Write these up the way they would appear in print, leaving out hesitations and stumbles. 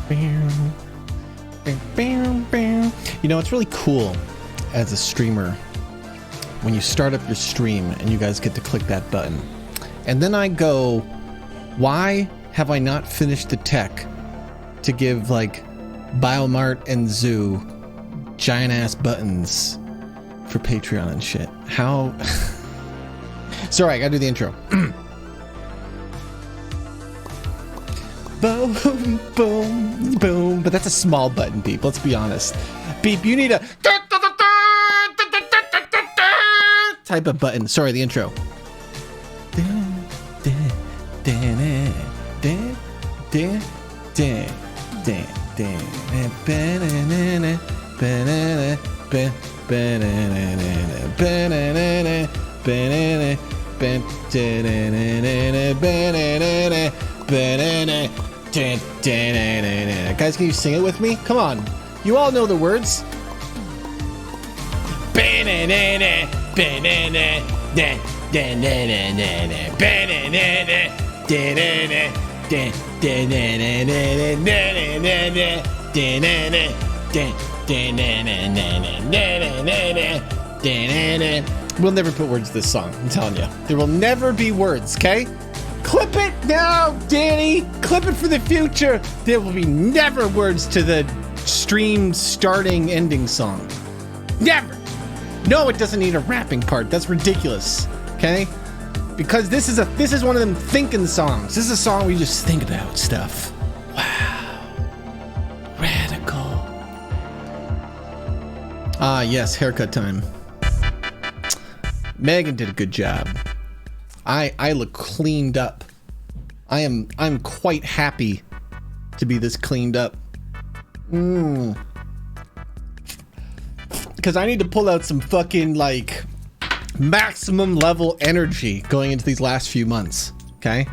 You know, it's really cool as a streamer when you start up your stream and you guys get to click that button. And then I go, why have I not finished the tech to give like Biomart and Zoo giant ass buttons for Patreon and shit? How? Sorry, I gotta do the intro. Boom, boom, boom. But that's a small button, Beep. Let's be honest. Beep, you need a type of button. Sorry, the intro. Guys, can you sing it with me? Come on. You all know the words. We'll never put words to this song, I'm telling you. There will never be words, okay? Clip it now, Danny! Clip it for the future! There will be never words to the stream starting ending song. Never! No, it doesn't need a rapping part. That's ridiculous, okay? Because this is one of them thinking songs. This is a song where you just think about stuff. Wow. Radical. Ah, yes, haircut time. Megan did a good job. I look cleaned up. I'm quite happy to be this cleaned up. Because I need to pull out some fucking like maximum level energy going into these last few months. Okay,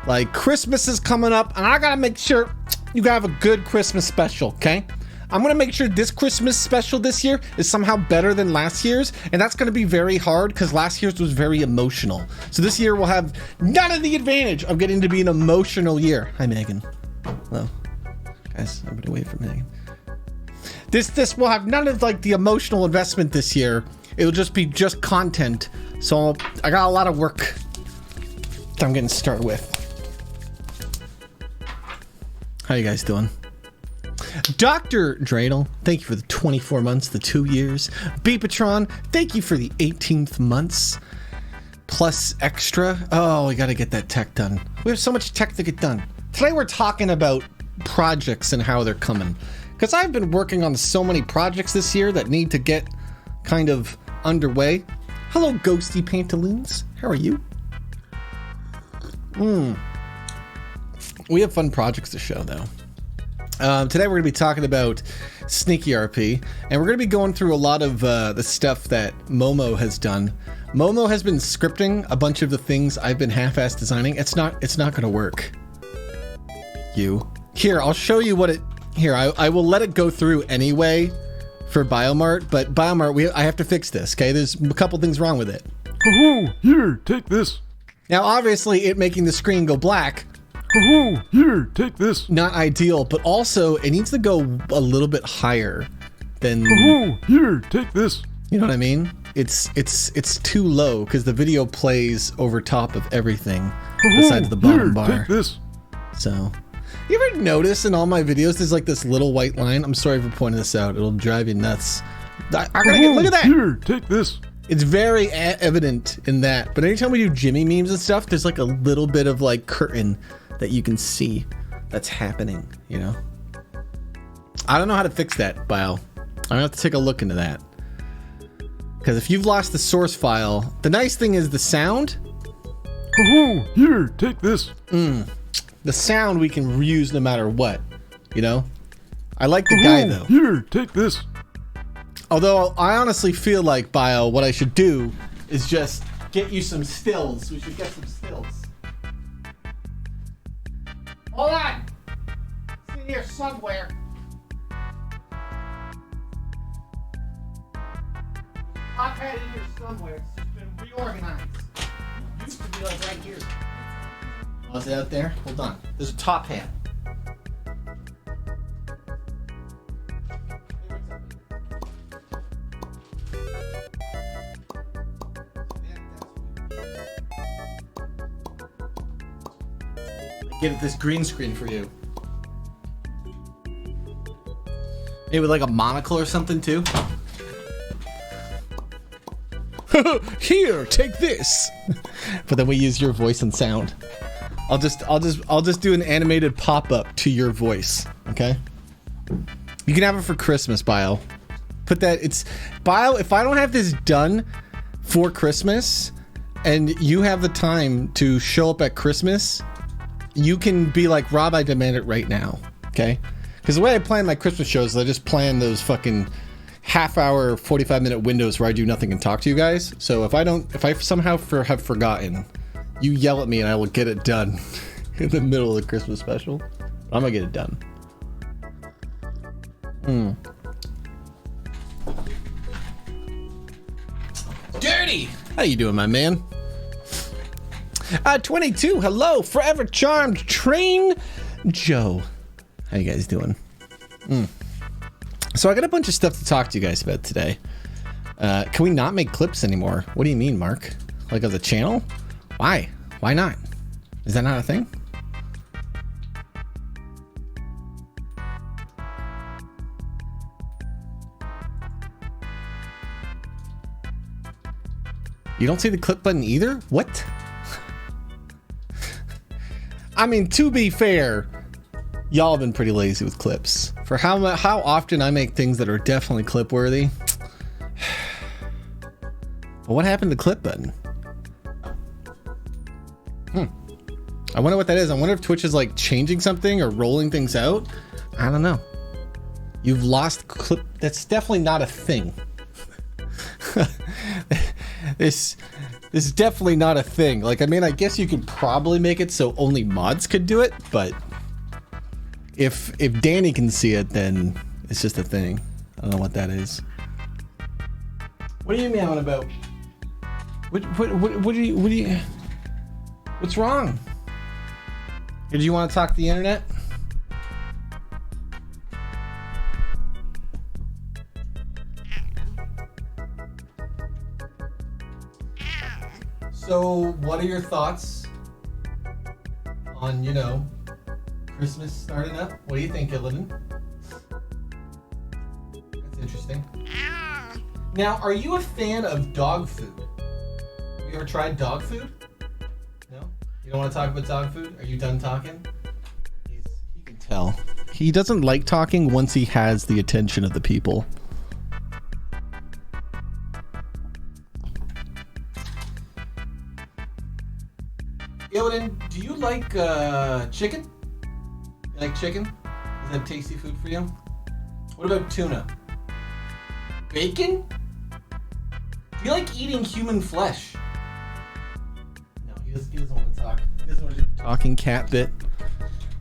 like Christmas is coming up, and I gotta make sure you gotta have a good Christmas special. Okay. I'm gonna make sure this Christmas special this year is somehow better than last year's, and that's gonna be very hard because last year's was very emotional. So this year will have none of the advantage of getting to be an emotional year. Hi, Megan. Hello. Guys, everybody wait for Megan. This will have none of like the emotional investment this year. It'll just be just content. So I got a lot of work that I'm getting started with. How you guys doing? Dr. Dreidel, thank you for the 24 months, the 2 years. Beepatron, thank you for the 18th months. Plus extra. Oh, we gotta get that tech done. We have so much tech to get done. Today we're talking about projects and how they're coming. Because I've been working on so many projects this year that need to get kind of underway. Hello, Ghosty Pantaloons. How are you? We have fun projects to show, though. Today we're going to be talking about Sneaky RP, and we're going to be going through a lot of the stuff that Momo has done. Momo has been scripting a bunch of the things I've been half-ass designing. It's not going to work. Here, I'll show you what it... Here, I will let it go through anyway for Biomart, but Biomart, I have to fix this, okay? There's a couple things wrong with it. Oh, here, take this. Now, obviously, it making the screen go black... Oh, here, take this. Not ideal, but also it needs to go a little bit higher than... Oh, here, take this. You know what I mean? It's too low because the video plays over top of everything besides the bottom bar. Take this. So, you ever notice in all my videos there's like this little white line? I'm sorry for pointing this out. It'll drive you nuts. Look at that. Here, take this. It's very evident in that. But anytime we do Jimmy memes and stuff, there's like a little bit of like curtain that you can see that's happening, you know? I don't know how to fix that, Bio. I'm gonna have to take a look into that. Because if you've lost the source file, the nice thing is the sound. Oh, here, take this. The sound we can reuse no matter what, you know? I like the guy though. Here, take this. Although I honestly feel like, Bio, what I should do is just get you some stills. We should get some stills. Hold on! It's in here somewhere. I've had it in here somewhere. It's been reorganized. It used to be like right here. Oh, is it out there? Hold on. There's a top hat. Get this green screen for you. Maybe with like a monocle or something too. Here, take this. But then we use your voice and sound. I'll just do an animated pop-up to your voice. Okay. You can have it for Christmas, Bio. Put that. It's Bio. If I don't have this done for Christmas, and you have the time to show up at Christmas, you can be like, Rob, I demand it right now. Okay. Because the way I plan my Christmas shows is I just plan those fucking half-hour, 45-minute windows where I do nothing and talk to you guys. So if I somehow have forgotten, you yell at me and I will get it done in the middle of the Christmas special. I'm gonna get it done. Dirty! How you doing, my man? 22, hello, Forever Charmed Train Joe. How you guys doing? So I got a bunch of stuff to talk to you guys about today. Can we not make clips anymore? What do you mean, Mark? Like of the channel? Why? Why not? Is that not a thing? You don't see the clip button either? What? I mean, to be fair, y'all have been pretty lazy with clips. For how often I make things that are definitely clip worthy. But what happened to the clip button? I wonder what that is. I wonder if Twitch is like changing something or rolling things out. I don't know. You've lost clip. That's definitely not a thing. This is definitely not a thing. Like, I mean, I guess you could probably make it so only mods could do it, but if Danny can see it, then it's just a thing. I don't know what that is. What are you meowing about? What do you? What's wrong? Did you want to talk to the internet? So, what are your thoughts on, you know, Christmas starting up? What do you think, Illidan? That's interesting. Now, are you a fan of dog food? Have you ever tried dog food? No? You don't want to talk about dog food? Are you done talking? He can tell. He doesn't like talking once he has the attention of the people. Illidan, do you like chicken? You like chicken? Is that tasty food for you? What about tuna? Bacon? Do you like eating human flesh? No, he doesn't want to talk. He doesn't want to do the talking cat bit.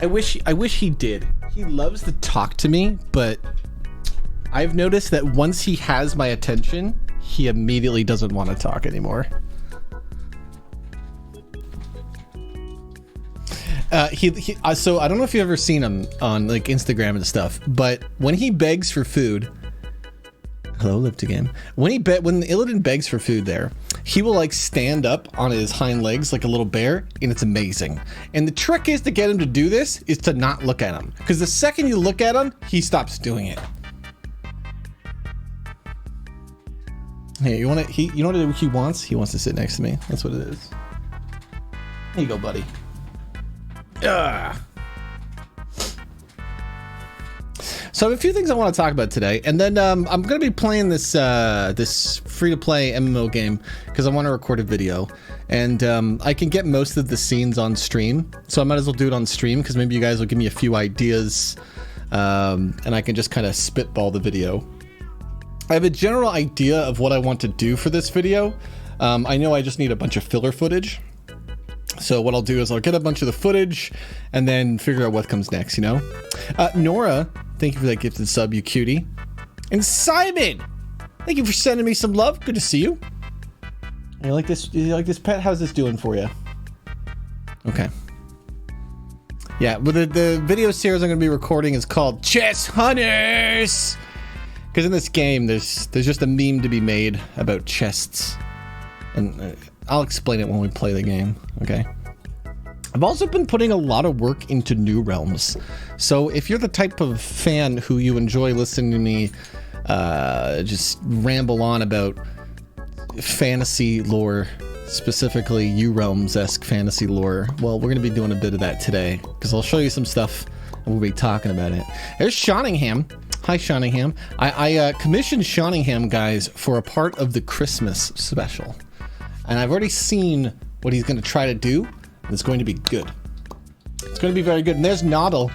I wish he did. He loves to talk to me, but I've noticed that once he has my attention, he immediately doesn't want to talk anymore. So I don't know if you've ever seen him on like Instagram and stuff, but when he begs for food, hello, live to game. When Illidan begs for food there, he will like stand up on his hind legs like a little bear, and it's amazing. And the trick is to get him to do this is to not look at him, because the second you look at him, he stops doing it. Hey, you know what he wants? He wants to sit next to me. That's what it is. Here you go, buddy. So I have a few things I want to talk about today, and then I'm going to be playing this this free-to-play MMO game because I want to record a video, and I can get most of the scenes on stream, so I might as well do it on stream because maybe you guys will give me a few ideas, and I can just kind of spitball the video. I have a general idea of what I want to do for this video. I know I just need a bunch of filler footage. So what I'll do is I'll get a bunch of the footage and then figure out what comes next, you know? Nora, thank you for that gifted sub, you cutie. And Simon, thank you for sending me some love. Good to see you. You like this? You like this pet? How's this doing for you? Okay. Yeah, but the video series I'm going to be recording is called Chess Hunters. Because in this game, there's just a meme to be made about chests. And I'll explain it when we play the game, okay? I've also been putting a lot of work into New Realms. So if you're the type of fan who you enjoy listening to me just ramble on about fantasy lore, specifically New Realms-esque fantasy lore, well, we're going to be doing a bit of that today, because I'll show you some stuff and we'll be talking about it. There's Shawningham. Hi, Shawningham. I commissioned Shawningham, guys, for a part of the Christmas special. And I've already seen what he's going to try to do. And it's going to be good. It's going to be very good. And there's Noddle.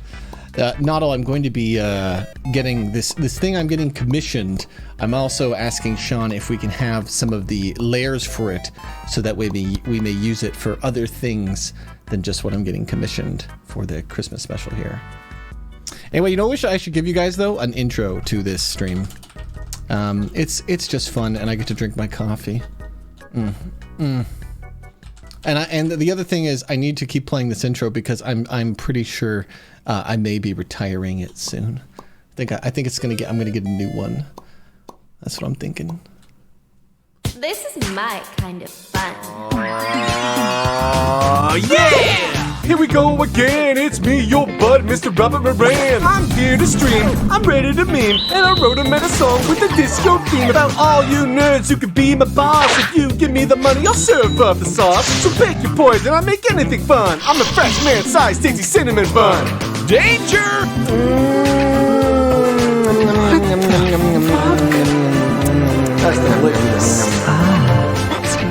Noddle, I'm going to be getting this thing I'm getting commissioned. I'm also asking Sean if we can have some of the layers for it, so that way we may use it for other things than just what I'm getting commissioned for the Christmas special here. Anyway, you know what I should give you guys, though? An intro to this stream. It's just fun, and I get to drink my coffee. And the other thing is, I need to keep playing this intro because I'm pretty sure I may be retiring it soon. I think I'm gonna get a new one. That's what I'm thinking. This is my kind of fun. Yeah! Here we go again, it's me, your bud, Mr. Robert Moran. I'm here to stream, I'm ready to meme, and I wrote a meta song with a disco theme about all you nerds who could be my boss. If you give me the money, I'll serve up the sauce. So pick your poison, I'll make anything fun. I'm a fresh man-sized tasty cinnamon bun. Danger! That's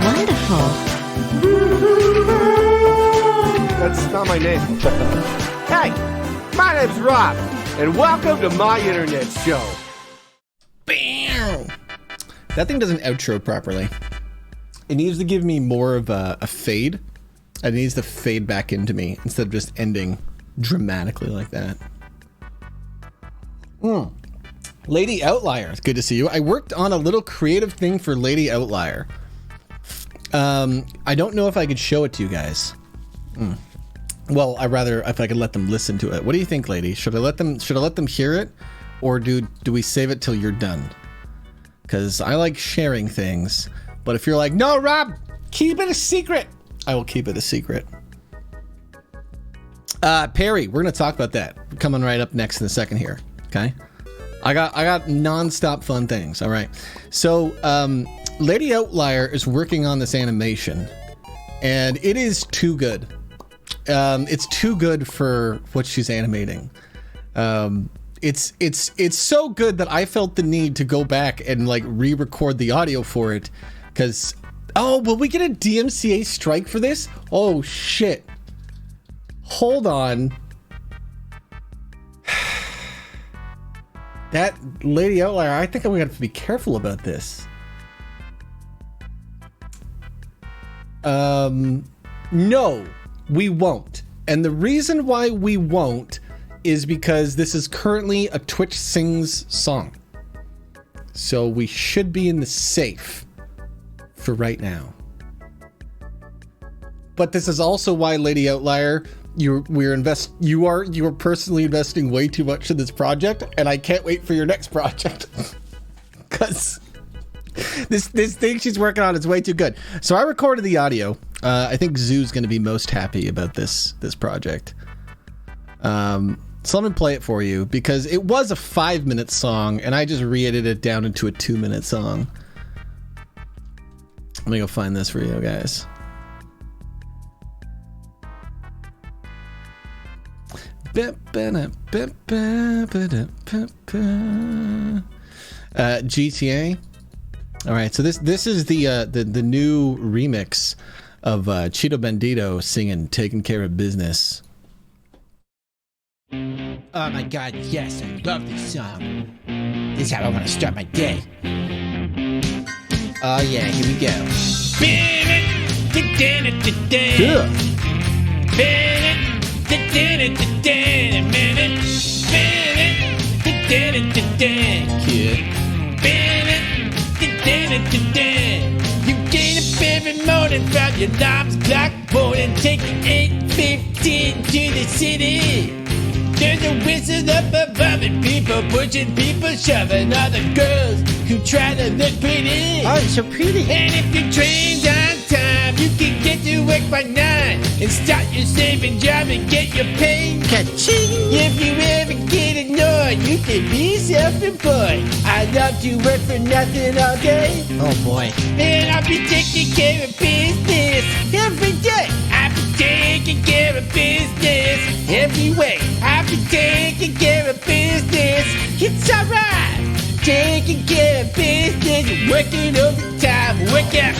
wonderful. That's not my name. Hey, my name's Rob, and welcome to my internet show. Bam! That thing doesn't outro properly. It needs to give me more of a fade. It needs to fade back into me instead of just ending dramatically like that. Lady Outlier, it's good to see you. I worked on a little creative thing for Lady Outlier. I don't know if I could show it to you guys. Well, I'd rather if I could let them listen to it. What do you think, lady? Should I let them hear it, or do we save it till you're done? Because I like sharing things, but if you're like, no, Rob, keep it a secret, I will keep it a secret. Perry, we're gonna talk about that coming right up next in a second here. Okay, I got non-stop fun things. All right, so Lady Outlier is working on this animation, and it is too good. It's too good for what she's animating. It's so good that I felt the need to go back and like re-record the audio for it, because will we get a DMCA strike for this? Oh shit. Hold on. That Lady Outlier, I think I'm gonna have to be careful about this. No, we won't. And the reason why we won't is because this is currently a Twitch Sings song. So we should be in the safe for right now. But this is also why, Lady Outlier, you are personally investing way too much in this project, and I can't wait for your next project. Because this thing she's working on is way too good. So I recorded the audio. I think Zoo's going to be most happy about this project. So let me play it for you, because it was a 5-minute song, and I just re-edited it down into a 2-minute song. Let me go find this for you guys. GTA. All right, so this is the new remix of Cheeto Bandito singing "Taking Care of Business." Oh my god, yes, I love this song. This is how I want to start my day. Oh yeah, here we go. You get up every morning from your alarm's clock board and take the 8:15 to the city. There's a whistle up above it, people pushing, people shoving, other girls who try to look pretty. Oh, it's so pretty. And if you train downtown time. You can get to work by 9 and start your saving job and get your pay. Ka-ching! If you ever get annoyed, you can be self-employed. I love to work for nothing all day. Oh boy. And I'll be taking care of business every day. I'll be taking care of business every way. I'll be taking care of business. It's alright. Taking care of business, working overtime, work out.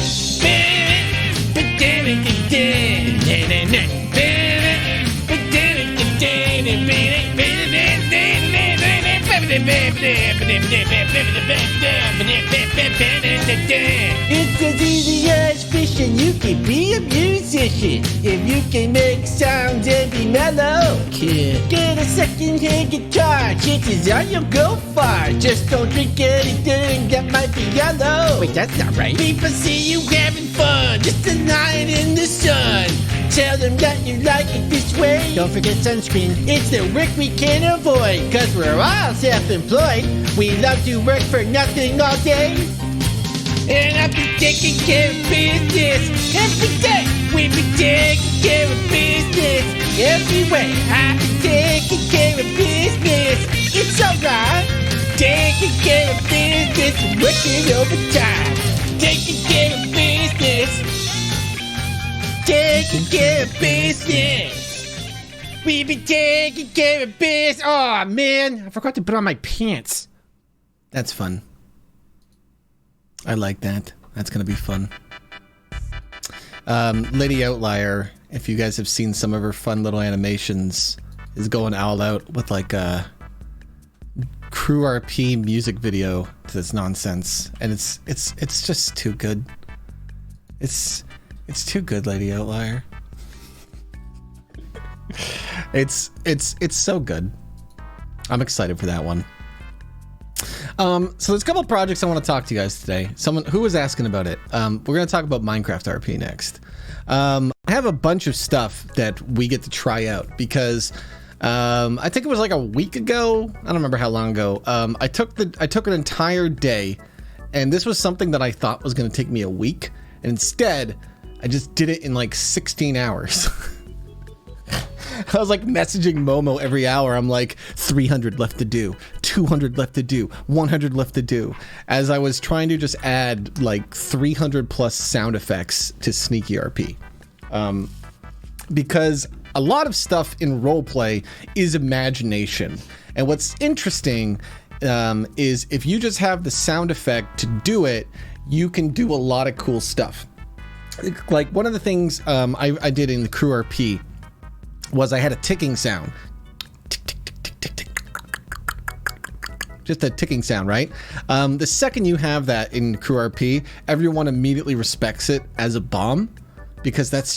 It's as easy as fishing. You can be a musician if you can make sounds and be mellow. Kid. Get a second-hand guitar, chances are you'll go far. Just don't drink anything that might be yellow. Wait, that's not right. People see you having fun, just a lying in the sun. Tell them that you like it this way. Don't forget sunscreen. It's the work we can't avoid, cause we're all self-employed. We love to work for nothing all day. And I'll be taking care of business every day. We be taking care of business every way. I'll be taking care of business. It's alright. Taking care of business, working overtime. Taking care of business. Taking care of business. We be taking care of business. Oh man, I forgot to put on my pants. That's fun. I like that. That's gonna be fun. Lady Outlier, if you guys have seen some of her fun little animations, is going all out with like a Crew RP music video to this nonsense, and it's just too good. It's too good, Lady Outlier. It's so good. I'm excited for that one. So there's a couple of projects I want to talk to you guys today. Someone who was asking about it. We're going to talk about Minecraft RP next. I have a bunch of stuff that we get to try out because I think it was like a week ago. I don't remember how long ago. I took an entire day, and this was something that I thought was going to take me a week, and instead I just did it in like 16 hours. I was like messaging Momo every hour. I'm like 300 left to do, 200 left to do, 100 left to do, as I was trying to just add like 300 plus sound effects to Sneaky RP. Because a lot of stuff in roleplay is imagination. And what's interesting is if you just have the sound effect to do it, you can do a lot of cool stuff. Like one of the things I did in the Crew RP was I had a ticking sound. Tick, tick, tick, tick, tick, tick. Just a ticking sound, right? The second you have that in Crew RP, everyone immediately respects it as a bomb, because that's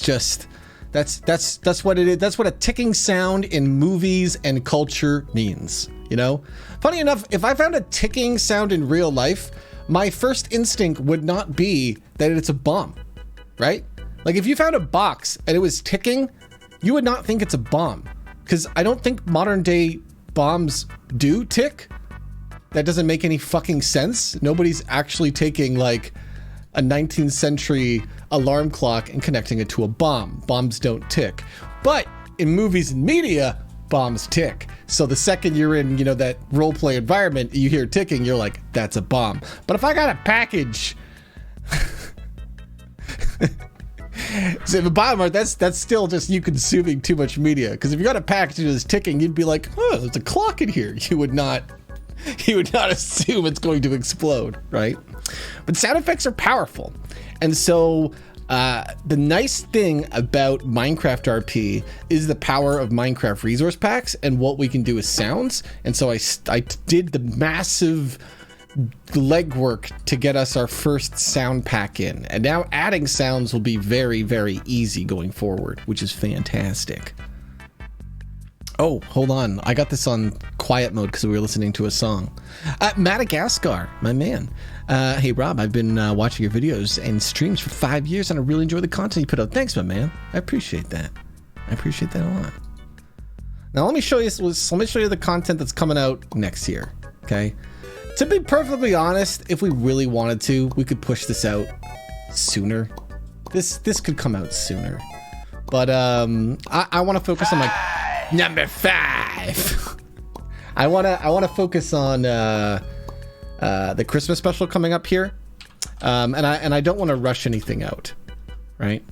what it is. That's what a ticking sound in movies and culture means, you know? Funny enough, if I found a ticking sound in real life, my first instinct would not be that it's a bomb, right? Like if you found a box and it was ticking, you would not think it's a bomb, because I don't think modern day bombs do tick. That doesn't make any fucking sense. Nobody's actually taking like a 19th century alarm clock and connecting it to a bomb. Bombs don't tick. But in movies and media, bombs tick. So the second you're in, you know, that roleplay environment, you hear ticking, you're like, that's a bomb. But if I got a package... So the bottom part, that's still just you consuming too much media. Because if you got a package that is ticking, you'd be like, oh, there's a clock in here. You would not assume it's going to explode, right? But sound effects are powerful. And so the nice thing about Minecraft RP is the power of Minecraft resource packs and what we can do with sounds. And so I did the massive legwork to get us our first sound pack in, and now adding sounds will be very, very easy going forward, which is fantastic. Oh, hold on, I got this on quiet mode because we were listening to a song. Madagascar, my man. Hey Rob, I've been watching your videos and streams for 5 years, and I really enjoy the content you put out. Thanks, my man. I appreciate that. I appreciate that a lot. Now let me show you the content that's coming out next year. Okay. To be perfectly honest, if we really wanted to, we could push this out sooner. this could come out sooner. But I want to focus on Number 5. I want to focus on the Christmas special coming up here, and I don't want to rush anything out, right?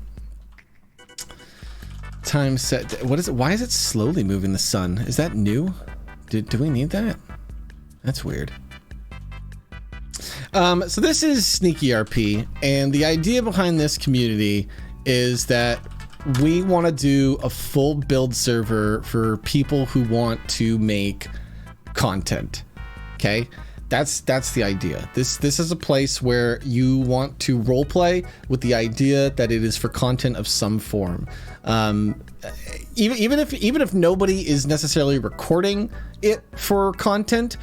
Time set. What is it? Why is it slowly moving the sun? Is that new? Do we need that? That's weird. So this is Sneaky RP, and the idea behind this community is that we want to do a full build server for people who want to make content. Okay, that's the idea. This is a place where you want to roleplay with the idea that it is for content of some form. Even if nobody is necessarily recording it for content,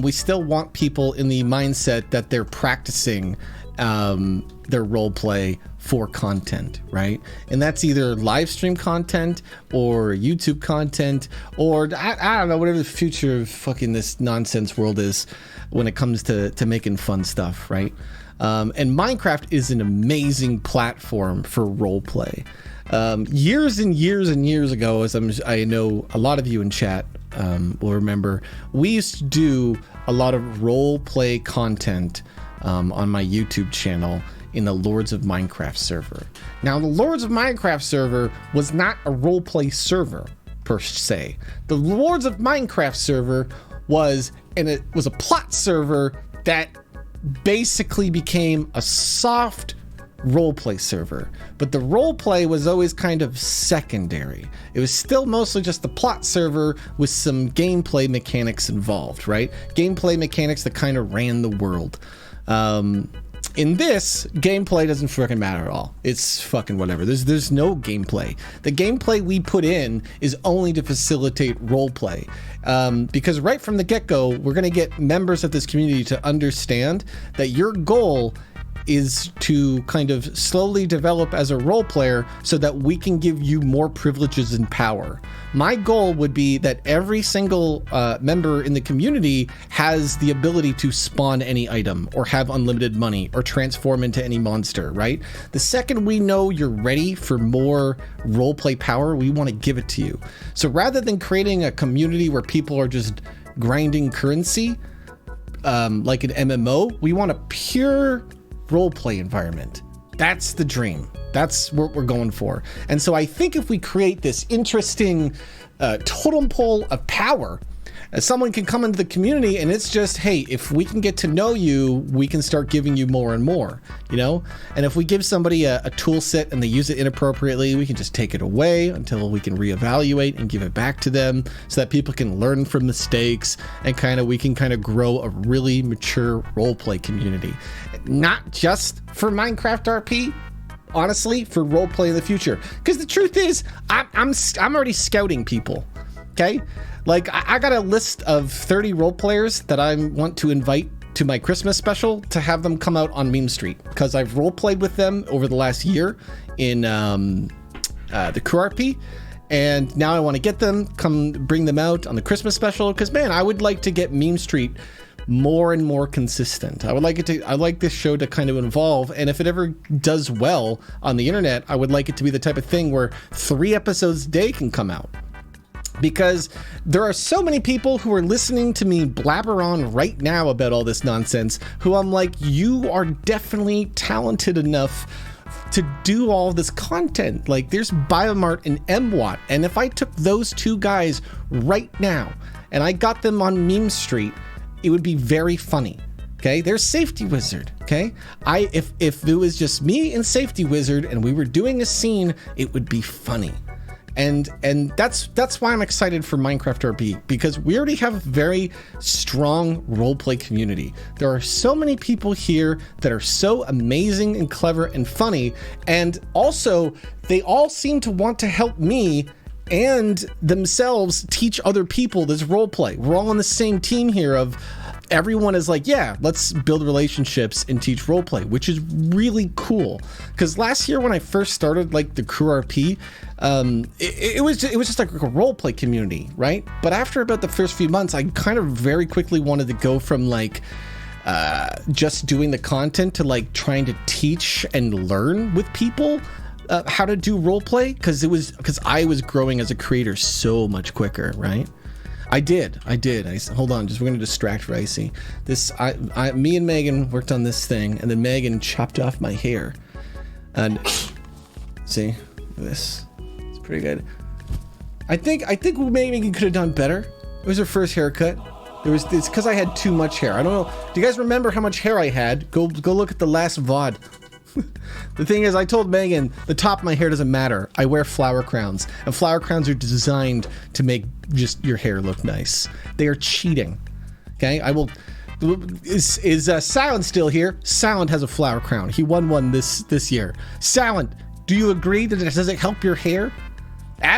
we still want people in the mindset that they're practicing their roleplay for content, right? And that's either live stream content or YouTube content, or I don't know, whatever the future of fucking this nonsense world is when it comes to making fun stuff, right? And Minecraft is an amazing platform for roleplay. Years and years and years ago, as I know a lot of you in chat will remember, we used to do a lot of role play content on my YouTube channel in the Lords of Minecraft server. Now, the Lords of Minecraft server was not a role play server per se. The Lords of Minecraft server was a plot server that basically became a soft roleplay server, but the roleplay was always kind of secondary. It was still mostly just the plot server with some gameplay mechanics involved, right? Gameplay mechanics that kind of ran the world. In this, gameplay doesn't fucking matter at all. It's fucking whatever. There's no gameplay. The gameplay we put in is only to facilitate roleplay. Because right from the get-go, we're gonna get members of this community to understand that your goal is to kind of slowly develop as a role player so that we can give you more privileges and power. My goal would be that every single member in the community has the ability to spawn any item or have unlimited money or transform into any monster, right? The second we know you're ready for more roleplay power, we want to give it to you. So rather than creating a community where people are just grinding currency, like an MMO, we want a pure roleplay environment. That's the dream. That's what we're going for. And so I think if we create this interesting totem pole of power, someone can come into the community and it's just, hey, if we can get to know you, we can start giving you more and more, you know? And if we give somebody a tool set and they use it inappropriately, we can just take it away until we can reevaluate and give it back to them so that people can learn from mistakes and we can grow a really mature roleplay community. Not just for Minecraft RP, honestly, for roleplay in the future. Because the truth is, I'm already scouting people, okay? Like, I got a list of 30 role players that I want to invite to my Christmas special to have them come out on Meme Street, because I've role played with them over the last year in the crew RP, and now I want to get them, bring them out on the Christmas special, because man, I would like to get Meme Street more and more consistent. I'd like this show to kind of evolve, and if it ever does well on the internet, I would like it to be the type of thing where 3 episodes a day can come out. Because there are so many people who are listening to me blabber on right now about all this nonsense, who I'm like, you are definitely talented enough to do all this content. Like, there's Biomart and MWatt, and if I took those 2 guys right now and I got them on Meme Street, it would be very funny. Okay, there's Safety Wizard. Okay, if it was just me and Safety Wizard and we were doing a scene, it would be funny. And that's why I'm excited for Minecraft RP, because we already have a very strong roleplay community. There are so many people here that are so amazing and clever and funny, and also they all seem to want to help me and themselves teach other people this roleplay. We're all on the same team here of everyone is like, yeah, let's build relationships and teach roleplay, which is really cool. Because last year when I first started like the crew RP, it was just like a roleplay community, right? But after about the first few months, I kind of very quickly wanted to go from like just doing the content to like trying to teach and learn with people how to do role play, because I was growing as a creator so much quicker, right? I did. Hold on, we're gonna distract Ricey. Me and Megan worked on this thing, and then Megan chopped off my hair. And see this, it's pretty good. I think Megan could have done better. It was her first haircut. It's because I had too much hair. I don't know. Do you guys remember how much hair I had? Go look at the last VOD. The thing is, I told Megan the top of my hair doesn't matter. I wear flower crowns, and flower crowns are designed to make just your hair look nice. They are cheating. Okay, I will. Is Silent still here? Silent has a flower crown. He won one this year. Silent, do you agree that does it help your hair?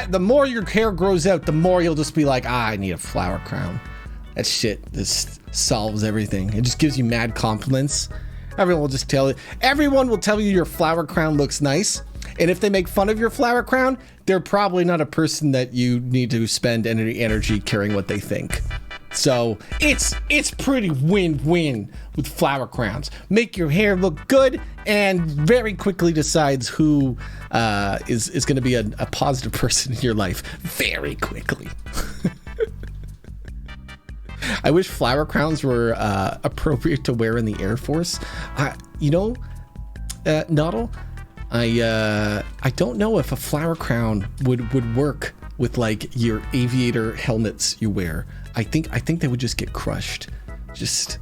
The more your hair grows out, the more you'll just be like, I need a flower crown. That shit just solves everything. It just gives you mad compliments. Everyone will tell you your flower crown looks nice. And if they make fun of your flower crown, they're probably not a person that you need to spend any energy caring what they think. So it's pretty win-win with flower crowns. Make your hair look good and very quickly decides who is going to be a positive person in your life very quickly. I wish flower crowns were appropriate to wear in the Air Force. Noddle, I don't know if a flower crown would work with like your aviator helmets you wear. I think they would just get crushed. Just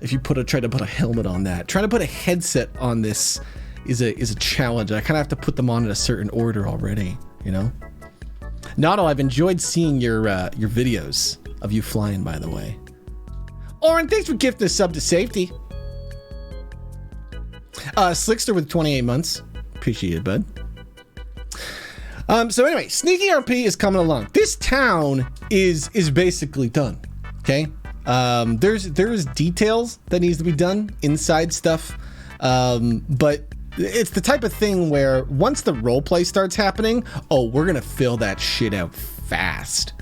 if you try to put a helmet on that, trying to put a headset on this is a challenge. I kind of have to put them on in a certain order already, you know. Noddle, I've enjoyed seeing your videos of you flying, by the way. Oren, thanks for gifting a sub to safety. Slickster with 28 months. Appreciate it, bud. So anyway, Sneaky RP is coming along. This town is basically done. Okay. There's details that needs to be done, inside stuff. But it's the type of thing where once the roleplay starts happening, we're gonna fill that shit out fast.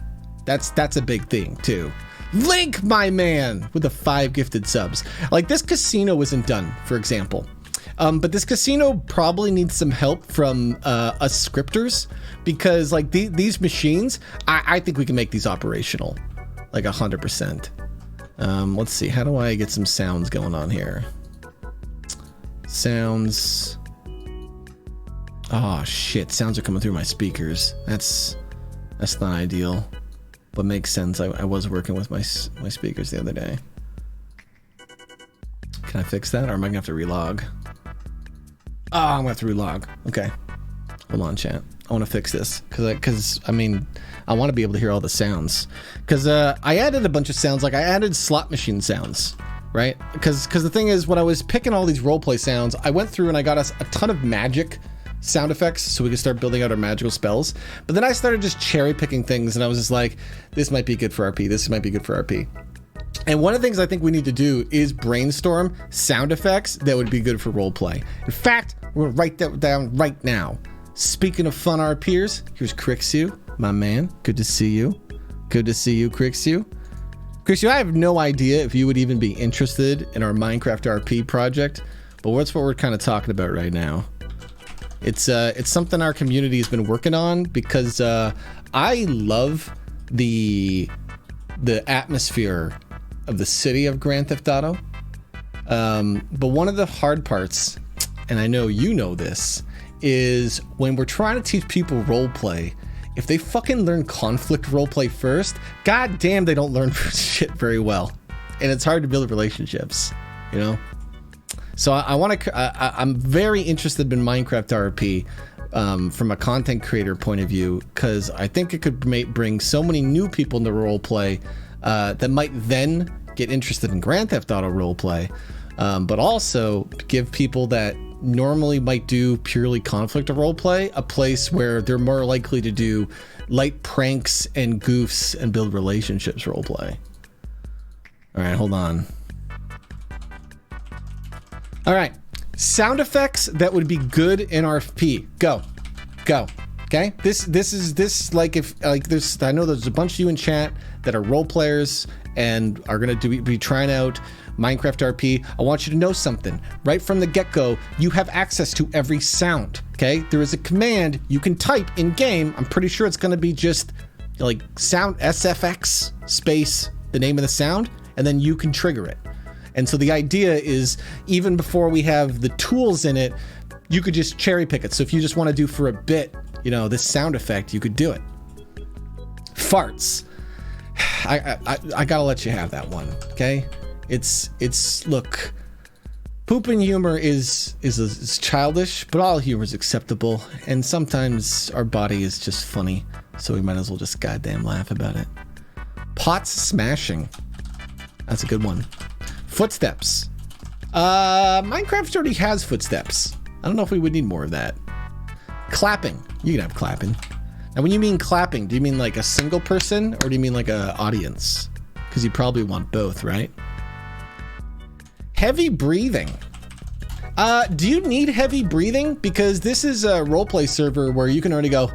That's a big thing too. Link, my man, with the 5 gifted subs. Like this casino isn't done, for example. But this casino probably needs some help from us scripters, because like these machines, I think we can make these operational, like 100%. Let's see, how do I get some sounds going on here? Sounds. Oh shit, sounds are coming through my speakers. That's not ideal, but makes sense. I was working with my speakers the other day. Can I fix that, or am I gonna have to relog? Oh, I'm gonna have to relog. Okay, hold on, chat. I want to fix this because I mean, I want to be able to hear all the sounds. Because I added a bunch of sounds, like I added slot machine sounds, right? Because the thing is, when I was picking all these roleplay sounds, I went through and I got us a ton of magic sound effects so we could start building out our magical spells. But then I started just cherry picking things, and I was just like, this might be good for RP. This might be good for RP. And one of the things I think we need to do is brainstorm sound effects that would be good for roleplay. In fact, we're gonna write that down right now. Speaking of fun RPers, here's Crixu, my man. Good to see you. Good to see you, Crixu. Crixu, I have no idea if you would even be interested in our Minecraft RP project, but that's what we're kind of talking about right now. It's something our community has been working on, because I love the atmosphere of the city of Grand Theft Auto. But one of the hard parts, and I know you know this, is when we're trying to teach people roleplay, if they fucking learn conflict roleplay first, god damn, they don't learn shit very well. And it's hard to build relationships, you know? So I'm very interested in Minecraft RP from a content creator point of view, because I think it could bring so many new people into roleplay that might then get interested in Grand Theft Auto roleplay, but also give people that normally might do purely conflict roleplay a place where they're more likely to do light pranks and goofs and build relationships roleplay. All right, hold on. All right, sound effects that would be good in RP. Go. Okay, this like, if like there's, I know there's a bunch of you in chat that are role players and are going to be trying out Minecraft RP, I want you to know something. Right from the get-go, you have access to every sound, okay? There is a command you can type in-game. I'm pretty sure it's going to be just like sound SFX space, the name of the sound, and then you can trigger it. And so the idea is, even before we have the tools in it, you could just cherry pick it. So if you just want to do for a bit, you know, this sound effect, you could do it. Farts. I gotta let you have that one, okay? It's look, pooping humor is childish, but all humor is acceptable, and sometimes our body is just funny, so we might as well just goddamn laugh about it. Pots smashing. That's a good one. Footsteps. Minecraft already has footsteps. I don't know if we would need more of that. Clapping. You can have clapping. Now, when you mean clapping, do you mean like a single person, or do you mean like a audience? Because you probably want both, right? Heavy breathing. Do you need heavy breathing? Because this is a roleplay server where you can already go.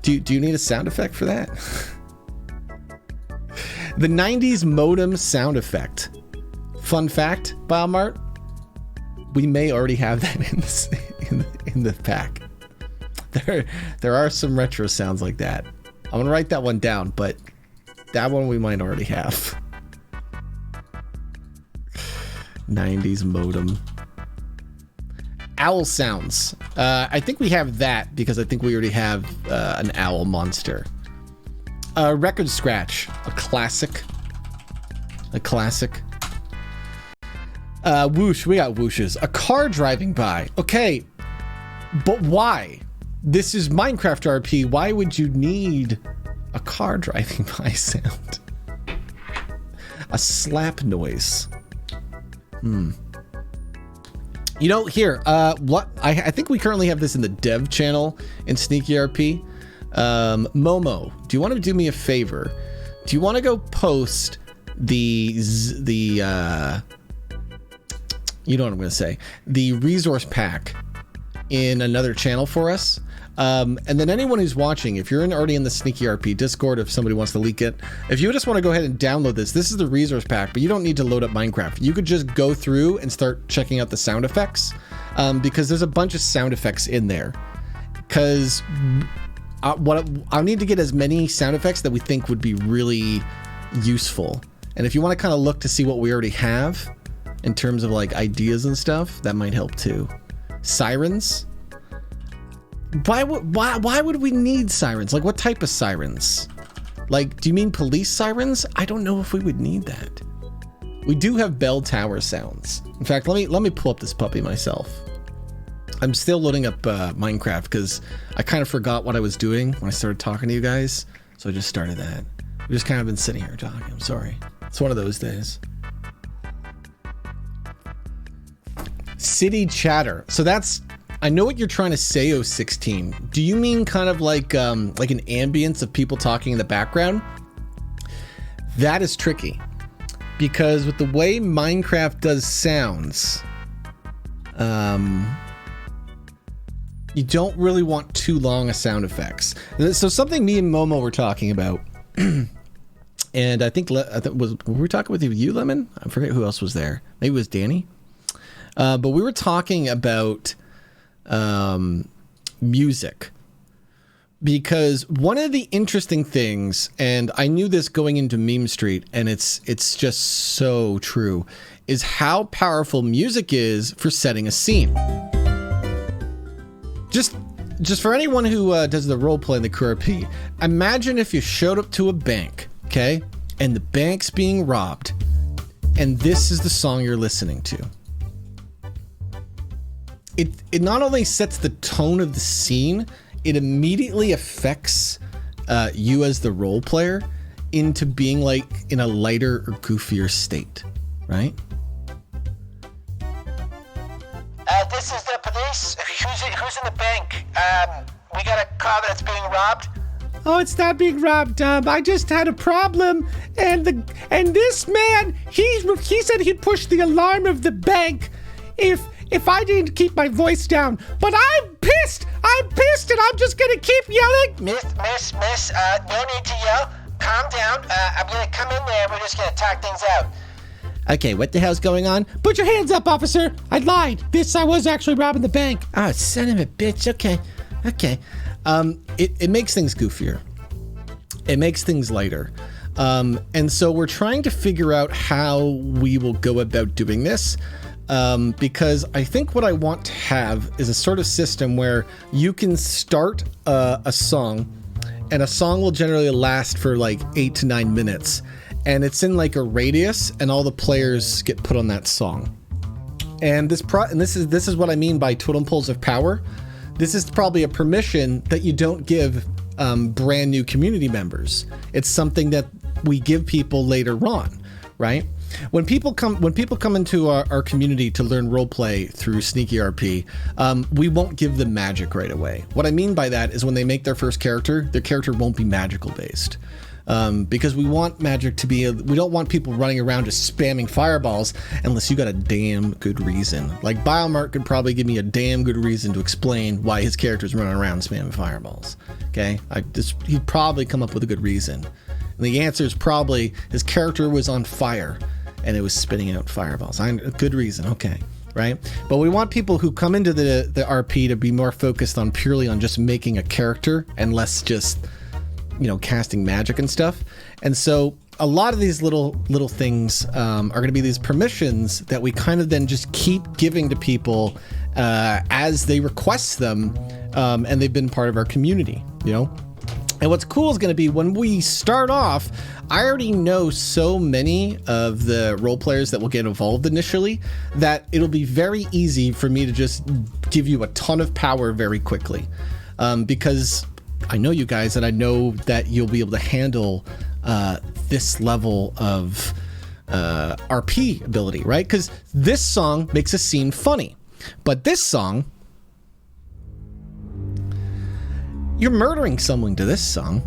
Do you need a sound effect for that? The 90s modem sound effect. Fun fact, Biomart, we may already have that in the pack. There are some retro sounds like that. I'm gonna write that one down, but that one we might already have. 90s modem. Owl sounds. I think we have that because I think we already have an owl monster. Record scratch. A classic. Whoosh. We got whooshes. A car driving by. Okay. But why? This is Minecraft RP. Why would you need a car driving by sound? A slap noise. You know, here, what I think we currently have this in the dev channel in Sneaky RP. Momo, do you want to do me a favor? Do you want to go post the you know what I'm going to say, the resource pack in another channel for us? And then anyone who's watching, if you're already in the Sneaky RP Discord, if somebody wants to leak it, if you just want to go ahead and download this is the resource pack, but you don't need to load up Minecraft. You could just go through and start checking out the sound effects, because there's a bunch of sound effects in there. Because I need to get as many sound effects that we think would be really useful. And if you want to kind of look to see what we already have in terms of like ideas and stuff, that might help too. Sirens. Why would we need sirens? Like, what type of sirens? Like, do you mean police sirens? I don't know if we would need that. We do have bell tower sounds. In fact, let me pull up this puppy myself. I'm still loading up Minecraft because I kind of forgot what I was doing when I started talking to you guys. So I just started that. We've just kind of been sitting here talking. I'm sorry. It's one of those days. City chatter. So that's, I know what you're trying to say, 016. Do you mean kind of like an ambience of people talking in the background? That is tricky, because with the way Minecraft does sounds, you don't really want too long a sound effects. So something me and Momo were talking about, and I think were we talking with you, Lemon? I forget who else was there. Maybe it was Danny. But we were talking about music, because one of the interesting things, and I knew this going into Meme Street, and it's just so true, is how powerful music is for setting a scene. Just for anyone who does the roleplay in the QRP, imagine if you showed up to a bank, okay, and the bank's being robbed, and this is the song you're listening to. It not only sets the tone of the scene, it immediately affects you as the role player into being like in a lighter or goofier state, right? This is the police. Who's in the bank? We got a car that's being robbed. Oh, it's not being robbed. I just had a problem, and this man, he said he'd push the alarm of the bank if I didn't keep my voice down. But I'm pissed, and I'm just gonna keep yelling. Miss, no need to yell. calm down. I'm gonna come in there. We're just gonna talk things out. Okay, what the hell's going on? Put your hands up, officer. I lied. I was actually robbing the bank. Oh, son of a bitch. Okay. It makes things goofier. It makes things lighter. And so we're trying to figure out how we will go about doing this. Because I think what I want to have is a sort of system where you can start a song, and a song will generally last for like 8 to 9 minutes. And it's in like a radius, and all the players get put on that song. And this is what I mean by totem poles of power. This is probably a permission that you don't give brand new community members. It's something that we give people later on, right? When people come into our community to learn roleplay through Sneaky RP, we won't give them magic right away. What I mean by that is when they make their first character, their character won't be magical based. Because we want magic to be, we don't want people running around just spamming fireballs unless you got a damn good reason. Like Biomart could probably give me a damn good reason to explain why his character's running around spamming fireballs. Okay, he'd probably come up with a good reason. And the answer is probably his character was on fire and it was spitting out fireballs. A good reason, okay, right? But we want people who come into the RP to be more focused on purely on just making a character and less just, casting magic and stuff. And so a lot of these little things are going to be these permissions that we kind of then just keep giving to people as they request them, and they've been part of our community, And what's cool is going to be when we start off, I already know so many of the role players that will get involved initially that it'll be very easy for me to just give you a ton of power very quickly, because I know you guys, and I know that you'll be able to handle this level of RP ability, right? Because this song makes a scene funny, but this song, you're murdering someone to this song.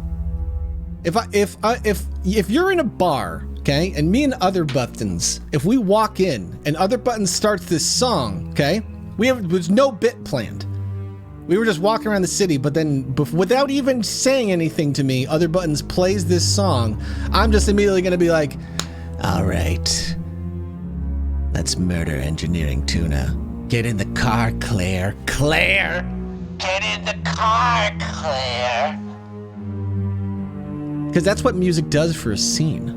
If you're in a bar, okay, and me and Other Buttons, if we walk in and Other Buttons starts this song, okay, there's no bit planned. We were just walking around the city, but then without even saying anything to me, Other Buttons plays this song. I'm just immediately going to be like, all right, let's murder Engineering Tuna. Get in the car, Claire. Claire! Get in the car, Claire. Because that's what music does for a scene,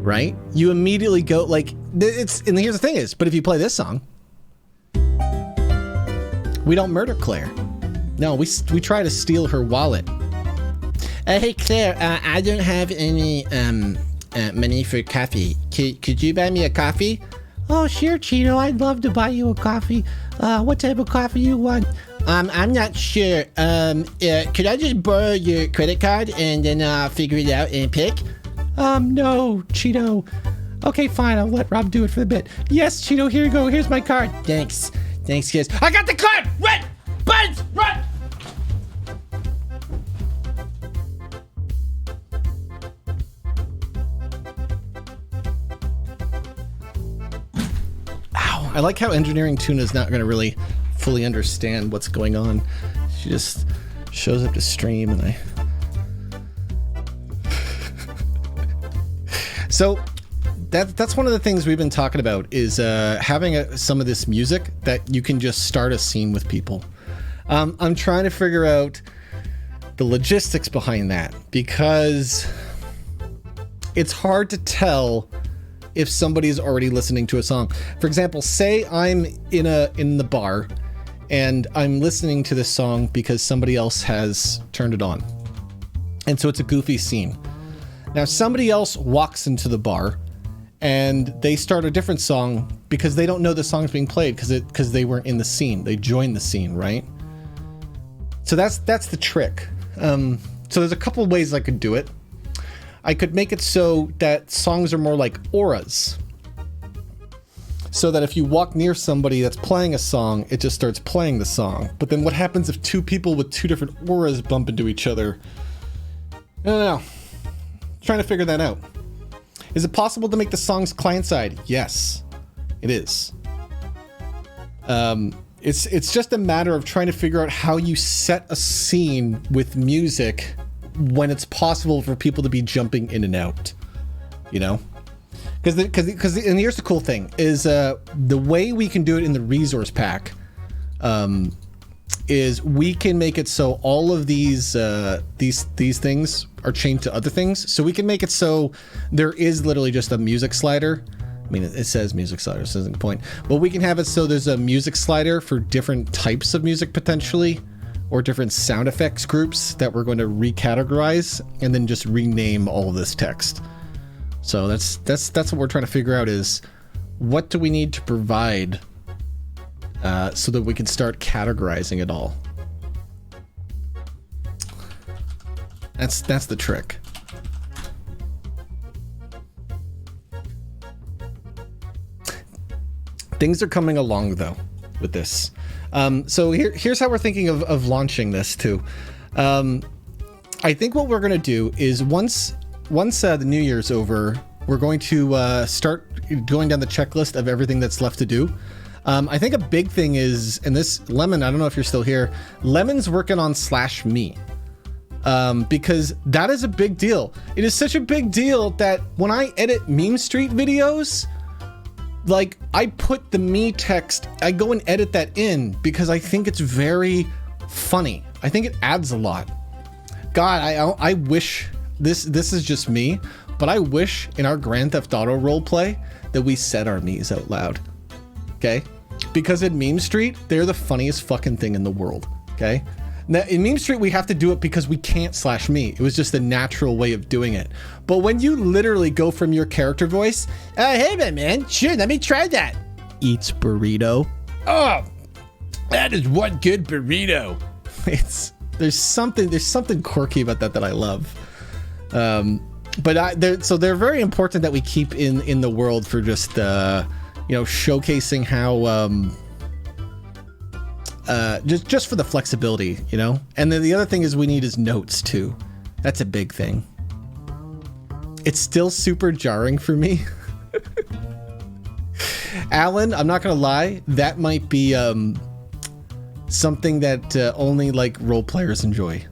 right? You immediately go like, and here's the thing is, but if you play this song, we don't murder Claire. No, we try to steal her wallet. Hey Claire, I don't have any money for coffee. Could you buy me a coffee? Oh, sure, Cheeto. I'd love to buy you a coffee. What type of coffee you want? I'm not sure. Could I just borrow your credit card and then I'll figure it out and pick? No, Cheeto. Okay, fine. I'll let Rob do it for the bit. Yes, Cheeto. Here you go. Here's my card. Thanks, guys. I got the card! Run! Buttons! Run! Ow. I like how Engineering Tuna is not going to really fully understand what's going on. She just shows up to stream and So that's one of the things we've been talking about is having some of this music that you can just start a scene with people. I'm trying to figure out the logistics behind that because it's hard to tell if somebody's already listening to a song. For example, say I'm in the bar and I'm listening to this song because somebody else has turned it on. And so it's a goofy scene. Now somebody else walks into the bar and they start a different song because they don't know the song's being played because they weren't in the scene. They joined the scene, right? So that's the trick. So there's a couple of ways I could do it. I could make it so that songs are more like auras. So that if you walk near somebody that's playing a song, it just starts playing the song. But then what happens if two people with two different auras bump into each other? I don't know. Trying to figure that out. Is it possible to make the songs client-side? Yes, it is. It's just a matter of trying to figure out how you set a scene with music when it's possible for people to be jumping in and out, you know? Because and here's the cool thing is the way we can do it in the resource pack is we can make it so all of these things are chained to other things. So we can make it so there is literally just a music slider. I mean, it says music slider, so isn't the point. But we can have it so there's a music slider for different types of music potentially, or different sound effects groups that we're going to recategorize and then just rename all of this text. So that's what we're trying to figure out is what do we need to provide so that we can start categorizing it all. That's the trick. Things are coming along though with this. So here's how we're thinking of launching this too. I think what we're gonna do is once the new year's over, we're going to start going down the checklist of everything that's left to do. I think a big thing is, and this Lemon, I don't know if you're still here, Lemon's working on /me. Because that is a big deal. It is such a big deal that when I edit Meme Street videos, like I put the me text, I go and edit that in because I think it's very funny. I think it adds a lot. God, I wish, this is just me, but I wish in our Grand Theft Auto roleplay that we said our me's out loud. Okay? Because in Meme Street, they're the funniest fucking thing in the world. Okay? Now, in Meme Street, we have to do it because we can't /me. It was just a natural way of doing it. But when you literally go from your character voice, hey man, sure, let me try that. Eats burrito. Oh, that is one good burrito. There's something quirky about that I love. But they're very important that we keep in the world for just showcasing how just for the flexibility, you know. And then the other thing is we need is notes too. That's a big thing. It's still super jarring for me. Alan, I'm not gonna lie, that might be something that only like role players enjoy.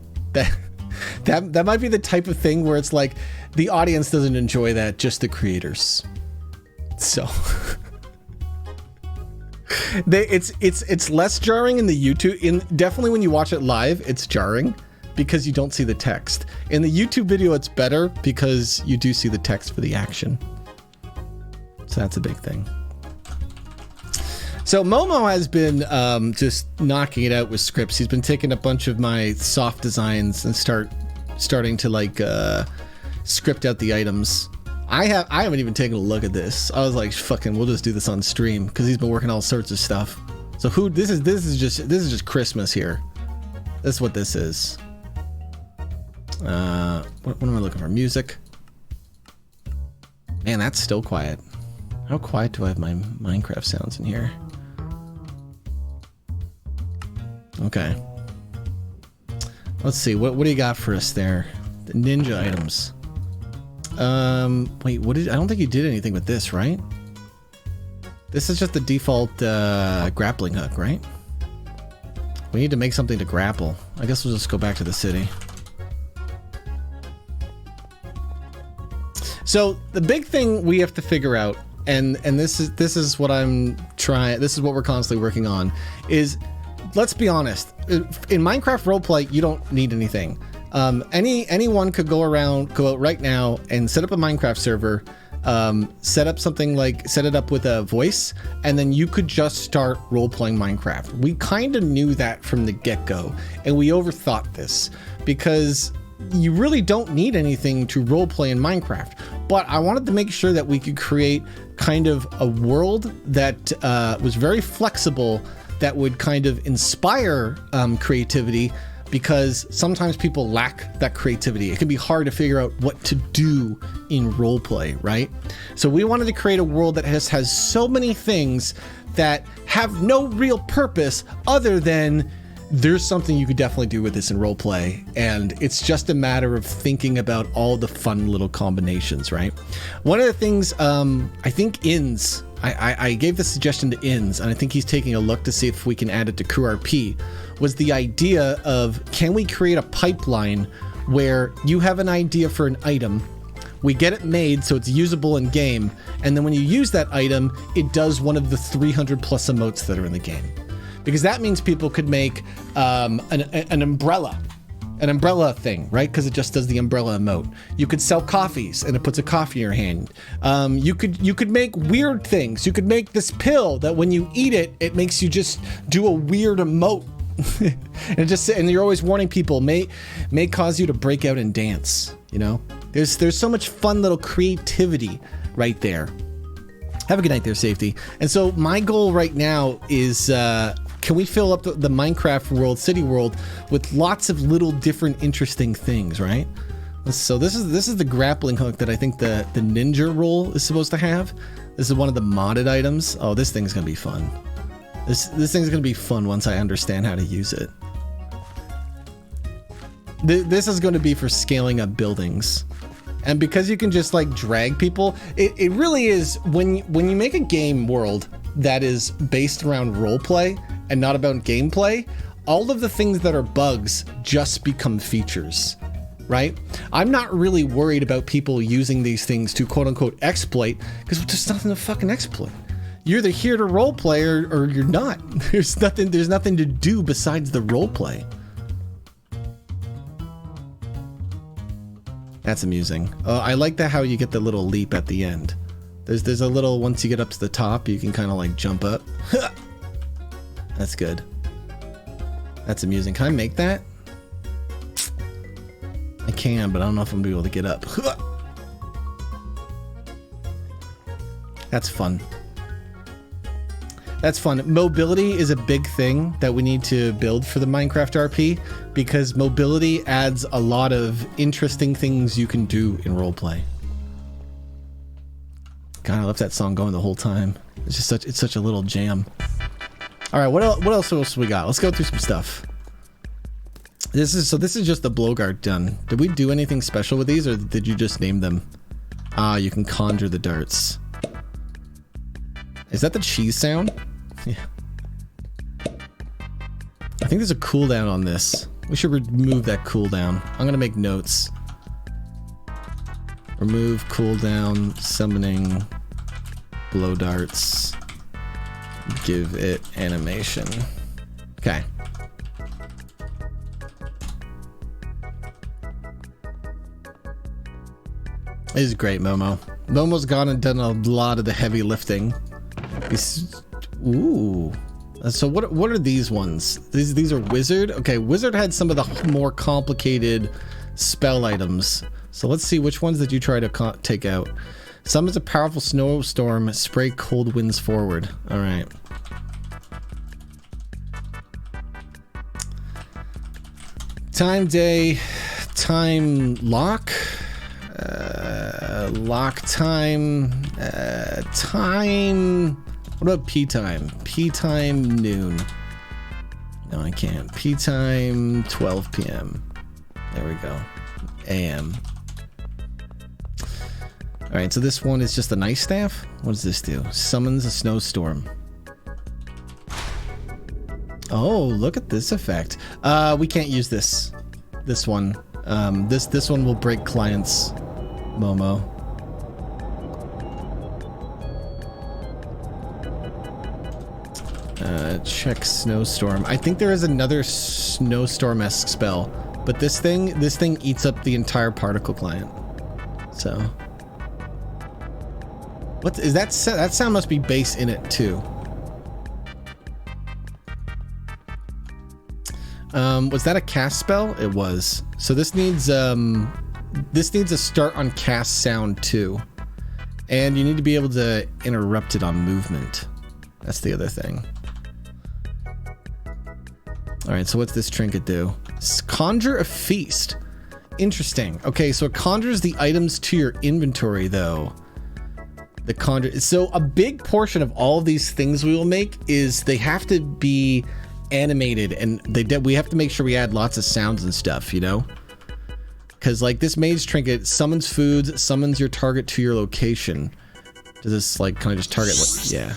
That might be the type of thing where it's like the audience doesn't enjoy that, just the creators. So it's less jarring in the YouTube. Definitely when you watch it live, it's jarring because you don't see the text. In the YouTube video, it's better because you do see the text for the action. So that's a big thing. So Momo has been just knocking it out with scripts. He's been taking a bunch of my soft designs and starting to like script out the items. I haven't even taken a look at this. I was like, fucking, we'll just do this on stream because he's been working all sorts of stuff. So this is just Christmas here. This is what this is. What am I looking for? Music. Man, that's still quiet. How quiet do I have my Minecraft sounds in here? Okay. Let's see. What do you got for us there? The ninja items. Wait, I don't think you did anything with this, right? This is just the default grappling hook, right? We need to make something to grapple. I guess we'll just go back to the city. So the big thing we have to figure out, and this is what I'm trying, this is what we're constantly working on, is, let's be honest, in Minecraft roleplay, you don't need anything. Anyone could go out right now and set up a Minecraft server, set it up with a voice, and then you could just start role-playing Minecraft. We kind of knew that from the get-go, and we overthought this because you really don't need anything to roleplay in Minecraft. But I wanted to make sure that we could create kind of a world that was very flexible, that would kind of inspire creativity, because sometimes people lack that creativity. It can be hard to figure out what to do in roleplay, right? So we wanted to create a world that has so many things that have no real purpose other than there's something you could definitely do with this in roleplay, and it's just a matter of thinking about all the fun little combinations, right? One of the things, I think Inns, I gave the suggestion to Inns, and I think he's taking a look to see if we can add it to Crew RP, was the idea of, can we create a pipeline where you have an idea for an item, we get it made so it's usable in game, and then when you use that item, it does one of the 300 plus emotes that are in the game. Because that means people could make an umbrella thing, right? Because it just does the umbrella emote. You could sell coffees and it puts a coffee in your hand. You could make weird things. You could make this pill that when you eat it, it makes you just do a weird emote. and you're always warning people may cause you to break out and dance. You know, there's so much fun little creativity right there. Have a good night there, Safety. And so my goal right now is can we fill up the Minecraft world, city world, with lots of little different interesting things, right? So this is the grappling hook that I think the ninja roll is supposed to have. This is one of the modded items. Oh, this thing's gonna be fun. This thing's gonna be fun once I understand how to use it. This is going to be for scaling up buildings. And because you can just like drag people, it really is when you make a game world that is based around roleplay and not about gameplay, all of the things that are bugs just become features, right? I'm not really worried about people using these things to quote unquote exploit, because there's nothing to fucking exploit. You're either here to roleplay or you're not. There's nothing to do besides the roleplay. That's amusing. Oh, I like that how you get the little leap at the end. There's a little, once you get up to the top, you can kind of like jump up. That's good. That's amusing. Can I make that? I can, but I don't know if I'm gonna be able to get up. That's fun. That's fun. Mobility is a big thing that we need to build for the Minecraft RP, because mobility adds a lot of interesting things you can do in roleplay. God, I left that song going the whole time. It's just such a little jam. All right, what else we got? Let's go through some stuff. This is just the blowguard done. Did we do anything special with these, or did you just name them? Ah, you can conjure the darts. Is that the cheese sound? Yeah. I think there's a cooldown on this. We should remove that cooldown. I'm gonna make notes. Remove cooldown, summoning, blow darts, give it animation. Okay. This is great, Momo. Momo's gone and done a lot of the heavy lifting. Ooh. So what are these ones? These are wizard? Okay, wizard had some of the more complicated spell items. So let's see, which ones did you try to take out? Summons a powerful snowstorm, spray cold winds forward. All right. Time day, time lock. Lock time, time. What about P time? P time noon. No, I can't. P time 12 p.m. There we go. AM. All right, so this one is just a nice staff. What does this do? Summons a snowstorm. Oh, look at this effect. We can't use this. This one. This one will break clients. Momo. Check snowstorm. I think there is another snowstorm-esque spell, but this thing eats up the entire particle client. So, what is that? That sound must be base in it too. Was that a cast spell? It was. So this needs a start on cast sound too, and you need to be able to interrupt it on movement. That's the other thing. All right, so what's this trinket do? Conjure a feast. Interesting. Okay, so it conjures the items to your inventory though. The conjure. So a big portion of all of these things we will make is they have to be animated, and we have to make sure we add lots of sounds and stuff, you know? Because like this mage trinket summons foods, summons your target to your location. Does this like kind of just target what? Yeah.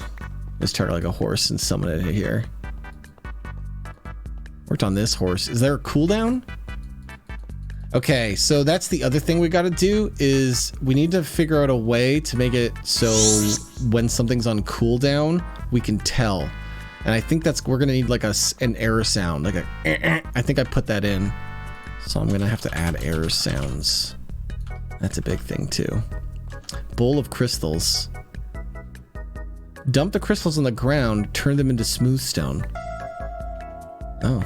Let's target like a horse and summon it here. Worked on this horse. Is there a cooldown? Okay, so that's the other thing we got to do is we need to figure out a way to make it so when something's on cooldown, we can tell. And I think we're gonna need like an error sound, like a. I think I put that in, so I'm gonna have to add error sounds. That's a big thing too. Bowl of crystals. Dump the crystals on the ground, turn them into smooth stone. Oh.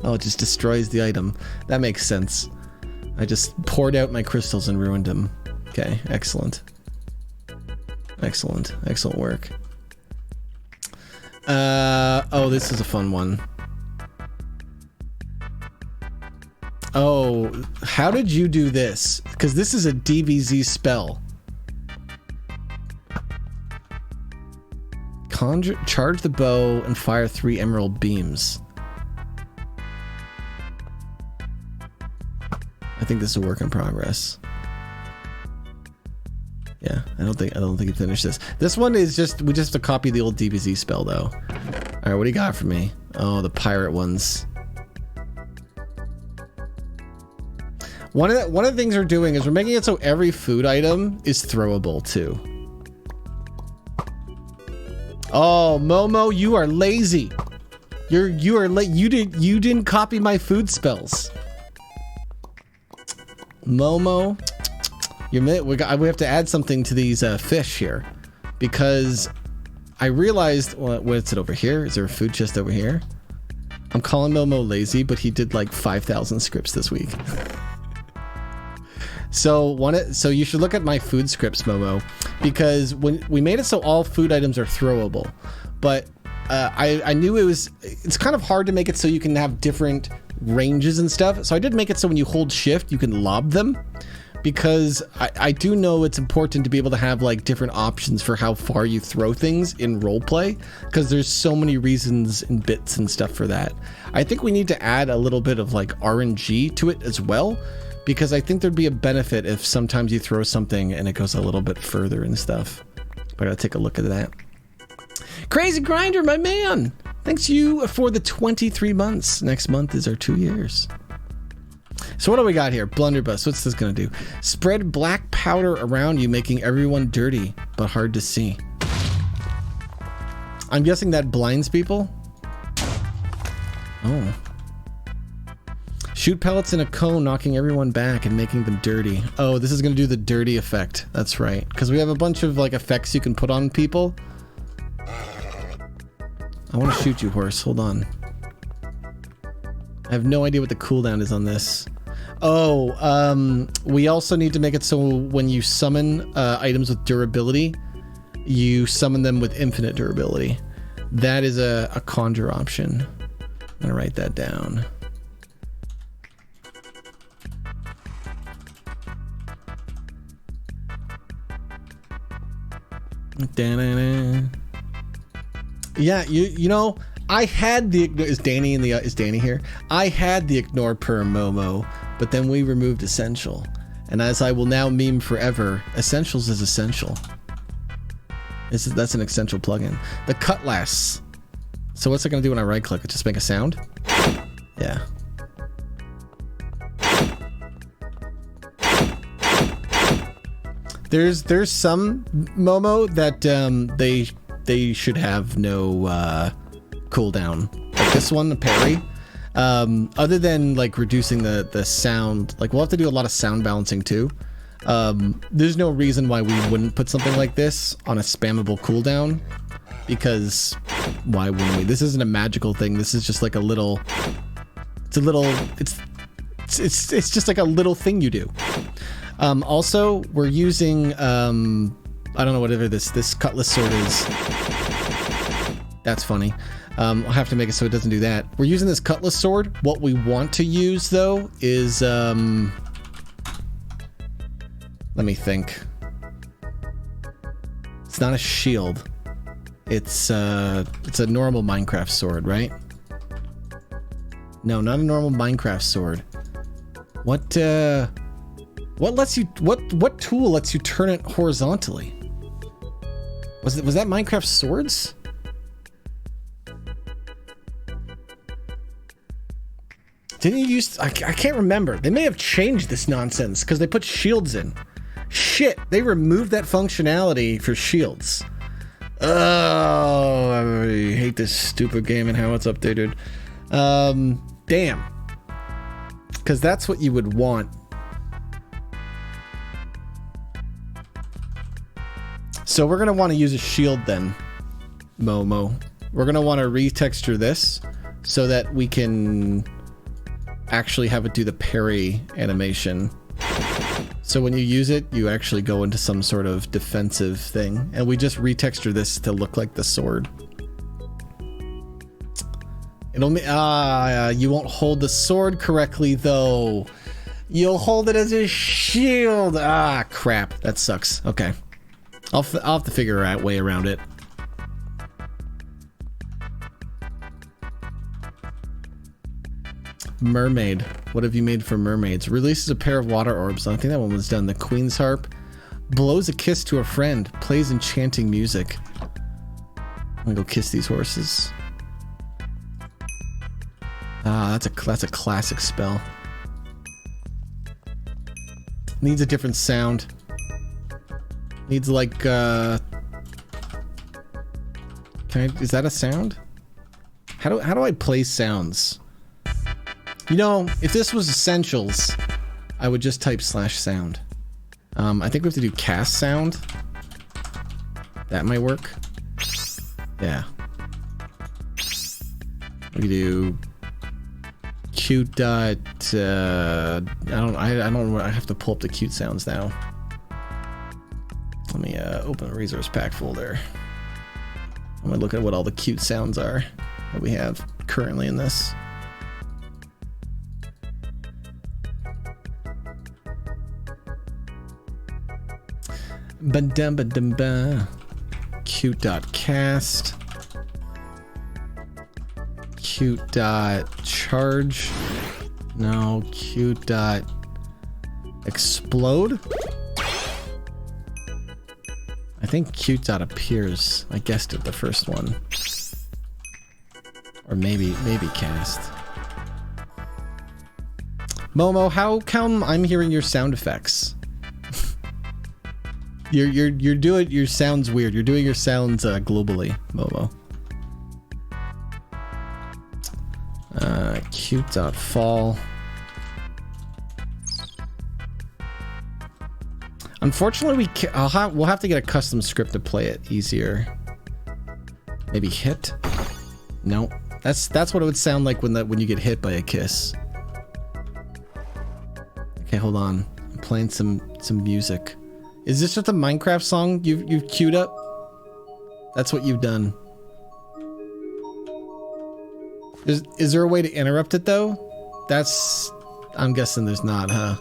Oh, it just destroys the item. That makes sense. I just poured out my crystals and ruined them. Okay, excellent. Excellent. Excellent work. Oh, this is a fun one. Oh, how did you do this? Because this is a DBZ spell. Charge the bow and fire 3 emerald beams. I think this is a work in progress. Yeah, I don't think you finished this. This one is we just have to copy the old DBZ spell though. All right, what do you got for me? Oh, the pirate ones. One of the things we're doing is we're making it so every food item is throwable too. Oh, Momo, you are lazy. You are late. You didn't copy my food spells. Momo, we have to add something to these fish here, because I realized what's it over here? Is there a food chest over here? I'm calling Momo lazy, but he did like 5,000 scripts this week. So you should look at my food scripts, Momo, because when we made it so all food items are throwable, but I knew it's kind of hard to make it so you can have different ranges and stuff. So I did make it so when you hold shift, you can lob them, because I do know it's important to be able to have like different options for how far you throw things in roleplay, because there's so many reasons and bits and stuff for that. I think we need to add a little bit of like RNG to it as well, because I think there'd be a benefit if sometimes you throw something and it goes a little bit further and stuff. I gotta take a look at that. Crazy Grinder, my man! Thanks you for the 23 months. Next month is our 2 years. So what do we got here? Blunderbuss, what's this gonna do? Spread black powder around you, making everyone dirty, but hard to see. I'm guessing that blinds people? Oh. Shoot pellets in a cone, knocking everyone back and making them dirty. Oh, this is gonna do the dirty effect. That's right. Because we have a bunch of like effects you can put on people. I want to shoot you, horse. Hold on. I have no idea what the cooldown is on this. Oh, we also need to make it so when you summon items with durability, you summon them with infinite durability. That is a conjure option. I'm gonna write that down. Yeah, you know, I had the is Danny here? I had the ignore per Momo, but then we removed essential, and as I will now meme forever, essentials is essential. That's an essential plugin. The cutlass. So what's it gonna do when I right click? It just make a sound? Yeah. There's some Momo that they should have no cooldown. Like this one, the parry. Other than like reducing the sound, like we'll have to do a lot of sound balancing too. There's no reason why we wouldn't put something like this on a spammable cooldown, because why wouldn't we? This isn't a magical thing. This is just like it's just like a little thing you do. Also, we're using, I don't know whatever this cutlass sword is. That's funny. I'll have to make it so it doesn't do that. We're using this cutlass sword. What we want to use though is, let me think. It's not a shield. It's a normal Minecraft sword, right? No, not a normal Minecraft sword. What tool lets you turn it horizontally? Was that Minecraft swords? Didn't you use... I can't remember. They may have changed this nonsense because they put shields in. Shit, they removed that functionality for shields. Oh, I hate this stupid game and how it's updated. Damn. Because that's what you would want. So we're going to want to use a shield then, Momo. We're going to want to retexture this so that we can actually have it do the parry animation. So when you use it, you actually go into some sort of defensive thing. And we just retexture this to look like the sword. It'll you won't hold the sword correctly though. You'll hold it as a shield. Ah, crap. That sucks. Okay. I'll have to figure out a way around it. Mermaid. What have you made for mermaids? Releases a pair of water orbs. I think that one was done. The Queen's Harp. Blows a kiss to a friend. Plays enchanting music. I'm gonna go kiss these horses. Ah, that's a classic spell. Needs a different sound. Needs like is that a sound? How do I play sounds? You know, if this was essentials, I would just type /sound. I think we have to do cast sound. That might work. Yeah. We do cute dot I have to pull up the cute sounds now. Let me open the resource pack folder. I'm gonna look at what all the cute sounds are that we have currently in this. Ba-dum-ba-dum-ba. Cute.cast. Cute.charge. No, cute.explode. I think cute.appears. I guessed it, the first one. Or maybe cast. Momo, how come I'm hearing your sound effects? You're doing your sounds weird. You're doing your sounds globally, Momo. Cute.fall. Unfortunately, we'll have to get a custom script to play it easier. Maybe hit? No, that's what it would sound like when you get hit by a kiss. Okay, hold on. I'm playing some music. Is this just a Minecraft song you've queued up? That's what you've done. Is there a way to interrupt it though? I'm guessing there's not, huh?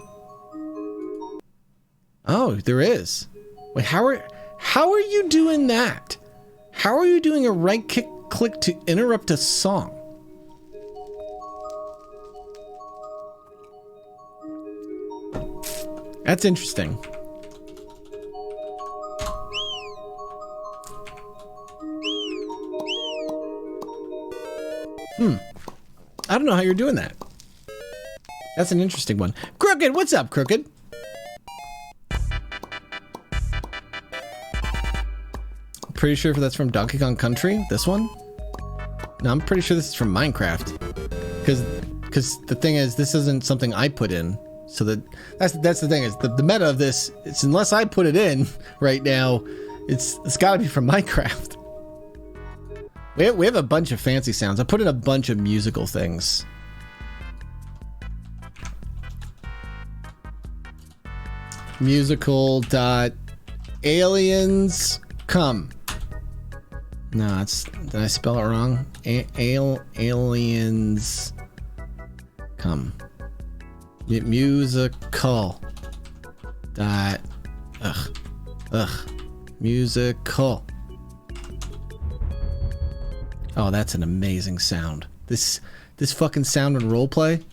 Oh, there is. Wait, how are you doing that? How are you doing a right click to interrupt a song? That's interesting. I don't know how you're doing that. That's an interesting one. Crooked, what's up, Crooked? Pretty sure if that's from Donkey Kong Country, this one? No, I'm pretty sure this is from Minecraft. Because the thing is, this isn't something I put in. So that's the thing is, the meta of this, it's unless I put it in right now, it's gotta be from Minecraft. We have a bunch of fancy sounds. I put in a bunch of musical things. Musical.aliens come. No, did I spell it wrong? Aliens come. Musical. Musical. Oh, that's an amazing sound. This fucking sound in roleplay.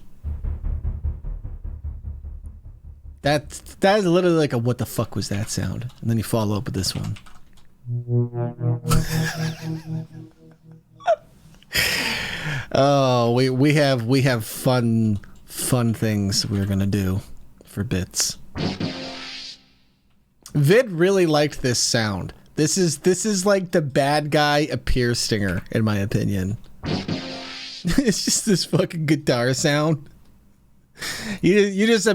That is literally like a what the fuck was that sound? And then you follow up with this one. Oh, we have fun things we're gonna do for bits. Vid really liked this sound. This is like the bad guy appear stinger, in my opinion. It's just this fucking guitar sound. You just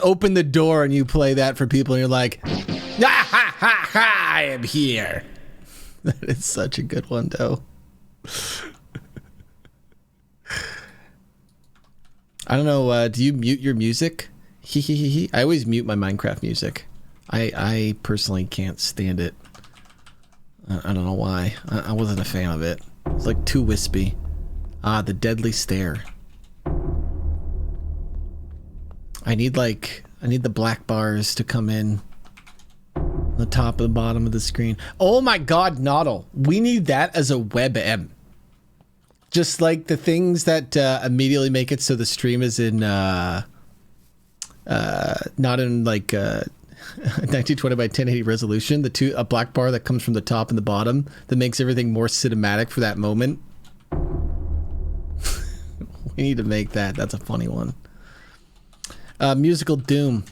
open the door and you play that for people, and you're like, ah, ha ha ha! I am here. That is such a good one, though. I don't know. Do you mute your music? I always mute my Minecraft music. I personally can't stand it. I don't know why. I wasn't a fan of it. It's like too wispy. Ah, the deadly stare. I need the black bars to come in on the top and the bottom of the screen. Oh my god, Noddle. We need that as a WebM. Just like the things that immediately make it so the stream is in not in like 1920 by 1080 resolution. A black bar that comes from the top and the bottom that makes everything more cinematic for that moment. We need to make that. That's a funny one. Musical doom.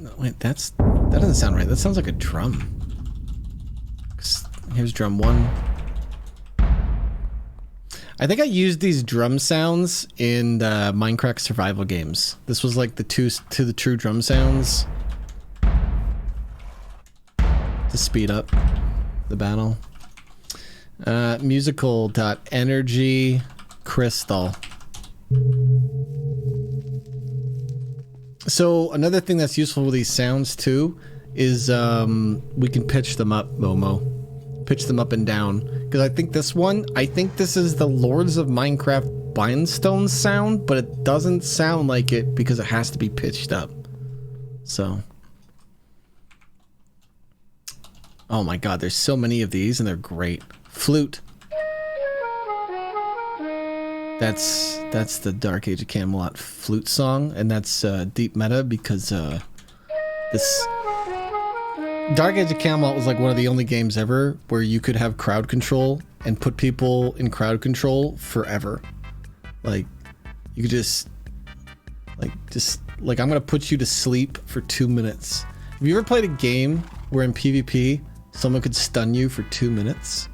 No, wait, that doesn't sound right. That sounds like a drum. Here's drum one. I think I used these drum sounds in the Minecraft survival games. This was like the the true drum sounds to speed up the battle. Musical.energy crystal. So another thing that's useful with these sounds too is we can pitch them up, Momo. Pitch them up and down. Because I think this is the Lords of Minecraft Bindstone sound, but it doesn't sound like it because it has to be pitched up. So. Oh my god, there's so many of these and they're great. Flute. That's the Dark Age of Camelot flute song, and that's deep meta because this Dark Age of Camelot was like one of the only games ever where you could have crowd control and put people in crowd control forever. Like you could just I'm gonna put you to sleep for 2 minutes. Have you ever played a game where in PvP someone could stun you for 2 minutes?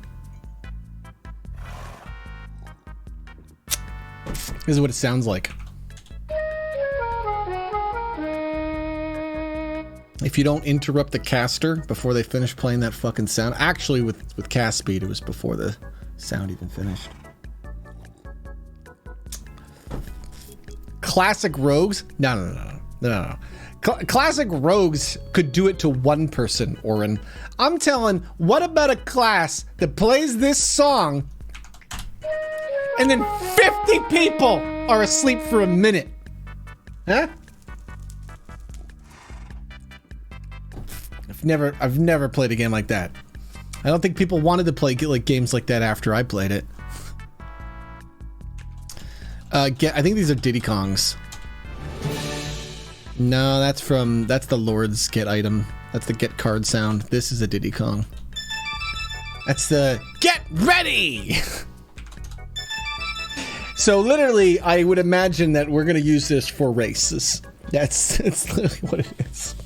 This is what it sounds like. If you don't interrupt the caster before they finish playing that fucking sound. Actually, with cast speed, it was before the sound even finished. Classic rogues? No. Classic rogues could do it to one person, Oren. I'm telling, what about a class that plays this song and then 50 people are asleep for a minute? Huh? I've never played a game like that. I don't think people wanted to play like games like that after I played it. I think these are Diddy Kongs. No, that's the Lord's get item. That's the get card sound. This is a Diddy Kong. That's the get ready. So literally, I would imagine that we're gonna use this for races. That's literally what it is.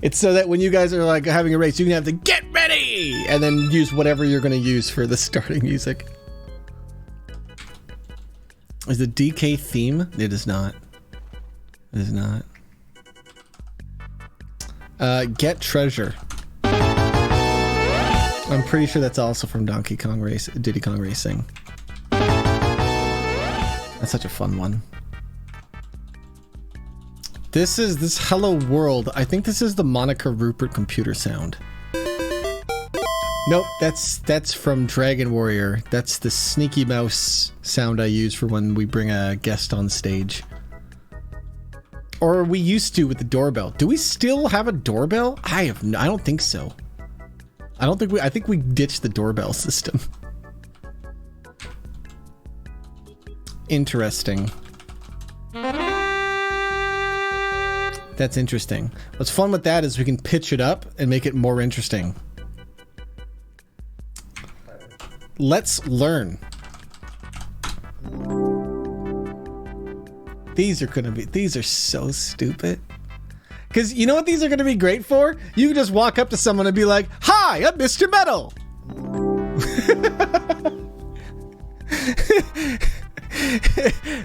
It's so that when you guys are like having a race, you can have the get ready and then use whatever you're gonna use for the starting music. Is the DK theme? It is not. It is not. Get treasure. I'm pretty sure that's also from Diddy Kong Racing. That's such a fun one. This Hello World. I think this is the Monica Rupert computer sound. Nope, that's from Dragon Warrior. That's the Sneaky Mouse sound I use for when we bring a guest on stage. Or we used to with the doorbell. Do we still have a doorbell? I don't think so. I think we ditched the doorbell system. Interesting. That's interesting. What's fun with that is we can pitch it up and make it more interesting. let's learn. These are so stupid. Because you know what these are going to be great for? You can just walk up to someone and be like, "Hi, I'm Mr. Metal."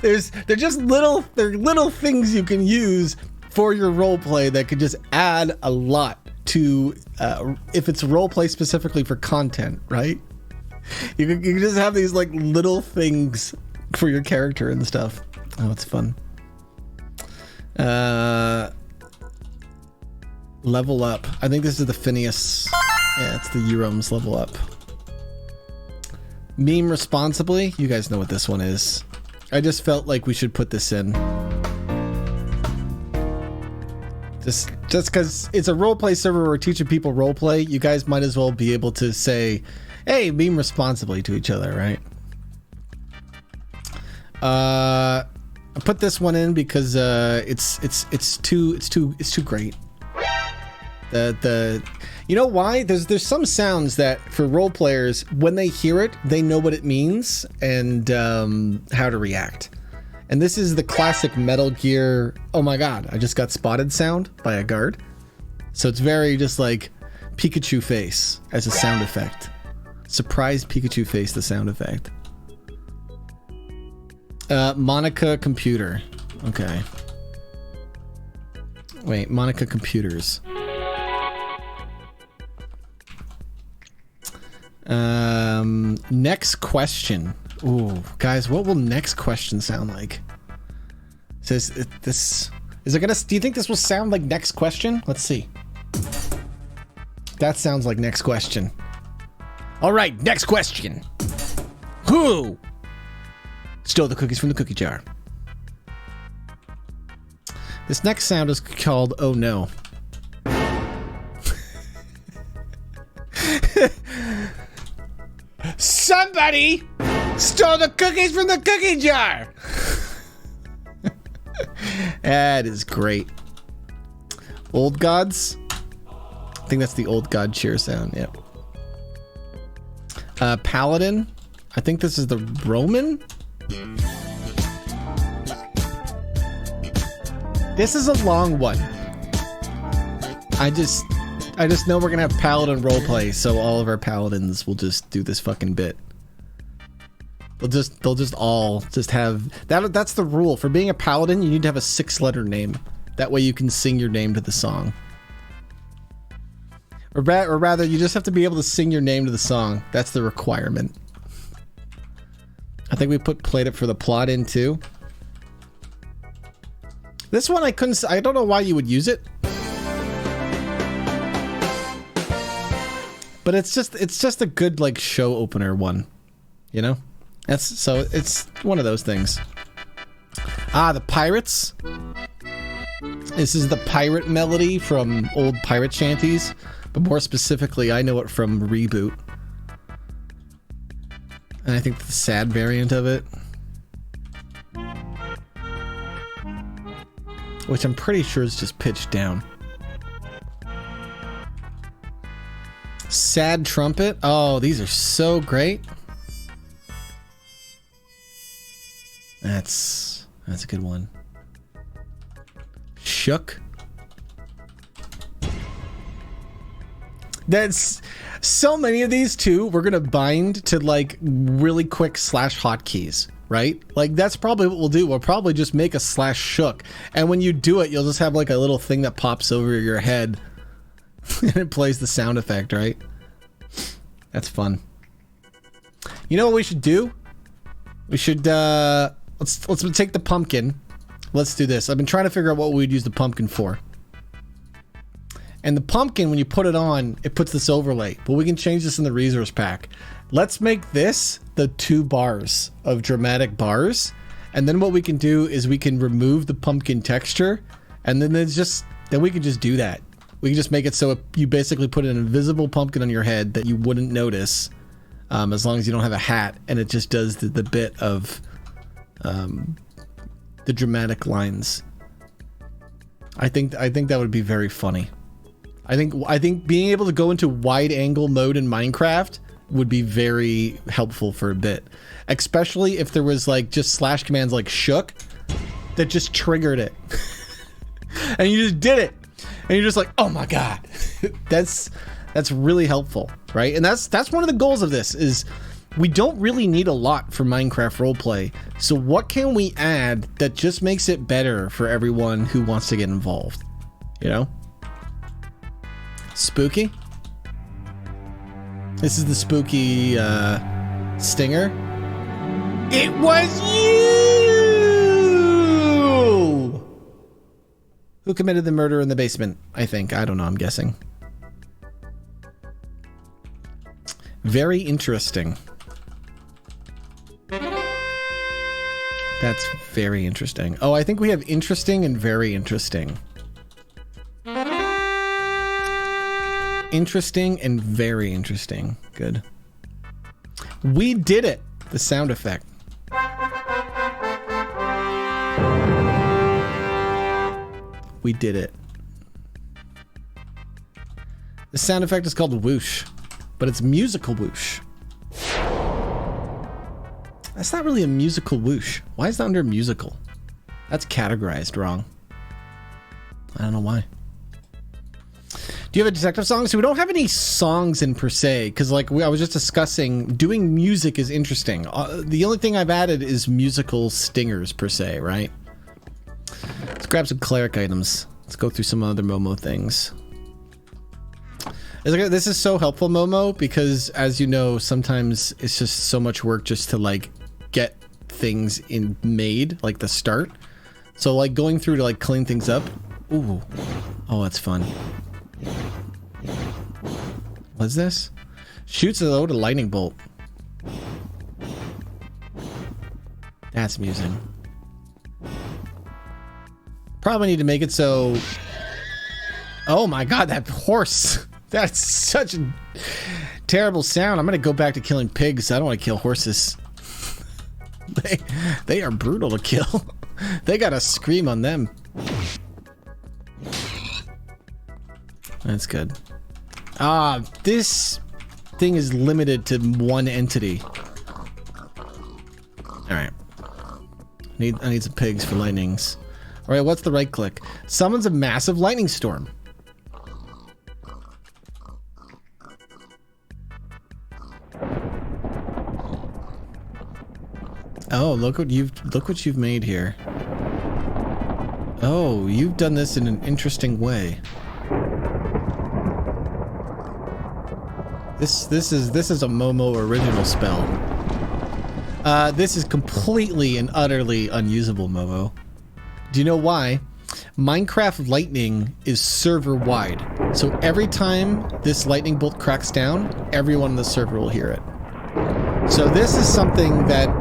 They're just little things you can use for your roleplay that could just add a lot to if it's roleplay specifically for content, right? You can just have these like little things for your character and stuff. Oh, it's fun. Level up. I think this is the Phineas. Yeah, it's the Eurom's level up. Meme responsibly. You guys know what this one is. I just felt like we should put this in. Just because it's a roleplay server where we're teaching people roleplay, you guys might as well be able to say, "Hey, meme responsibly" to each other, right? I put this one in because it's too great. You know why? There's some sounds that for role players, when they hear it, they know what it means and how to react. And this is the classic Metal Gear, "Oh my god, I just got spotted" sound by a guard. So it's very just like Pikachu face as a sound effect. Surprise Pikachu face, the sound effect. Monica computer. Okay. Wait, Monica computers. Next question. Ooh, guys, what will next question sound like? Says this. Is it gonna? Do you think this will sound like next question? Let's see. That sounds like next question. All right, next question. Who stole the cookies from the cookie jar? This next sound is called "Oh no." Somebody stole the cookies from the cookie jar. That is great. Old gods. I think that's the old god cheer sound. Yep. Paladin. I think this is the Roman. This is a long one. I just know we're gonna have paladin roleplay, so all of our paladins will just do this fucking bit. They'll just all have that. That's the rule for being a paladin. You need to have a 6-letter name. That way you can sing your name to the song. Or rather, you just have to be able to sing your name to the song. That's the requirement. I think we played it for the plot in too. This one I don't know why you would use it. But it's just a good like show opener one, you know? It's one of those things. The pirates. This is the pirate melody from old pirate shanties, but more specifically, I know it from Reboot. And I think the sad variant of it, which I'm pretty sure is just pitched down. Sad trumpet. Oh, these are so great. That's a good one. Shook. That's so many of these too. We're gonna bind to like really quick slash hotkeys, right? Like that's probably what we'll do. We'll probably just make a slash shook, and when you do it, you'll just have like a little thing that pops over your head, and it plays the sound effect, right? That's fun. You know what we should do? We should let's take the pumpkin. Let's do this. I've been trying to figure out what we'd use the pumpkin for. And the pumpkin, when you put it on, it puts this overlay. But we can change this in the resource pack. Let's make this the 2 bars of dramatic bars. And then what we can do is we can remove the pumpkin texture. And then then we can just do that. We can just make it so you basically put an invisible pumpkin on your head that you wouldn't notice, as long as you don't have a hat, and it just does the bit of the dramatic lines. I think that would be very funny. I think being able to go into wide angle mode in Minecraft would be very helpful for a bit. Especially if there was like just slash commands like shook that just triggered it. And you just did it. And you're just like, oh my God. That's really helpful, right? And that's one of the goals of this is we don't really need a lot for Minecraft roleplay. So what can we add that just makes it better for everyone who wants to get involved? You know? Spooky? This is the spooky stinger. It was you! Who committed the murder in the basement? I think. I don't know. I'm guessing. Very interesting. That's very interesting. Oh, I think we have interesting and very interesting. Interesting and very interesting. Good. We did it. The sound effect. We did it. The sound effect is called whoosh, but it's musical whoosh. That's not really a musical whoosh. Why is that under musical? That's categorized wrong. I don't know why. Do you have a detective song? So we don't have any songs in per se, because like I was just discussing, doing music is interesting. The only thing I've added is musical stingers per se, right? Let's grab some cleric items. Let's go through some other Momo things. This is so helpful, Momo, because as you know, sometimes it's just so much work just to like get things made, like the start. So like going through to like clean things up. Ooh. Oh, that's fun. What's this? Shoots a load of lightning bolt. That's amusing. Probably need to make it so... Oh my God, that horse. That's such a terrible sound. I'm gonna go back to killing pigs. I don't want to kill horses. They are brutal to kill. They gotta scream on them. That's good. This thing is limited to one entity. Alright. I need some pigs for lightnings. Alright, what's the right click? Summons a massive lightning storm. Oh, look what you've made here. Oh, you've done this in an interesting way. This is a Momo original spell. This is completely and utterly unusable, Momo. Do you know why? Minecraft Lightning is server-wide. So every time this lightning bolt cracks down, everyone in the server will hear it. So this is something that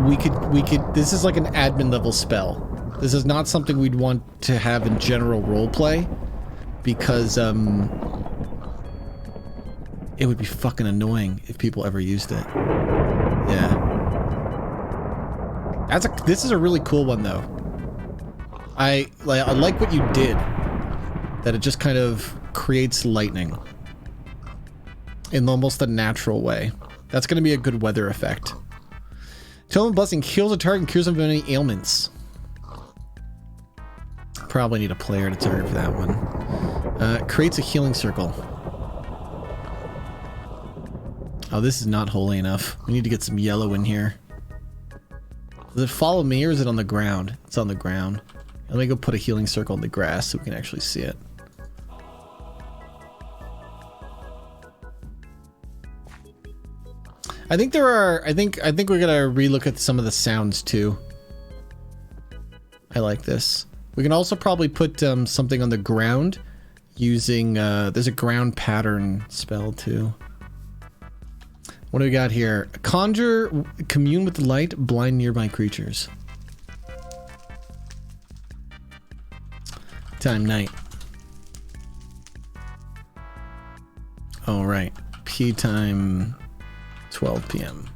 we could. This is like an admin level spell. This is not something we'd want to have in general roleplay, because it would be fucking annoying if people ever used it. Yeah. This is a really cool one though. I like what you did. That it just kind of creates lightning in almost a natural way. That's going to be a good weather effect. Totem Blessing heals a target and cures them of any ailments. Probably need a player to target for that one. Creates a healing circle. Oh, this is not holy enough. We need to get some yellow in here. Does it follow me or is it on the ground? It's on the ground. Let me go put a healing circle in the grass so we can actually see it. I think there are. I think we're gonna relook at some of the sounds too. I like this. We can also probably put something on the ground using. There's a ground pattern spell too. What do we got here? Conjure, commune with the light, blind nearby creatures. Time night. Oh right, P time. 12 p.m.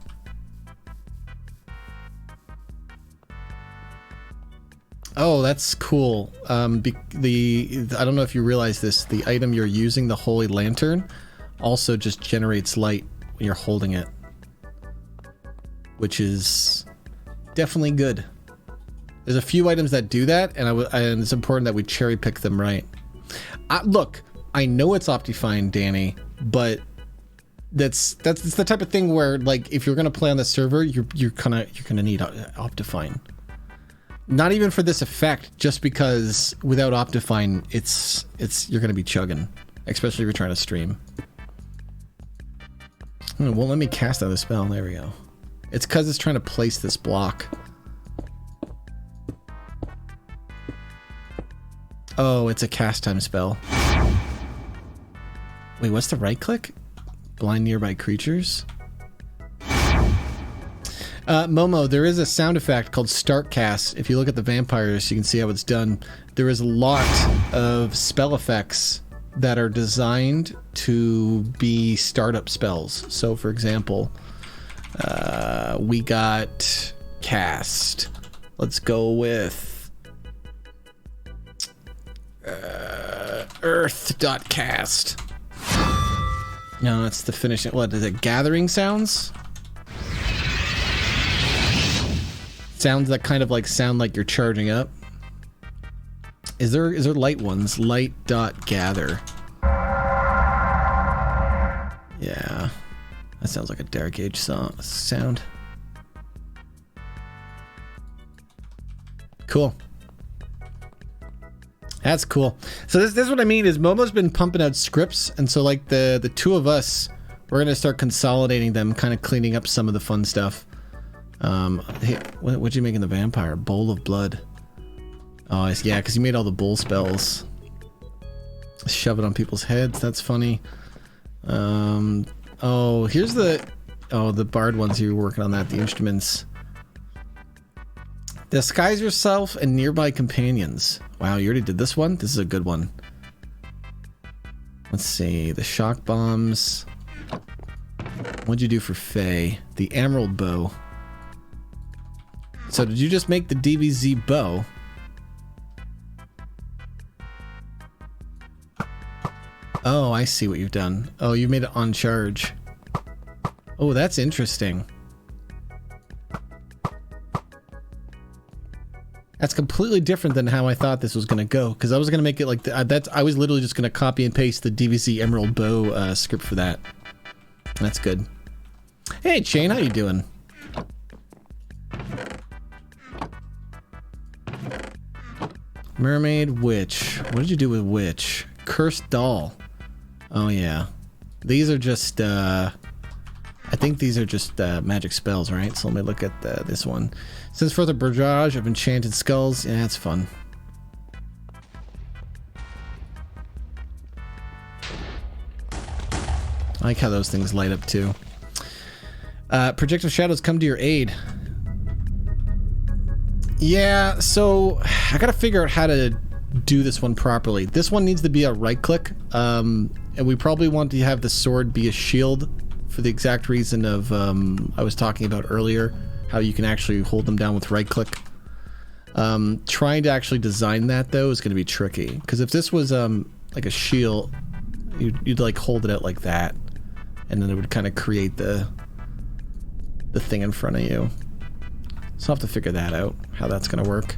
Oh, that's cool. I don't know if you realize this, the item you're using, the Holy Lantern, also just generates light when you're holding it, which is definitely good. There's a few items that do that, and it's important that we cherry pick them right. Look, I know it's Optifine, Danny, but that's the type of thing where, like, if you're gonna play on the server, you're gonna need Optifine. Not even for this effect, just because without Optifine, you're gonna be chugging, especially if you're trying to stream. Well, let me cast out the spell. There we go. It's because it's trying to place this block. Oh, it's a cast time spell. Wait, what's the right click? Blind nearby creatures? Momo, there is a sound effect called start cast. If you look at the vampires, you can see how it's done. There is a lot of spell effects that are designed to be startup spells. So, for example, we got cast. Let's go with earth.cast. No, it's the finishing. What is it? Gathering sounds? Sounds that kind of like sound like you're charging up. Is there light ones? Light.gather. Yeah. That sounds like a Dark Age sound. Cool. That's cool. So this is what I mean is Momo's been pumping out scripts, and so like the two of us, we're gonna start consolidating them, kind of cleaning up some of the fun stuff. Hey, what'd you make in the vampire? Bowl of blood. Oh, yeah, because you made all the bull spells. Shove it on people's heads. That's funny. Oh, here's the bard ones you were working on that. The instruments. Disguise yourself and nearby companions. Wow, you already did this one? This is a good one. Let's see. The shock bombs. What'd you do for Faye? The emerald bow. So did you just make the DBZ bow? Oh, I see what you've done. Oh, you made it on charge. Oh, that's interesting. That's completely different than how I thought this was going to go, because I was going to make it like I was literally just going to copy and paste the DVC Emerald Bow script for that. That's good. Hey, Shane, how you doing? Mermaid, witch. What did you do with witch? Cursed doll. Oh yeah, these are just. I think these are just magic spells, right? So let me look at this one. It says further barrage of enchanted skulls. Yeah, that's fun. I like how those things light up too. Projectile shadows come to your aid. Yeah, so I gotta figure out how to do this one properly. This one needs to be a right click, and we probably want to have the sword be a shield for the exact reason of I was talking about earlier, how you can actually hold them down with right click. Trying to actually design that though is going to be tricky, because if this was like a shield, you'd like hold it out like that, and then it would kind of create the thing in front of you. So I'll have to figure that out, how that's going to work.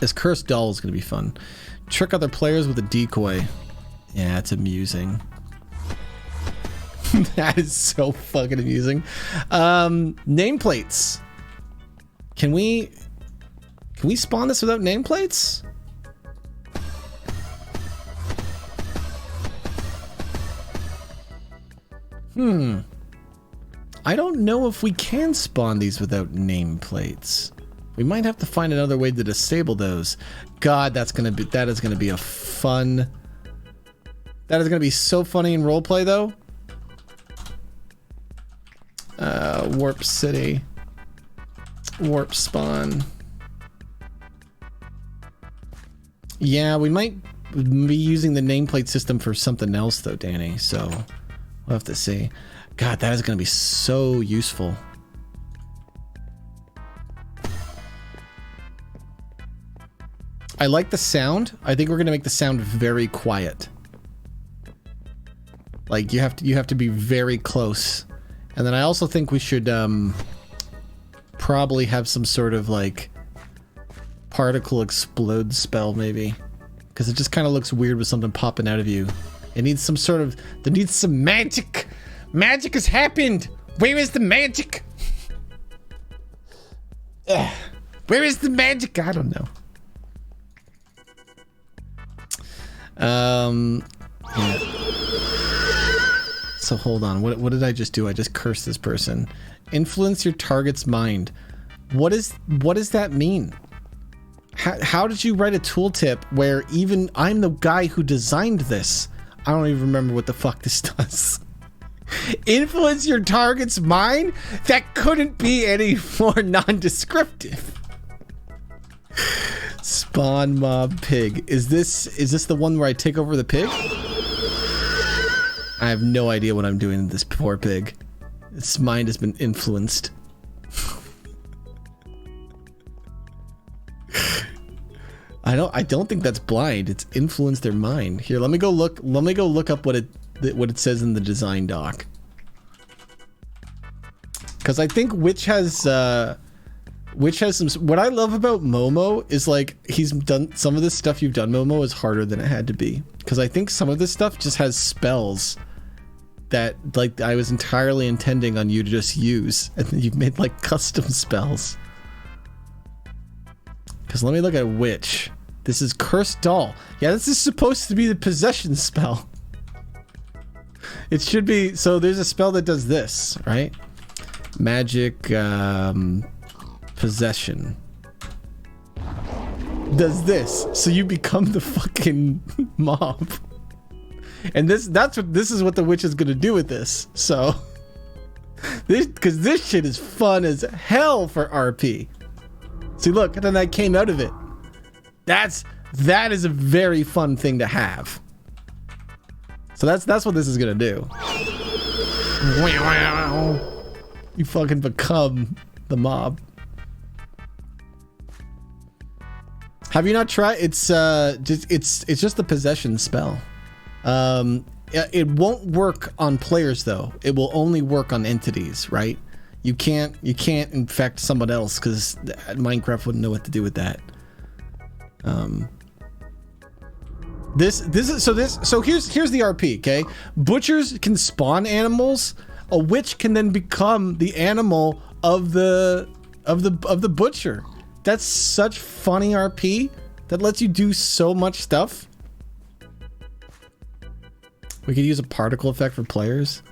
This cursed doll is going to be fun. Trick other players with a decoy. Yeah, it's amusing. That is so fucking amusing. Nameplates. Can we spawn this without nameplates? I don't know if we can spawn these without nameplates. We might have to find another way to disable those. God, that is gonna be a fun. That is gonna be so funny in roleplay though. Warp City. Warp spawn. Yeah, we might be using the nameplate system for something else though, Danny, so we'll have to see. God, that is going to be so useful. I like the sound. I think we're going to make the sound very quiet. Like you have to be very close. And then I also think we should probably have some sort of like particle explode spell maybe, because it just kind of looks weird with something popping out of you. It needs some sort of, there needs some magic. Magic has happened. Where is the magic? Where is the magic? I don't know. Yeah. So hold on. What did I just do? I just cursed this person. Influence your target's mind. What does that mean? How did you write a tooltip where even I'm the guy who designed this? I don't even remember what the fuck this does. Influence your target's mind? That couldn't be any more non-descriptive. Spawn mob pig. Is this the one where I take over the pig? I have no idea what I'm doing to this poor pig. Its mind has been influenced. I don't think that's blind. It's influenced their mind. Here, let me go look up what it says in the design doc. Cuz I think Witch has some, what I love about Momo is like he's done some of this stuff you've done, Momo, is harder than it had to be. Cuz I think some of this stuff just has spells that like I was entirely intending on you to just use, and then you've made like custom spells. Cuz let me look at Witch. This is Cursed Doll. Yeah, this is supposed to be the possession spell. It should be, so there's a spell that does this, right? Magic possession. Does this. So you become the fucking mob. And this is what the witch is gonna do with this. So because this shit is fun as hell for RP. See, look, and then that came out of it. That is a very fun thing to have. So that's what this is gonna do. You fucking become the mob. Have you not tried? It's just the possession spell. It won't work on players though. It will only work on entities, right? You can't infect someone else because Minecraft wouldn't know what to do with that. Here's the RP, okay? Butchers can spawn animals. A witch can then become the animal of the butcher. That's such funny RP that lets you do so much stuff. We could use a particle effect for players.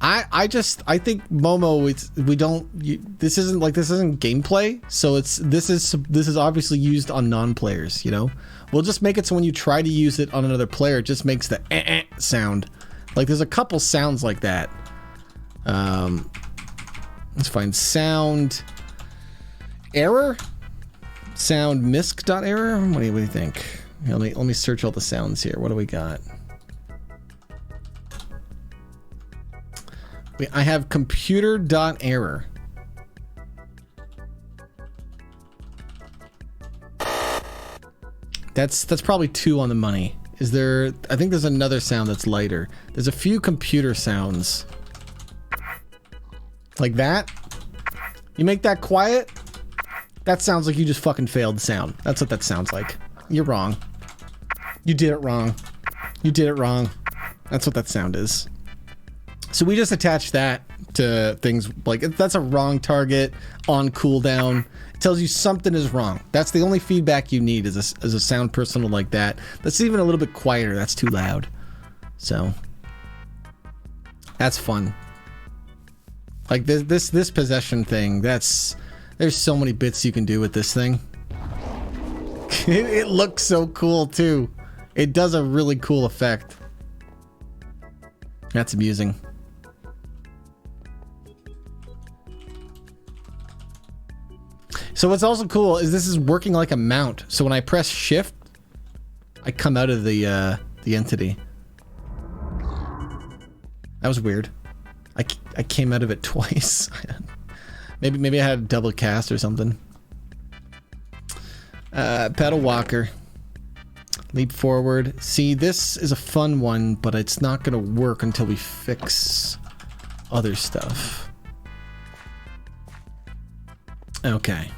I think Momo, this isn't gameplay, so this is obviously used on non-players, you know? We'll just make it so when you try to use it on another player, it just makes the sound. Like there's a couple sounds like that. Let's find sound error, sound misc.error. What do you think? Here, let me search all the sounds here. What do we got? I have computer.error. That's probably 2 on the money. Is there? I think there's another sound that's lighter. There's a few computer sounds. Like that. You make that quiet? That sounds like you just fucking failed sound. That's what that sounds like. You're wrong. You did it wrong. You did it wrong. That's what that sound is. So we just attach that to things like that's a wrong target on cooldown. It tells you something is wrong. That's the only feedback you need is a sound personal like that. That's even a little bit quieter. That's too loud. So that's fun. Like this possession thing. There's so many bits you can do with this thing. It looks so cool too. It does a really cool effect. That's amusing. So what's also cool is this is working like a mount. So when I press shift, I come out of the entity. That was weird. I came out of it twice. maybe I had a double cast or something. Pedal walker. Leap forward. See, this is a fun one, but it's not going to work until we fix other stuff. Okay.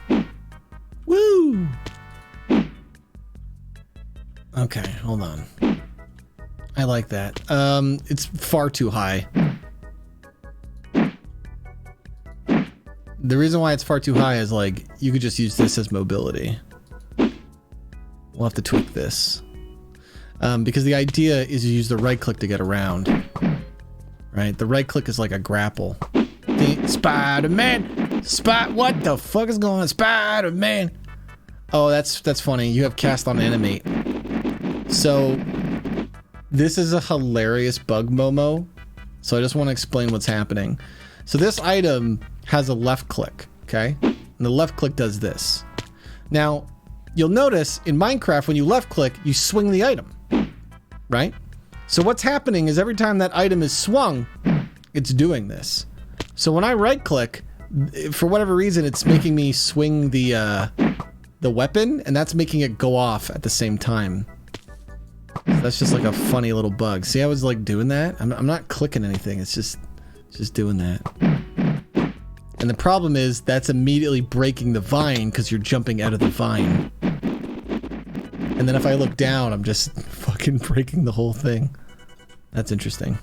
Woo! Okay, hold on. I like that. It's far too high. The reason why it's far too high is like, you could just use this as mobility. We'll have to tweak this. Because the idea is you use the right click to get around. Right? The right click is like a grapple. Spider-Man! What the fuck is going on? Spider-Man! Oh, that's funny. You have cast on animate. So, this is a hilarious bug, Momo. So I just want to explain what's happening. So this item has a left click, okay? And the left click does this. Now, you'll notice in Minecraft, when you left click, you swing the item, right? So what's happening is every time that item is swung, it's doing this. So when I right click, for whatever reason, it's making me swing the weapon, and that's making it go off at the same time. That's just like a funny little bug. See, I was like doing that. I'm not clicking anything. It's just doing that. And the problem is that's immediately breaking the vine because you're jumping out of the vine. And then if I look down, I'm just fucking breaking the whole thing. That's interesting.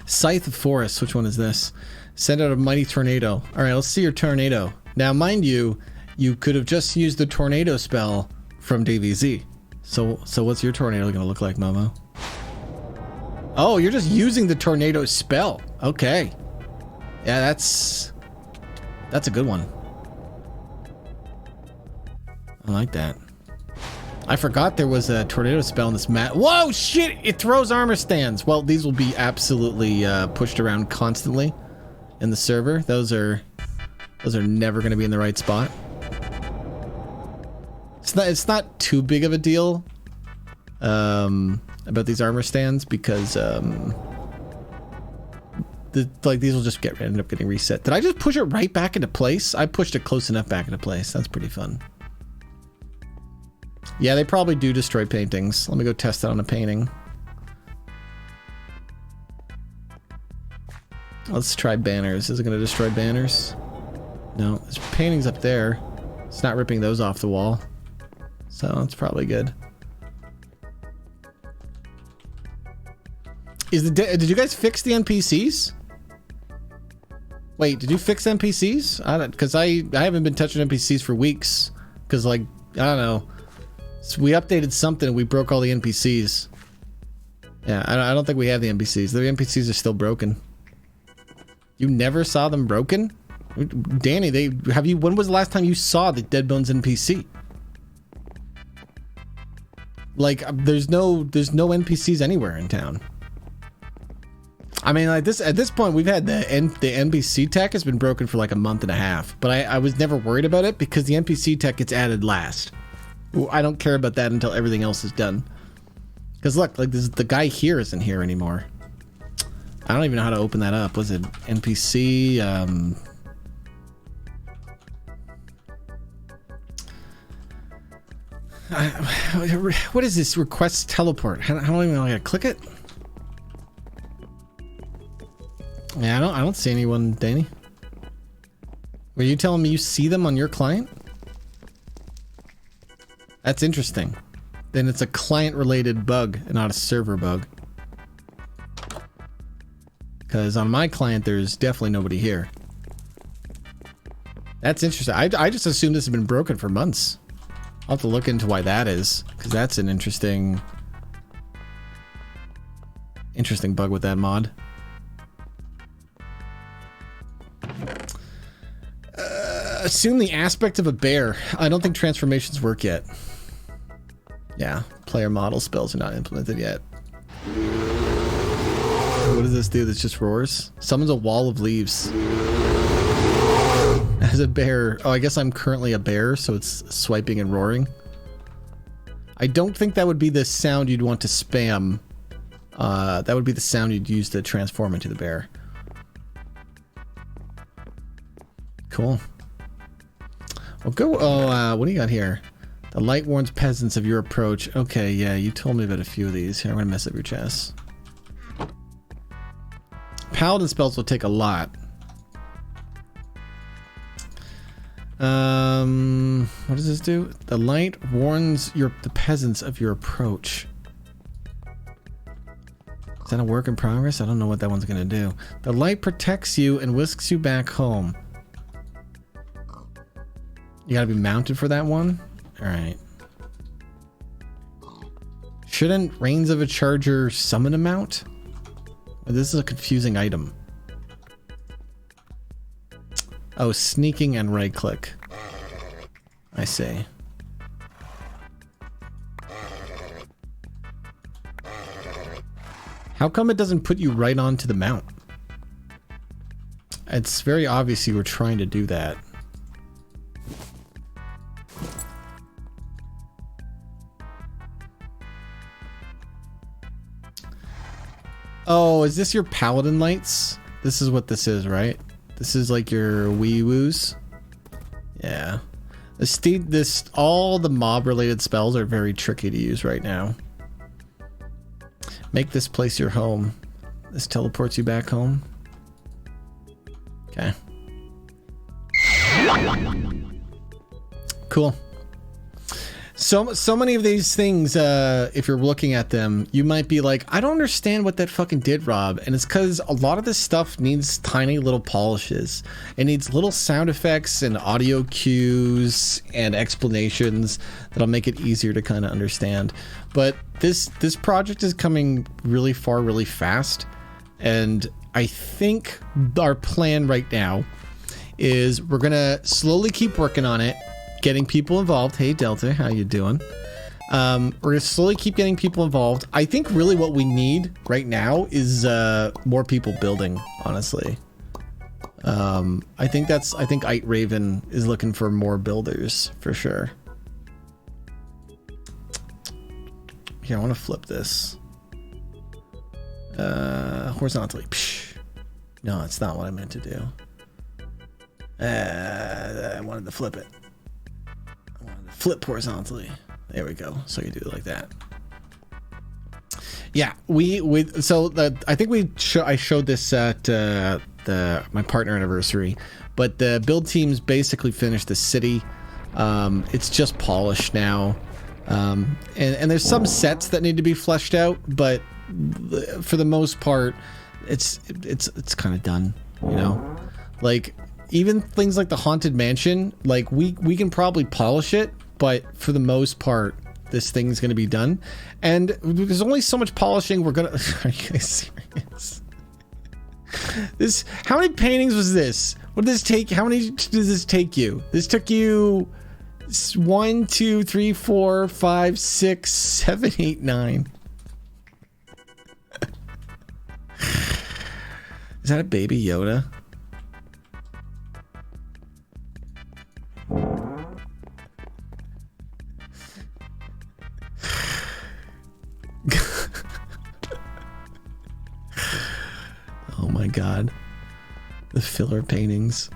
Scythe of Forest. Which one is this? Send out a mighty tornado. All right, let's see your tornado. Now, mind you, you could have just used the tornado spell from DBZ. So what's your tornado going to look like, Momo? Oh, you're just using the tornado spell. Okay. Yeah, that's a good one. I like that. I forgot there was a tornado spell in this map. Whoa, shit! It throws armor stands. Well, these will be absolutely pushed around constantly in the server. Those are never going to be in the right spot. It's not too big of a deal about these armor stands because these will just end up getting reset. Did I just push it right back into place? I pushed it close enough back into place. That's pretty fun. Yeah, they probably do destroy paintings. Let me go test that on a painting. Let's try banners. Is it going to destroy banners? No, there's paintings up there. It's not ripping those off the wall. So it's probably good. Did you guys fix the NPCs? Wait, did you fix NPCs? Because I haven't been touching NPCs for weeks. Because like, I don't know. So we updated something and we broke all the NPCs. Yeah, I don't think we have the NPCs. The NPCs are still broken. You never saw them broken? Danny, when was the last time you saw the Dead Bones NPC? Like, there's no NPCs anywhere in town. I mean, like at this point, we've had the NPC tech has been broken for like a month and a half, but I was never worried about it because the NPC tech gets added last. I don't care about that until everything else is done. Because look, like the guy here isn't here anymore. I don't even know how to open that up. Was it NPC? What is this? Request teleport. How do I even like click it? Yeah, I don't see anyone, Danny. Were you telling me you see them on your client? That's interesting. Then it's a client-related bug and not a server bug. Because on my client, there's definitely nobody here. That's interesting. I just assumed this had been broken for months. I'll have to look into why that is, because that's an interesting bug with that mod. Assume the aspect of a bear. I don't think transformations work yet. Yeah, player model spells are not implemented yet. What does this do? This just roars? Summons a wall of leaves. As a bear. Oh, I guess I'm currently a bear, so it's swiping and roaring. I don't think that would be the sound you'd want to spam. That would be the sound you'd use to transform into the bear. Cool. Well, go. Oh, what do you got here? The light warns peasants of your approach. Okay, yeah, you told me about a few of these. Here, I'm gonna mess up your chest. Paladin spells will take a lot. What does this do? The light warns the peasants of your approach. Is that a work in progress? I don't know what that one's gonna do. The light protects you and whisks you back home. You gotta be mounted for that one? Alright. Shouldn't Reins of a Charger summon a mount? This is a confusing item. Oh, sneaking and right click. I see. How come it doesn't put you right onto the mount? It's very obvious you were trying to do that. Oh, is this your paladin lights? This is what this is, right? This is like your wee woos. Yeah. All the mob related spells are very tricky to use right now. Make this place your home. This teleports you back home. Okay. Cool. So many of these things, if you're looking at them, you might be like, I don't understand what that fucking did, Rob. And it's because a lot of this stuff needs tiny little polishes. It needs little sound effects and audio cues and explanations that'll make it easier to kind of understand. But this project is coming really far, really fast. And I think our plan right now is we're going to slowly keep working on it. Getting people involved. Hey Delta, how you doing? We're gonna slowly keep getting people involved. I think really what we need right now is more people building, honestly. I think Ite Raven is looking for more builders for sure. Here, I want to flip this. Horizontally. Psh. No, it's not what I meant to do. I wanted to flip it. Flip horizontally. There we go. So you do it like that. Yeah, I think I showed this at my partner anniversary, but the build team's basically finished the city. It's just polished now, and there's some sets that need to be fleshed out, but for the most part, it's kind of done. You know, like even things like the Haunted Mansion, like we can probably polish it. But for the most part, this thing's going to be done. And there's only so much polishing we're going to... Are you guys serious? How many paintings was this? What did this take? How many does this take you? This took you 1, 2, 3, 4, 5, 6, 7, 8, 9. Is that a baby Yoda? Oh my god. The filler paintings.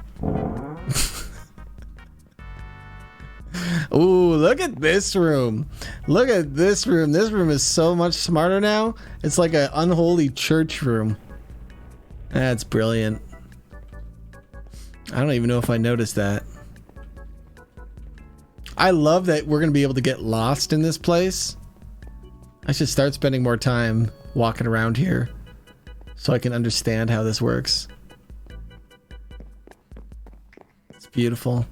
Ooh, look at this room. Look at this room. This room is so much smarter now. It's like an unholy church room. That's brilliant. I don't even know if I noticed that. I love that we're going to be able to get lost in this place. I should start spending more time walking around here so I can understand how this works. It's beautiful.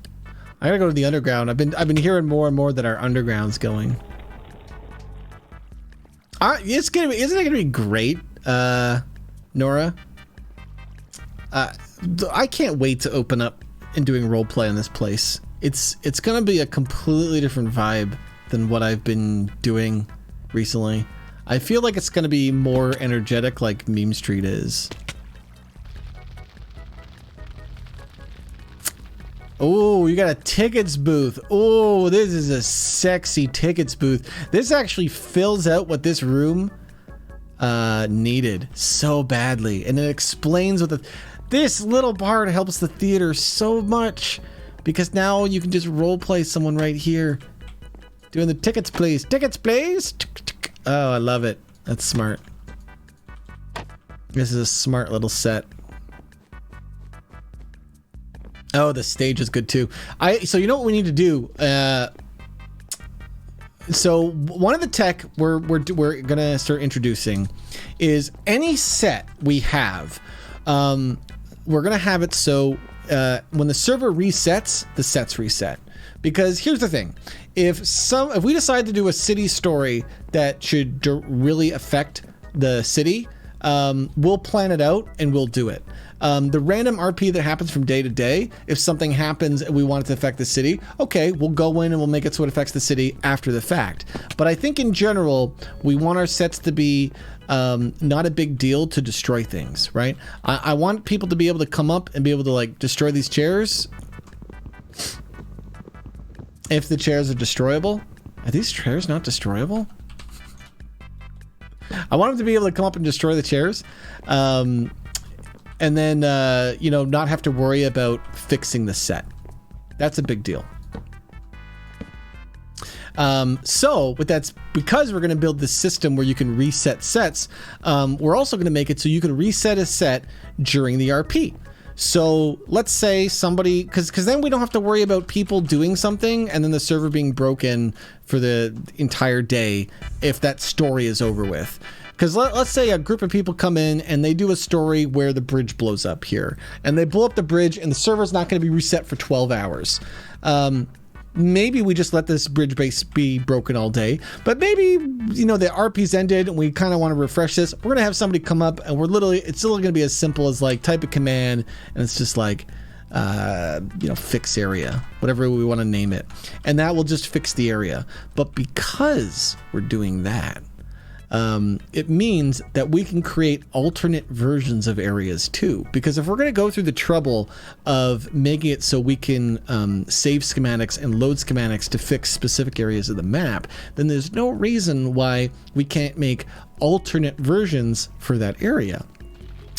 I gotta go to the underground. I've been hearing more and more that our underground's going. Isn't it gonna be great, Nora? I can't wait to open up and doing roleplay in this place. It's gonna be a completely different vibe than what I've been doing recently. I feel like it's gonna be more energetic like Meme Street is. Oh, you got a tickets booth. Oh, this is a sexy tickets booth. This actually fills out what this room needed so badly. And it explains what this little part helps the theater so much because now you can just role play someone right here. Doing the tickets, please. Tickets, please. Oh, I love it. That's smart. This is a smart little set. Oh, the stage is good too. So you know what we need to do? So one of the tech we're gonna start introducing is any set we have. We're gonna have it so when the server resets, the sets reset. Because here's the thing: if we decide to do a city story that should really affect the city, we'll plan it out and we'll do it. The random RP that happens from day to day, if something happens and we want it to affect the city, okay, we'll go in and we'll make it so it affects the city after the fact. But I think in general, we want our sets to be not a big deal to destroy things, right? I want people to be able to come up and be able to like destroy these chairs. If the chairs are destroyable. Are these chairs not destroyable? I want them to be able to come up and destroy the chairs. And then, not have to worry about fixing the set. That's a big deal. So with that's because we're going to build this system where you can reset sets. We're also going to make it so you can reset a set during the RP. So let's say somebody, because then we don't have to worry about people doing something and then the server being broken for the entire day if that story is over with. Because let's say a group of people come in and they do a story where the bridge blows up here. And they blow up the bridge and the server's not going to be reset for 12 hours. Maybe we just let this bridge base be broken all day. But maybe, the RP's ended and we kind of want to refresh this. We're going to have somebody come up and it's still going to be as simple as like type a command and it's just like, fix area, whatever we want to name it. And that will just fix the area. But because we're doing that, it means that we can create alternate versions of areas too. Because if we're going to go through the trouble of making it so we can save schematics and load schematics to fix specific areas of the map, then there's no reason why we can't make alternate versions for that area.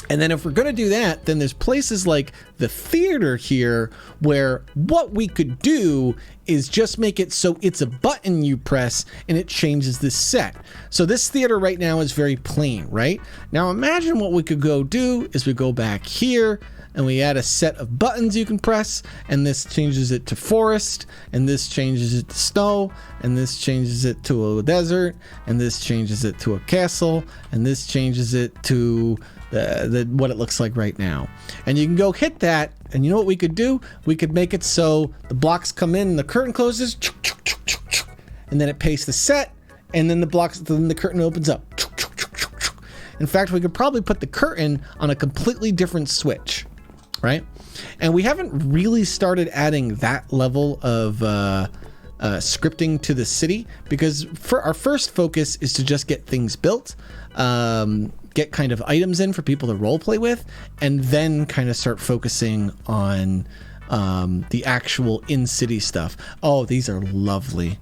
And then if we're going to do that, then there's places like the theater here where what we could do is just make it so it's a button you press and it changes the set. So this theater right now is very plain, right? Now imagine what we could go do is we go back here and we add a set of buttons you can press, and this changes it to forest, and this changes it to snow, and this changes it to a desert, and this changes it to a castle, and this changes it to what it looks like right now. And you can go hit that, and you know what we could do? We could make it so the blocks come in and the curtain closes, and then it pastes the set, and then the curtain opens up. In fact, we could probably put the curtain on a completely different switch, right? And we haven't really started adding that level of scripting to the city, because for our first focus is to just get things built, get kind of items in for people to role play with, and then kind of start focusing on the actual in-city stuff. Oh, these are lovely.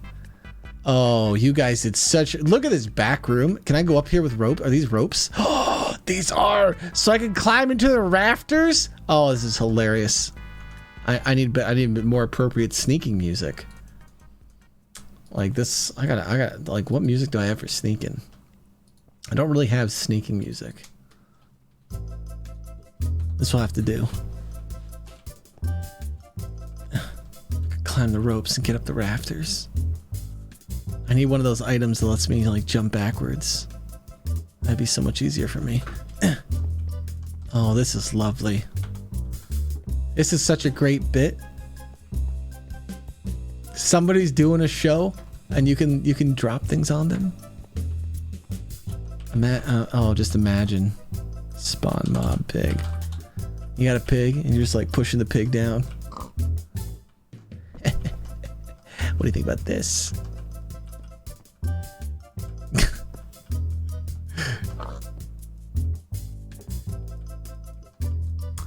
Oh, you guys did look at this back room. Can I go up here with rope? Are these ropes? Oh, these are, so I can climb into the rafters. Oh, this is hilarious. I need more appropriate sneaking music. Like this, I got like, what music do I have for sneaking? I don't really have sneaking music. This will have to do. Climb the ropes and get up the rafters. I need one of those items that lets me like jump backwards. That'd be so much easier for me. Oh, this is lovely. This is such a great bit. Somebody's doing a show and you can drop things on them. Just imagine. Spawn mob pig. You got a pig and you're just like pushing the pig down. What do you think about this?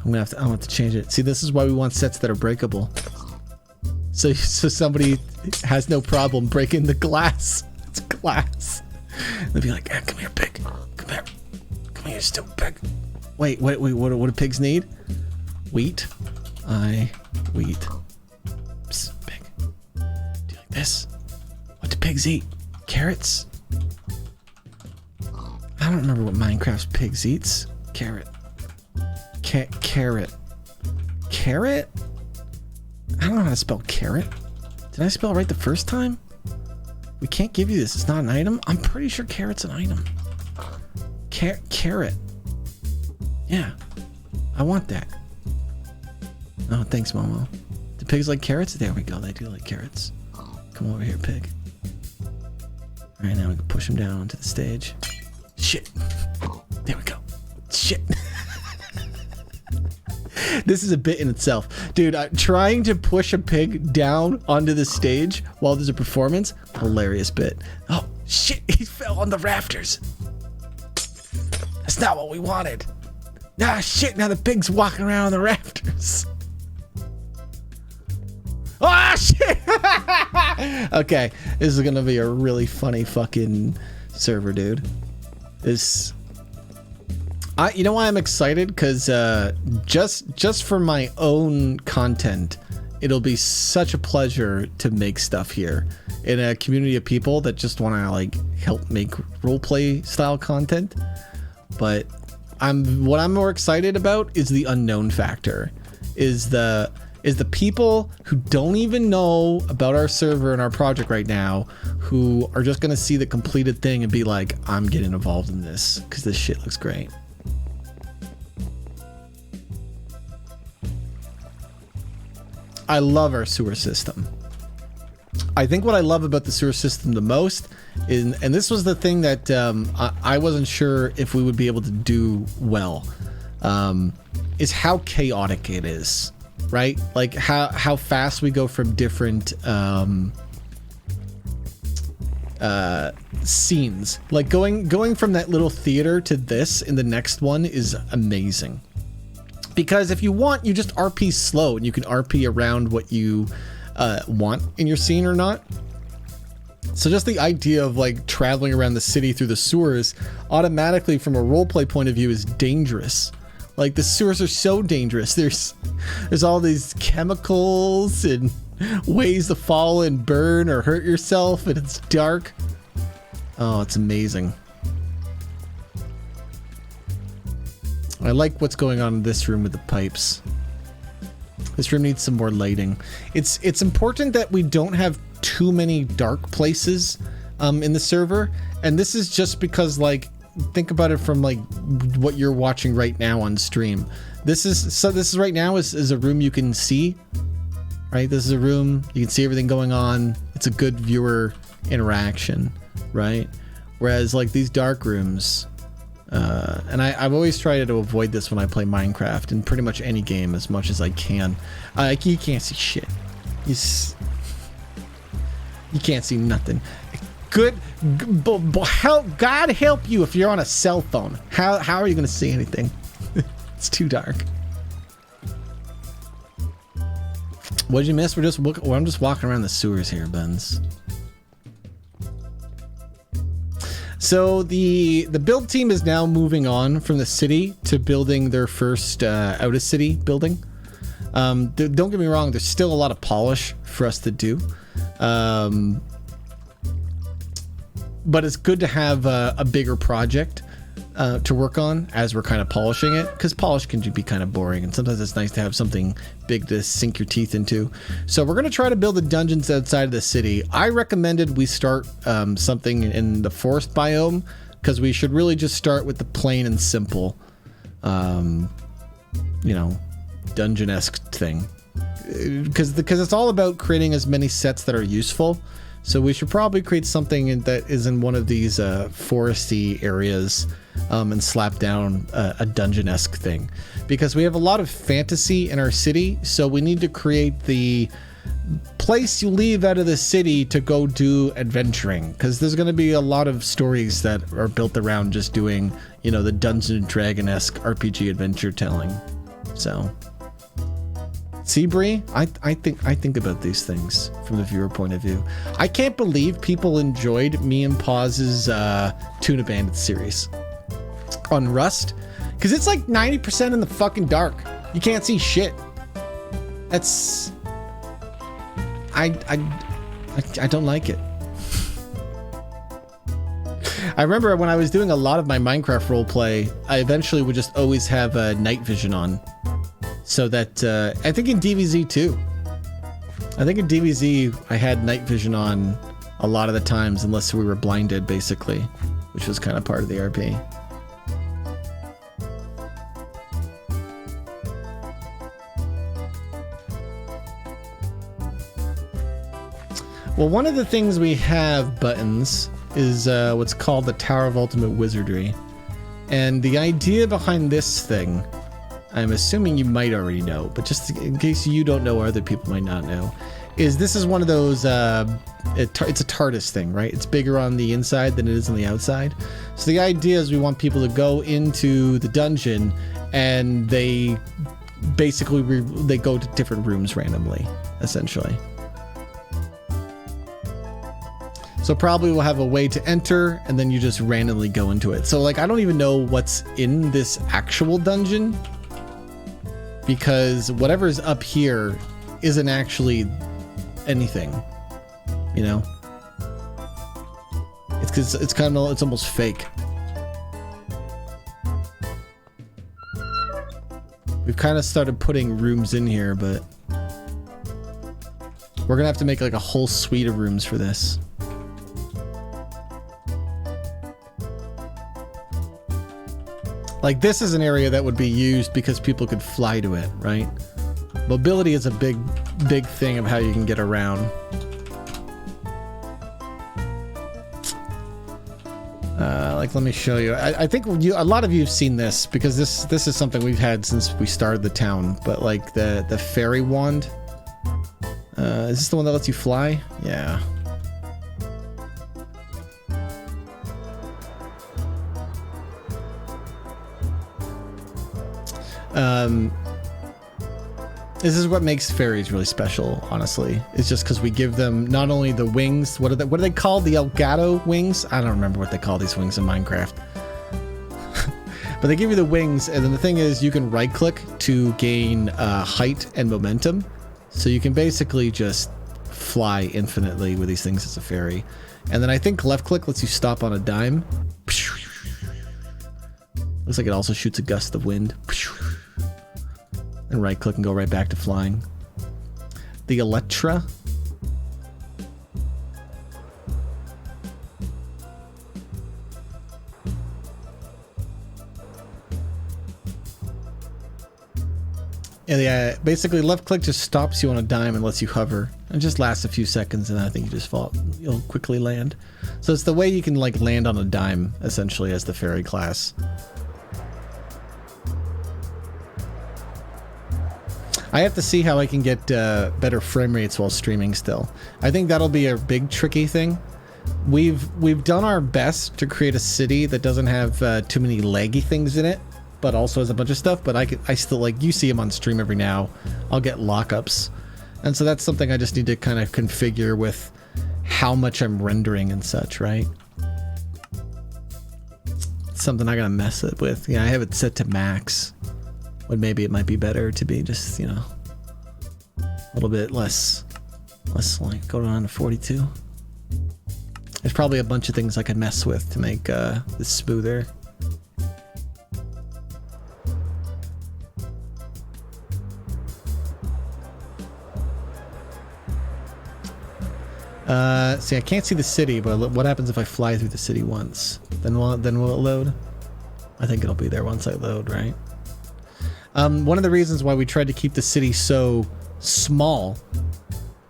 I'm gonna have to change it. See, this is why we want sets that are breakable. So somebody has no problem breaking the glass. It's glass. They'll be like, hey, come here, pig. Come here. Come here, stupid pig. Wait, what do pigs need? Wheat. Wheat. Psst, pig. Do you like this? What do pigs eat? Carrots? I don't remember what Minecraft's pigs eats. Carrot. Carrot. Carrot? I don't know how to spell carrot. Did I spell it right the first time? We can't give you this. It's not an item. I'm pretty sure carrot's an item. Carrot. Yeah. I want that. Oh, thanks, Momo. Do pigs like carrots? There we go. They do like carrots. Come over here, pig. All right, now we can push him down onto the stage. Shit. There we go. Shit. This is a bit in itself. Dude, trying to push a pig down onto the stage while there's a performance, hilarious bit. Oh, shit, he fell on the rafters. That's not what we wanted. Ah, shit, now the pig's walking around on the rafters. Oh, shit! Okay, this is gonna be a really funny fucking server, dude. You know why I'm excited? Because just for my own content, it'll be such a pleasure to make stuff here in a community of people that just want to like help make roleplay style content. But what I'm more excited about is the unknown factor, is the people who don't even know about our server and our project right now, who are just gonna see the completed thing and be like, I'm getting involved in this because this shit looks great. I love our sewer system. I think what I love about the sewer system the most is, and this was the thing that I wasn't sure if we would be able to do well, is how chaotic it is, right? Like how fast we go from different scenes. Like going from that little theater to this in the next one is amazing. Because if you want, you just RP slow and you can RP around what you want in your scene or not. So just the idea of like traveling around the city through the sewers automatically from a roleplay point of view is dangerous. Like the sewers are so dangerous. There's all these chemicals and ways to fall and burn or hurt yourself, and it's dark. Oh, it's amazing. I like what's going on in this room with the pipes. This room needs some more lighting. It's important that we don't have too many dark places in the server, and this is just because, like, think about it from like what you're watching right now on stream. This is right now is a room you can see, right? This is a room you can see everything going on. It's a good viewer interaction, right? Whereas like these dark rooms, and I've always tried to avoid this when I play Minecraft in pretty much any game as much as I can. You can't see shit. You can't see nothing. God help you if you're on a cell phone. How are you going to see anything? It's too dark. What did you miss? I'm just walking around the sewers here, Benz. So the build team is now moving on from the city to building their first out of city building. Don't get me wrong, there's still a lot of polish for us to do. But it's good to have a bigger project to work on as we're kind of polishing it, because polish can be kind of boring, and sometimes it's nice to have something big to sink your teeth into. So we're going to try to build the dungeons outside of the city. I recommended we start something in the forest biome, because we should really just start with the plain and simple, dungeon-esque thing. Because it's all about creating as many sets that are useful. So we should probably create something that is in one of these foresty areas and slap down a dungeon-esque thing. Because we have a lot of fantasy in our city, so we need to create the place you leave out of the city to go do adventuring. Because there's going to be a lot of stories that are built around just doing, the Dungeon & Dragon-esque RPG adventure telling. So... See, Bree, I think about these things from the viewer point of view. I can't believe people enjoyed me and Paz's Tuna Bandits series on Rust, because it's like 90% in the fucking dark. You can't see shit. That's I don't like it. I remember when I was doing a lot of my Minecraft roleplay, I eventually would just always have night vision on. So that, I think in DBZ too. I think in DBZ I had night vision on a lot of the times, unless we were blinded, basically, which was kind of part of the RP. Well, one of the things we have buttons is what's called the Tower of Ultimate Wizardry. And the idea behind this thing, I'm assuming you might already know, but just in case you don't know or other people might not know, is this is one of those, it's a TARDIS thing, right? It's bigger on the inside than it is on the outside. So the idea is we want people to go into the dungeon and they basically, they go to different rooms randomly, essentially. So probably we'll have a way to enter and then you just randomly go into it. So like, I don't even know what's in this actual dungeon because whatever's up here isn't actually anything, you know? It's because it's almost fake. We've kind of started putting rooms in here, but we're gonna have to make like a whole suite of rooms for this. Like this is an area that would be used because people could fly to it, right? Mobility is a big thing of how you can get around. Like, let me show you. I think a lot of you have seen this because this is something we've had since we started the town. But like the fairy wand. Is this the one that lets you fly? Yeah. This is what makes fairies really special, honestly. It's just because we give them not only the wings, what are they called? The Elgato wings? I don't remember what they call these wings in Minecraft. But they give you the wings, and then the thing is you can right click to gain height and momentum. So you can basically just fly infinitely with these things as a fairy. And then I think left click lets you stop on a dime. Looks like it also shoots a gust of wind. And right click and go right back to flying. The Electra. Yeah, basically left click just stops you on a dime and lets you hover. It just lasts a few seconds and then I think you just fall. You'll quickly land. So it's the way you can like land on a dime essentially as the fairy class. I have to see how I can get better frame rates while streaming still. I think that'll be a big tricky thing. We've done our best to create a city that doesn't have too many laggy things in it, but also has a bunch of stuff. But I still, like, you see them on stream every now. I'll get lockups. And so that's something I just need to kind of configure with how much I'm rendering and such, right? It's something I gotta mess it with. Yeah, I have it set to max. But maybe it might be better to be just, you know, a little bit less like go down to 42. There's probably a bunch of things I could mess with to make this smoother. See, I can't see the city, but what happens if I fly through the city once? Then will it load? I think it'll be there once I load, right? One of the reasons why we tried to keep the city so small,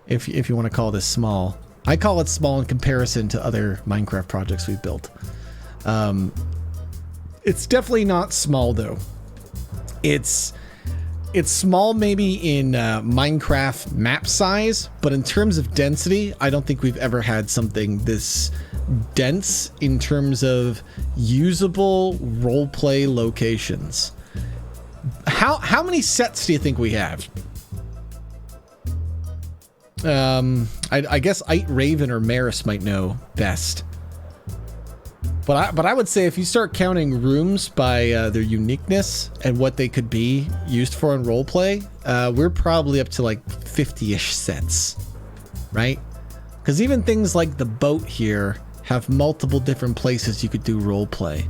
if you want to call this small, I call it small in comparison to other Minecraft projects we've built. It's definitely not small though. It's small maybe in Minecraft map size, but in terms of density, I don't think we've ever had something this dense in terms of usable roleplay locations. How many sets do you think we have? I guess Ite Raven or Maris might know best. But I would say if you start counting rooms by their uniqueness and what they could be used for in roleplay, we're probably up to like 50-ish sets, right? Because even things like the boat here have multiple different places you could do role play.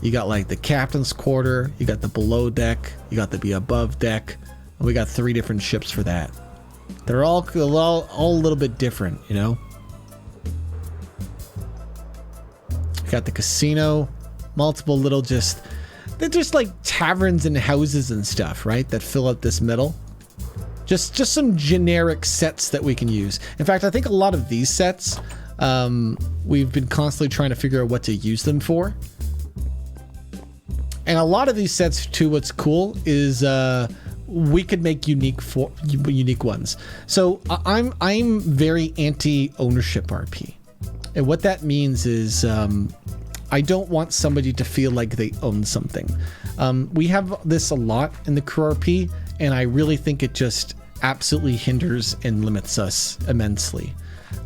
You got like the captain's quarter, you got the below deck, you got the above deck, and we got 3 different ships for that. They're all a little bit different, you know. You got the casino, multiple little they're just like taverns and houses and stuff, right? That fill out this middle. Just some generic sets that we can use. In fact, I think a lot of these sets, we've been constantly trying to figure out what to use them for. And a lot of these sets too, what's cool is we could make unique ones. So I'm very anti-ownership RP. And what that means is I don't want somebody to feel like they own something. We have this a lot in the crew RP, and I really think it just absolutely hinders and limits us immensely.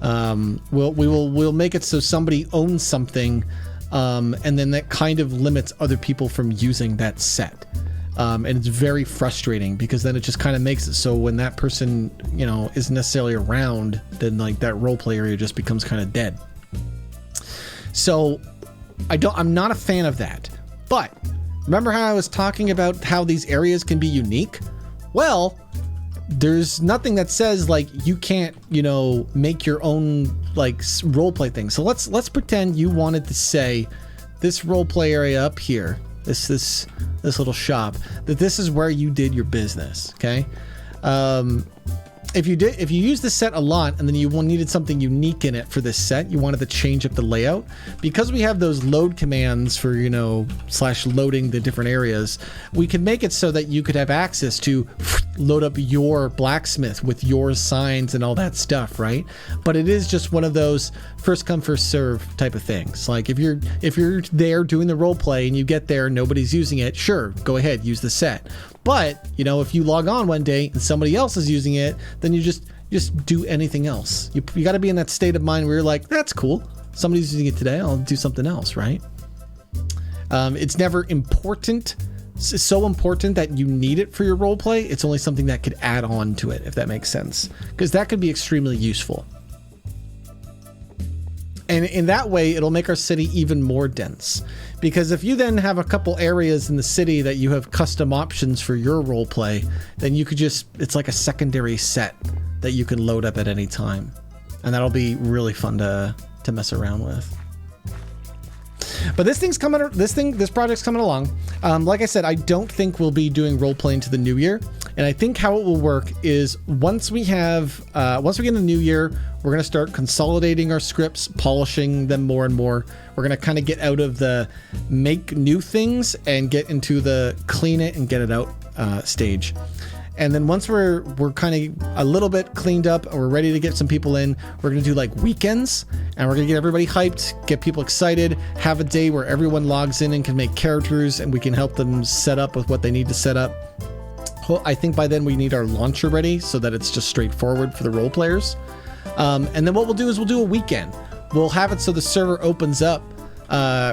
We'll make it so somebody owns something, and then that kind of limits other people from using that set. And it's very frustrating because then it just kind of makes it so when that person, you know, isn't necessarily around, then like that role play area just becomes kind of dead. So I'm not a fan of that. But remember how I was talking about how these areas can be unique? Well, there's nothing that says like you can't, you know, make your own like role play thing. So let's pretend you wanted to say this role play area up here, this little shop, that this is where you did your business. Okay. If you use this set a lot and then you needed something unique in it for this set, you wanted to change up the layout, because we have those load commands for, you know, / loading the different areas, we can make it so that you could have access to load up your blacksmith with your signs and all that stuff, right? But it is just one of those first come first serve type of things. Like if you're there doing the role play and you get there and nobody's using it, sure, go ahead, use the set. But, you know, if you log on one day and somebody else is using it, then you just do anything else. You got to be in that state of mind where you're like, that's cool. Somebody's using it today. I'll do something else, right? It's never important. It's so important that you need it for your role play. It's only something that could add on to it, if that makes sense. Because that could be extremely useful. And in that way, it'll make our city even more dense. Because if you then have a couple areas in the city that you have custom options for your role play, then you could it's like a secondary set that you can load up at any time. And that'll be really fun to mess around with. But this project's coming along. Like I said, I don't think we'll be doing role playing to the new year. And I think how it will work is once we get in the new year, we're going to start consolidating our scripts, polishing them more and more. We're going to kind of get out of the make new things and get into the clean it and get it out stage. And then once we're kind of a little bit cleaned up and we're ready to get some people in, we're going to do like weekends, and we're going to get everybody hyped, get people excited, have a day where everyone logs in and can make characters and we can help them set up with what they need to set up. I think by then we need our launcher ready so that it's just straightforward for the role players. And then what we'll do is we'll do a weekend. We'll have it so the server opens up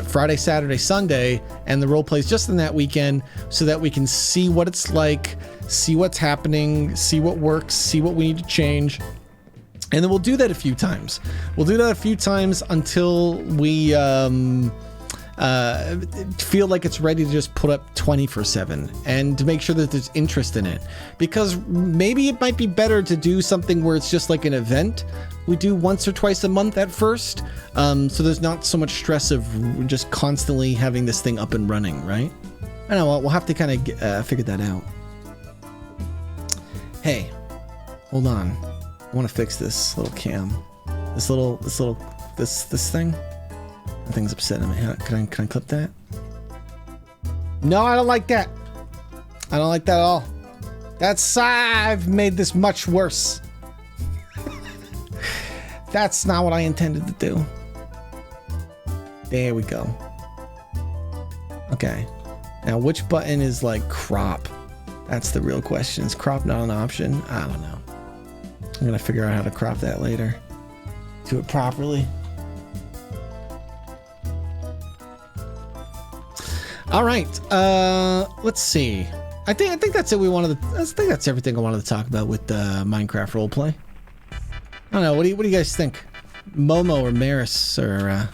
Friday, Saturday, Sunday, and the role plays just in that weekend so that we can see what it's like, see what's happening, see what works, see what we need to change. And then we'll do that a few times. We'll do that a few times until we feel like it's ready to just put up 24/7 and to make sure that there's interest in it. Because maybe it might be better to do something where it's just like an event. We do once or twice a month at first. So there's not so much stress of just constantly having this thing up and running, right? I don't know, we'll have to kind of figure that out. Hey, hold on. I want to fix this little cam. This thing. That thing's upsetting me. Can I clip that? No, I don't like that. I don't like that at all. I've made this much worse. That's not what I intended to do. There we go. Okay. Now, which button is like crop? That's the real question. Is crop not an option? I don't know. I'm gonna figure out how to crop that later. Do it properly. All right. Let's see. I think that's it. I think that's everything I wanted to talk about with Minecraft roleplay. I don't know. What do you guys think? Momo or Maris or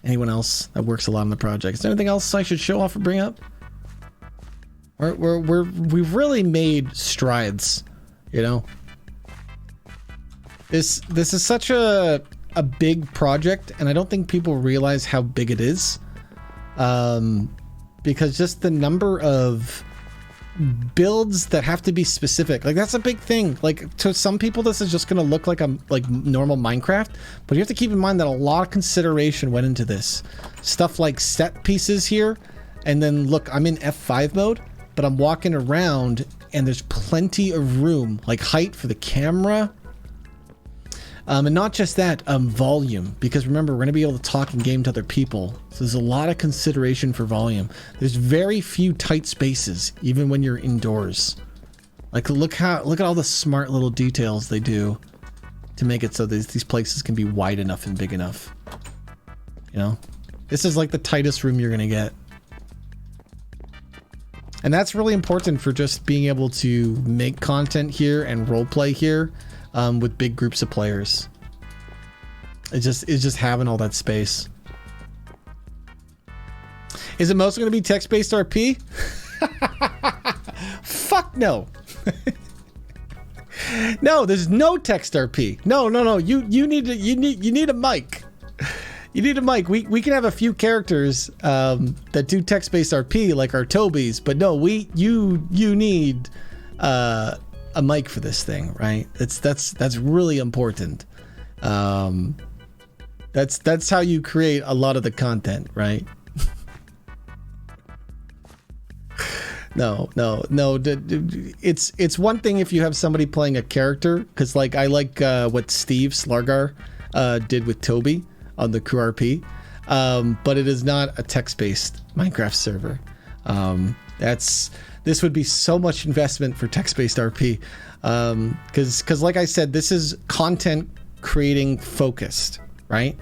anyone else that works a lot on the project. Is there anything else I should show off or bring up? We've really made strides, you know. This is such a big project, and I don't think people realize how big it is. Because just the number of builds that have to be specific, like that's a big thing. Like to some people this is just going to look like a normal Minecraft, but you have to keep in mind that a lot of consideration went into this stuff, like set pieces here. And then look, I'm in F5 mode, but I'm walking around and there's plenty of room, like height for the camera, and not just that, volume, because remember, we're going to be able to talk in game to other people. So there's a lot of consideration for volume. There's very few tight spaces, even when you're indoors. Like look at all the smart little details they do to make it so these places can be wide enough and big enough. You know, this is like the tightest room you're going to get. And that's really important for just being able to make content here and roleplay here. With big groups of players. It's just having all that space. Is it mostly going to be text-based RP? Fuck no. No, there's no text RP. No. You need a mic. You need a mic. We can have a few characters that do text-based RP like our Tobys, but no, you need a mic for this thing, right? That's really important. That's how you create a lot of the content, right? No. It's one thing if you have somebody playing a character, because like I like what Steve Slargar did with Toby on the Crew RP, but it is not a text-based Minecraft server. This would be so much investment for text-based RP, because like I said, this is content creating focused, right?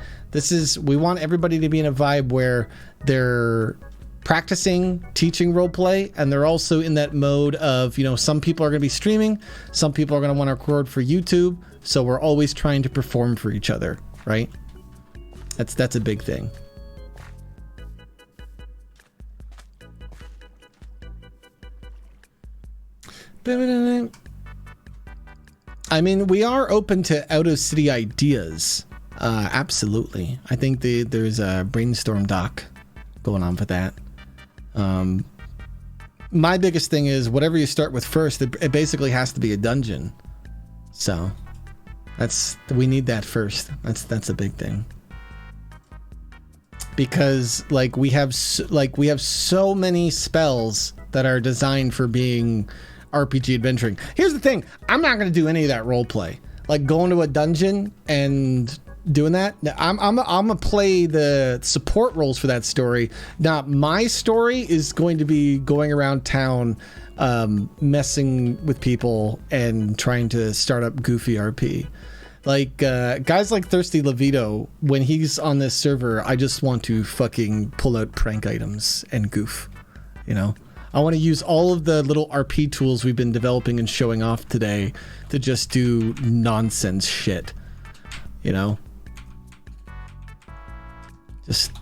We want everybody to be in a vibe where they're practicing teaching roleplay, and they're also in that mode of, you know, some people are going to be streaming, some people are going to want to record for YouTube, so we're always trying to perform for each other, right? That's a big thing. I mean, we are open to out of city ideas. Absolutely. I think there's a brainstorm doc going on for that. My biggest thing is whatever you start with first, it basically has to be a dungeon. So we need that first. That's a big thing. Because like we have so many spells that are designed for being RPG adventuring. Here's the thing, I'm not going to do any of that role play, like going to a dungeon and doing that. I'm gonna play the support roles for that story. Now my story is going to be going around town, messing with people and trying to start up goofy RP. Like guys like Thirsty Levito, when he's on this server, I just want to fucking pull out prank items and goof, you know. I want to use all of the little RP tools we've been developing and showing off today to just do nonsense shit, you know? Just...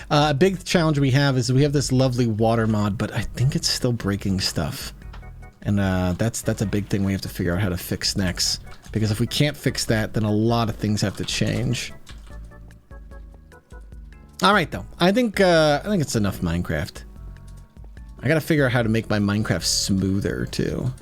A big challenge we have is we have this lovely water mod, but I think it's still breaking stuff. And that's a big thing we have to figure out how to fix next. Because if we can't fix that, then a lot of things have to change. All right, though. I think it's enough Minecraft. I gotta figure out how to make my Minecraft smoother too.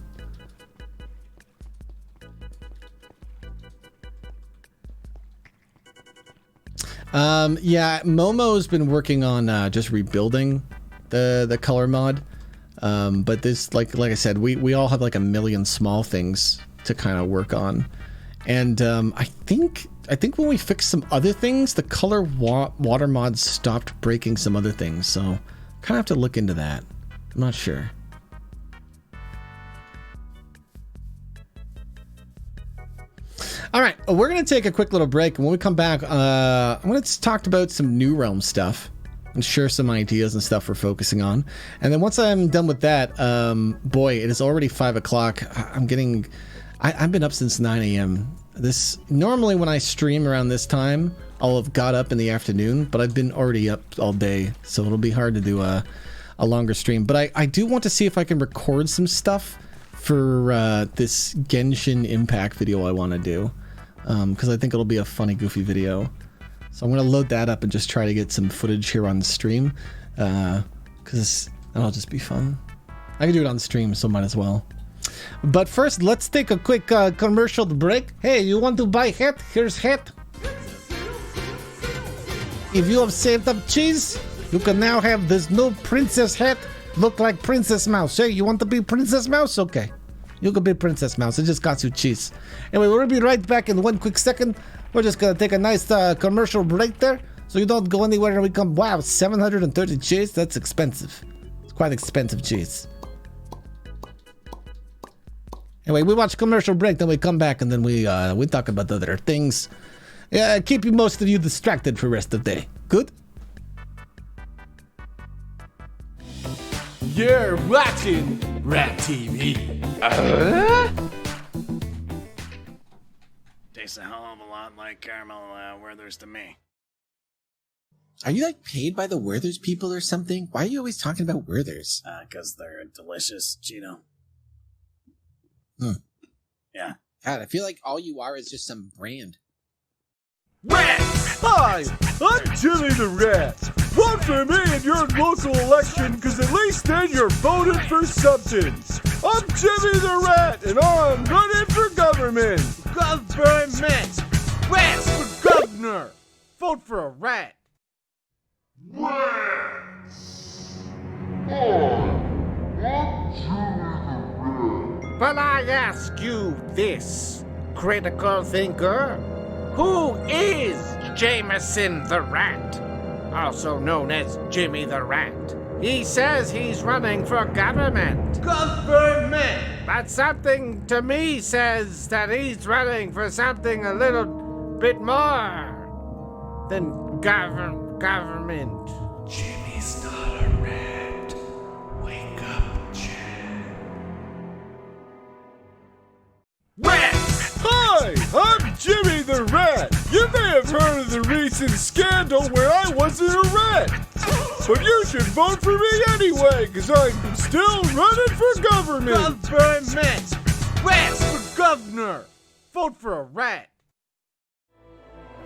Yeah, Momo's been working on just rebuilding the color mod. But this, like I said, we all have like a million small things to kind of work on, and I think when we fixed some other things, the color water mods stopped breaking some other things, so kind of have to look into that. I'm not sure. All right, we're gonna take a quick little break, and when we come back, I'm gonna talk about some New Realm stuff. and share some ideas and stuff we're focusing on. And then once I'm done with that, boy, it is already 5 o'clock. I've been up since 9 a.m. Normally when I stream around this time, I'll have got up in the afternoon, but I've been already up all day, so it'll be hard to do a longer stream. But I do want to see if I can record some stuff for this Genshin Impact video I want to do, because I think it'll be a funny, goofy video. So I'm going to load that up and just try to get some footage here on the stream, because that'll just be fun. I can do it on stream, so might as well. But first, let's take a quick commercial break. Hey, you want to buy hat? Here's hat. If you have saved up cheese, you can now have this new princess hat look like Princess Mouse. Hey, you want to be Princess Mouse? Okay. You can be Princess Mouse. It just costs you cheese. Anyway, we'll be right back in one quick second. We're just going to take a nice commercial break there, so you don't go anywhere and we come. Wow, 730 cheese? That's expensive. It's quite expensive cheese. Anyway, we watch commercial break, then we come back, and then we talk about other things. Yeah, keep most of you distracted for the rest of the day. Good? You're watching Rat TV. Tastes a hell of a lot like caramel Werther's to me. Are you like paid by the Werther's people or something? Why are you always talking about Werther's? Because they're delicious, Gino. Yeah. God, I feel like all you are is just some brand. Rat! Hi, I'm Jimmy the Rat. Vote for me in your local election, because at least then you're voting for substance. I'm Jimmy the Rat, and I'm running for government. Government! Rats for governor! Vote for a rat. But I ask you this, critical thinker, who is Jameson the Rat, also known as Jimmy the Rat? He says he's running for government. Government! But something to me says that he's running for something a little bit more than government. Jimmy's not a rat. Wake up, Jim. Rat! Hi, I'm Jimmy the Rat. You may have heard of the recent scandal where I wasn't a rat. But you should vote for me anyway, because I'm still running for government. Government! Rats for governor! Vote for a rat.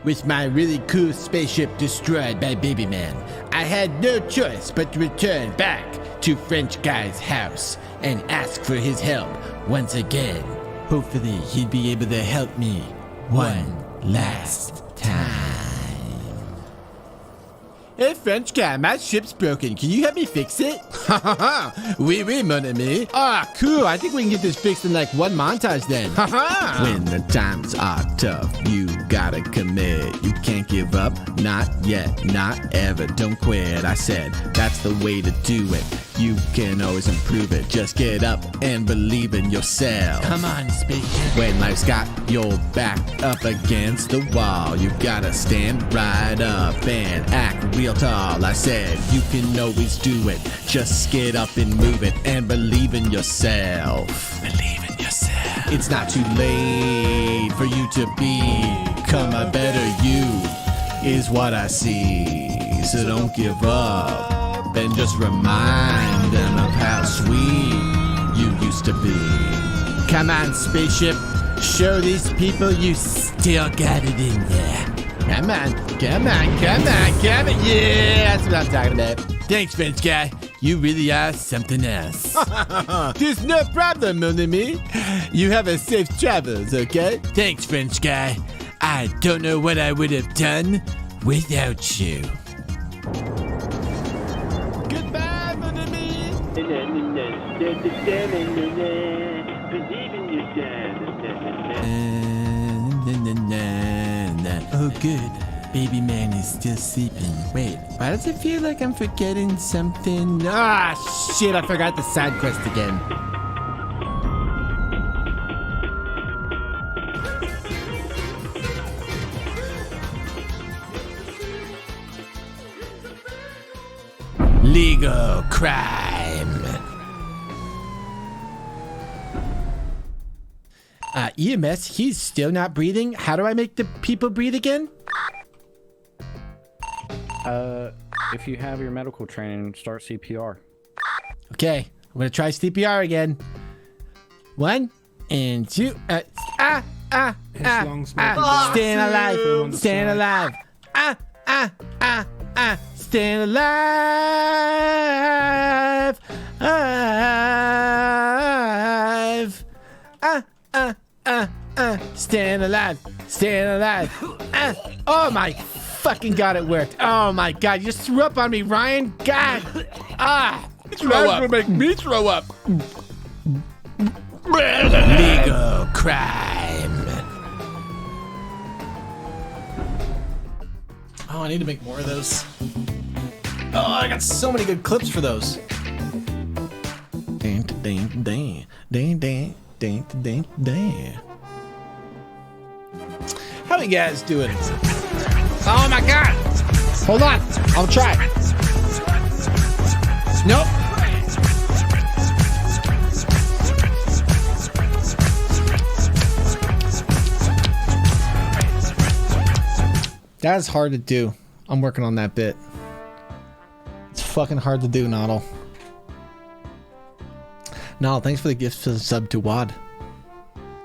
With my really cool spaceship destroyed by Baby Man, I had no choice but to return back to French Guy's house and ask for his help once again. Hopefully he'd be able to help me one last time. Hey French Guy, my ship's broken. Can you help me fix it? Ha ha ha! Oui, oui, mon ami. Ah, cool. I think we can get this fixed in like one montage then. Ha ha! When the times are tough, you gotta commit. You can't give up, not yet, not ever. Don't quit, I said. That's the way to do it. You can always improve it. Just get up and believe in yourself. Come on, spaceship. When life's got your back up against the wall, you gotta stand right up and act real tall. I said you can always do it. Just get up and move it and believe in yourself. Believe in yourself. It's not too late for you to become a better you, is what I see. So don't give up. And just remind them of how sweet you used to be. Come on, spaceship. Show these people you still got it in there. Come on, come on, come on, come on. Yeah, that's what I'm talking about. Thanks, French Guy. You really are something else. There's no problem, mon ami. You have a safe travels, okay? Thanks, French Guy. I don't know what I would have done without you. Goodbye, mon ami. Oh, good. Baby man is still sleeping. Wait, why does it feel like I'm forgetting something? Ah, shit, I forgot the side quest again. Legal crime. EMS, he's still not breathing. How do I make the people breathe again? If you have your medical training, start CPR. Okay, I'm gonna try CPR again. 1 and 2. Staying alive. Staying alive. Staying alive. Staying alive. Staying alive. Oh my fucking god, it worked. Oh my god, you just threw up on me, Ryan. God. Throw up. Make me throw up. Legal crime. Oh, I need to make more of those. Oh, I got so many good clips for those. Dang, dang, dang, dang, dang, dang, dang, dang. How you guys doing? Oh my god! Hold on, I'll try. Nope. That is hard to do. I'm working on that bit. It's fucking hard to do, Noddle. Noddle, thanks for the gift for the sub to Wad.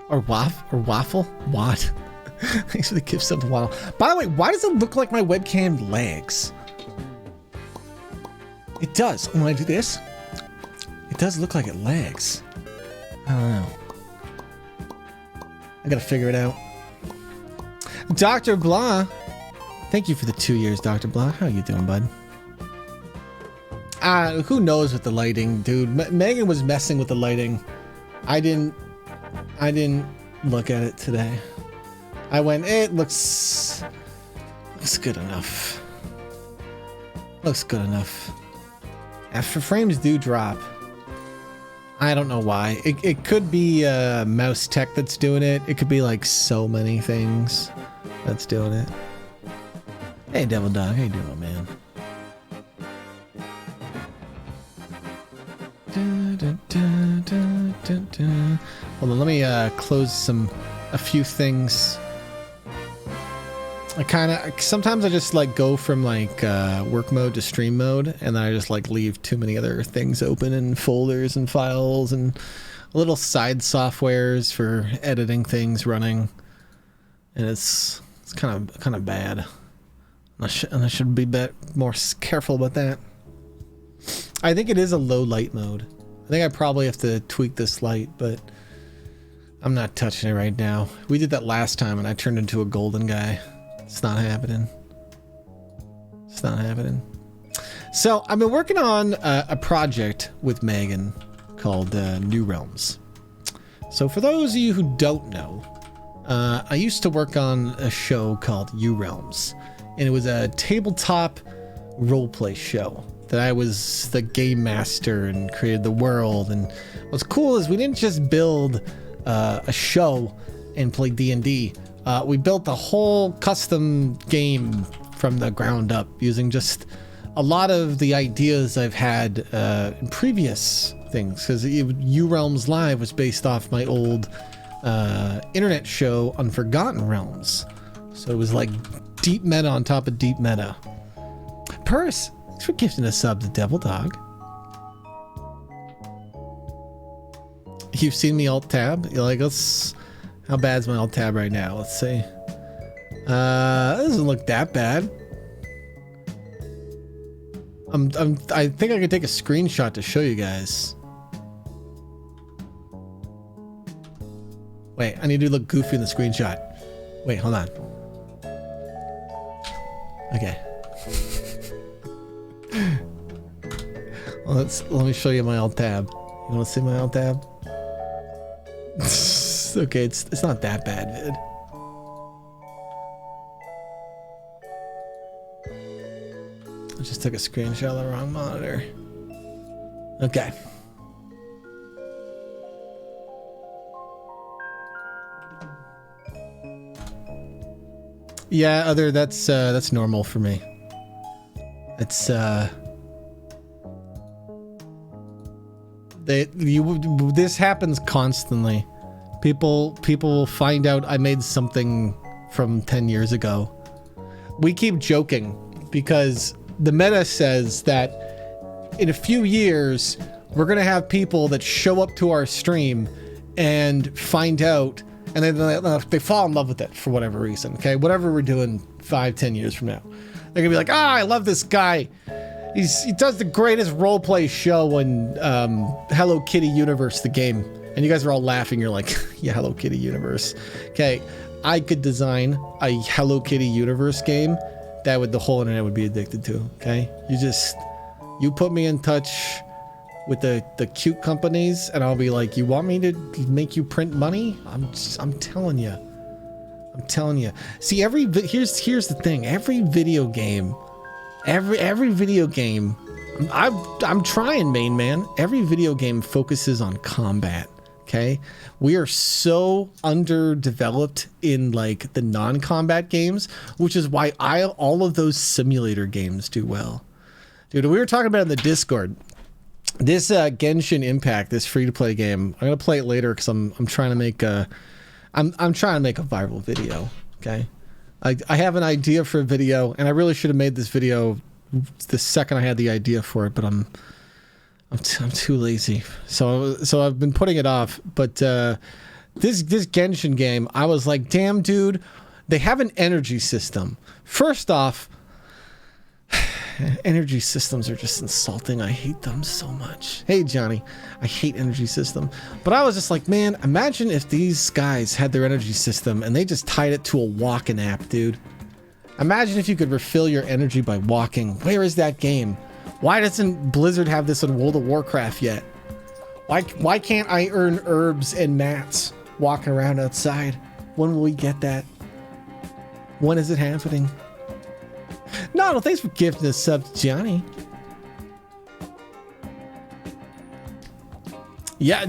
Or Waffle? Wad. Thanks for the gift sub to Waddle. By the way, why does it look like my webcam lags? It does. When I do this, it does look like it lags. I don't know. I gotta figure it out. Dr. Blah. Thank you for the 2 years, Dr. Blah. How you doing, bud? Who knows with the lighting, dude? Megan was messing with the lighting. I didn't look at it today. I went, it looks good enough. Looks good enough. After frames do drop. I don't know why. It could be mouse tech that's doing it. It could be like so many things that's doing it. Hey, Devil Dog, how you doing, man? Hold on, let me close a few things. Sometimes I just like go from like work mode to stream mode, and then I just like leave too many other things open in folders and files and little side softwares for editing things running, and it's kind of bad. I should be more careful about that. I think it is a low light mode. I think I probably have to tweak this light, but I'm not touching it right now. We did that last time and I turned into a golden guy. It's not happening. It's not happening. So I've been working on a project with Megan called New Realms. So for those of you who don't know, I used to work on a show called U Realms. And it was a tabletop roleplay show that I was the game master and created the world. And what's cool is we didn't just build a show and play D&D. We built a whole custom game from the ground up using just a lot of the ideas I've had in previous things. Because U Realms Live was based off my old internet show Unforgotten Realms. So it was like deep meta on top of deep meta. Purse, thanks for gifting a sub to Devil Dog. You've seen me alt tab? You're like, how bad's my alt tab right now? Let's see. It doesn't look that bad. I think I could take a screenshot to show you guys. Wait, I need to look goofy in the screenshot. Wait, hold on. Okay. Well, let me show you my alt tab. You want to see my alt tab? Okay, it's not that bad, vid. I just took a screenshot of the wrong monitor. Okay. Yeah, that's normal for me. It's This happens constantly. People will find out I made something from 10 years ago. We keep joking because the meta says that in a few years, we're going to have people that show up to our stream and find out, and then they fall in love with it for whatever reason, okay? Whatever we're doing 5-10 years from now. They're going to be like, I love this guy. He does the greatest roleplay show in Hello Kitty Universe, the game. And you guys are all laughing. You're like, yeah, Hello Kitty Universe. Okay, I could design a Hello Kitty Universe game that the whole internet would be addicted to, okay? You put me in touch with the cute companies and I'll be like, you want me to make you print money? I'm telling you. I'm telling you. See, here's the thing. Every video game, I'm trying, main man. Every video game focuses on combat. Okay, we are so underdeveloped in like the non-combat games, which is why all of those simulator games do well. Dude, we were talking about in the Discord. This Genshin Impact, this free-to-play game. I'm gonna play it later because I'm trying to make I'm trying to make a viral video. Okay, I have an idea for a video, and I really should have made this video the second I had the idea for it, but I'm too lazy. So I've been putting it off. But this Genshin game, I was like, damn, dude, they have an energy system. First off, energy systems are just insulting. I hate them so much. Hey, Johnny, I hate energy system. But I was just like, man, imagine if these guys had their energy system and they just tied it to a walking app, dude. Imagine if you could refill your energy by walking. Where is that game? Why doesn't Blizzard have this in World of Warcraft yet? Why can't I earn herbs and mats walking around outside? When will we get that? When is it happening? No, thanks for gifting us sub, Johnny. Yeah,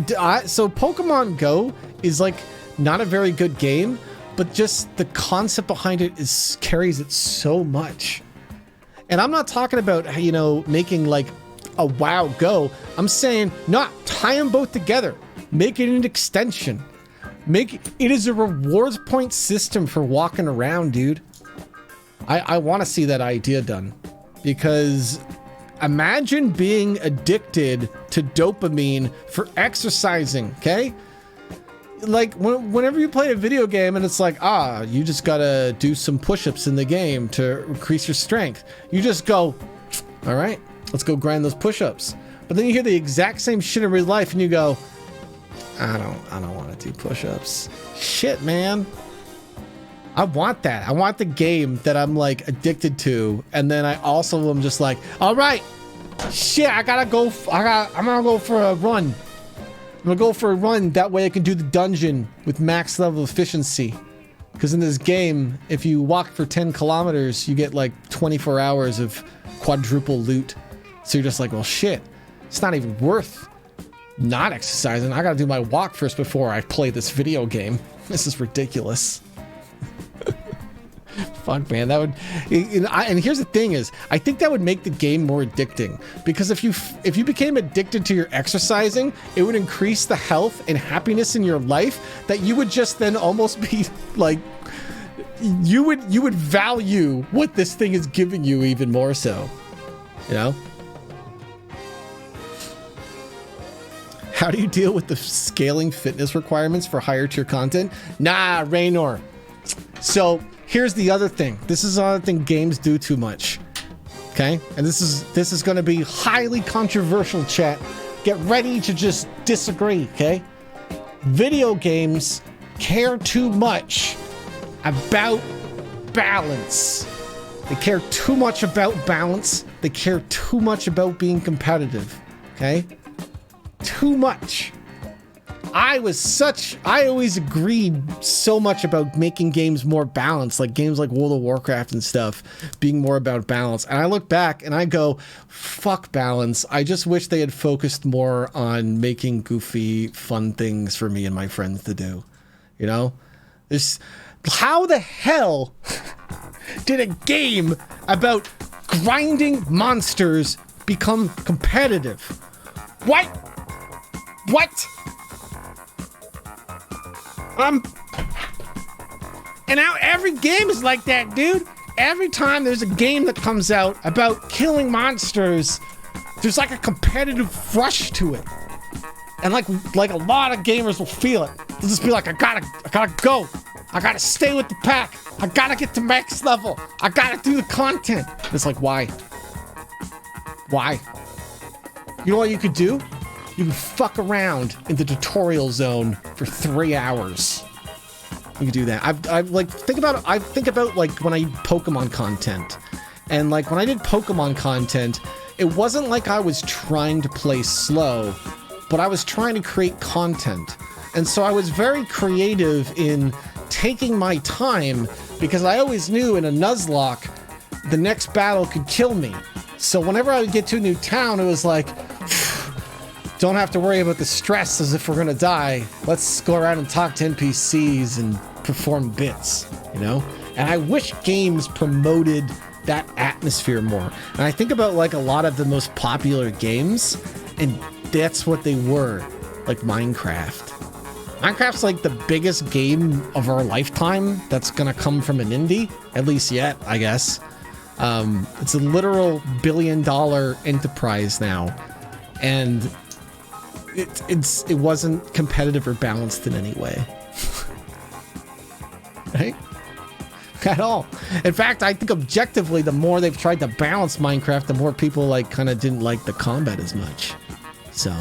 so Pokemon Go is like not a very good game, but just the concept behind it carries it so much. And I'm not talking about, you know, making like a WoW Go. I'm saying not tie them both together. Make it an extension. It is a rewards point system for walking around, dude. I want to see that idea done, because imagine being addicted to dopamine for exercising, okay? Like whenever you play a video game and it's like, you just gotta do some push-ups in the game to increase your strength. You just go, all right, let's go grind those push-ups. But then you hear the exact same shit in real life and you go, I don't want to do push-ups. Shit, man. I want that. I want the game that I'm like addicted to, and then I also am just like, all right, shit, I'm gonna go for a run. I'm gonna go for a run. That way I can do the dungeon with max level efficiency. Because in this game, if you walk for 10 kilometers, you get like 24 hours of quadruple loot. So you're just like, well, shit, it's not even worth not exercising. I gotta do my walk first before I play this video game. This is ridiculous. Fuck, man, that would, and here's the thing is, I think that would make the game more addicting, because if you became addicted to your exercising, it would increase the health and happiness in your life, that you would just then almost be like, you would value what this thing is giving you even more so, you know? How do you deal with the scaling fitness requirements for higher tier content? Nah, Raynor. So here's the other thing. This is another thing games do too much. Okay? And this is going to be highly controversial, chat. Get ready to just disagree, okay? Video games care too much about balance. They care too much about balance. They care too much about being competitive, okay? Too much. I always agreed so much about making games more balanced, like games like World of Warcraft and stuff being more about balance. And I look back and I go, fuck balance. I just wish they had focused more on making goofy, fun things for me and my friends to do. You know? How the hell did a game about grinding monsters become competitive? What? What? And now every game is like that, dude. Every time there's a game that comes out about killing monsters, there's like a competitive rush to it. And like a lot of gamers will feel it. They'll just be like, I gotta go. I gotta stay with the pack. I gotta get to max level. I gotta do the content. It's like, why? Why? You know what you could do? You can fuck around in the tutorial zone for 3 hours. You can do that. I think about like when I did Pokemon content. And like when I did Pokemon content, it wasn't like I was trying to play slow, but I was trying to create content. And so I was very creative in taking my time because I always knew in a Nuzlocke, the next battle could kill me. So whenever I would get to a new town, it was like, don't have to worry about the stress as if we're gonna die. Let's go around and talk to NPCs and perform bits, you know? And I wish games promoted that atmosphere more. And I think about like a lot of the most popular games, and that's what they were, like Minecraft. Minecraft's like the biggest game of our lifetime that's gonna come from an indie, at least yet, I guess. It's a literal billion-dollar enterprise now, and it wasn't competitive or balanced in any way, right? At all. In fact, I think objectively, the more they've tried to balance Minecraft, the more people like kind of didn't like the combat as much. So.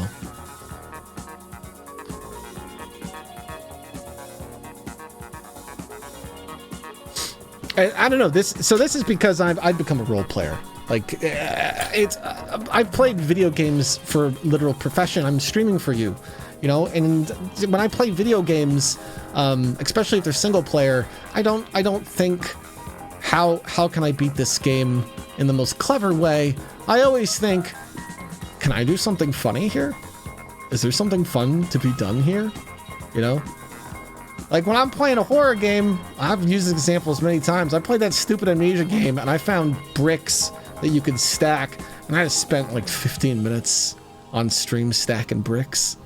I don't know this. So this is because I've become a role player. Like I've played video games for literal profession. I'm streaming for you, you know. And when I play video games, especially if they're single player, I don't think how can I beat this game in the most clever way. I always think, can I do something funny here? Is there something fun to be done here? You know. Like when I'm playing a horror game, I've used examples many times. I played that stupid Amnesia game and I found bricks that you could stack, and I just spent like 15 minutes on stream stacking bricks.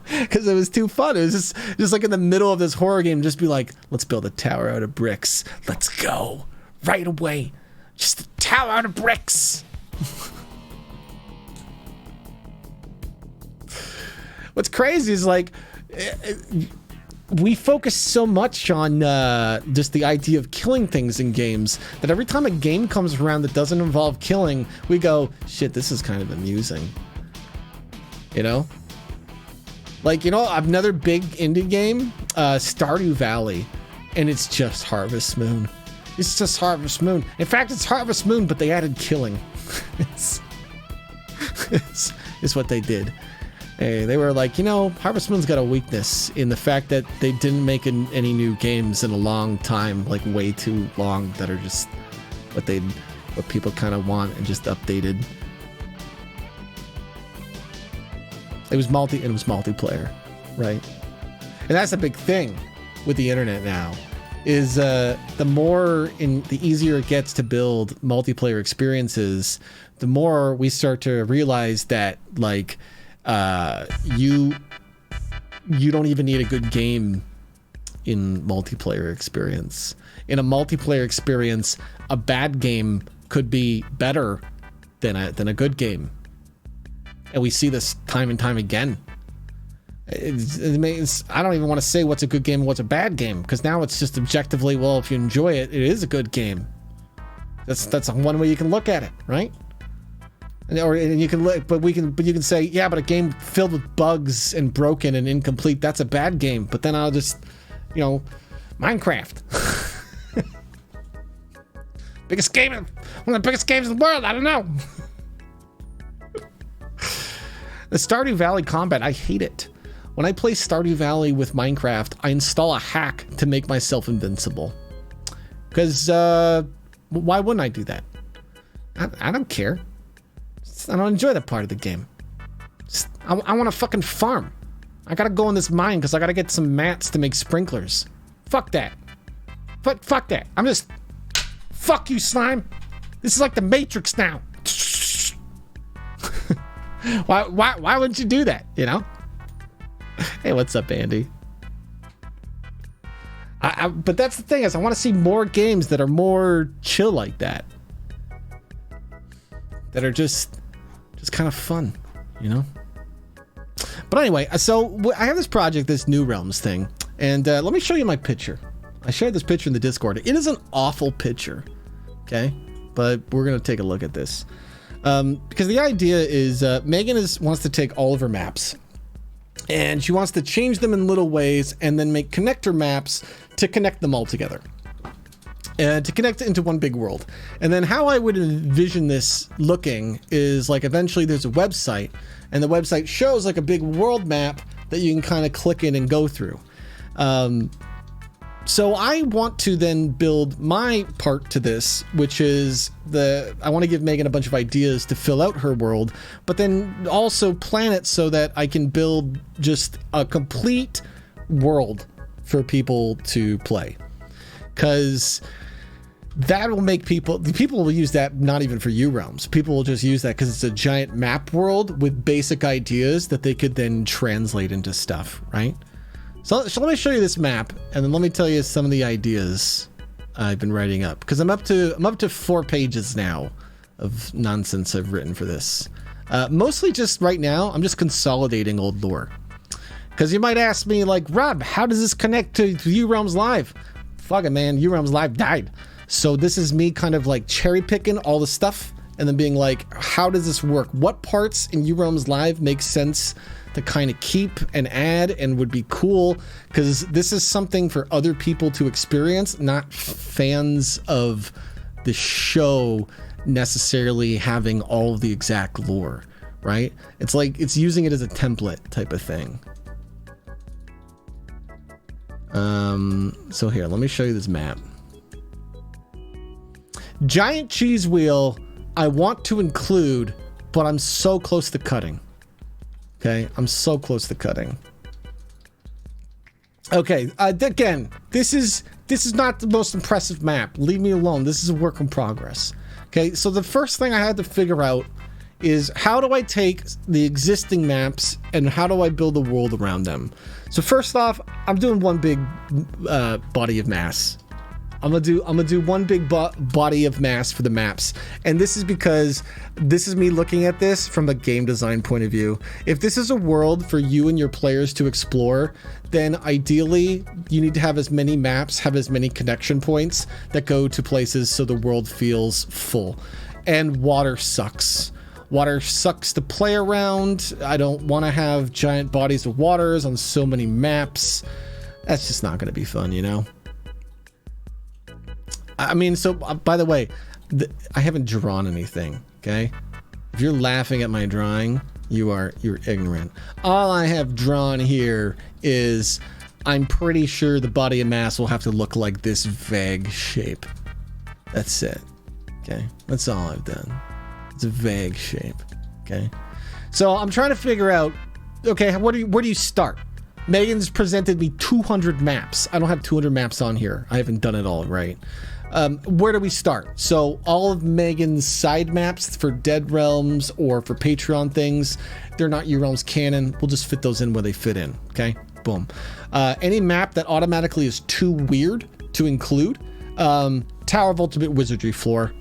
Because it was too fun. It was just like in the middle of this horror game, just be like, let's build a tower out of bricks. Let's go. Right away. Just a tower out of bricks. What's crazy is like, we focus so much on just the idea of killing things in games that every time a game comes around that doesn't involve killing, we go, shit, this is kind of amusing. You know? Like, you know, another big indie game, Stardew Valley, and it's just Harvest Moon. It's just Harvest Moon. In fact, it's Harvest Moon, but they added killing. it's what they did. Hey, they were like, you know, Harvest Moon's got a weakness in the fact that they didn't make any new games in a long time, like way too long, that are just what people kind of want and just updated. It was multiplayer, right? And that's a big thing with the internet now, is the easier it gets to build multiplayer experiences, the more we start to realize that like you don't even need a good game in multiplayer experience. In a multiplayer experience, a bad game could be better than a good game. And we see this time and time again. It means I don't even want to say what's a good game and what's a bad game, because now it's just objectively, well, if you enjoy it, it is a good game. That's one way you can look at it, right? And you can say, yeah, but a game filled with bugs and broken and incomplete, that's a bad game. But then I'll just, you know, Minecraft. Biggest game, one of the biggest games in the world, I don't know. The Stardew Valley combat, I hate it. When I play Stardew Valley with Minecraft, I install a hack to make myself invincible. Because, why wouldn't I do that? I don't care. I don't enjoy that part of the game. I want to fucking farm. I gotta go in this mine because I gotta get some mats to make sprinklers. Fuck that. Fuck that. I'm just... Fuck you, slime. This is like the Matrix now. Why wouldn't you do that? You know? Hey, what's up, Andy? But that's the thing is, I want to see more games that are more chill like that. That are just kind of fun, you know? But anyway, so I have this project, this New Realms thing, and let me show you my picture. I shared this picture in the Discord. It is an awful picture, okay? But we're going to take a look at this. Because the idea is Megan wants to take all of her maps, and she wants to change them in little ways and then make connector maps to connect them all together. And to connect it into one big world. And then how I would envision this looking is like eventually there's a website, and the website shows like a big world map that you can kind of click in and go through. So I want to then build my part to this, which is I want to give Megan a bunch of ideas to fill out her world, but then also plan it so that I can build just a complete world for people to play. Because that will make people will use that not even for U Realms. People will just use that because it's a giant map world with basic ideas that they could then translate into stuff, right? So let me show you this map, and then let me tell you some of the ideas I've been writing up, because I'm up to 4 pages now of nonsense I've written for this. Mostly just right now, I'm just consolidating old lore. Because you might ask me, like, Rob, how does this connect to U Realms Live? Fuck it, man, U Realms Live died. So this is me kind of like cherry picking all the stuff and then being like, how does this work? What parts in U Realms Live make sense to kind of keep and add and would be cool? Because this is something for other people to experience, not fans of the show necessarily having all of the exact lore, right? It's like it's using it as a template type of thing. So here, let me show you this map. Giant cheese wheel I want to include, but I'm so close to cutting. Okay, I'm so close to cutting. Okay, again, this is not the most impressive map. Leave me alone. This is a work in progress. Okay, so the first thing I had to figure out is how do I take the existing maps and how do I build a world around them? So first off, I'm doing one big body of mass. I'm gonna do one big body of mass for the maps, and this is because this is me looking at this from a game design point of view. If this is a world for you and your players to explore, then ideally you need to have as many maps, have as many connection points that go to places so the world feels full. And water sucks. Water sucks to play around. I don't want to have giant bodies of waters on so many maps. That's just not gonna be fun, you know? I mean, so by the way, I haven't drawn anything, okay? If you're laughing at my drawing, you're ignorant. All I have drawn here is I'm pretty sure the body of mass will have to look like this vague shape. That's it, okay? That's all I've done. It's a vague shape, okay? So I'm trying to figure out, okay, where do you start? Megan's presented me 200 maps. I don't have 200 maps on here. I haven't done it all right. Where do we start? So all of Megan's side maps for Dead Realms or for Patreon things, they're not U Realms canon. We'll just fit those in where they fit in, okay? Boom. Any map that automatically is too weird to include, Tower of Ultimate Wizardry floor,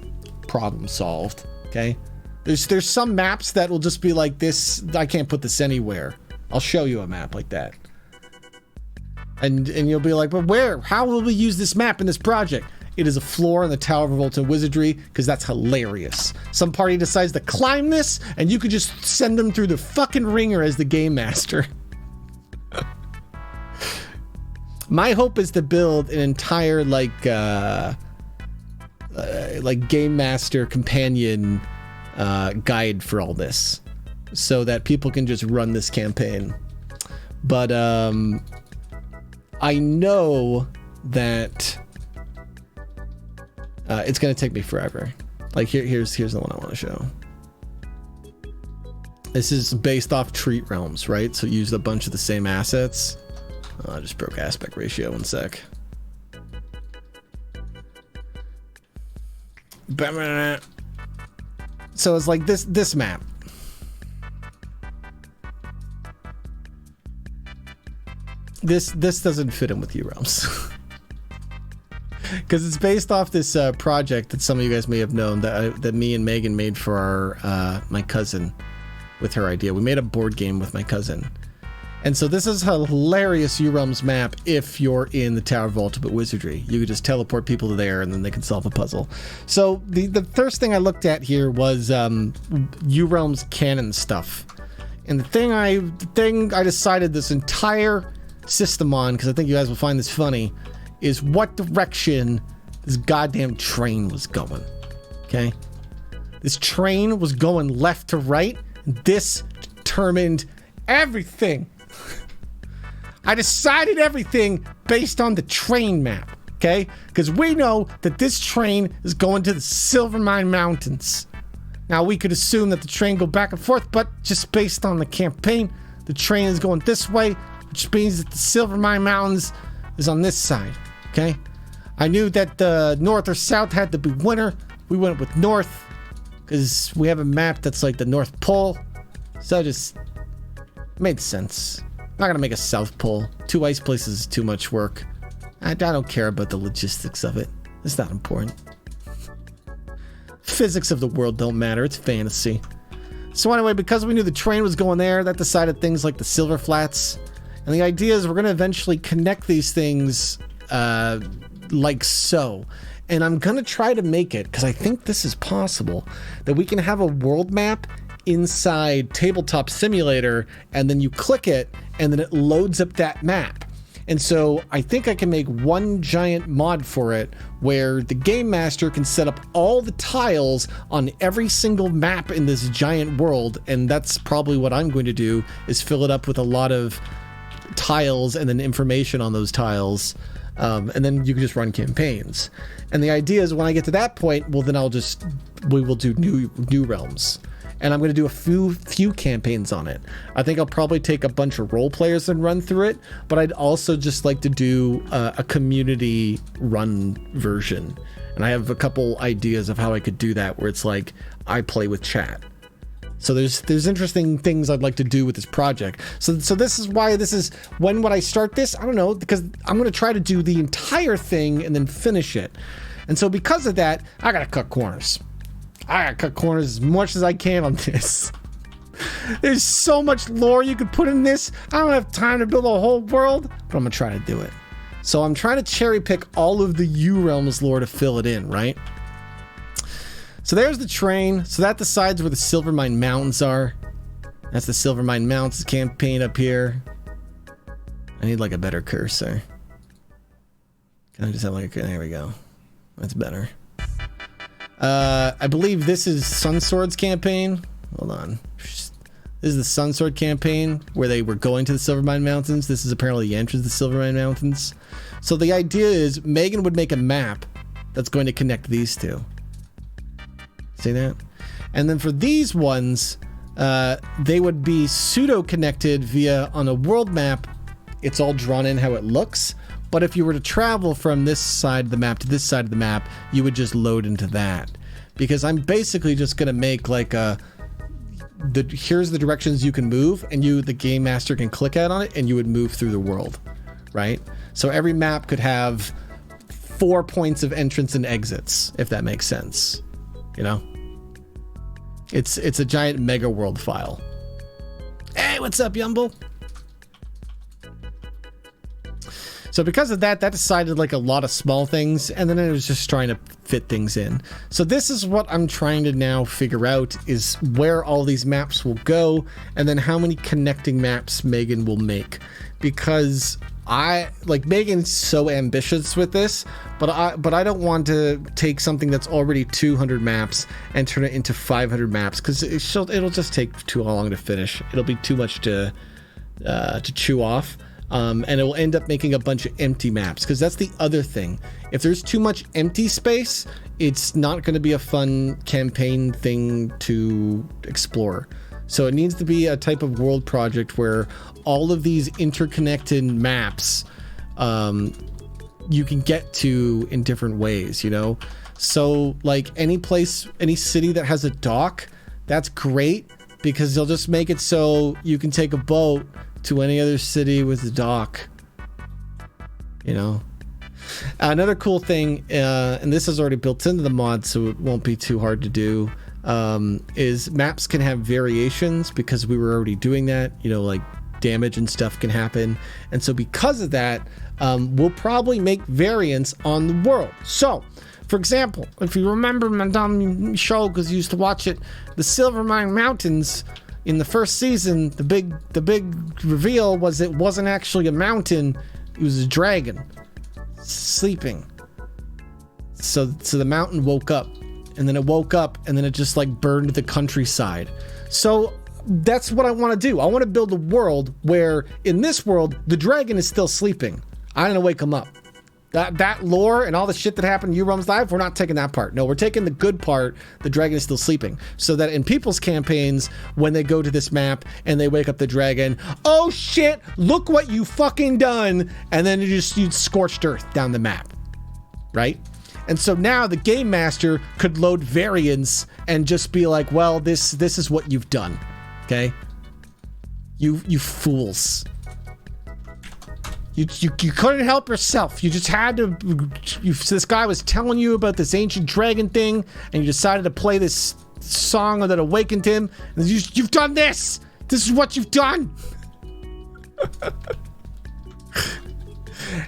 problem solved, okay? There's some maps that will just be like this, I can't put this anywhere. I'll show you a map like that. And you'll be like, but where? How will we use this map in this project? It is a floor in the Tower of Revolt and Wizardry, because that's hilarious. Some party decides to climb this, and you could just send them through the fucking ringer as the game master. My hope is to build an entire like game master companion guide for all this, so that people can just run this campaign. But I know that it's gonna take me forever. Like here's the one I want to show. This is based off Treat Realms, right? So used a bunch of the same assets. Oh, I just broke aspect ratio, 1 sec. So it's like this map. this doesn't fit in with you realms. Because it's based off this project that some of you guys may have known that me and Megan made for our my cousin with her idea. We made a board game with my cousin. And so this is a hilarious U-Realms map if you're in the Tower of Ultimate Wizardry. You could just teleport people to there and then they can solve a puzzle. So the first thing I looked at here was U-Realms canon stuff. And the thing I decided this entire system on, because I think you guys will find this funny, is what direction this goddamn train was going. Okay? This train was going left to right, and this determined everything. I decided everything based on the train map, okay? Because we know that this train is going to the Silvermine Mountains. Now, we could assume that the train go back and forth, but just based on the campaign, the train is going this way, which means that the Silvermine Mountains is on this side, okay? I knew that the north or south had to be winter. We went with north because we have a map that's like the North Pole. So just made sense. I'm not gonna make a South Pole. 2 ice places is too much work. I don't care about the logistics of it. It's not important. Physics of the world don't matter. It's fantasy. So anyway, because we knew the train was going there, that decided things like the Silver Flats. And the idea is we're going to eventually connect these things like so. And I'm going to try to make it, because I think this is possible, that we can have a world map inside Tabletop Simulator, and then you click it, and then it loads up that map. And so I think I can make one giant mod for it where the game master can set up all the tiles on every single map in this giant world. And that's probably what I'm going to do, is fill it up with a lot of tiles and then information on those tiles. And then you can just run campaigns. And the idea is when I get to that point, well, then we will do new realms. And I'm going to do a few campaigns on it. I think I'll probably take a bunch of role players and run through it, but I'd also just like to do a community run version. And I have a couple ideas of how I could do that, where it's like I play with chat. So there's interesting things I'd like to do with this project. So this is why when would I start this? I don't know, because I'm going to try to do the entire thing and then finish it. And so because of that, I got to cut corners. I gotta cut corners as much as I can on this. There's so much lore you could put in this. I don't have time to build a whole world, but I'm gonna try to do it. So I'm trying to cherry pick all of the U-Realms lore to fill it in, right? So there's the train. So that decides where the Silvermine Mountains are. That's the Silvermine Mountains campaign up here. I need like a better cursor. Can I just have like there we go. That's better. I believe this is Sunsword's campaign. Hold on. This is the Sunsword campaign where they were going to the Silvermine Mountains. This is apparently the entrance to the Silvermine Mountains. So the idea is Megan would make a map that's going to connect these two. See that? And then for these ones, they would be pseudo-connected via on a world map. It's all drawn in how it looks. But if you were to travel from this side of the map to this side of the map, you would just load into that. Because I'm basically just going to make like here's the directions you can move, and the game master can click out on it, and you would move through the world, right? So every map could have 4 points of entrance and exits, if that makes sense. You know? It's a giant mega world file. Hey, what's up, Yumble? So because of that decided like a lot of small things, and then I was just trying to fit things in. So this is what I'm trying to now figure out, is where all these maps will go, and then how many connecting maps Megan will make. Because Megan's so ambitious with this, but I don't want to take something that's already 200 maps and turn it into 500 maps, because it'll just take too long to finish. It'll be too much to chew off. And it will end up making a bunch of empty maps, because that's the other thing. If there's too much empty space, it's not going to be a fun campaign thing to explore. So it needs to be a type of world project where all of these interconnected maps you can get to in different ways, you know? So like any city that has a dock, that's great, because they'll just make it so you can take a boat to any other city with a dock, you know. Another cool thing, and this is already built into the mod, so it won't be too hard to do, is maps can have variations because we were already doing that, you know, like damage and stuff can happen. And so because of that, we'll probably make variants on the world. So, for example, if you remember Madame Michaud, because you used to watch it, the Silvermine Mountains in the first season, the big reveal was it wasn't actually a mountain, it was a dragon sleeping. So the mountain woke up, and then it woke up, and then it just like burned the countryside. So that's what I want to do. I want to build a world where in this world the dragon is still sleeping. I don't wake him up. That lore and all the shit that happened in You Realms Live, we're not taking that part. No, we're taking the good part. The dragon is still sleeping, so that in people's campaigns, when they go to this map and they wake up the dragon, oh shit, look what you fucking done, and then you scorched earth down the map, right? And so now the game master could load variants and just be like, well, this is what you've done, okay? You fools. You couldn't help yourself. You just had to. This guy was telling you about this ancient dragon thing, and you decided to play this song that awakened him. And you've done this. This is what you've done.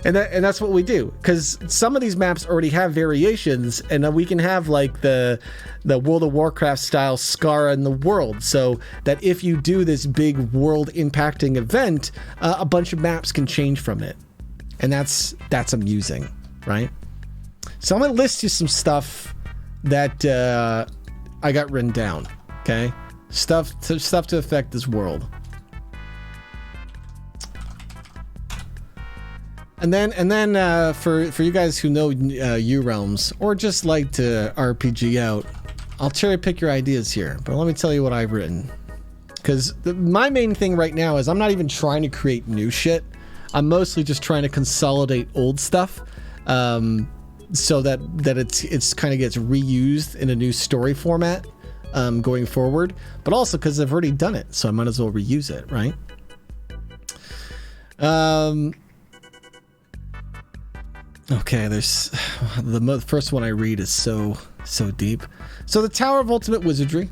and that's what we do, because some of these maps already have variations, and we can have like the World of Warcraft style Scar in the world, so that if you do this big world impacting event, a bunch of maps can change from it, and that's amusing, right? So I'm gonna list you some stuff that I got written down. Okay, stuff to affect this world. And then for you guys who know U Realms or just like to RPG out, I'll cherry pick your ideas here. But let me tell you what I've written. Because my main thing right now is I'm not even trying to create new shit. I'm mostly just trying to consolidate old stuff, so that it's kind of gets reused in a new story format going forward. But also because I've already done it, so I might as well reuse it, right? Okay, there's the first one I read is so deep. So the Tower of Ultimate Wizardry.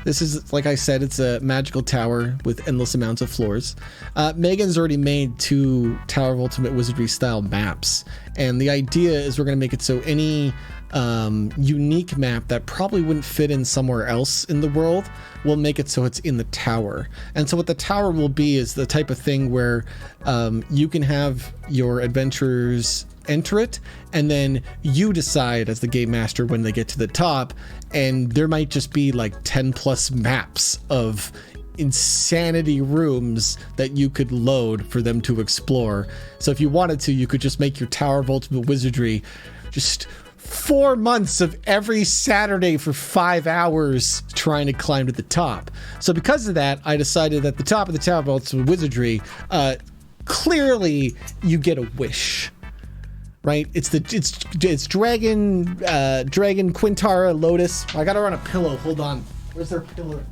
This is, like I said, it's a magical tower with endless amounts of floors. Megan's already made 2 Tower of Ultimate Wizardry style maps, and the idea is we're going to make it so any unique map that probably wouldn't fit in somewhere else in the world, we'll make it so it's in the tower. And so what the tower will be is the type of thing where you can have your adventurers enter it, and then you decide as the game master when they get to the top, and there might just be like 10 plus maps of insanity rooms that you could load for them to explore. So if you wanted to, you could just make your Tower of Ultimate Wizardry just 4 months of every Saturday for 5 hours trying to climb to the top. So because of that, I decided that the top of the Tower of Ultimate Wizardry, clearly you get a wish. Right? It's Dragon Quintara Lotus. I got her on a pillow. Hold on. Where's their pillow?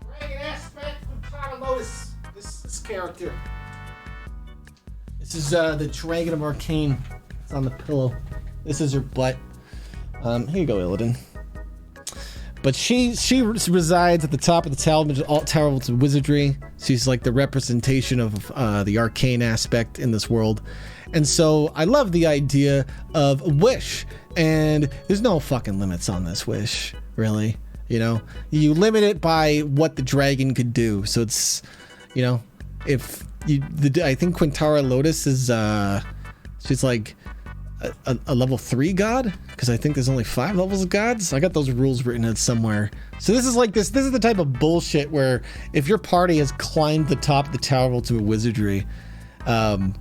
Dragon Aspect Quintara Lotus. This character. This is the Dragon of Arcane. It's on the pillow. This is her butt. Here you go, Illidan. But she resides at the top of the Tower of Wizardry. She's like the representation of the arcane aspect in this world. And so I love the idea of a wish. And there's no fucking limits on this wish, really. You know, you limit it by what the dragon could do. So it's, you know, if you, I think Quintara Lotus is, she's like a level 3 god, because I think there's only 5 levels of gods. I got those rules written in somewhere. So this is like this is the type of bullshit where if your party has climbed the top of the Tower of Ultimate Wizardry and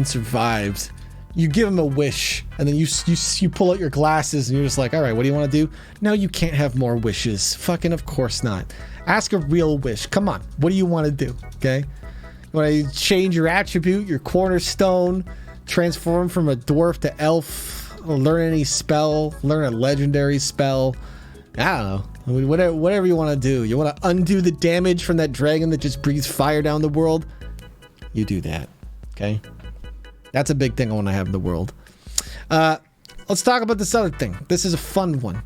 survived, you give them a wish, and then you pull out your glasses and you're just like, all right, what do you want to do? No, you can't have more wishes. Fucking of course not. Ask a real wish. Come on, what do you want to do? Okay, you want to change your attribute, your cornerstone, transform from a dwarf to elf, learn any spell, learn a legendary spell. I don't know. I mean, whatever you want to do. You want to undo the damage from that dragon that just breathes fire down the world? You do that. Okay, that's a big thing I want to have in the world. Let's talk about this other thing. This is a fun one.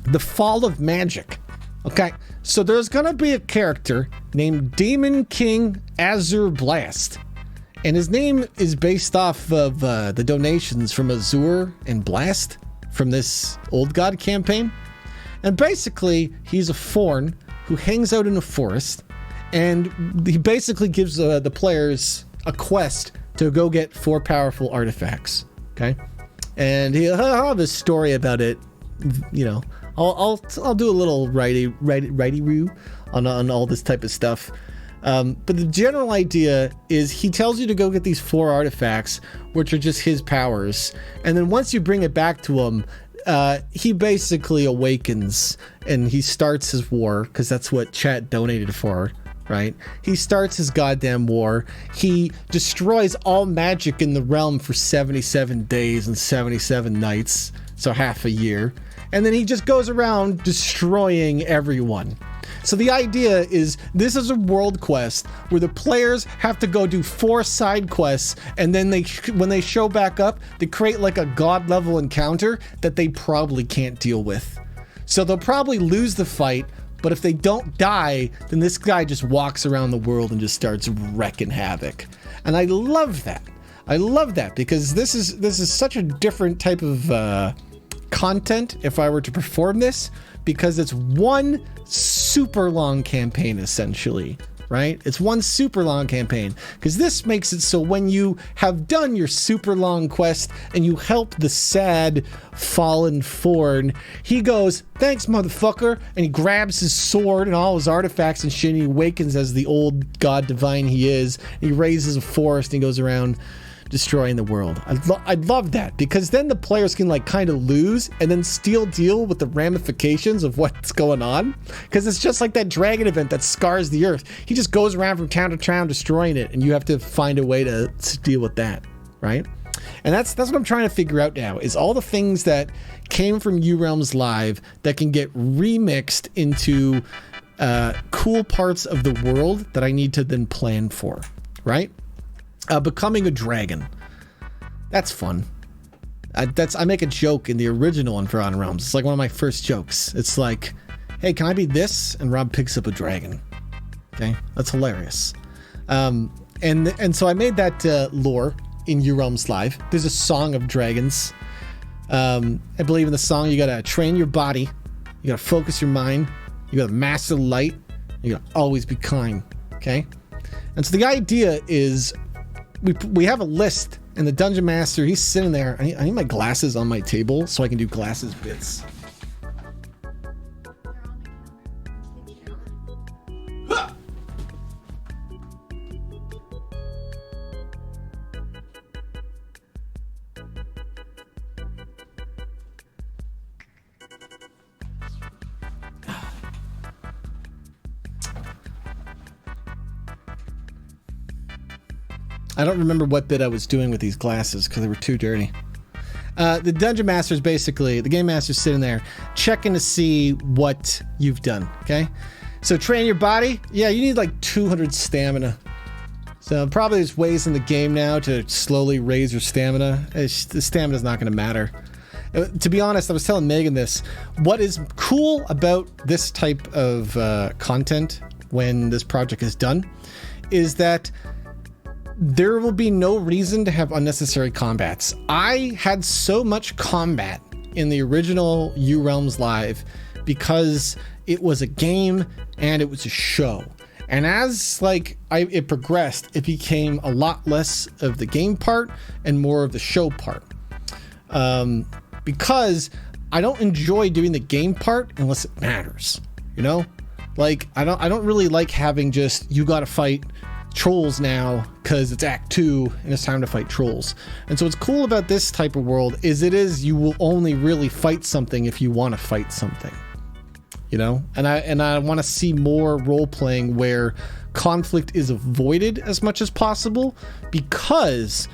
The Fall of Magic. Okay, so there's gonna be a character named Demon King Azure Blast, and his name is based off of the donations from Azure and Blast from this Old God campaign. And basically, he's a faun who hangs out in a forest, and he basically gives the players a quest to go get 4 powerful artifacts. Okay, and he'll have a story about it. You know, I'll do a little righty-roo on all this type of stuff. But the general idea is he tells you to go get these 4 artifacts, which are just his powers, and then once you bring it back to him, he basically awakens and he starts his war, because that's what chat donated for, right? He starts his goddamn war. He destroys all magic in the realm for 77 days and 77 nights, so half a year. And then he just goes around destroying everyone. So the idea is this is a world quest where the players have to go do 4 side quests, and then when they show back up, they create like a god level encounter that they probably can't deal with. So they'll probably lose the fight, but if they don't die, then this guy just walks around the world and just starts wrecking havoc. And I love that. I love that because this is such a different type of content if I were to perform this, because it's one super long campaign essentially, right? It's one super long campaign, because this makes it so when you have done your super long quest and you help the sad fallen faun, he goes, "Thanks, motherfucker," and he grabs his sword and all his artifacts and shit, and he awakens as the old god divine he is, and he raises a forest and he goes around destroying the world. I'd love that, because then the players can like kind of lose and then still deal with the ramifications of what's going on, because it's just like that dragon event that scars the earth. He just goes around from town to town destroying it, and you have to find a way to deal with that, right? And that's what I'm trying to figure out now, is all the things that came from U Realms Live that can get remixed into cool parts of the world that I need to then plan for, right? Becoming a dragon. That's fun. I make a joke in the original one for Honor Realms. It's like one of my first jokes. It's like, hey, can I be this? And Rob picks up a dragon. Okay, that's hilarious. And so I made that lore in U Realms Live. There's a song of dragons. I believe in the song you gotta train your body, you gotta focus your mind, you gotta master the light, you gotta always be kind. Okay, and so the idea is we have a list, and the dungeon master, he's sitting there. I need my glasses on my table so I can do glasses bits. I don't remember what bit I was doing with these glasses because they were too dirty. The dungeon master is basically, the game master's sitting there checking to see what you've done, okay? So train your body. Yeah, you need like 200 stamina. So probably there's ways in the game now to slowly raise your stamina. The stamina's not going to matter. To be honest, I was telling Megan this. What is cool about this type of content when this project is done is that there will be no reason to have unnecessary combats. I had so much combat in the original U Realms Live because it was a game and it was a show. And as it progressed, it became a lot less of the game part and more of the show part. Because I don't enjoy doing the game part unless it matters, you know? Like I don't really like having just, you gotta fight trolls now because it's Act 2 and it's time to fight trolls. And so what's cool about this type of world is you will only really fight something if you want to fight something, you know? And I want to see more role playing where conflict is avoided as much as possible, because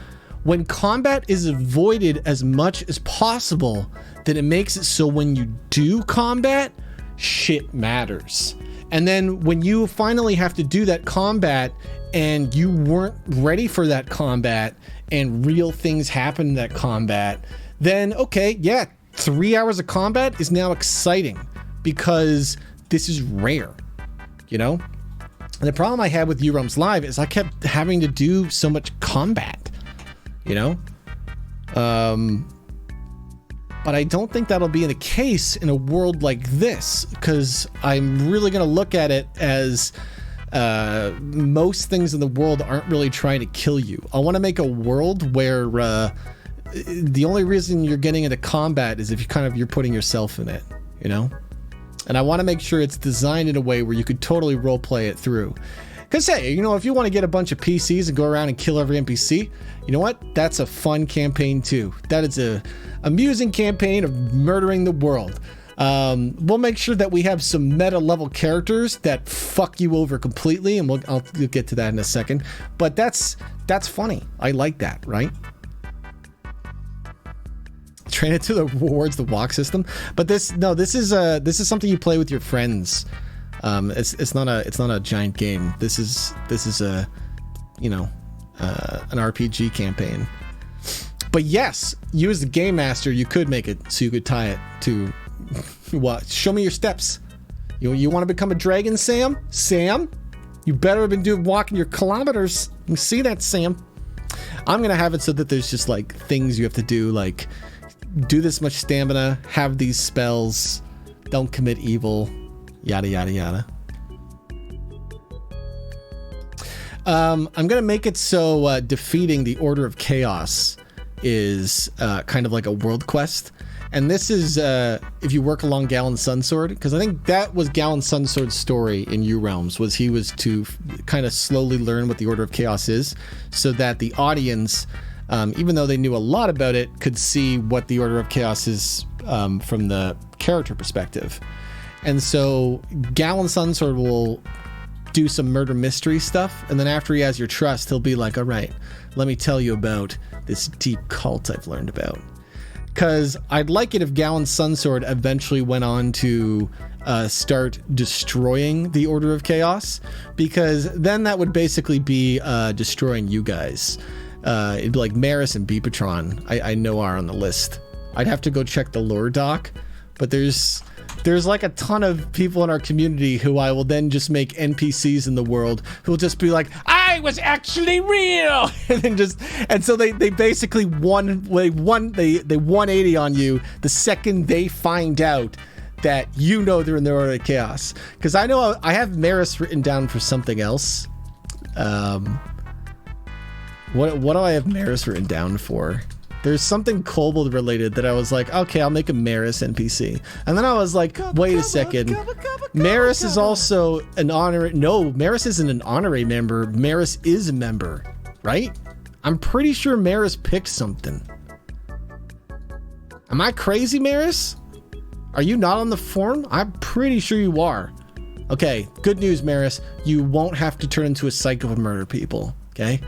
when combat is avoided as much as possible, then it makes it so when you do combat, shit matters. And then when you finally have to do that combat, and you weren't ready for that combat and real things happen in that combat, then okay, yeah, 3 hours of combat is now exciting because this is rare, you know? And the problem I had with U-Realms Live is I kept having to do so much combat, you know? But I don't think that'll be the case in a world like this, because I'm really going to look at it as most things in the world aren't really trying to kill you. I want to make a world where the only reason you're getting into combat is if you're putting yourself in it, you know? And I want to make sure it's designed in a way where you could totally roleplay it through. Because, hey, you know, if you want to get a bunch of PCs and go around and kill every NPC, you know what? That's a fun campaign, too. That is a amusing campaign of murdering the world. We'll make sure that we have some meta-level characters that fuck you over completely, and we'll get to that in a second. But that's funny. I like that, right? Train it towards the walk system, but this is something you play with your friends. It's not a giant game. This is a, you know, an RPG campaign. But yes, you as the game master, you could make it so you could tie it to what? Show me your steps. You want to become a dragon, Sam? Sam, you better have been walking your kilometers. You see that, Sam? I'm gonna have it so that there's just like things you have to do, like do this much stamina, have these spells, don't commit evil, yada yada yada. I'm gonna make it so defeating the Order of Chaos is kind of like a world quest, and this is if you work along Galen's Sunsword, because I think that was Galen's Sunsword's story in U-Realms, was he was to kind of slowly learn what the Order of Chaos is, so that the audience, even though they knew a lot about it, could see what the Order of Chaos is from the character perspective. And so Galen's Sunsword will do some murder mystery stuff, and then after he has your trust, he'll be like, all right, let me tell you about this deep cult I've learned about. Because I'd like it if Galen's Sunsword eventually went on to start destroying the Order of Chaos, because then that would basically be destroying you guys. It'd be like Maris and Beepatron, I know are on the list. I'd have to go check the lore doc, but there's like a ton of people in our community who I will then just make NPCs in the world who will just be like, I was actually real, and so they basically 180 on you the second they find out that you know they're in the Order of Chaos. Because I know I have Maris written down for something else. What do I have Maris written down for? There's something kobold related that I was like, okay, I'll make a Maris NPC. And then I was like, wait a second. Maris is also an honorary... No, Maris isn't an honorary member. Maris is a member, right? I'm pretty sure Maris picked something. Am I crazy, Maris? Are you not on the forum? I'm pretty sure you are. Okay, good news, Maris. You won't have to turn into a psycho and murder people, okay?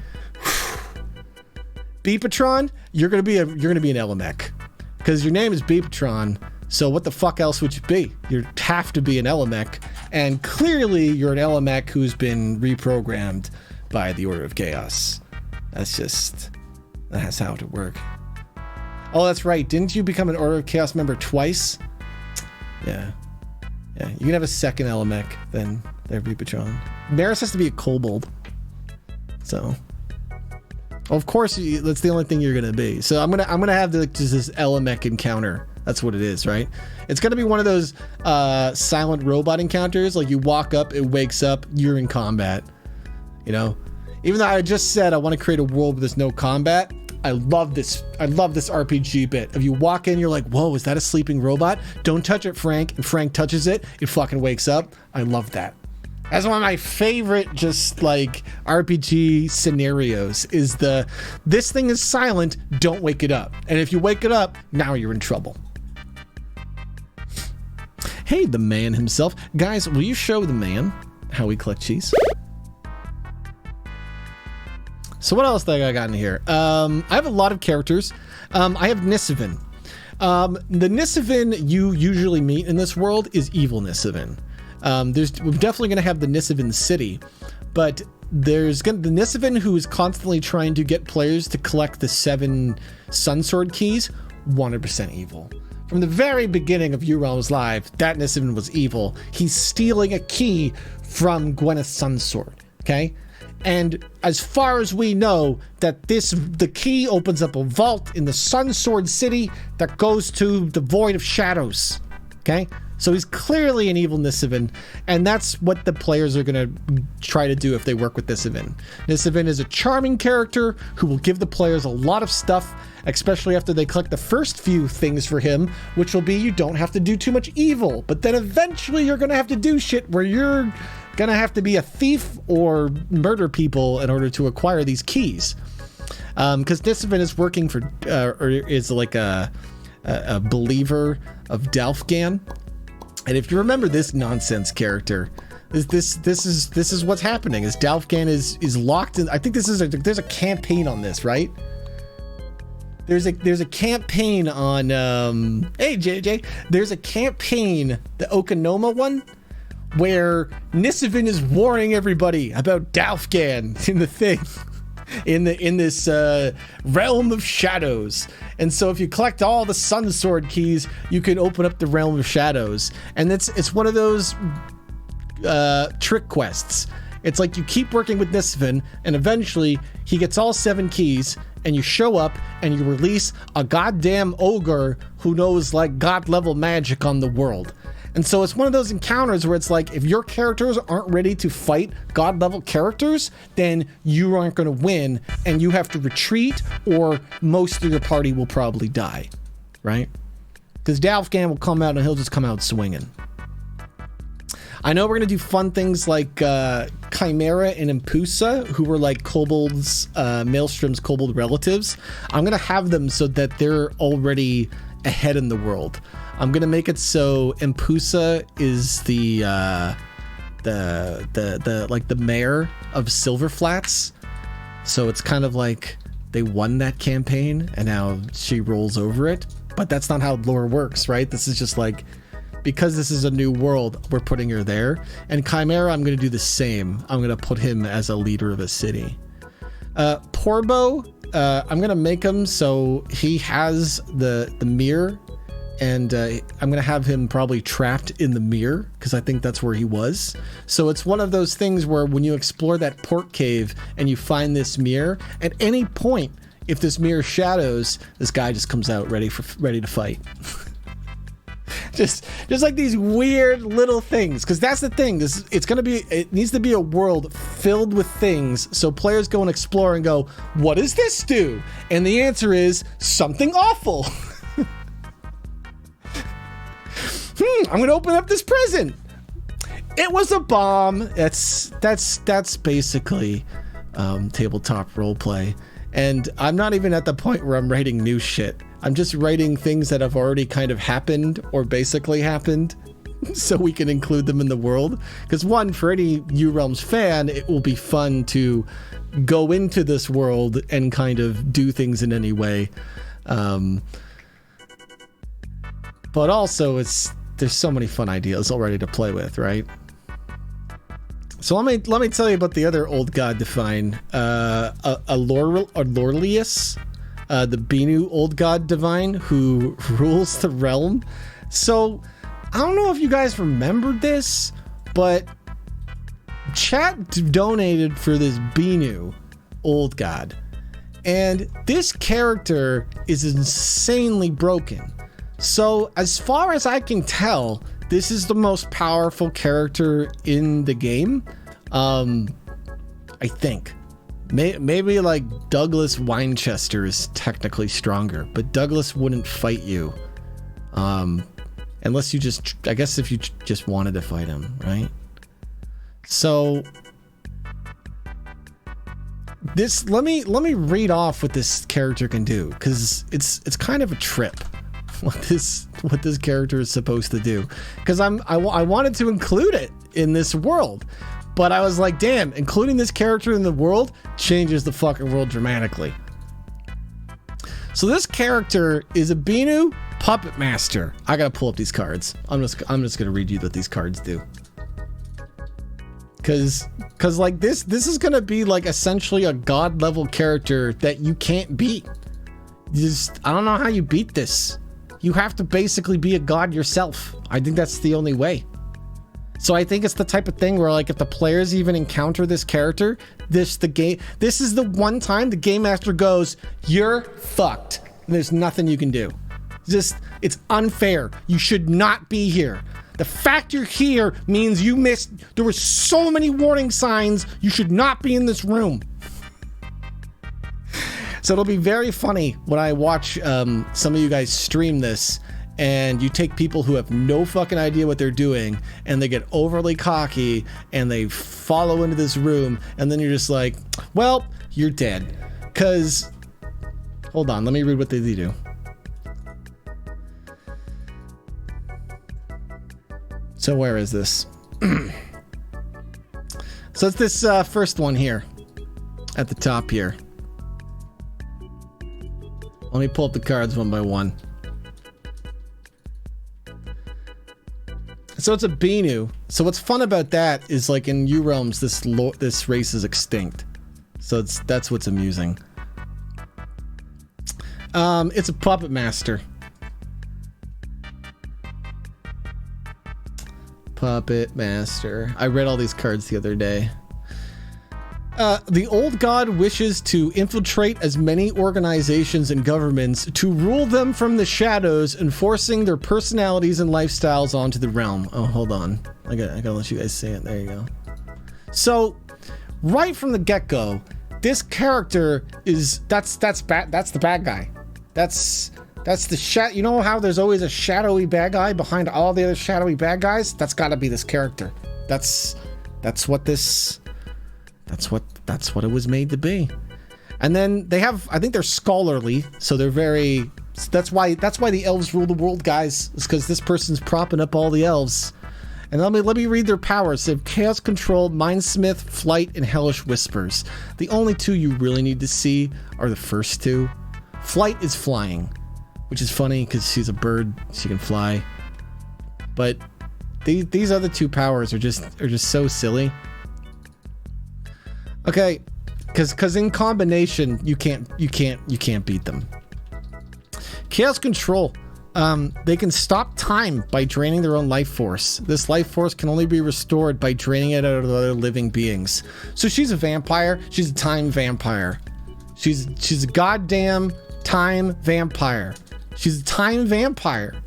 Beepatron, you're gonna be an Elemech, because your name is Beepatron. So what the fuck else would you be? You have to be an Elemech, and clearly you're an Elemech who's been reprogrammed by the Order of Chaos. That's how it would work. Oh, that's right. Didn't you become an Order of Chaos member twice? Yeah. You can have a second Elemech than their Beepatron. Maris has to be a kobold. So. Of course, that's the only thing you're gonna be. So I'm gonna have just this Elemech encounter. That's what it is, right? It's gonna be one of those silent robot encounters. Like you walk up, it wakes up, you're in combat. You know, even though I just said I want to create a world where there's no combat. I love this RPG bit. If you walk in, you're like, whoa, is that a sleeping robot? Don't touch it, Frank. And Frank touches it, it fucking wakes up. I love that. That's one of my favorite just like RPG scenarios is this thing is silent, don't wake it up. And if you wake it up, now you're in trouble. Hey, the man himself. Guys, will you show the man how we collect cheese? So what else do I got in here? I have a lot of characters. I have Nisavin. The Nisavin you usually meet in this world is evil Nisavin. We're definitely going to have the Nisavin City, but there's the Nisavin who is constantly trying to get players to collect the 7 Sunsword keys, 100% evil. From the very beginning of U Realms Live, that Nisavin was evil. He's stealing a key from Gwyneth's Sunsword, okay? And as far as we know, the key opens up a vault in the Sunsword City that goes to the Void of Shadows, okay? So he's clearly an evil Nisavin, and that's what the players are going to try to do if they work with Nisavin. Nisavin is a charming character who will give the players a lot of stuff, especially after they collect the first few things for him, which will be you don't have to do too much evil, but then eventually you're going to have to do shit where you're going to have to be a thief or murder people in order to acquire these keys. Because Nisavin is working for, or is like a believer of Dalfgan. And if you remember this nonsense character, this is what's happening. Is Dalfgan is locked in? I think there's a campaign on this, right? There's a campaign on hey JJ, there's a campaign, the Okanoma one, where Nisavin is warning everybody about Dalfgan in the thing. In this realm of shadows. And so if you collect all the Sunsword keys, you can open up the realm of shadows. And it's one of those trick quests. It's like you keep working with Nisavin, and eventually he gets all 7 keys, and you show up and you release a goddamn ogre who knows like god level magic on the world. And so it's one of those encounters where it's like, if your characters aren't ready to fight god level characters, then you aren't going to win and you have to retreat, or most of your party will probably die, right? Because Dalfgan will come out and he'll just come out swinging. I know we're going to do fun things like Chimera and Impusa, who were like Kobold's, Maelstrom's Kobold relatives. I'm going to have them so that they're already ahead in the world. I'm gonna make it so Impusa is the mayor of Silver Flats. So it's kind of like they won that campaign and now she rolls over it. But that's not how lore works, right? This is just like, because this is a new world, we're putting her there. And Chimera, I'm gonna do the same. I'm gonna put him as a leader of a city. Porbo, I'm gonna make him so he has the mirror. And I'm going to have him probably trapped in the mirror, because I think that's where he was. So it's one of those things where when you explore that port cave and you find this mirror, at any point, if this mirror shadows, this guy just comes out ready to fight. just like these weird little things, because that's the thing. It needs to be a world filled with things, so players go and explore and go, what does this do? And the answer is something awful. I'm gonna open up this present. It was a bomb. That's basically tabletop roleplay. And I'm not even at the point where I'm writing new shit. I'm just writing things that have already kind of happened or basically happened, so we can include them in the world. Because one, for any U Realms fan, it will be fun to go into this world and kind of do things in any way. But also there's so many fun ideas already to play with, right? So let me tell you about the other old god divine, Lorlius, the Binu old god divine who rules the realm. So I don't know if you guys remembered this, but chat donated for this Binu old god, and this character is insanely broken. So as far as I can tell, this is the most powerful character in the game. I think. Maybe like Douglas Winchester is technically stronger, but Douglas wouldn't fight you. Unless you I guess if you just wanted to fight him, right? So let me read off what this character can do, because it's kind of a trip. What this character is supposed to do, because I wanted to include it in this world, but I was like, damn, including this character in the world changes the fucking world dramatically. So this character is a Binu puppet master. I gotta pull up these cards. I'm just gonna read you what these cards do. Cause like this is gonna be like essentially a god level character that you can't beat. I don't know how you beat this. You have to basically be a god yourself. I think that's the only way. So I think it's the type of thing where like if the players even encounter this character, this is the one time the game master goes, you're fucked. And there's nothing you can do. It's unfair. You should not be here. The fact you're here means you missed. There were so many warning signs. You should not be in this room. So it'll be very funny when I watch some of you guys stream this and you take people who have no fucking idea what they're doing and they get overly cocky and they follow into this room and then you're just like, well, you're dead. Cause, hold on, let me read what they do. So where is this? So it's this first one here at the top here. Let me pull up the cards one by one. So it's a Binu. So what's fun about that is like in U realms, this race is extinct. So that's what's amusing. It's a puppet master. Puppet master. I read all these cards the other day. The old god wishes to infiltrate as many organizations and governments to rule them from the shadows, enforcing their personalities and lifestyles onto the realm. Oh, hold on. I gotta let you guys see it. There you go. So, right from the get-go, this character is that's the bad guy. That's the you know how there's always a shadowy bad guy behind all the other shadowy bad guys? That's got to be this character. That's what it was made to be. And then they have, I think they're scholarly, so they're very, that's why the elves rule the world, guys. It's because this person's propping up all the elves. And let me read their powers. They have Chaos Control, Mindsmith, Flight, and Hellish Whispers. The only two you really need to see are the first two. Flight is flying, which is funny because she's a bird, she can fly. But these other two powers are just so silly. Okay, because in combination you can't beat them. Chaos Control. They can stop time by draining their own life force. This life force can only be restored by draining it out of other living beings. So she's a vampire. She's a time vampire. She's a goddamn time vampire. She's a time vampire.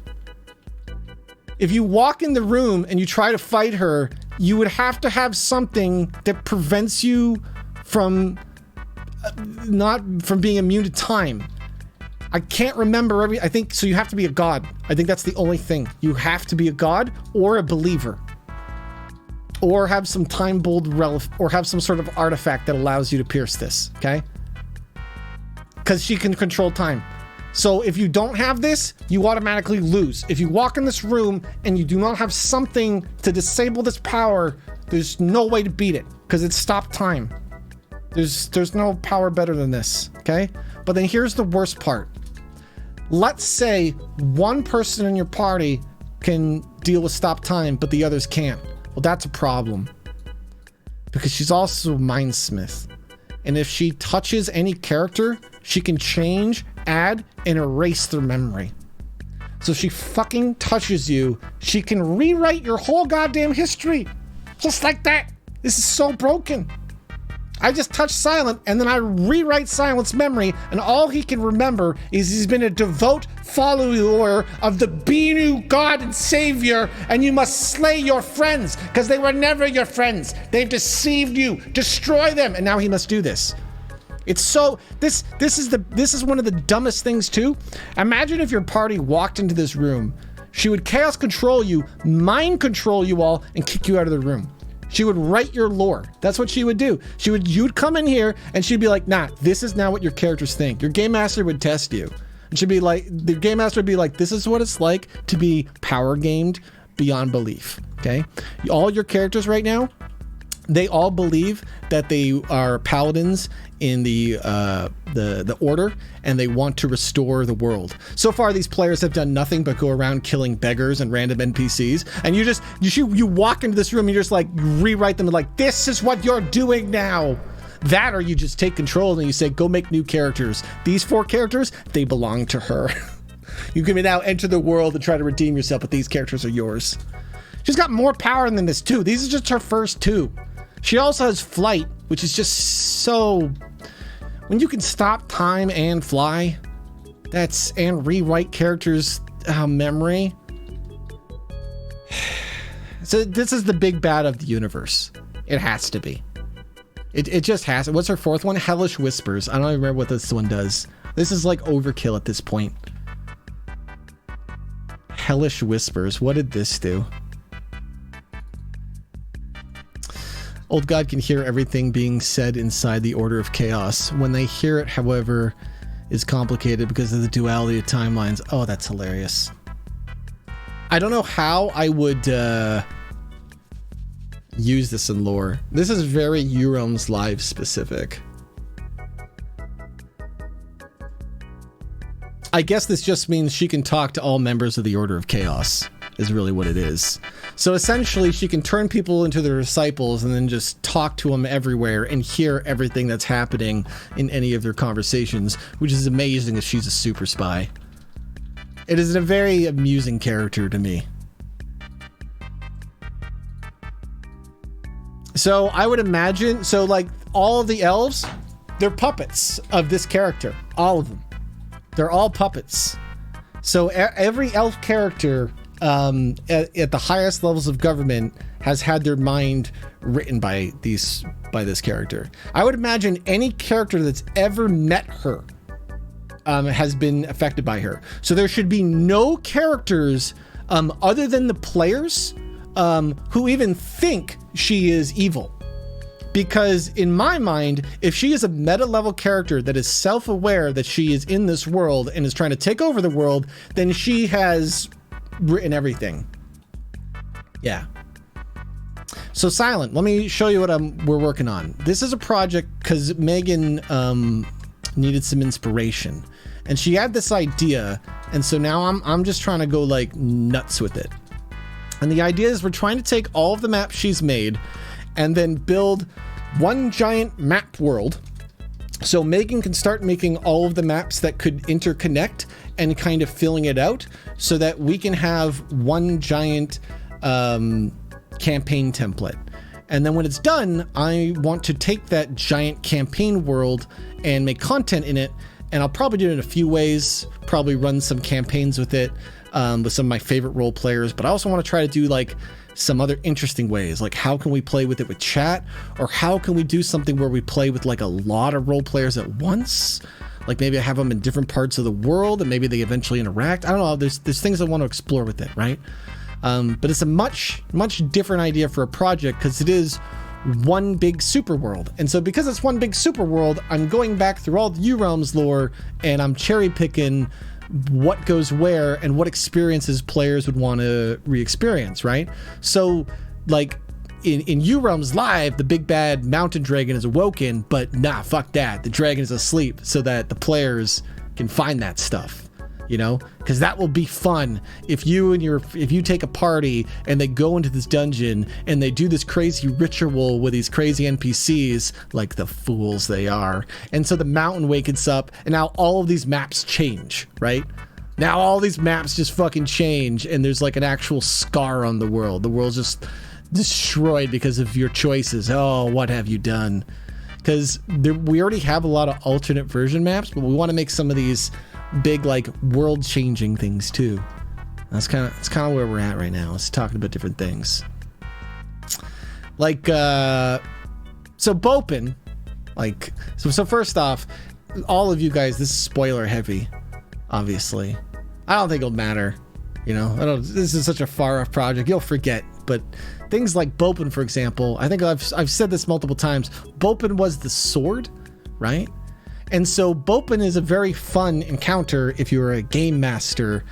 If you walk in the room and you try to fight her, you would have to have something that prevents you from being immune to time. I can't remember I think so. You have to be a god. I think that's the only thing. You have to be a god or a believer, or have some time bold or have some sort of artifact that allows you to pierce this. Okay, because she can control time. So if you don't have this, you automatically lose. If you walk in this room and you do not have something to disable this power, there's no way to beat it because it's stopped time. There's no power better than this, okay? But then here's the worst part. Let's say one person in your party can deal with stop time, but the others can't. Well, that's a problem because she's also a Mindsmith. And if she touches any character, she can change, add, and erase their memory. So if she fucking touches you, she can rewrite your whole goddamn history. Just like that. This is so broken. I just touch Silent, and then I rewrite Silent's memory, and all he can remember is he's been a devout follower of the Binu God and Savior, and you must slay your friends, because they were never your friends. They've deceived you. Destroy them. And now he must do this. It's so, this is one of the dumbest things too. Imagine if your party walked into this room. She would chaos control you, mind control you all, and kick you out of the room. She would write your lore. That's what she would do. You'd come in here and she'd be like, nah, this is now what your characters think. Your game master would test you. And she'd be like, the game master would be like, this is what it's like to be power gamed beyond belief. Okay. All your characters right now, they all believe that they are paladins in the order, and they want to restore the world. So far, these players have done nothing but go around killing beggars and random NPCs. And you walk into this room and you just like rewrite them like, this is what you're doing now. That, or you just take control and you say, go make new characters. These 4 characters, they belong to her. You can now enter the world and try to redeem yourself, but these characters are yours. She's got more power than this too. These are just her first 2. She also has flight, which is just so... When you can stop time and fly, and rewrite characters' memory. So this is the big bad of the universe. It has to be. It just has to. What's her 4th one? Hellish Whispers. I don't even remember what this one does. This is like overkill at this point. Hellish Whispers. What did this do? Old God can hear everything being said inside the Order of Chaos. When they hear it, however, is complicated because of the duality of timelines. Oh, that's hilarious. I don't know how I would use this in lore. This is very Eurealms Live specific. I guess this just means she can talk to all members of the Order of Chaos, is really what it is. So essentially, she can turn people into their disciples and then just talk to them everywhere and hear everything that's happening in any of their conversations, which is amazing if she's a super spy. It is a very amusing character to me. So I would imagine, so like all of the elves, they're puppets of this character. All of them. They're all puppets. So every elf character at the highest levels of government has had their mind written by this character. I would imagine any character that's ever met her has been affected by her. So there should be no characters other than the players who even think she is evil. Because in my mind, if she is a meta level character that is self-aware that she is in this world and is trying to take over the world, then she has written everything. Yeah. So Silent, let me show you what we're working on. This is a project because Megan needed some inspiration, and she had this idea, and so now I'm just trying to go like nuts with it. And the idea is we're trying to take all of the maps she's made and then build one giant map world. So Megan can start making all of the maps that could interconnect and kind of filling it out so that we can have one giant campaign template. And then when it's done, I want to take that giant campaign world and make content in it. And I'll probably do it in a few ways, probably run some campaigns with it with some of my favorite role players. But I also want to try to do like some other interesting ways, like how can we play with it with chat, or how can we do something where we play with like a lot of role players at once? Like maybe I have them in different parts of the world and maybe they eventually interact. I don't know. There's things I want to explore with it, right? But it's a much different idea for a project because it is one big super world. And so because it's one big super world, I'm going back through all the Eurealms lore and I'm cherry picking what goes where and what experiences players would want to re-experience, right? So like in Eurealms Live, the big bad mountain dragon is awoken, but nah, fuck that. The dragon is asleep so that the players can find that stuff. You know, because that will be fun if you take a party and they go into this dungeon and they do this crazy ritual with these crazy NPCs, like the fools they are. And so the mountain wakens up and now all of these maps change, right? Now all these maps just fucking change and there's like an actual scar on the world. The world's just destroyed because of your choices. Oh, what have you done? Because we already have a lot of alternate version maps, but we want to make some of these big like world changing things too. It's kind of where we're at right now. Let's talk about different things. Like so Bopin, like so first off, all of you guys, this is spoiler heavy, obviously. I don't think it'll matter, you know. This is such a far off project, you'll forget. But things like Bopin, for example, I think I've said this multiple times. Bopin was the sword, right? And so Bopin is a very fun encounter if you're a game master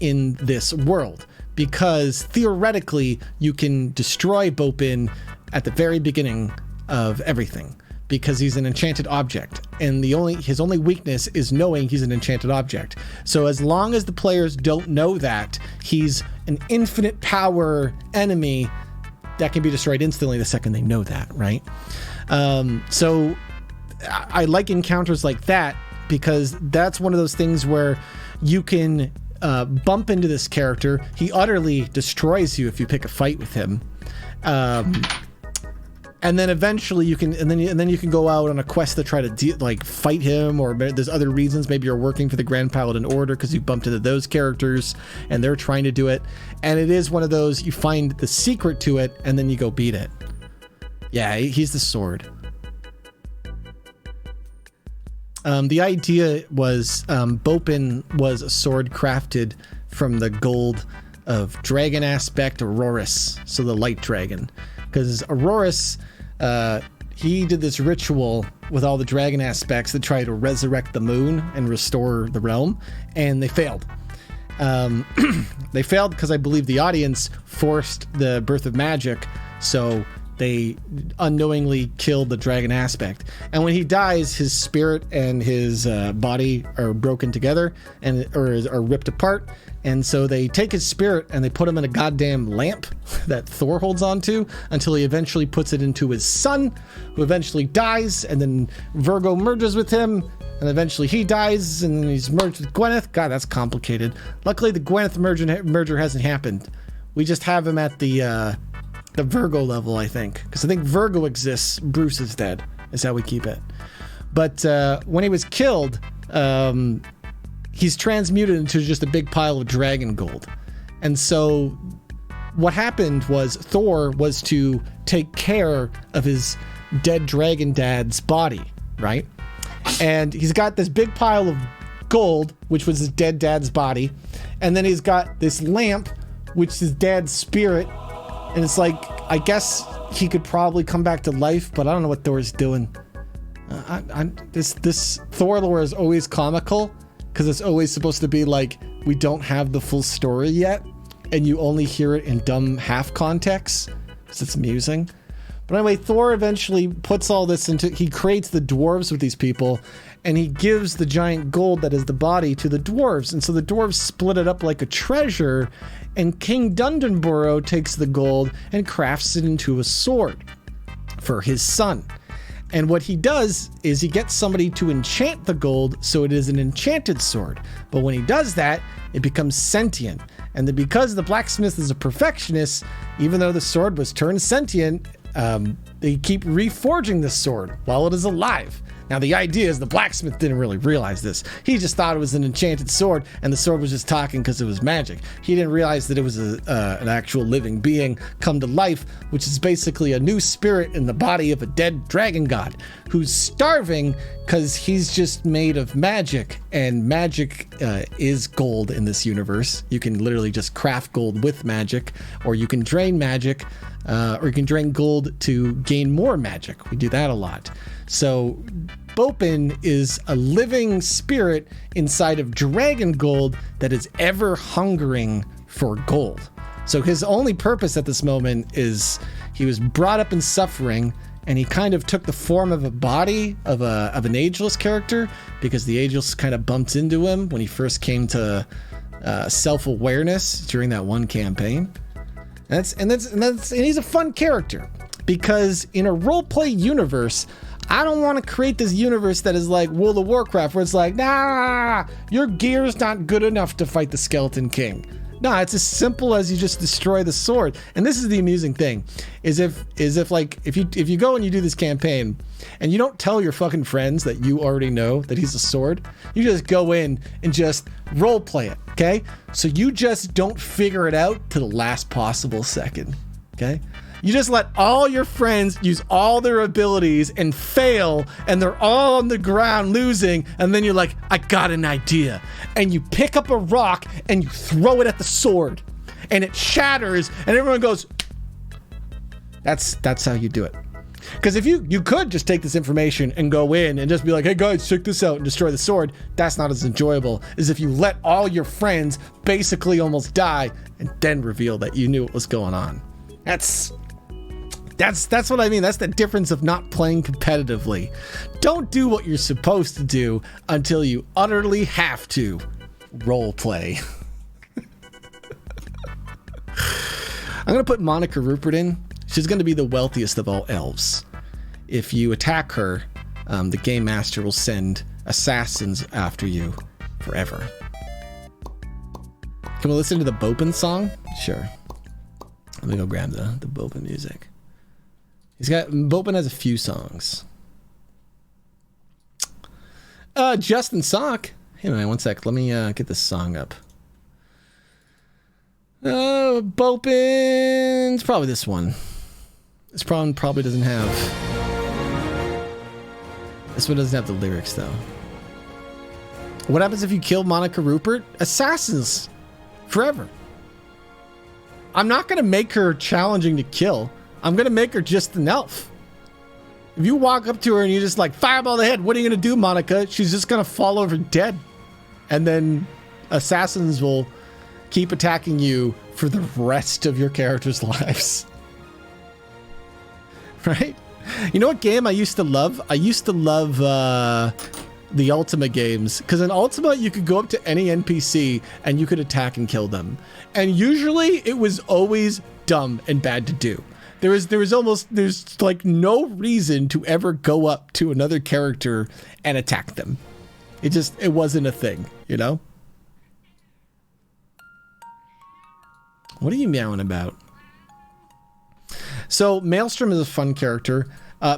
in this world, because theoretically you can destroy Bopin at the very beginning of everything, because he's an enchanted object, and his only weakness is knowing he's an enchanted object. So as long as the players don't know that he's an infinite power enemy that can be destroyed instantly the second they know that, right? So I like encounters like that, because that's one of those things where you can bump into this character. He utterly destroys you if you pick a fight with him. And then eventually you can, and then you can go out on a quest to try to fight him, or there's other reasons. Maybe you're working for the Grand Paladin Order because you bumped into those characters and they're trying to do it. And it is one of those, you find the secret to it and then you go beat it. Yeah, he's the sword. The idea was Bopin was a sword crafted from the gold of dragon aspect Aurorus, so the light dragon. Because Aurorus, he did this ritual with all the dragon aspects to try to resurrect the moon and restore the realm, and they failed. They failed because I believe the audience forced the birth of magic, so they unknowingly killed the dragon aspect. And when he dies, his spirit and his body are broken together or are ripped apart. And so they take his spirit and they put him in a goddamn lamp that Thor holds onto until he eventually puts it into his son, who eventually dies. And then Virgo merges with him, and eventually he dies, and then he's merged with Gwyneth. God, that's complicated. Luckily, the Gwyneth merger hasn't happened. We just have him at the Virgo level, I think, because I think Virgo exists. Bruce is dead. Is how we keep it. But when he was killed, he's transmuted into just a big pile of dragon gold. And so what happened was Thor was to take care of his dead dragon dad's body, right? And he's got this big pile of gold, which was his dead dad's body. And then he's got this lamp, which is his dad's spirit. And it's like, I guess he could probably come back to life, but I don't know what Thor's doing. This Thor lore is always comical, because it's always supposed to be like, we don't have the full story yet, and you only hear it in dumb half context, because it's amusing. But anyway, Thor eventually puts all this into, he creates the dwarves with these people, and he gives the giant gold that is the body to the dwarves. And so the dwarves split it up like a treasure, and King Dundanborough takes the gold and crafts it into a sword for his son. And what he does is he gets somebody to enchant the gold so it is an enchanted sword. But when he does that, it becomes sentient. And then because the blacksmith is a perfectionist, even though the sword was turned sentient, they keep reforging the sword while it is alive. Now, the idea is the blacksmith didn't really realize this. He just thought it was an enchanted sword, and the sword was just talking because it was magic. He didn't realize that it was an actual living being come to life, which is basically a new spirit in the body of a dead dragon god who's starving because he's just made of magic, and magic is gold in this universe. You can literally just craft gold with magic, or you can drain magic, or you can drain gold to gain more magic. We do that a lot. So Bopin is a living spirit inside of dragon gold that is ever hungering for gold. So his only purpose at this moment is he was brought up in suffering, and he kind of took the form of a body of an ageless character, because the ageless kind of bumped into him when he first came to self-awareness during that one campaign. And he's a fun character, because in a roleplay universe, I don't want to create this universe that is like World of Warcraft, where it's like, nah, your gear's not good enough to fight the Skeleton King. No, it's as simple as you just destroy the sword. And this is the amusing thing, is if you go and you do this campaign and you don't tell your fucking friends that you already know that he's a sword, you just go in and just role play it, okay? So you just don't figure it out to the last possible second, okay? You just let all your friends use all their abilities and fail, and they're all on the ground losing, and then you're like, I got an idea. And you pick up a rock and you throw it at the sword, and it shatters, and everyone goes, that's how you do it. Because if you could just take this information and go in and just be like, hey guys, check this out, and destroy the sword, that's not as enjoyable as if you let all your friends basically almost die and then reveal that you knew what was going on. That's That's what I mean. That's the difference of not playing competitively. Don't do what you're supposed to do until you utterly have to role play. I'm going to put Monica Rupert in. She's going to be the wealthiest of all elves. If you attack her, the game master will send assassins after you forever. Can we listen to the Bopin song? Sure. Let me go grab the Bopin music. Bopin has a few songs. Justin Sock. Hey man, one sec. Let me get this song up. Bopin's probably this one. This probably doesn't have. This one doesn't have the lyrics though. What happens if you kill Monica Rupert? Assassins forever. I'm not gonna make her challenging to kill. I'm gonna make her just an elf. If you walk up to her and you just like fireball the head, what are you gonna do, Monica? She's just gonna fall over dead. And then assassins will keep attacking you for the rest of your character's lives. Right? You know what game I used to love? I used to love the Ultima games, because in Ultima you could go up to any NPC and you could attack and kill them. And usually it was always dumb and bad to do. There's like no reason to ever go up to another character and attack them. It wasn't a thing, you know? What are you meowing about? So Maelstrom is a fun character.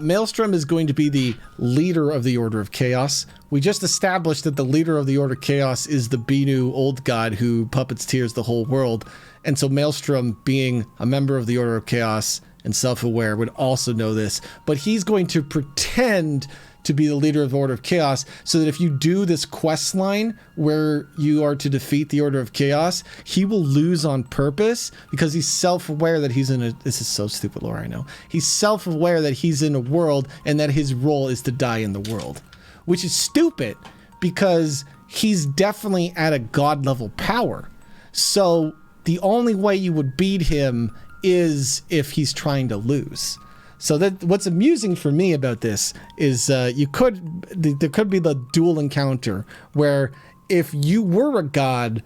Maelstrom is going to be the leader of the Order of Chaos. We just established that the leader of the Order of Chaos is the Binu old god who puppeteers the whole world. And so Maelstrom, being a member of the Order of Chaos and self-aware, would also know this. But he's going to pretend to be the leader of the Order of Chaos, so that if you do this quest line where you are to defeat the Order of Chaos, he will lose on purpose because he's self-aware that he's in a... This is so stupid lore, I know. He's self-aware that he's in a world and that his role is to die in the world. Which is stupid because he's definitely at a god level power. So the only way you would beat him is if he's trying to lose. So that what's amusing for me about this is there could be the dual encounter where if you were a god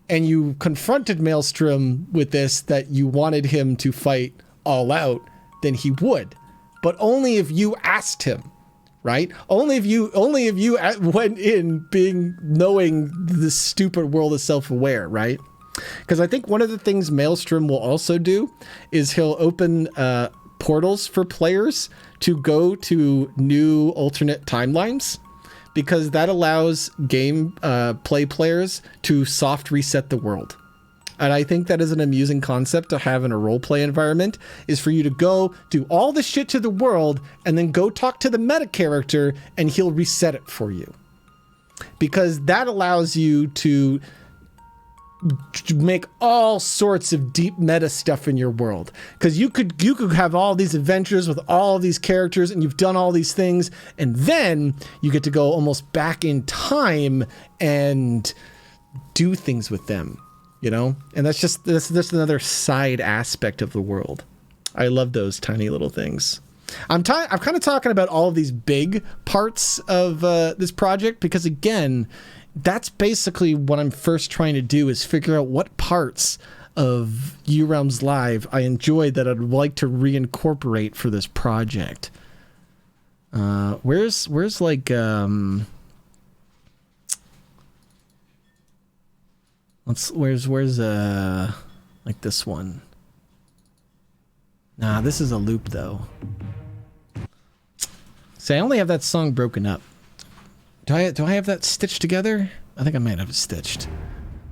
and you confronted Maelstrom with this, that you wanted him to fight all out, then he would, but only if you asked him, right? Only if you went in knowing this stupid world is self-aware, right? Because I think one of the things Maelstrom will also do is he'll open portals for players to go to new alternate timelines, because that allows play players to soft reset the world. And I think that is an amusing concept to have in a roleplay environment, is for you to go do all the shit to the world and then go talk to the meta character and he'll reset it for you. Because that allows you to make all sorts of deep meta stuff in your world, because you could have all these adventures with all these characters and you've done all these things, and then you get to go almost back in time and do things with them, you know? And that's just another side aspect of the world. I love those tiny little things. I'm kind of talking about all of these big parts of this project because, again, that's basically what I'm first trying to do, is figure out what parts of U-Realms Live I enjoyed that I'd like to reincorporate for this project. Where's like where's like this one? Nah, this is a loop though. See, I only have that song broken up. Do I have that stitched together? I think I might have it stitched.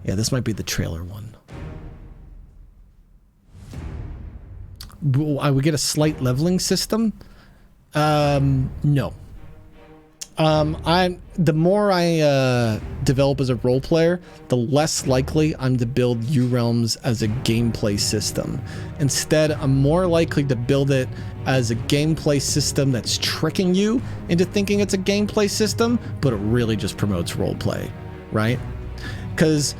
Yeah, this might be the trailer one. I would get a slight leveling system. No. The more I develop as a role player, the less likely I'm to build U-Realms as a gameplay system. Instead, I'm more likely to build it as a gameplay system that's tricking you into thinking it's a gameplay system, but it really just promotes roleplay, right? Because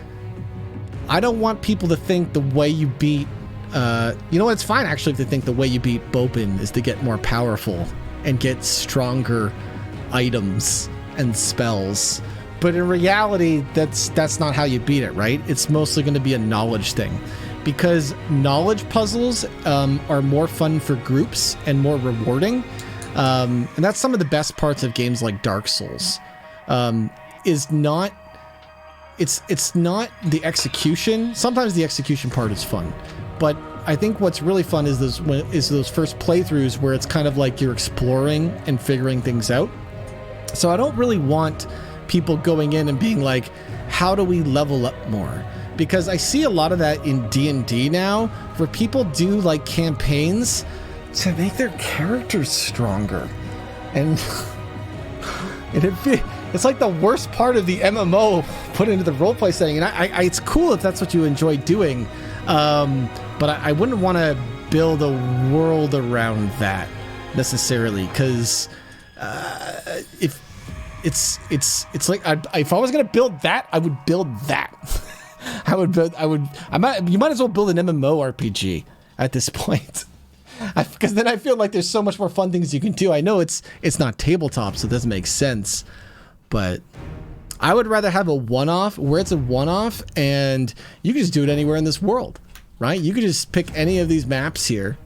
I don't want people to think the way you beat You know, it's fine actually if they think the way you beat Bopin is to get more powerful and get stronger items and spells. But in reality, that's not how you beat it, right? It's mostly going to be a knowledge thing. Because knowledge puzzles are more fun for groups and more rewarding. And that's some of the best parts of games like Dark Souls. It's not the execution. Sometimes the execution part is fun. But I think what's really fun is those first playthroughs where it's kind of like you're exploring and figuring things out. So I don't really want people going in and being like, how do we level up more? Because I see a lot of that in D&D now, where people do like campaigns to make their characters stronger. And it's like the worst part of the MMO put into the roleplay setting. And it's cool if that's what you enjoy doing. But I wouldn't want to build a world around that necessarily, because if it's like if I was gonna build that, I would build that. You might as well build an MMO RPG at this point, because then I feel like there's so much more fun things you can do. I know it's not tabletop, so it doesn't make sense, but I would rather have a one-off where it's a one-off and you can just do it anywhere in this world, right? You could just pick any of these maps here.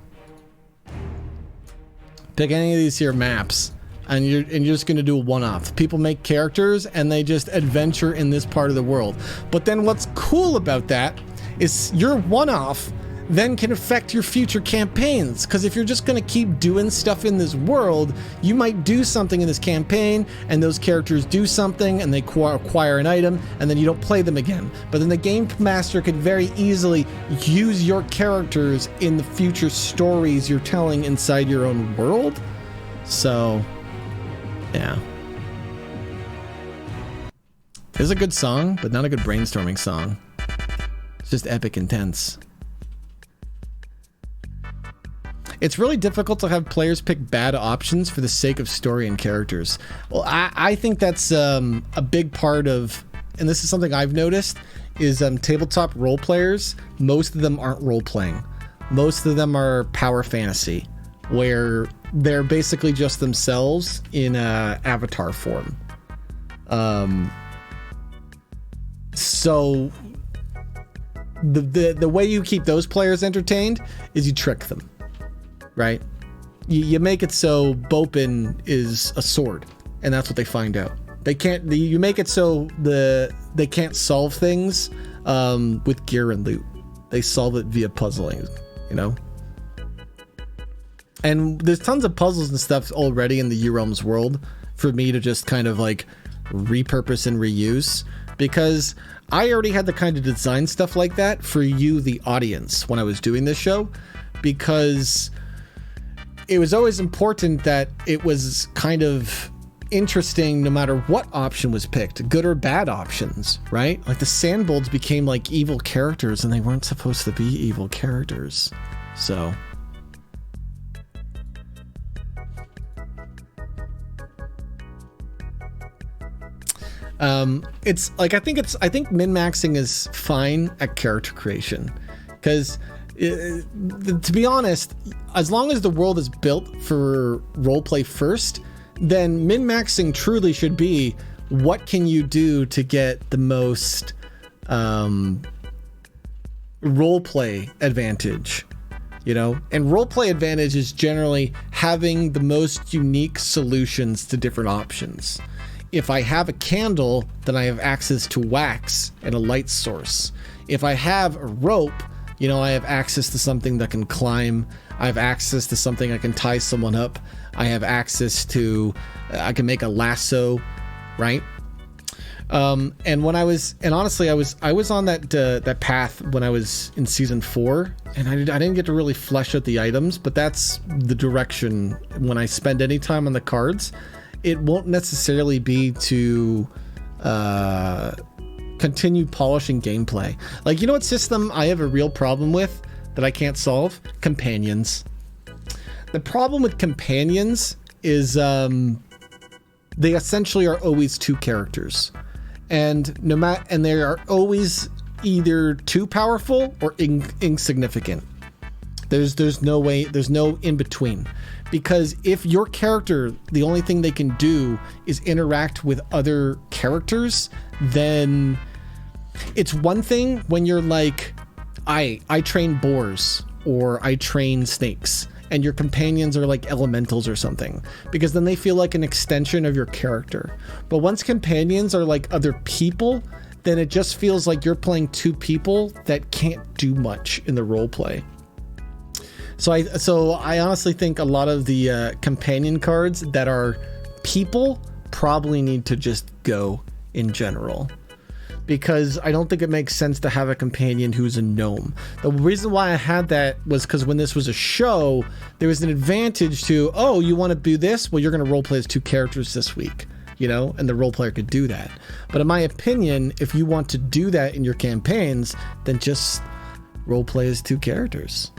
Pick any of these here maps. And you're just going to do a one-off. People make characters and they just adventure in this part of the world. But then what's cool about that is your one-off then can affect your future campaigns. Because if you're just going to keep doing stuff in this world, you might do something in this campaign and those characters do something and they acquire an item and then you don't play them again. But then the game master could very easily use your characters in the future stories you're telling inside your own world. So... yeah. It's a good song, but not a good brainstorming song. It's just epic intense. It's really difficult to have players pick bad options for the sake of story and characters. Well, I think that's a big part of, and this is something I've noticed, is tabletop role players, most of them aren't role playing. Most of them are power fantasy, where they're basically just themselves in avatar form. So the way you keep those players entertained is you trick them, right? You make it so Bopin is a sword, and that's what they find out. You make it so they can't solve things with gear and loot. They solve it via puzzling, you know? And there's tons of puzzles and stuff already in the U-Realms world for me to just kind of like repurpose and reuse, because I already had the kind of design stuff like that for you, the audience, when I was doing this show, because it was always important that it was kind of interesting no matter what option was picked, good or bad options, right? Like the Sandbolts became like evil characters and they weren't supposed to be evil characters. So... it's like I think min-maxing is fine at character creation, because to be honest, as long as the world is built for roleplay first, then min-maxing truly should be what can you do to get the most roleplay advantage, you know? And roleplay advantage is generally having the most unique solutions to different options. If I have a candle, then I have access to wax and a light source. If I have a rope, you know, I have access to something that can climb. I have access to something I can tie someone up. I have access to, I can make a lasso, right? And honestly, I was on that path when I was in season 4, and I didn't get to really flesh out the items, but that's the direction when I spend any time on the cards. It won't necessarily be to continue polishing gameplay. Like, you know what system I have a real problem with that I can't solve? Companions. The problem with companions is they essentially are always two characters, and they are always either too powerful or insignificant. There's no way, there's no in between. Because if your character, the only thing they can do is interact with other characters, then it's one thing when you're like, I train boars or I train snakes, and your companions are like elementals or something, because then they feel like an extension of your character. But once companions are like other people, then it just feels like you're playing two people that can't do much in the role play. So I honestly think a lot of the companion cards that are people probably need to just go in general, because I don't think it makes sense to have a companion who's a gnome. The reason why I had that was because when this was a show, there was an advantage to, oh, you want to do this? Well, you're going to roleplay as two characters this week, you know, and the role player could do that. But in my opinion, if you want to do that in your campaigns, then just roleplay as two characters.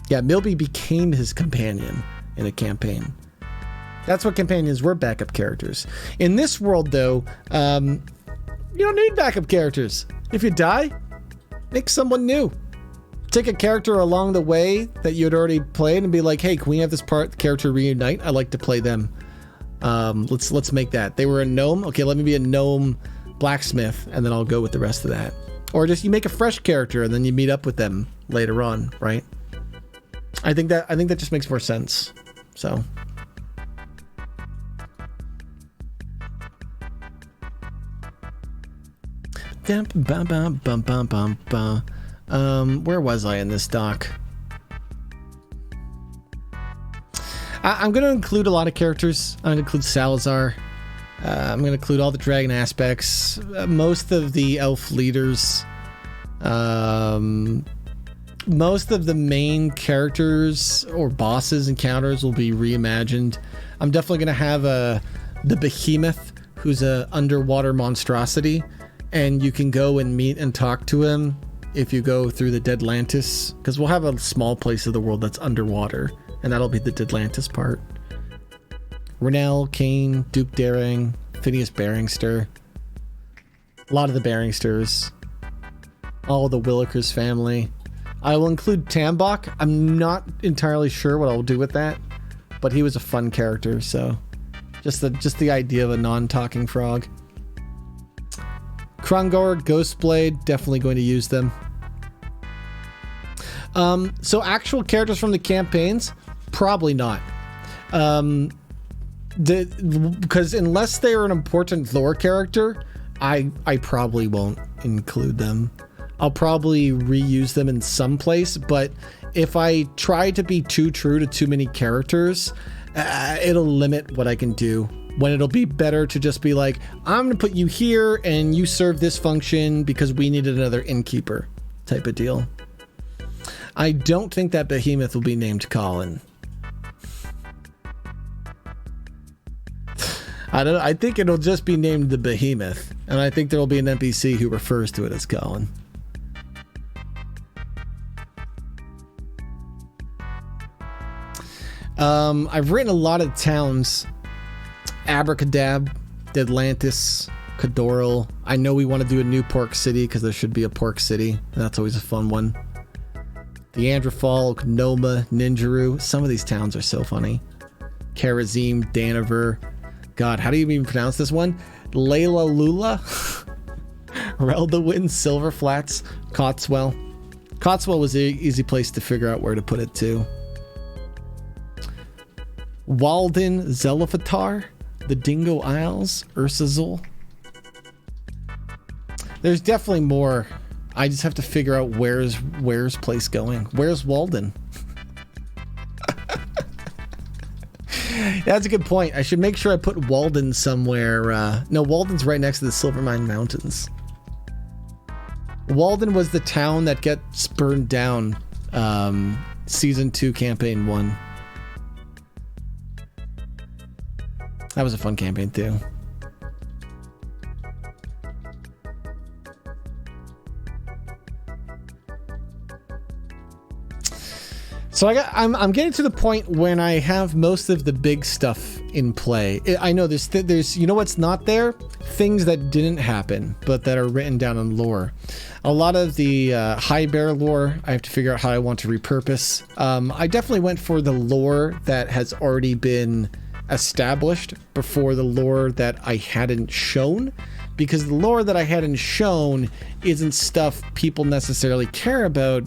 Yeah, Milby became his companion in a campaign. That's what companions were, backup characters. In this world, though, you don't need backup characters. If you die, make someone new. Take a character along the way that you had already played and be like, hey, can we have this character reunite? I like to play them. Let's make that. They were a gnome. Okay, let me be a gnome blacksmith, and then I'll go with the rest of that. Or just you make a fresh character and then you meet up with them later on, right? I think that just makes more sense. So. Where was I in this doc? I'm going to include a lot of characters. I'm going to include Salazar. I'm going to include all the dragon aspects. Most of the elf leaders. Most of the main characters or bosses encounters will be reimagined. I'm definitely going to have the behemoth, who's a underwater monstrosity. And you can go and meet and talk to him if you go through the Deadlantis, because we'll have a small place of the world that's underwater, and that'll be the Deadlantis part. Renell, Kane, Duke Darang, Phineas Beringster, a lot of the Beringsters, all of the Willikers family. I will include Tambok. I'm not entirely sure what I'll do with that, but he was a fun character, so just the idea of a non-talking frog. Krungor, Ghostblade, definitely going to use them. So actual characters from the campaigns, probably not. Because unless they are an important lore character, I probably won't include them. I'll probably reuse them in some place, but if I try to be too true to too many characters, it'll limit what I can do. When it'll be better to just be like, I'm going to put you here and you serve this function because we needed another innkeeper type of deal. I don't think that behemoth will be named Colin. I don't know. I think it'll just be named the behemoth. And I think there will be an NPC who refers to it as Colin. I've written a lot of towns. Abracadab, Deadlantis, Cadoral. I know we want to do a new Pork City because there should be a Pork City, and that's always a fun one. Theandrafall, Noma, Ninjaru. Some of these towns are so funny. Karazim, Daniver. God, how do you even pronounce this one? Layla Lula, Reldawin, Silverflats, Cotswell. Cotswell was an easy place to figure out where to put it too. Walden, Zelifatar, the Dingo Isles, Ursazul. There's definitely more. I just have to figure out where's place going. Where's Walden? That's a good point. I should make sure I put Walden somewhere. No, Walden's right next to the Silvermine Mountains. Walden was the town that gets burned down season 2 campaign 1. That was a fun campaign too. So I'm getting to the point when I have most of the big stuff in play. I know there's you know what's not there? Things that didn't happen, but that are written down in lore. A lot of the high bear lore, I have to figure out how I want to repurpose. I definitely went for the lore that has already been established before the lore that I hadn't shown, because the lore that I hadn't shown isn't stuff people necessarily care about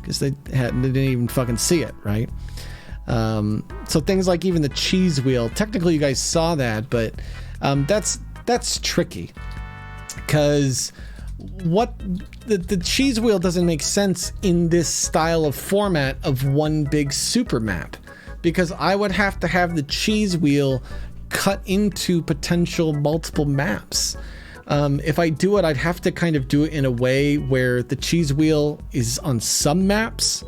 because they didn't even fucking see it, right? So things like even the cheese wheel, technically you guys saw that, but that's tricky because what the cheese wheel doesn't make sense in this style of format of one big super map, because I would have to have the cheese wheel cut into potential multiple maps. If I do it, I'd have to kind of do it in a way where the cheese wheel is on some maps,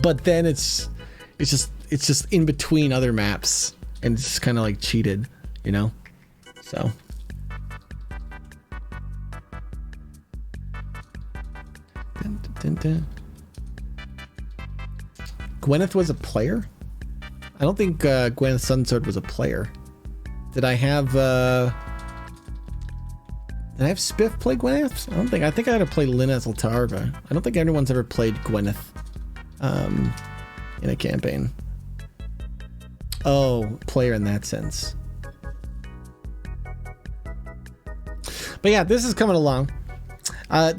but then it's just in between other maps, and it's kind of like cheated, you know? So. Dun, dun, dun, dun. Gwyneth was a player? I don't think Gwyneth Sunsword was a player. Did I have Spiff play Gwyneth? I think I had to play Lina Zaltarva. I don't think anyone's ever played Gwyneth in a campaign. Oh, player in that sense. But yeah, this is coming along.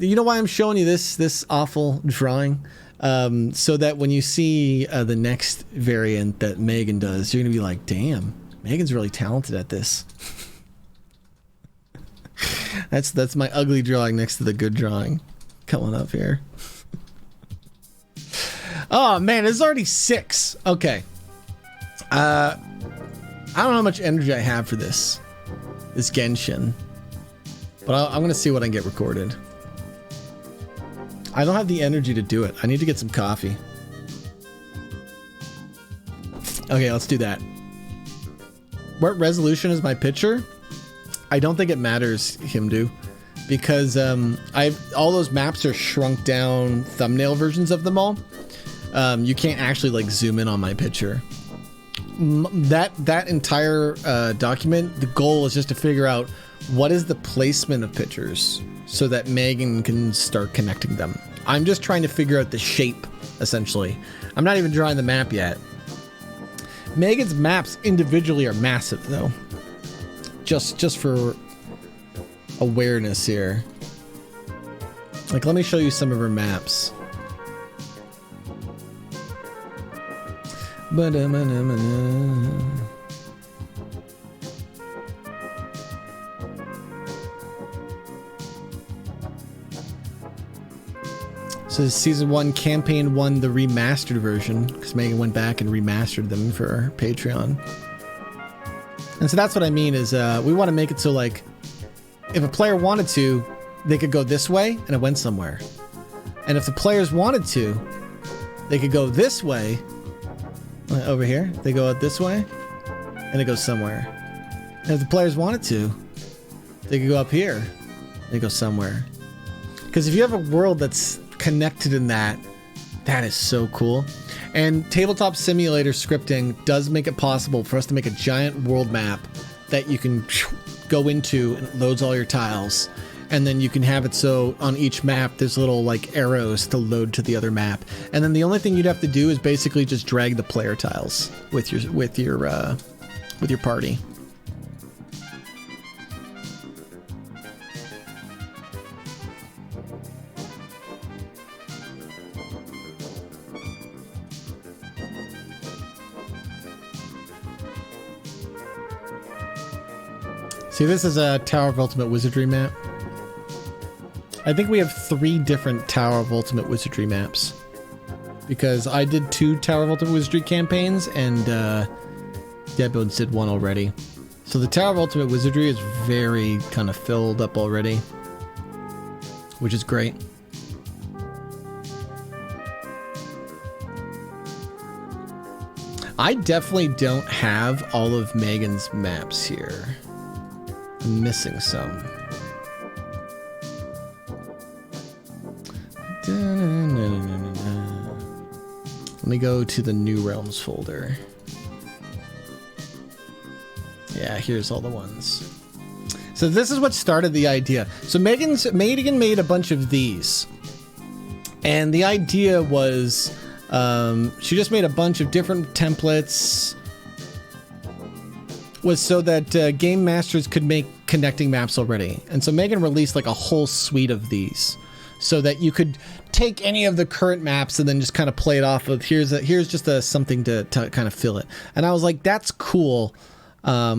You know why I'm showing you this awful drawing? So that when you see the next variant that Megan does, you're gonna be like, damn, Megan's really talented at this. That's my ugly drawing next to the good drawing coming up here. Oh man, it's already 6. Okay. I don't know how much energy I have for this Genshin, but I'm gonna see what I can get recorded. I don't have the energy to do it. I need to get some coffee. Okay, let's do that. What resolution is my picture? I don't think it matters, Himdu, because all those maps are shrunk down thumbnail versions of them all. You can't actually like zoom in on my picture. That entire document, the goal is just to figure out what is the placement of pictures so that Megan can start connecting them. I'm just trying to figure out the shape, essentially. I'm not even drawing the map yet. Megan's maps individually are massive, though. Just for awareness here. Like, let me show you some of her maps. So season 1, campaign 1, the remastered version, because Megan went back and remastered them for Patreon. And so that's what I mean is we want to make it so like if a player wanted to, they could go this way and it went somewhere. And if the players wanted to, they could go this way over here. They go out this way and it goes somewhere. And if the players wanted to, they could go up here and it goes somewhere. Because if you have a world that's connected in that is so cool. And Tabletop Simulator scripting does make it possible for us to make a giant world map that you can go into and it loads all your tiles. And then you can have it so on each map there's little like arrows to load to the other map. And then the only thing you'd have to do is basically just drag the player tiles with your party. See, this is a Tower of Ultimate Wizardry map. I think we have 3 different Tower of Ultimate Wizardry maps. Because I did 2 Tower of Ultimate Wizardry campaigns, and Deadbones did 1 already. So the Tower of Ultimate Wizardry is very kind of filled up already. Which is great. I definitely don't have all of Megan's maps here. I'm missing some. Let me go to the New Realms folder. Yeah, here's all the ones. So this is what started the idea. So Megan made a bunch of these. And the idea was, she just made a bunch of different templates. Was so that game masters could make connecting maps already. And so Megan released like a whole suite of these. So that you could take any of the current maps and then just kind of play it off of, here's just something to kind of fill it. And I was like, that's cool. I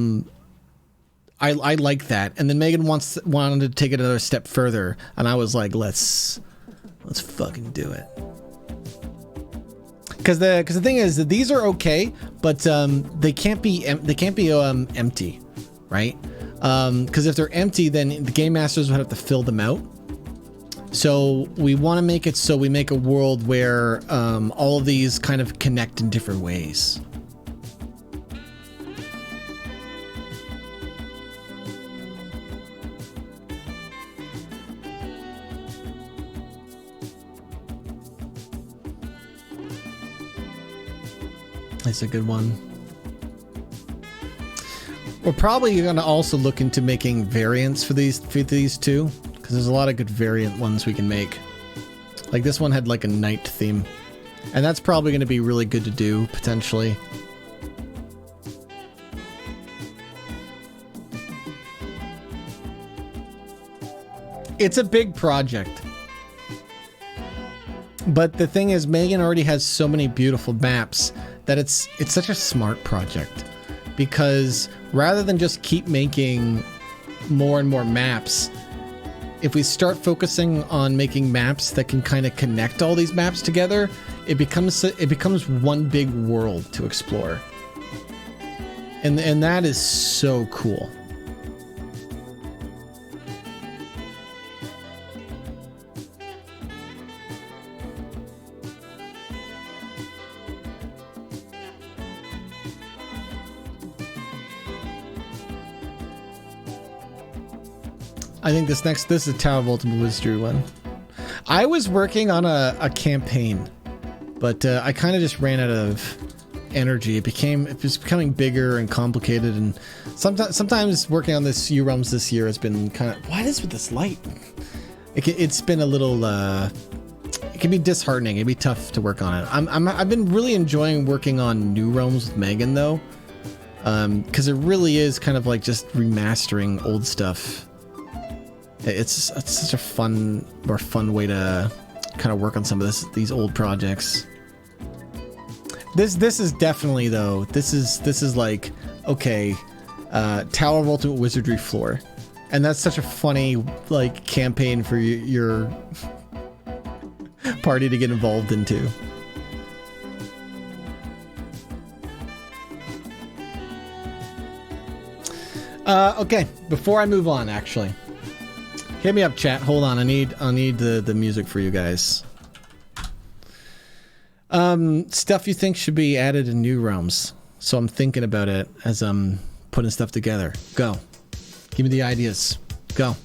like that. And then Megan wanted to take it another step further, and I was like, let's fucking do it. Because the thing is that these are okay, but they can't be empty, right? Because if they're empty, then the game masters would have to fill them out. So we want to make it so we make a world where all of these kind of connect in different ways. That's a good one. We're probably going to also look into making variants for these too, because there's a lot of good variant ones we can make. Like this one had like a night theme, and that's probably going to be really good to do potentially. It's a big project. But the thing is, Megan already has so many beautiful maps that it's such a smart project, because rather than just keep making more and more maps, if we start focusing on making maps that can kind of connect all these maps together, it becomes one big world to explore. And that is so cool. I think this is a Tower of Ultimate Wizardry one. I was working on a campaign, but I kind of just ran out of energy. It was becoming bigger and complicated, and sometimes working on this U Realms this year has been kind of, what is with this light? It's been a little it can be disheartening. It'd be tough to work on it. I've been really enjoying working on New Realms with Megan though, because it really is kind of like just remastering old stuff. It's such a more fun way to kind of work on some of these old projects. This is definitely though. This is like, okay, Tower of Ultimate Wizardry floor, and that's such a funny like campaign for your party to get involved into. Okay, before I move on, actually. Hit me up, chat. Hold on, I need the music for you guys. Stuff you think should be added in New Realms. So I'm thinking about it as I'm putting stuff together. Go. Give me the ideas. Go.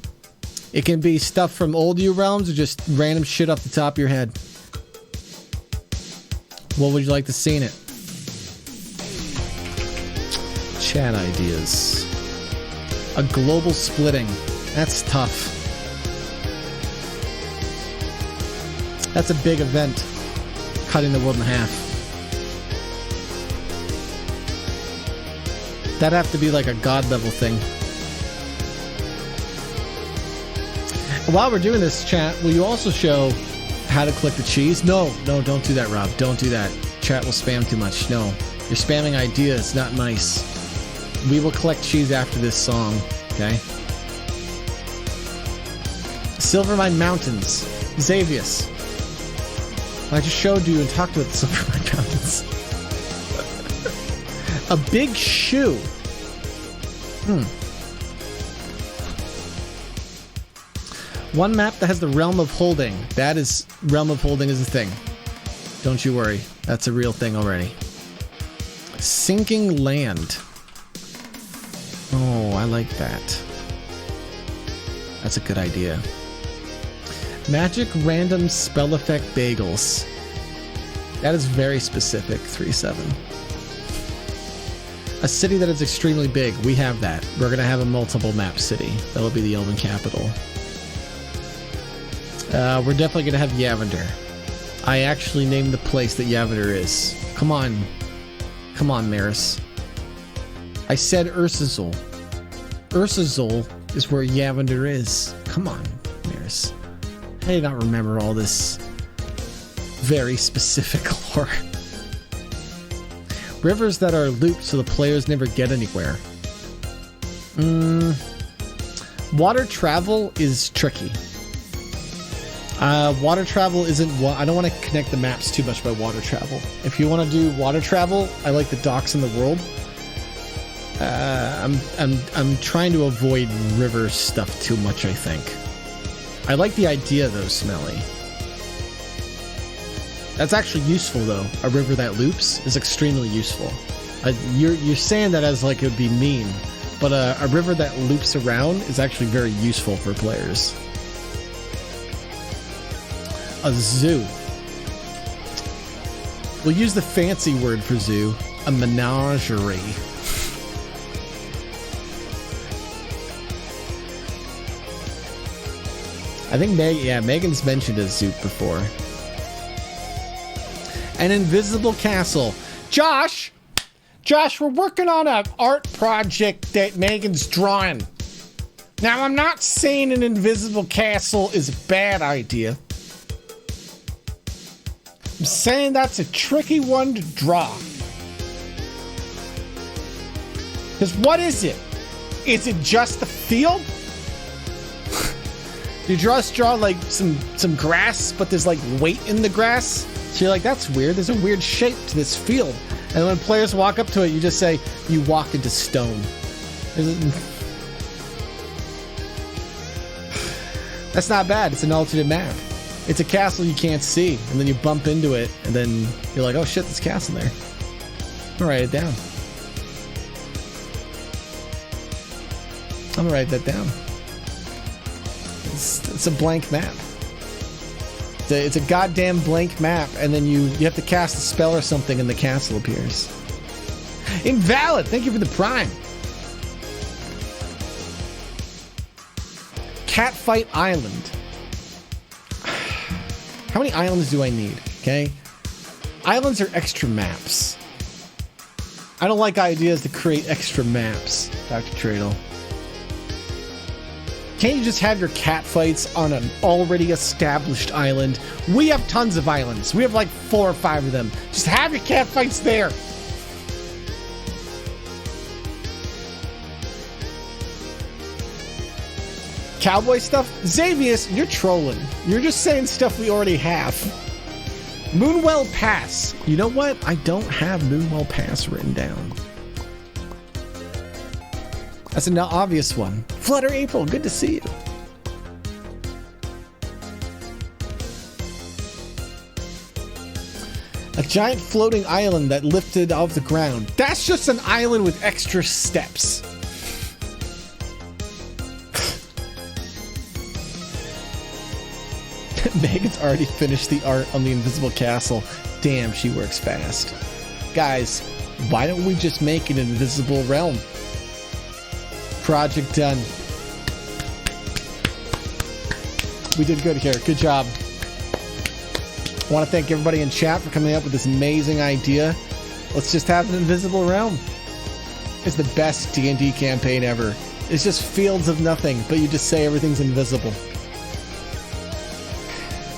It can be stuff from old New Realms or just random shit off the top of your head. What would you like to see in it? Chat ideas. A global splitting. That's tough. That's a big event, cutting the world in half. That'd have to be like a god level thing. While we're doing this, chat, will you also show how to collect the cheese? No, don't do that, Rob. Don't do that. Chat will spam too much. No, you're spamming ideas, not nice. We will collect cheese after this song, okay? Silvermine Mountains. Xavius. I just showed you and talked about the Silvermine Mountains. A big shoe. One map that has the Realm of Holding. Realm of Holding is a thing. Don't you worry. That's a real thing already. Sinking Land. Oh, I like that. That's a good idea. Magic random spell effect bagels. That is very specific, 3-7. A city that is extremely big. We have that. We're going to have a multiple map city. That'll be the Elven capital. We're definitely going to have Yavander. I actually named the place that Yavander is. Come on. Come on, Maris. I said Ursazul. Ursazul is where Yavander is. Come on, Maris. I did not remember all this very specific lore. Rivers that are looped so the players never get anywhere. Water travel is tricky. Water travel isn't what I don't want to connect the maps too much by water travel. If you want to do water travel, I like the docks in the world. I'm trying to avoid river stuff too much, I think. I like the idea though, Smelly. That's actually useful though. A river that loops is extremely useful. You're saying that as like it would be mean, but a river that loops around is actually very useful for players. A zoo. We'll use the fancy word for zoo. A menagerie. I think Megan's mentioned a zoo before. An invisible castle. Josh, we're working on an art project that Megan's drawing. Now, I'm not saying an invisible castle is a bad idea. I'm saying that's a tricky one to draw. Because what is it? Is it just the field? Do you just draw like some grass, but there's like weight in the grass? So you're like, that's weird. There's a weird shape to this field. And when players walk up to it, you just say, you walk into stone. That's not bad. It's an alternate map. It's a castle you can't see. And then you bump into it. And then you're like, oh shit, there's a castle there. I'll write it down. I'm gonna write that down. It's a blank map. It's a goddamn blank map, and then you have to cast a spell or something and the castle appears. Invalid! Thank you for the prime. Catfight Island. How many islands do I need? Okay. Islands are extra maps. I don't like ideas to create extra maps, Dr. Tradle. Can't you just have your cat fights on an already established island? We have tons of islands. We have like 4 or 5 of them. Just have your cat fights there. Cowboy stuff? Xavius, you're trolling. You're just saying stuff we already have. Moonwell Pass. You know what? I don't have Moonwell Pass written down. That's an obvious one. Flutter April, good to see you. A giant floating island that lifted off the ground. That's just an island with extra steps. Megan's already finished the art on the invisible castle. Damn, she works fast. Guys, why don't we just make an invisible realm? Project done. We did good here. Good job. I want to thank everybody in chat for coming up with this amazing idea. Let's just have an invisible realm. It's the best D&D campaign ever. It's just fields of nothing, but you just say everything's invisible.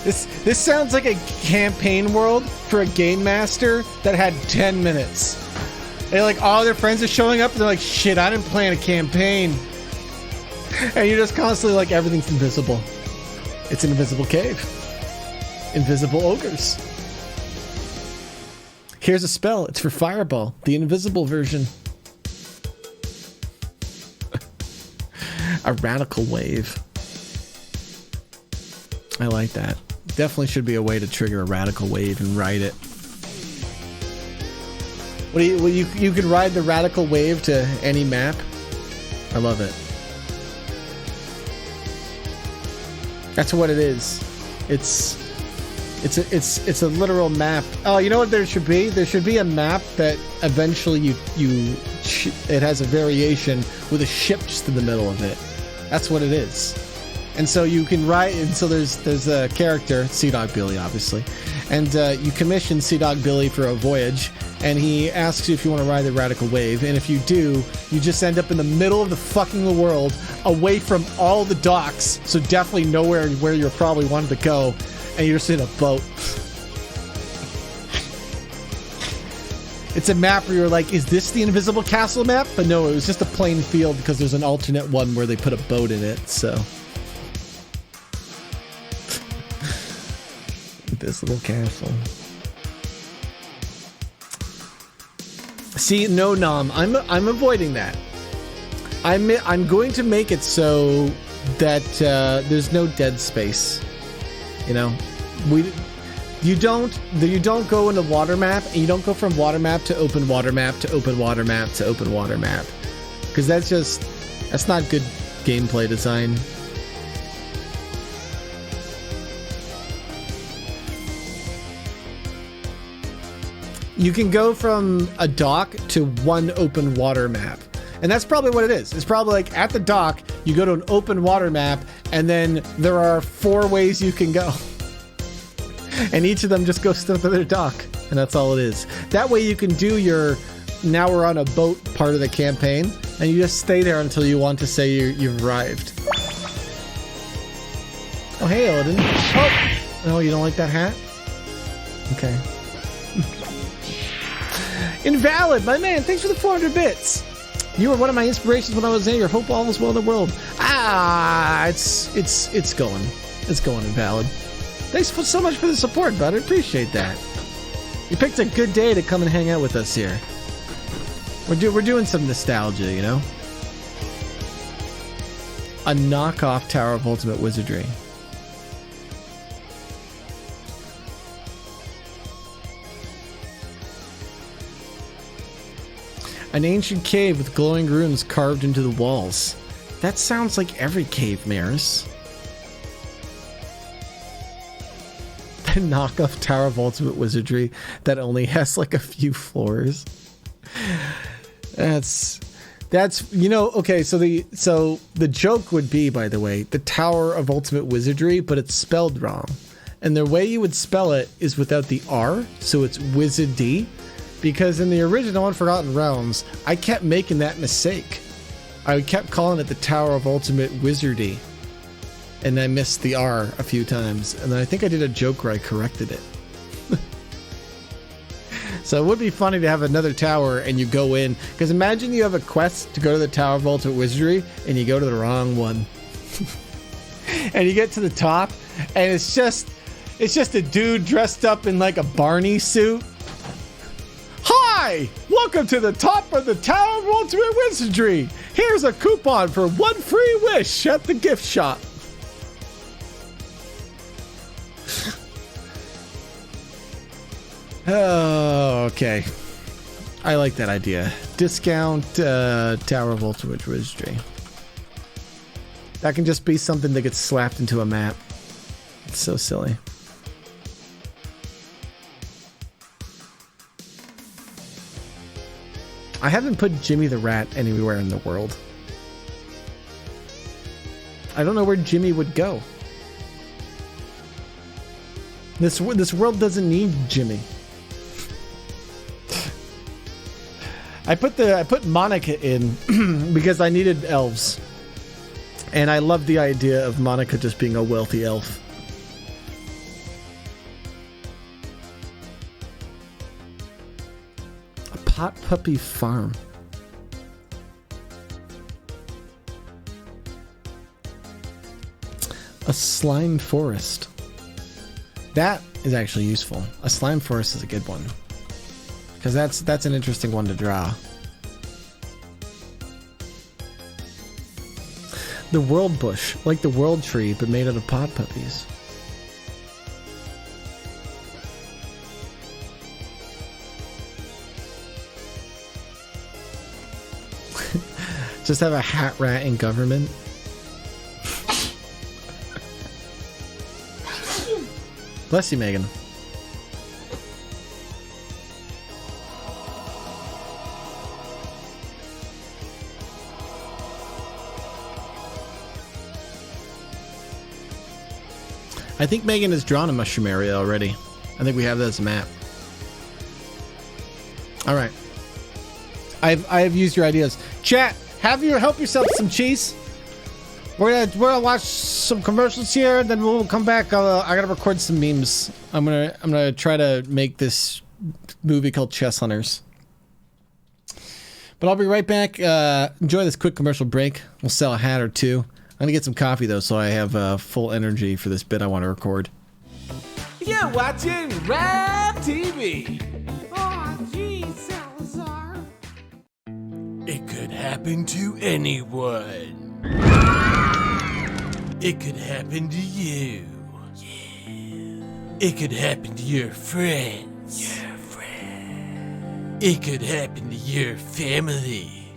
This sounds like a campaign world for a game master that had 10 minutes. And like all their friends are showing up and they're like, shit, I didn't plan a campaign. And you're just constantly like, everything's invisible. It's an invisible cave. Invisible ogres. Here's a spell. It's for Fireball, the invisible version. A radical wave. I like that. Definitely should be a way to trigger a radical wave and ride it. What do you could ride the radical wave to any map? I love it. That's what it is. It's It's a literal map. Oh, you know what there should be? There should be a map that eventually it has a variation with a ship just in the middle of it. That's what it is. And so you can ride, and so there's a character, Sea Dog Billy, obviously, and you commission Sea Dog Billy for a voyage, and he asks you if you want to ride the Radical Wave, and if you do, you just end up in the middle of the fucking world, away from all the docks, so definitely nowhere where you probably wanted to go, and you're just in a boat. It's a map where you're like, is this the Invisible Castle map? But no, it was just a plain field because there's an alternate one where they put a boat in it, so. Invisible Castle. See, no, Nom, I'm avoiding that. I'm going to make it so that there's no dead space. You know, you don't go into water map, and you don't go from water map to open water map to open water map to open water map, because that's not good gameplay design. You can go from a dock to one open water map. And that's probably what it is. It's probably like at the dock, you go to an open water map, and then there are 4 ways you can go. And each of them just goes to their dock. And that's all it is. That way you can do your now we're on a boat part of the campaign, and you just stay there until you want to say you've arrived. Oh, hey, Odin. Oh, no, you don't like that hat? Okay. Invalid, my man, thanks for the 400 bits. You were one of my inspirations when I was younger. Hope all is well in the world. It's going. It's going, Invalid. Thanks so much for the support, bud. I appreciate that. You picked a good day to come and hang out with us here. We're doing some nostalgia, you know? A knockoff Tower of Ultimate Wizardry. An ancient cave with glowing runes carved into the walls. That sounds like every cave, Maris. The knockoff Tower of Ultimate Wizardry that only has like a few floors. That's you know, okay, so the joke would be, by the way, the Tower of Ultimate Wizardry, but it's spelled wrong. And the way you would spell it is without the R, so it's Wizard-D. Because in the original Unforgotten Realms, I kept making that mistake. I kept calling it the Tower of Ultimate Wizardy. And I missed the R a few times. And then I think I did a joke where I corrected it. So it would be funny to have another tower and you go in. Because imagine you have a quest to go to the Tower of Ultimate Wizardry and you go to the wrong one. And you get to the top and it's just a dude dressed up in like a Barney suit. Hi! Welcome to the top of the Tower of Ultimate Wizardry! Here's a coupon for 1 free wish at the gift shop. Oh, okay. I like that idea. Discount Tower of Ultimate Wizardry. That can just be something that gets slapped into a map. It's so silly. I haven't put Jimmy the Rat anywhere in the world. I don't know where Jimmy would go. This world doesn't need Jimmy. I put Monica in because I needed elves. And I love the idea of Monica just being a wealthy elf. Pot Puppy Farm. A slime forest. That is actually useful. A slime forest is a good one. Because that's an interesting one to draw. The world bush, like the world tree, but made out of pot puppies. Just have a hat rat in government. Bless you, Megan. I think Megan has drawn a mushroom area already. I think we have that as a map. All right. I have used your ideas. Chat, help yourself some cheese. We're gonna watch some commercials here, then we'll come back. I gotta record some memes. I'm gonna try to make this movie called Chess Hunters. But I'll be right back. Enjoy this quick commercial break. We'll sell a hat or two. I'm gonna get some coffee though, so I have full energy for this bit I want to record. You're watching Rap TV. Oh, geez, Salazar. It could happen to anyone. It could happen to you. It could happen to your friends. It could happen to your family.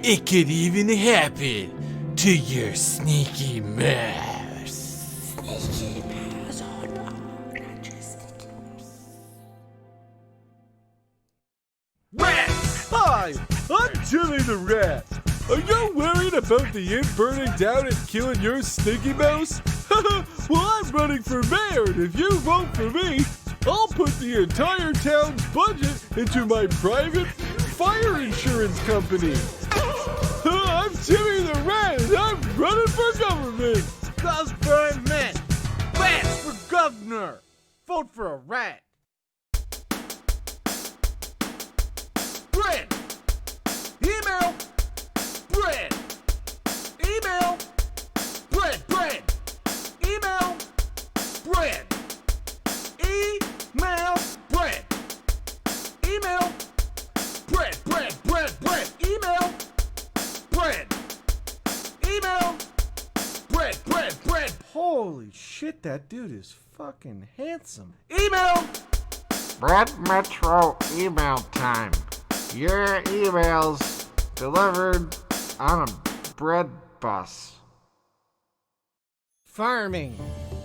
It could even happen to your sneaky mouse. Sneaky mouse, oh no, not just sneaky mouse. Rats! Hi, I'm Jimmy the Rat. Are you worried about the inn burning down and killing your stinky mouse? Well, I'm running for mayor, and if you vote for me, I'll put the entire town's budget into my private fire insurance company. I'm Jimmy the Rat, and I'm running for government. Government. Rats for governor. Vote for a rat. Bread. Email. Bread. Email. Bread. Bread. Email. Bread. Email. Bread. Email. Bread. Bread. Bread. Bread. Email. Bread. Email. Bread. Bread. Bread. Holy shit, that dude is fucking handsome. Email. Bread Metro email time. Your emails delivered on a bread bus. Farming.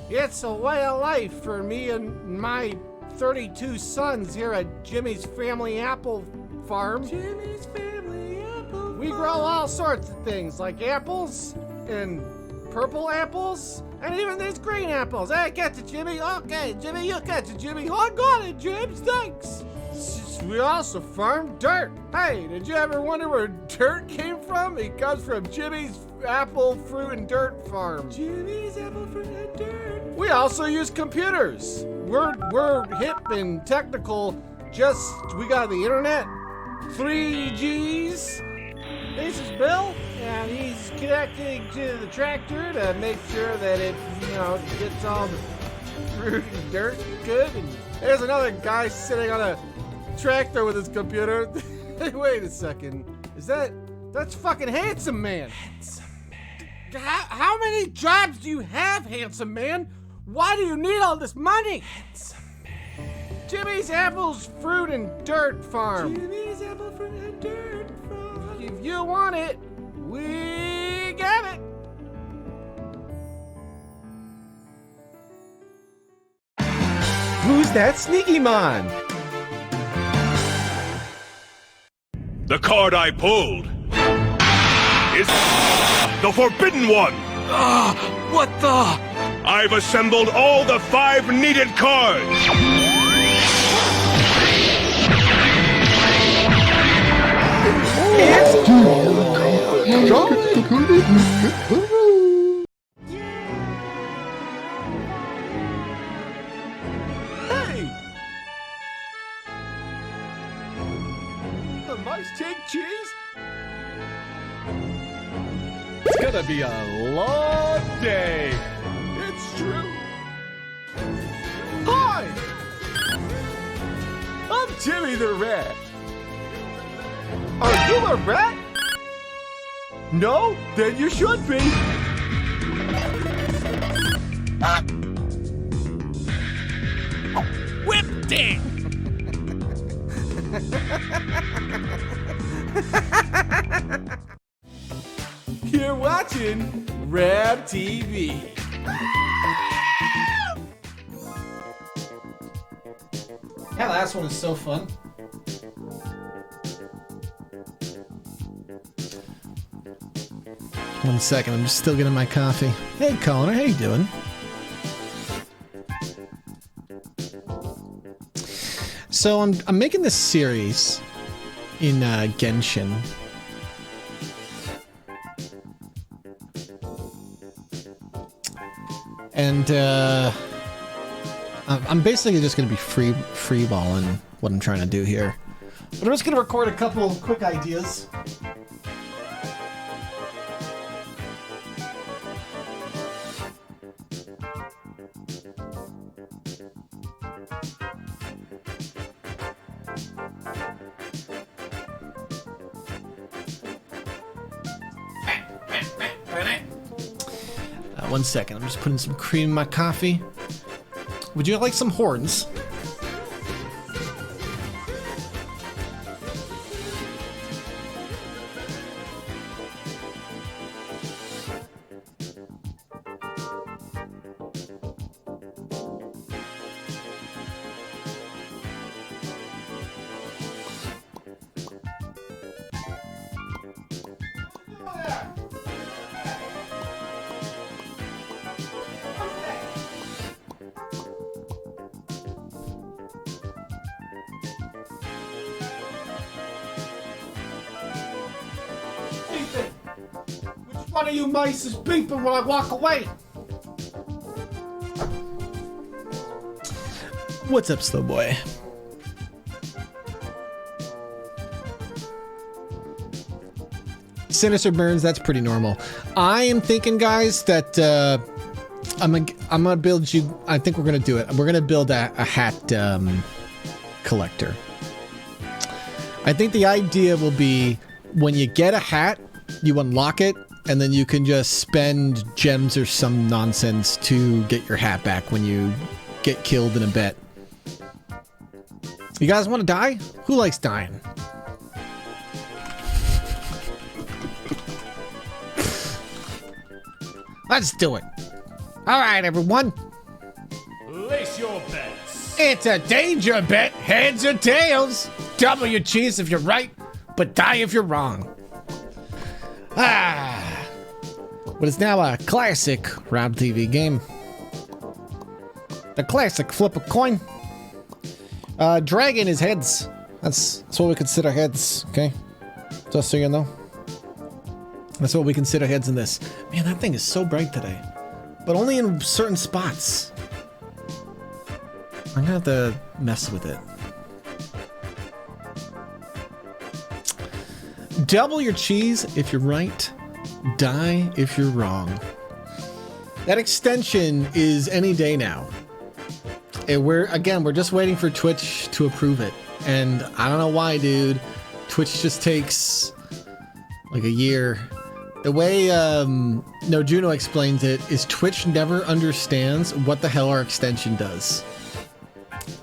It's a way of life for me and my 32 sons here at Jimmy's Family Apple Farm. Jimmy's Family Apple. We grow all sorts of things like apples and purple apples and even these green apples. Hey, catch it, Jimmy. Okay, Jimmy, you catch it, Jimmy. I got it, James. Thanks. We also farm dirt. Hey, did you ever wonder where dirt came from? It comes from Jimmy's Apple Fruit and Dirt Farm. Jimmy's Apple Fruit and Dirt. We also use computers. We're hip and technical. We got the internet. 3Gs. This is Bill, and he's connecting to the tractor to make sure that it, gets all the fruit and dirt good. And there's another guy sitting on a tractor with his computer. Wait a second. That's fucking Handsome Man. Handsome Man. How many jobs do you have, Handsome Man? Why do you need all this money? Handsome Man. Jimmy's Apples Fruit and Dirt Farm. Jimmy's Apple Fruit and Dirt Farm. If you want it, we got it. Who's that sneaky man? The card I pulled is the Forbidden One. What the? I've assembled all the 5 needed cards. Hey! The mice take cheese? It's gonna be a long day. It's true. Hi! I'm Jimmy the Rat. Are you a rat? No? Then you should be. Whipped it! You're watching Rap TV. That last one is so fun. One second, I'm just still getting my coffee. Hey Connor, how you doing? So I'm making this series in Genshin. And I'm basically just going to be freeballing what I'm trying to do here. But I'm just going to record a couple quick ideas. One second, I'm just putting some cream in my coffee. Would you like some horns? One of you mice is beeping when I walk away. What's up, slow boy? Sinister burns, that's pretty normal. I am thinking, guys, that I'm gonna build you. I think we're gonna do it. We're gonna build a hat collector. I think the idea will be when you get a hat, you unlock it, and then you can just spend gems or some nonsense to get your hat back when you get killed in a bet. You guys want to die? Who likes dying? Let's do it. All right, everyone. Place your bets. It's a danger bet, heads or tails. Double your cheese if you're right, but die if you're wrong. But it's now a classic Rob TV game. The classic flip a coin. Dragon is heads. That's what we consider heads, okay? Just so you know. That's what we consider heads in this. Man, that thing is so bright today. But only in certain spots. I'm gonna have to mess with it. Double your cheese if you're right. Die if you're wrong. That extension is any day now. And we're just waiting for Twitch to approve it. And I don't know why, dude. Twitch just takes like a year. The way No Juno explains it is Twitch never understands what the hell our extension does.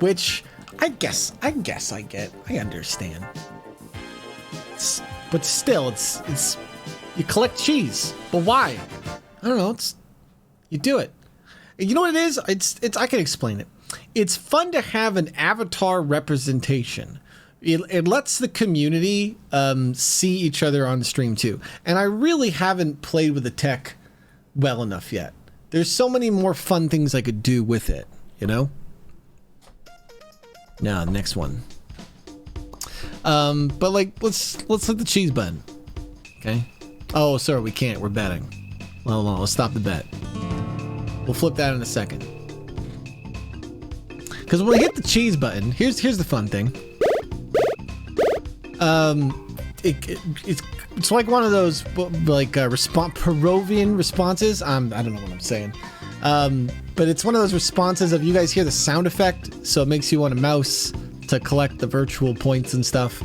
Which I guess I get. I understand. But still, it's you collect cheese. But why? I don't know. You do it. You know what it is? It's I can explain it. It's fun to have an avatar representation. It lets the community see each other on the stream too. And I really haven't played with the tech well enough yet. There's so many more fun things I could do with it, you know? Now, next one. But like, let's hit the cheese button. Okay. Oh, sorry, we can't. We're betting. Well, let's stop the bet. We'll flip that in a second. Because when we hit the cheese button, here's the fun thing. It's like one of those like Perovian responses. I don't know what I'm saying. But it's one of those responses of you guys hear the sound effect, so it makes you want to mouse to collect the virtual points and stuff.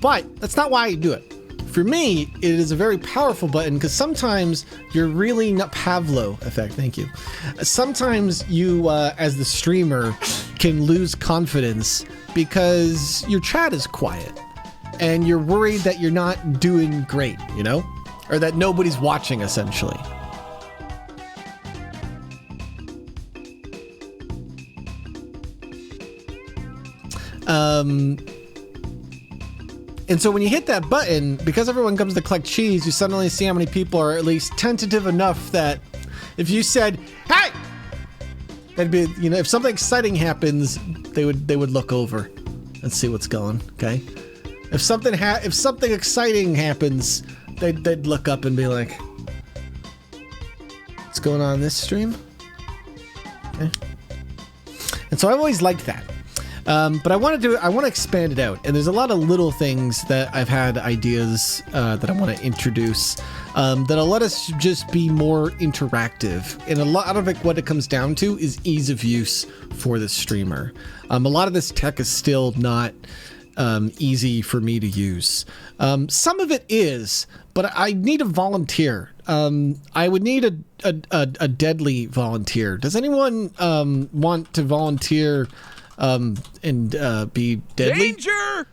But that's not why you do it. For me, it is a very powerful button because sometimes you're really not Pavlo effect. Thank you. Sometimes you, as the streamer, can lose confidence because your chat is quiet and you're worried that you're not doing great, you know, or that nobody's watching essentially. And so when you hit that button, because everyone comes to collect cheese, you suddenly see how many people are at least tentative enough that if you said, "Hey," that'd be, you know, if something exciting happens, they would look over and see what's going. Okay, if something exciting happens, they'd look up and be like, "What's going on in this stream?" Okay, and so I've always liked that. But I want to expand it out, and there's a lot of little things that I've had ideas that I want to introduce that'll let us just be more interactive. And a lot of it, what it comes down to, is ease of use for the streamer. A lot of this tech is still not easy for me to use. Some of it is, but I need a volunteer. I would need a deadly volunteer. Does anyone want to volunteer? And be deadly. Danger!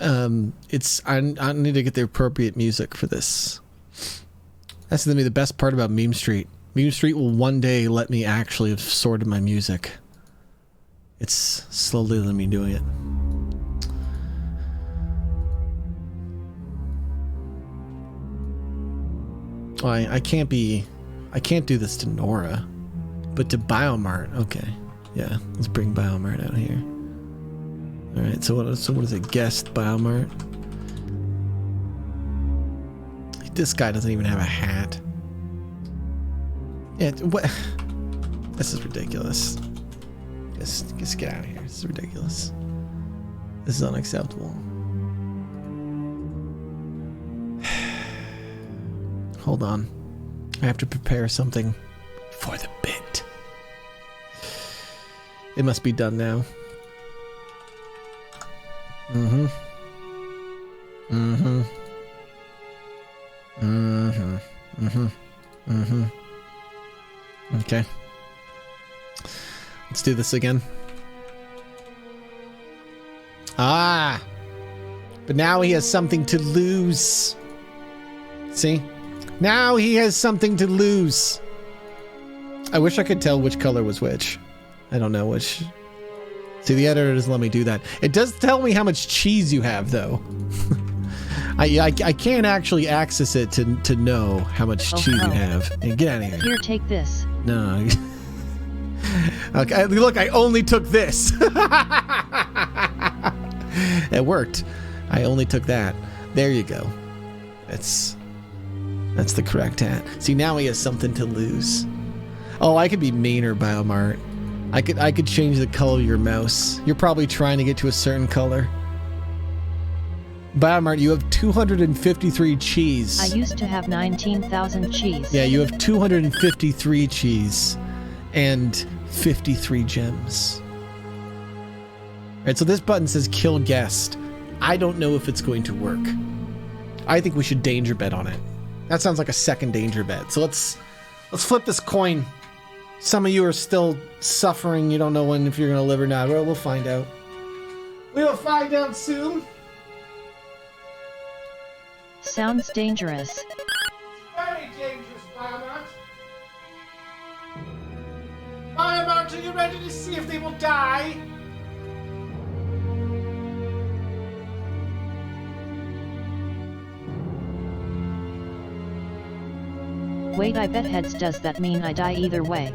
I need to get the appropriate music for this. That's gonna be the best part about Meme Street. Meme Street will one day let me actually have sorted my music. It's slowly letting me do it. Oh, I can't do this to Nora, but to Biomart, okay. Yeah, let's bring Biomart out here. All right, so what is it? Guest Biomart. This guy doesn't even have a hat. Yeah, what? This is ridiculous. Just get out of here. This is ridiculous. This is unacceptable. Hold on. I have to prepare something for the bit. It must be done now. Mm-hmm. Mm-hmm. Mm-hmm. Mm-hmm. Mm-hmm. Okay. Let's do this again. Ah! But now he has something to lose. See? Now he has something to lose. I wish I could tell which color was which. I don't know which. See, the editor doesn't let me do that. It does tell me how much cheese you have, though. I can't actually access it to know how much cheese you have. Hey, get out of here. Here, take this. No. Okay, look, I only took this. It worked. I only took that. There you go. That's the correct hat. See, now he has something to lose. Oh, I could be meaner, Biomart. I could change the color of your mouse. You're probably trying to get to a certain color. Biomart, you have 253 cheese. I used to have 19,000 cheese. Yeah, you have 253 cheese and 53 gems. Alright, so this button says kill guest. I don't know if it's going to work. I think we should danger bet on it. That sounds like a second danger bet. So let's flip this coin. Some of you are still suffering. You don't know if you're going to live or not. Well, we'll find out. We will find out soon. Sounds dangerous. Very dangerous, Biomart. Biomart, are you ready to see if they will die? Wait, I bet heads. Does that mean I die either way?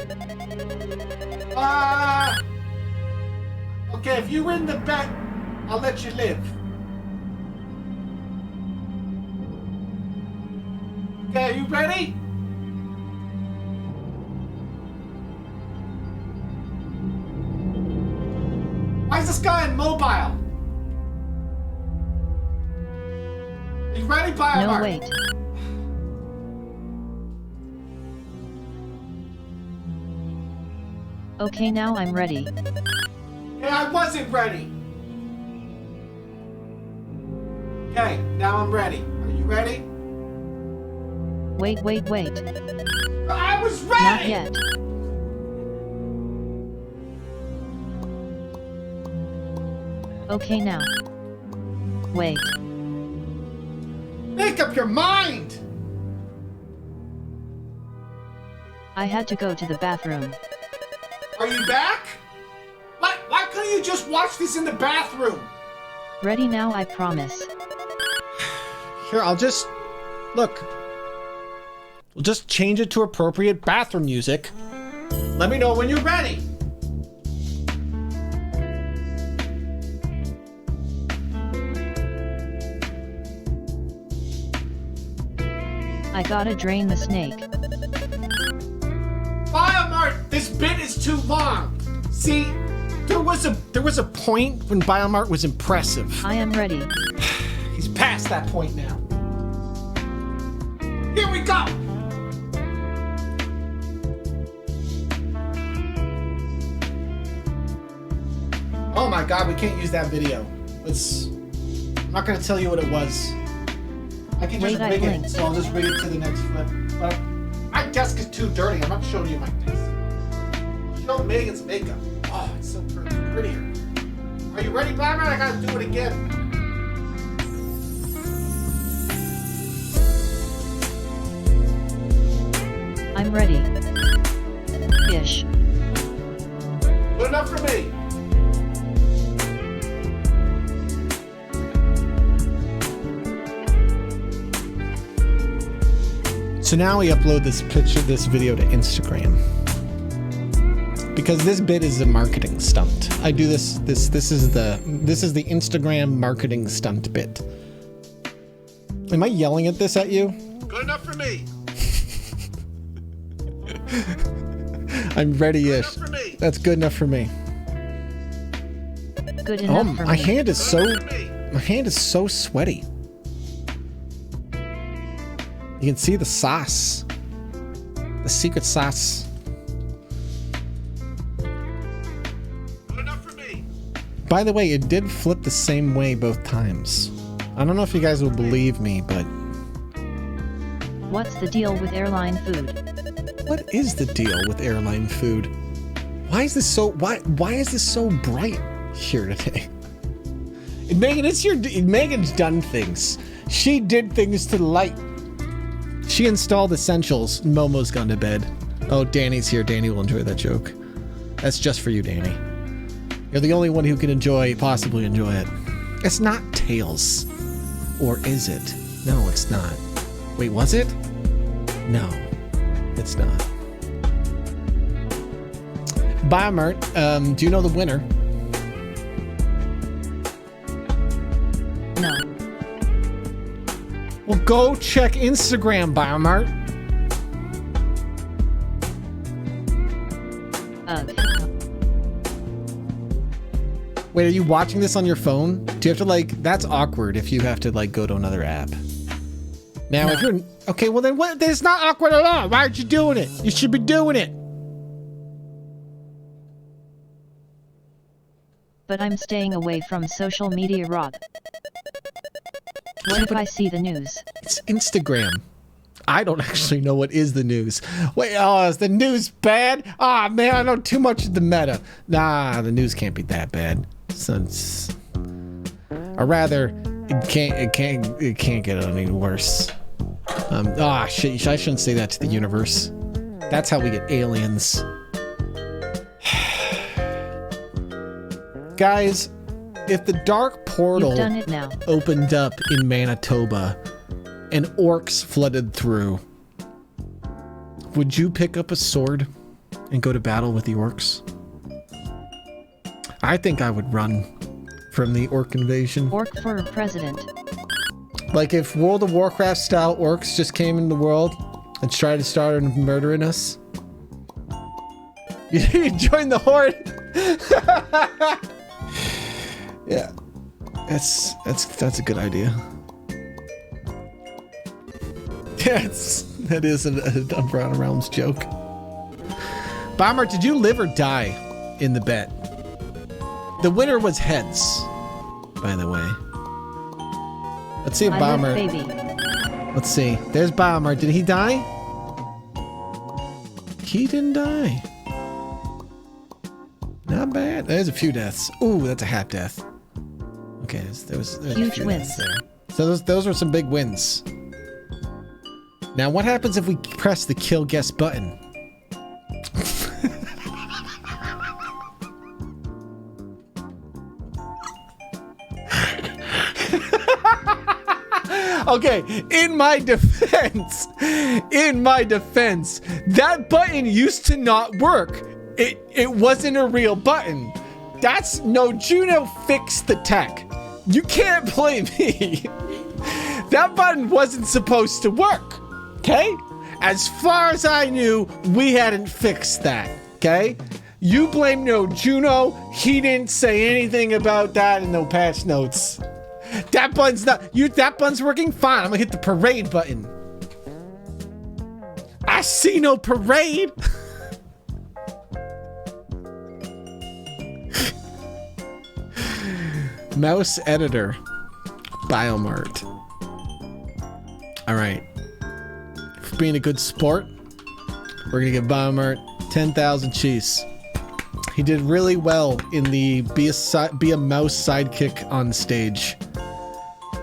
Okay, if you win the bet, I'll let you live. Okay, are you ready? Why is this guy immobile? Are you ready, Biomart? No, wait. Okay, now I'm ready. Hey, I wasn't ready. Okay, now I'm ready. Are you ready? Wait. I was ready! Not yet. Okay, now. Wait. Make up your mind! I had to go to the bathroom. Are you back? Why couldn't don't you just watch this in the bathroom? Ready now, I promise. Here, I'll just... Look. We'll just change it to appropriate bathroom music. Let me know when you're ready. I gotta drain the snake. Biomart, this bit is too long. See, there was a point when Biomart was impressive. I am ready. He's past that point now. Here we go. Oh my god, we can't use that video. I'm not gonna tell you what it was. I can just rig it, so I'll just rig it to the next flip. But my desk is too dirty. I'm not showing you my desk. Show Megan's makeup. Oh, it's so prettier. Are you ready, Blackman? I gotta do it again. I'm ready. Ish. Good enough for me. So now we upload this video to Instagram. Because this bit is a marketing stunt. I do this is the Instagram marketing stunt bit. Am I yelling at this at you? Good enough for me. I'm ready-ish. That's good enough for me. Good enough for me. My hand is so sweaty. You can see the sauce. The secret sauce. Good enough for me. By the way, it did flip the same way both times. I don't know if you guys will believe me, but... What's the deal with airline food? What is the deal with airline food? Why is this so bright here today? Megan's done things. She did things to the light. She installed essentials. Momo's gone to bed. Oh, Danny's here. Danny will enjoy that joke. That's just for you, Danny. You're the only one who can possibly enjoy it. It's not Tails. Or is it? No, it's not. Wait, was it? No, it's not. Biomart, do you know the winner? No. Well, go check Instagram, Biomart. Wait, are you watching this on your phone? Do you have to that's awkward if you have to go to another app. Now, if you're, okay, well then what? It's not awkward at all. Why aren't you doing it? You should be doing it. But I'm staying away from social media, Rod. What if I see the news? It's Instagram. I don't actually know what is the news. Wait, oh, is the news bad? Ah, man, I know too much of the meta. Nah, the news can't be that bad. Or rather, it can't get any worse. Shit, I shouldn't say that to the universe. That's how we get aliens. Guys, if the dark portal opened up in Manitoba and orcs flooded through, would you pick up a sword and go to battle with the orcs? I think I would run from the orc invasion. Orc for president. Like if World of Warcraft style orcs just came into the world and tried to start murdering us. You join the horde. Yeah, that's a good idea. Yeah, that is a Umbrella Realms joke. Bomber, did you live or die in the bet? The winner was heads, by the way. Let's see if Bomber. Let's see. There's Bomber. Did he die? He didn't die. Not bad. There's a few deaths. Ooh, that's a half death. Okay, there was huge wins there. So those were some big wins. Now, what happens if we press the kill guest button? Okay, in my defense, that button used to not work. It wasn't a real button. Juno fixed the tech. You can't blame me. That button wasn't supposed to work, okay? As far as I knew, we hadn't fixed that, okay? You blame No Juno. He didn't say anything about that in no patch notes. That button's working fine. I'm gonna hit the parade button. I see no parade. Mouse editor. Biomart. All right. For being a good sport, we're gonna give Biomart 10,000 cheese. He did really well in the be a mouse sidekick on stage.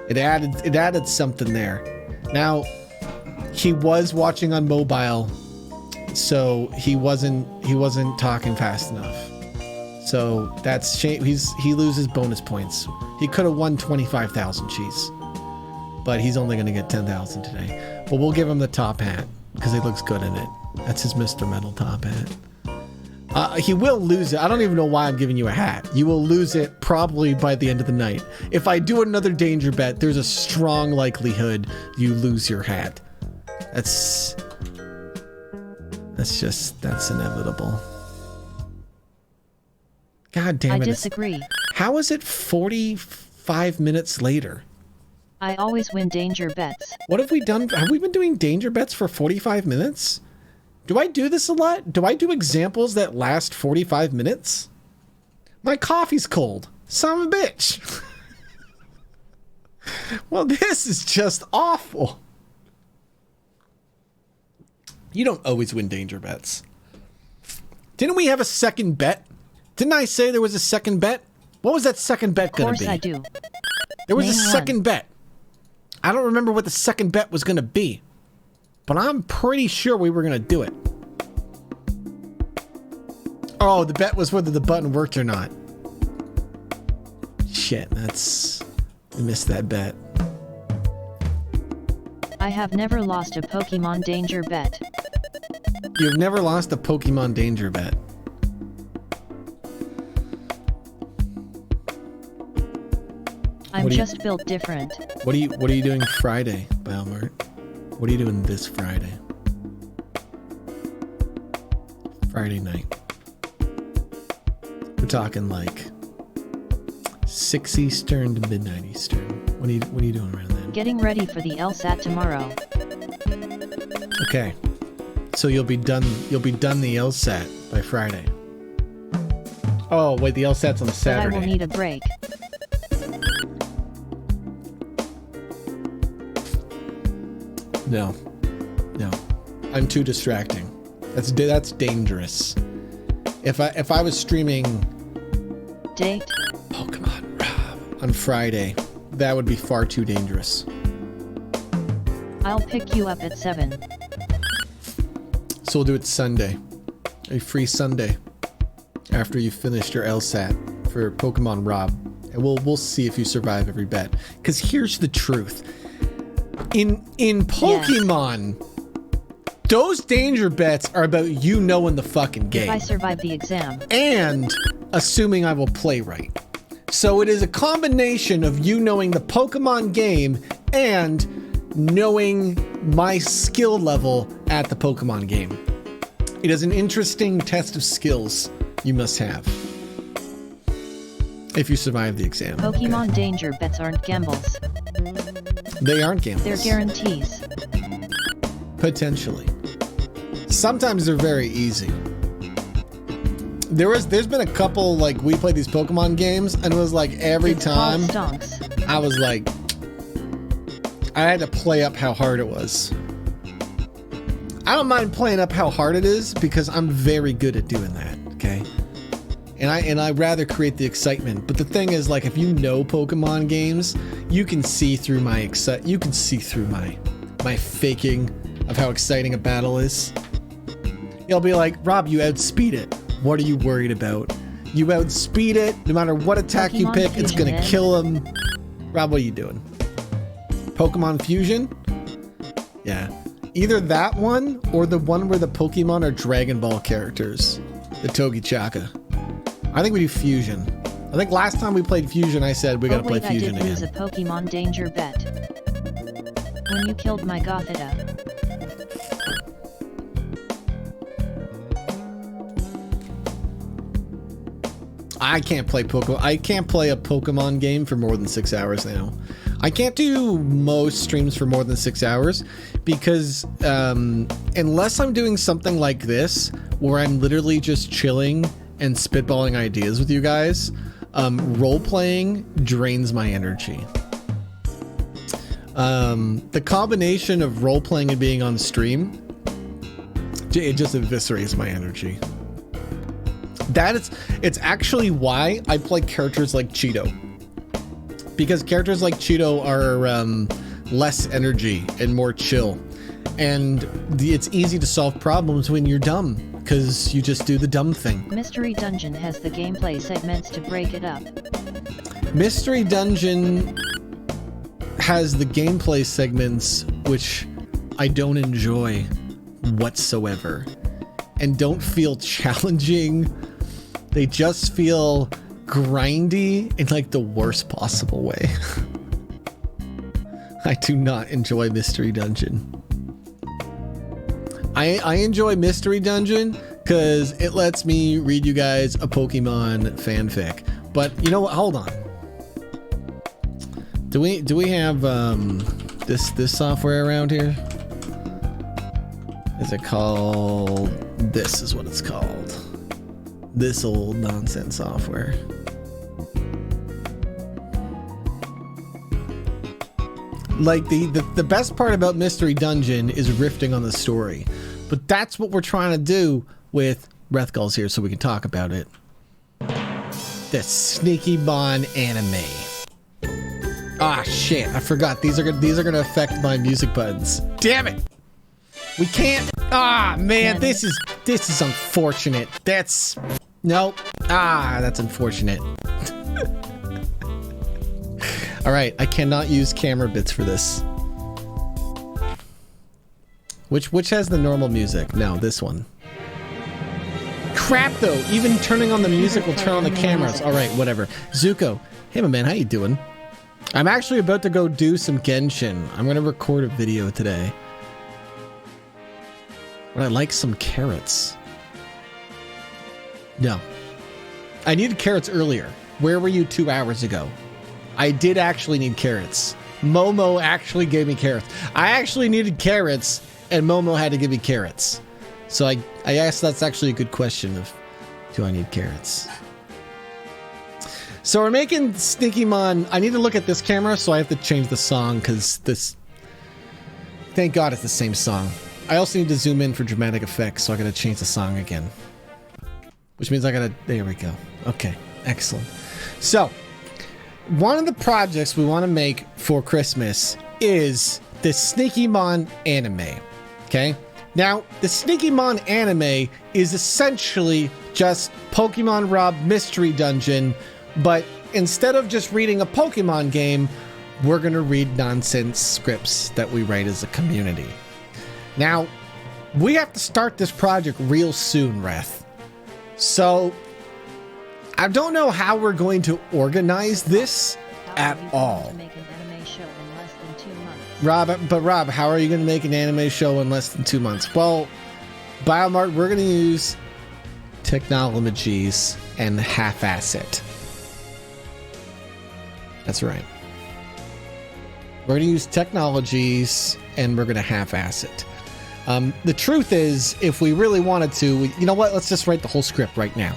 It added something there. Now, he was watching on mobile, so he wasn't talking fast enough. So that's shame. He loses bonus points. He could have won 25,000 cheese, but he's only gonna get 10,000 today. But we'll give him the top hat because he looks good in it. That's his Mr. Metal top hat. He will lose it. I don't even know why I'm giving you a hat. You will lose it probably by the end of the night. If I do another danger bet, there's a strong likelihood you lose your hat. That's inevitable. God damn it. I disagree. How is it 45 minutes later? I always win danger bets. What have we done? Have we been doing danger bets for 45 minutes? Do I do this a lot? Do I do examples that last 45 minutes? My coffee's cold. Son of a bitch. Well, this is just awful. You don't always win danger bets. Didn't we have a second bet? Didn't I say there was a second bet? What was that second bet gonna be? Of course I do. There was Name a second one. bet. I don't remember what the second bet was gonna be, but I'm pretty sure we were gonna do it. Oh, the bet was whether the button worked or not. Shit, I missed that bet. I have never lost a Pokemon danger bet. You've never lost a Pokemon danger bet. I'm just built different. What are you doing Friday, Biomart? What are you doing this Friday? Friday night. We're talking like 6 Eastern to midnight Eastern. What are you doing around then? Getting ready for the LSAT tomorrow. Okay. So you'll be done the LSAT by Friday. Oh, wait, the LSAT's on a Saturday. But I will need a break. No. I'm too distracting. That's dangerous. If I was streaming Date Pokemon Rob on Friday, that would be far too dangerous. I'll pick you up at 7. So we'll do it Sunday. A free Sunday. After you've finished your LSAT for Pokemon Rob. And we'll see if you survive every bet. Because here's the truth. In Pokemon, those danger bets are about you knowing the fucking game. If I survive the exam. And assuming I will play right. So it is a combination of you knowing the Pokemon game and knowing my skill level at the Pokemon game. It is an interesting test of skills you must have if you survive the exam. Pokemon danger bets aren't gambles. They aren't gambles. They're guarantees. Potentially. Sometimes they're very easy. There's been a couple, like, we played these Pokemon games, and it was like every time I was like, I had to play up how hard it was. I don't mind playing up how hard it is because I'm very good at doing that, okay? And I rather create the excitement. But the thing is, like, if you know Pokemon games, you can see through my my faking of how exciting a battle is. You'll be like, Rob, you outspeed it. What are you worried about? You outspeed it. No matter what attack you pick, it's gonna kill him. Rob, what are you doing? Pokemon Fusion? Yeah. Either that one or the one where the Pokemon are Dragon Ball characters. The Togichaka. I think we do Fusion. I think last time we played Fusion, I said we gotta play Fusion I did lose again. a Pokemon danger bet. When you killed my Gothita. I can't play a Pokemon game for more than 6 hours now. I can't do most streams for more than 6 hours because unless I'm doing something like this where I'm literally just chilling and spitballing ideas with you guys, role-playing drains my energy. The combination of role-playing and being on stream, it just eviscerates my energy. It's actually why I play characters like Cheeto. Because characters like Cheeto are less energy and more chill. And it's easy to solve problems when you're dumb, because you just do the dumb thing. Mystery Dungeon has the gameplay segments to break it up. Mystery Dungeon has the gameplay segments which I don't enjoy whatsoever and don't feel challenging. They just feel grindy in like the worst possible way. I do not enjoy Mystery Dungeon. I enjoy Mystery Dungeon because it lets me read you guys a Pokemon fanfic. But you know what? Hold on. Do we have this software around here? Is it called? This is what it's called. This old nonsense software. Like the best part about Mystery Dungeon is riffing on the story, but that's what we're trying to do with Breathgull's here, so we can talk about it. The Sneaky Mon anime. Ah shit! I forgot these are gonna affect my music buttons. Damn it! We can't. Ah man, this is unfortunate. That's nope. Ah, that's unfortunate. All right, I cannot use camera bits for this. Which has the normal music? No, this one. Crap though, even turning on the music will turn on the cameras. All right, whatever. Zuko, hey my man, how you doing? I'm actually about to go do some Genshin. I'm gonna record a video today. But I like some carrots. No. I needed carrots earlier. Where were you 2 hours ago? I did actually need carrots. Momo actually gave me carrots. I actually needed carrots, and Momo had to give me carrots. So I guess that's actually a good question of, do I need carrots? So we're making Sneaky Mon. I need to look at this camera, so I have to change the song, because this... Thank God it's the same song. I also need to zoom in for dramatic effects, so I gotta change the song again. Which means I gotta... There we go. Okay, excellent. So... one of the projects we want to make for Christmas is the Sneaky Mon anime. Okay? Now, the Sneaky Mon anime is essentially just Pokemon Rob Mystery Dungeon, but instead of just reading a Pokemon game, we're going to read nonsense scripts that we write as a community. Now, we have to start this project real soon, Reth. So... I don't know how we're going to organize this at all. Rob, how are you going to make an anime show in less than 2 months? Well, Biomart, we're going to use technologies and half-ass it. That's right. We're going to use technologies and we're going to half-ass it. The truth is, if we really wanted to, you know what? Let's just write the whole script right now.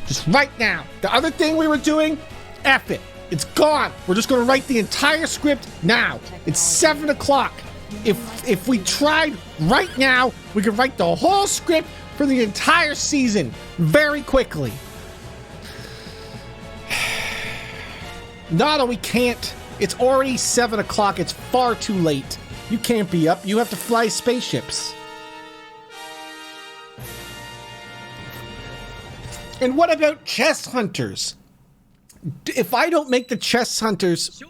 Just right now. The other thing we were doing, F it. It's gone. We're just going to write the entire script now. It's 7 o'clock. If we tried right now, we could write the whole script for the entire season very quickly. No, we can't. It's already 7 o'clock. It's far too late. You can't be up. You have to fly spaceships. And what about chess hunters? If I don't make the chess hunters...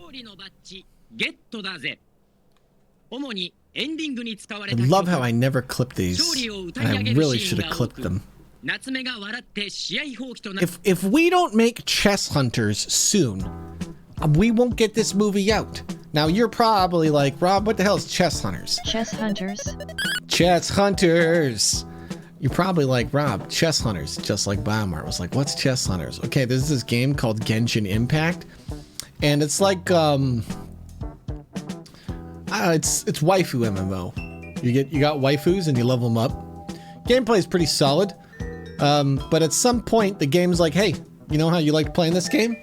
I love how I never clip these. And I really should have clipped them. If we don't make Chess Hunters soon, we won't get this movie out. Now you're probably like, Rob, what the hell is Chess Hunters? Chess Hunters. Chess Hunters. You're probably like, Rob, Chess Hunters, just like Biomart was like, what's Chess Hunters? Okay, there's this game called Genshin Impact, and it's like it's waifu MMO. You got waifus and you level them up. Gameplay is pretty solid, but at some point the game's like, hey, you know how you like playing this game?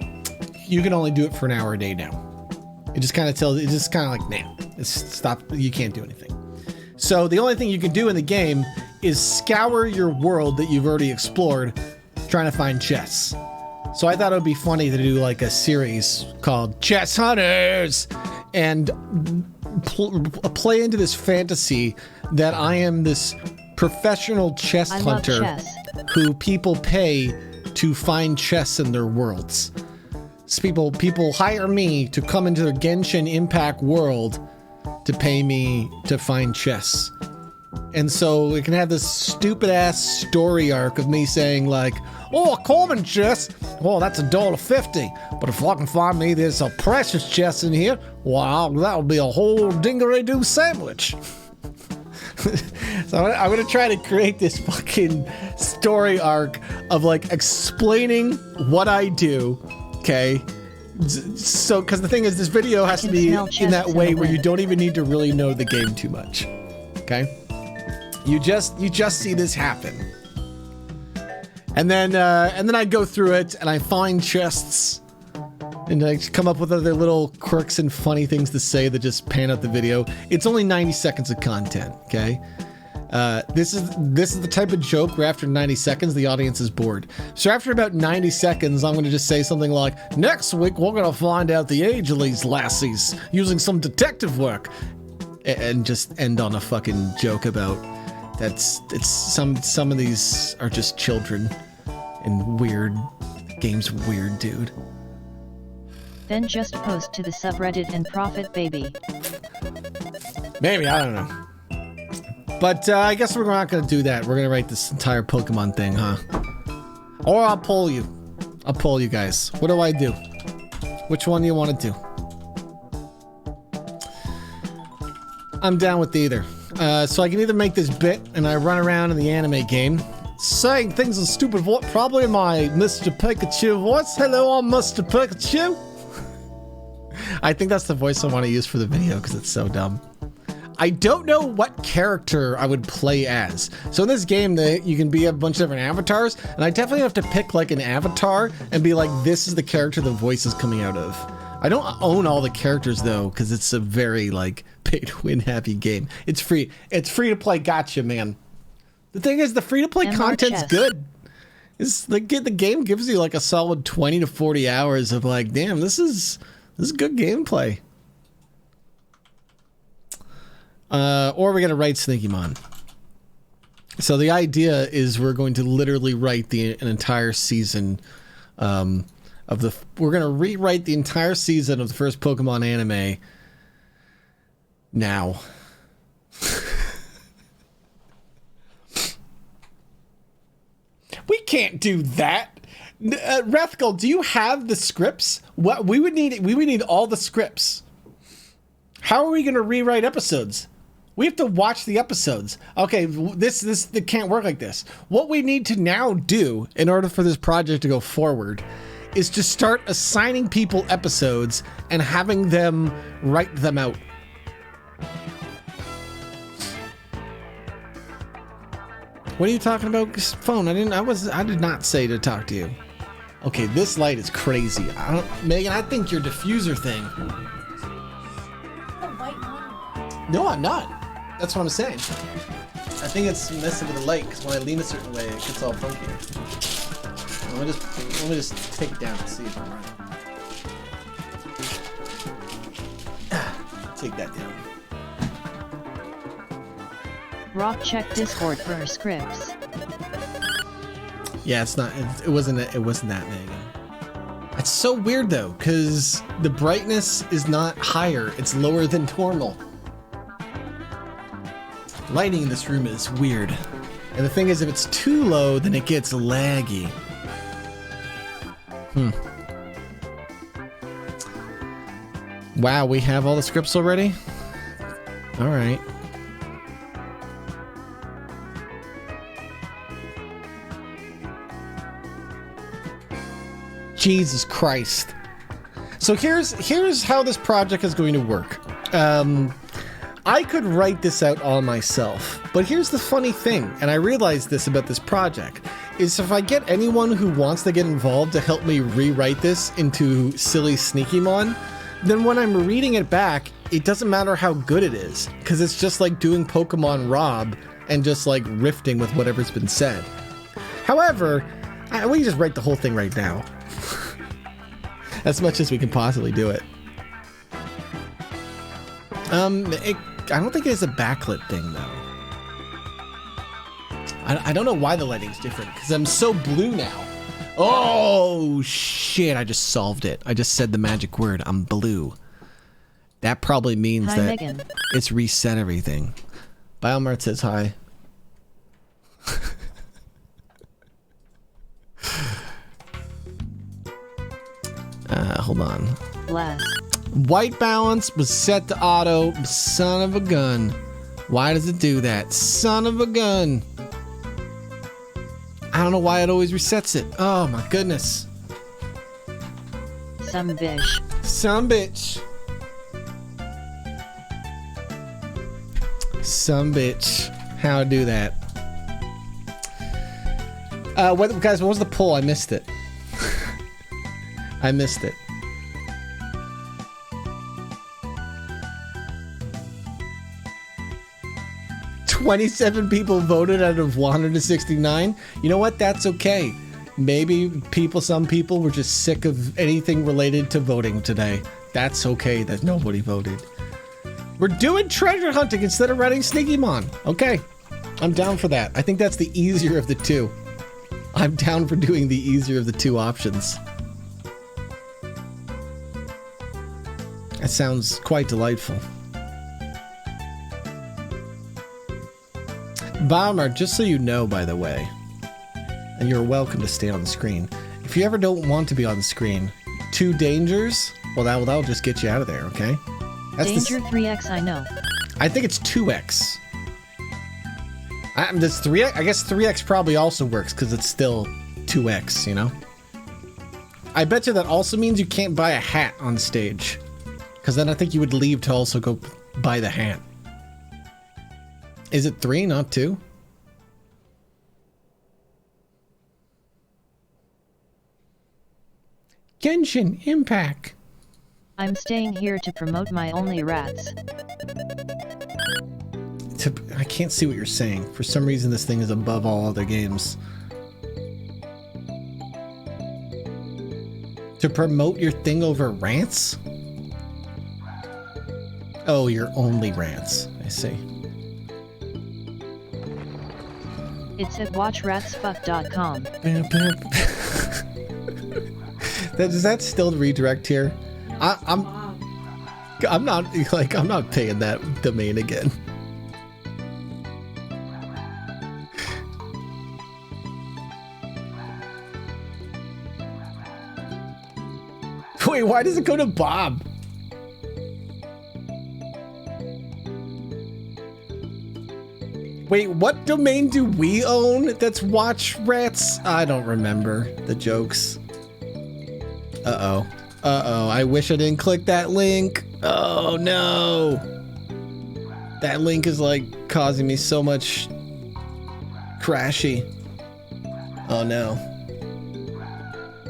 You can only do it for an hour a day now. It just kind of tells. It's just kind of like, nah, it's stop. You can't do anything. So the only thing you can do in the game is scour your world that you've already explored, trying to find chests. So I thought it would be funny to do like a series called Chess Hunters and play into this fantasy that I am this professional chest hunter who people pay to find chests in their worlds. So people hire me to come into their Genshin Impact world to pay me to find chests. And so it can have this stupid ass story arc of me saying like, oh, a common chest, well, that's $1.50. But if I can find me there's a precious chest in here, wow, that'll be a whole dingery-doo sandwich. So I'm gonna try to create this fucking story arc of like explaining what I do, okay? So, because the thing is, this video has to be in that way where you don't even need to really know the game too much, okay? You just see this happen, and then I go through it and I find chests, and I come up with other little quirks and funny things to say that just pan out the video. It's only 90 seconds of content, okay? This is the type of joke where after 90 seconds the audience is bored. So after about 90 seconds, I'm gonna just say something like, next week we're gonna find out the age of these lassies using some detective work, and just end on a fucking joke about some of these are just children and weird game's weird, dude. Then just post to the subreddit and profit, baby. Maybe, I don't know. But I guess we're not going to do that. We're going to write this entire Pokemon thing, huh? Or I'll poll you. I'll poll you guys. What do I do? Which one do you want to do? I'm down with either. So I can either make this bit and I run around in the anime game saying things in stupid voice, probably in my Mr. Pikachu voice. Hello, I'm Mr. Pikachu. I think that's the voice I want to use for the video because it's so dumb. I don't know what character I would play as. So in this game, you can be a bunch of different avatars, and I definitely have to pick like an avatar and be like, this is the character the voice is coming out of. I don't own all the characters though, because it's a very like pay-to-win happy game. It's free. It's free to play. Gotcha, man. The thing is, the free-to-play content's good. It's like the game gives you like a solid 20 to 40 hours of like, damn, this is good gameplay. Or we're gonna write Sneakymon. So the idea is we're going to literally write an entire season we're gonna rewrite the entire season of the first Pokemon anime now. We can't do that. Rethkel, do you have the scripts? What we would need all the scripts. How are we going to rewrite episodes? We have to watch the episodes. Okay, this can't work like this. What we need to now do in order for this project to go forward is to start assigning people episodes and having them write them out. What are you talking about? Phone. I did not say to talk to you. Okay, this light is crazy. Megan, I think your diffuser thing. No, I'm not. That's what I'm saying. I think it's messing with the light because when I lean a certain way, it gets all funky. Let me just take it down and see if I'm right. Take that down. Rock, check Discord for our scripts. Yeah, it's not. It wasn't that, Megan. It's so weird though, because the brightness is not higher; it's lower than normal. lighting in this room is weird. And the thing is, if it's too low, then it gets laggy. Wow, we have all the scripts already? Alright. Jesus Christ. So here's how this project is going to work. I could write this out all myself, but here's the funny thing, and I realized this about this project, is if I get anyone who wants to get involved to help me rewrite this into silly Sneakymon, then when I'm reading it back, it doesn't matter how good it is, because it's just like doing Pokemon Rob and just like riffing with whatever's been said. However, we can just write the whole thing right now. As much as we can possibly do it. I don't think it is a backlit thing, though. I don't know why the lighting's different, because I'm so blue now. Oh, shit, I just solved it. I just said the magic word. I'm blue. That probably means that Megan. It's reset everything. Biomart says hi. Hold on. Bless. White balance was set to auto. Son of a gun. Why does it do that? Son of a gun. I don't know why it always resets it. Oh my goodness. Some bitch. Some bitch. Some bitch. How to do that? Guys, what was the poll? I missed it. I missed it. $27 people voted out of 169. You know what? That's okay. Maybe some people were just sick of anything related to voting today. That's okay that nobody voted. We're doing treasure hunting instead of running Sneakymon. Okay. I'm down for that. I think that's the easier of the two. I'm down for doing the easier of the two options. That sounds quite delightful. Bomber, just so you know, by the way, and you're welcome to stay on the screen. If you ever don't want to be on the screen, 2 dangers, well, that'll just get you out of there, okay? That's Danger 3x, I know. I think it's 2x. This 3x, I guess 3x probably also works because it's still 2x, you know? I bet you that also means you can't buy a hat on stage. Because then I think you would leave to also go buy the hat. Is it 3, not 2? Genshin Impact. I'm staying here to promote my only rats. I can't see what you're saying. For some reason, this thing is above all other games. To promote your thing over rants? Oh, your only rants. I see. It's at watchratsfuck.com. Does that still redirect here? I'm not paying that domain again. Wait, why does it go to Bob? Wait, what domain do we own that's Watch Rats? I don't remember the jokes. Uh-oh. Uh-oh, I wish I didn't click that link. Oh, no. That link is, like, causing me so much crashy. Oh, no.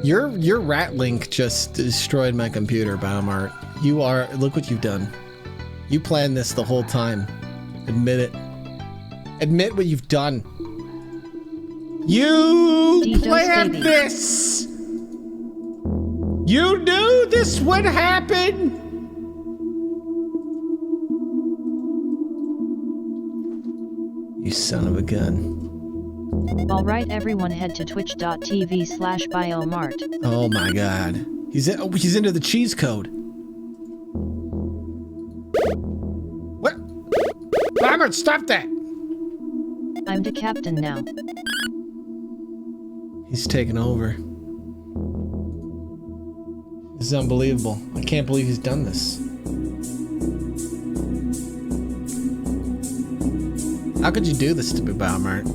Your rat link just destroyed my computer, Biomart. Look what you've done. You planned this the whole time. Admit it. Admit what you've done. You planned this! You knew this would happen! You son of a gun. Alright everyone, head to twitch.tv/biomart. Oh my god. He's into the cheese code. What? Robert, stop that! I'm the captain now. He's taking over. This is unbelievable. I can't believe he's done this. How could you do this to me, Baumart?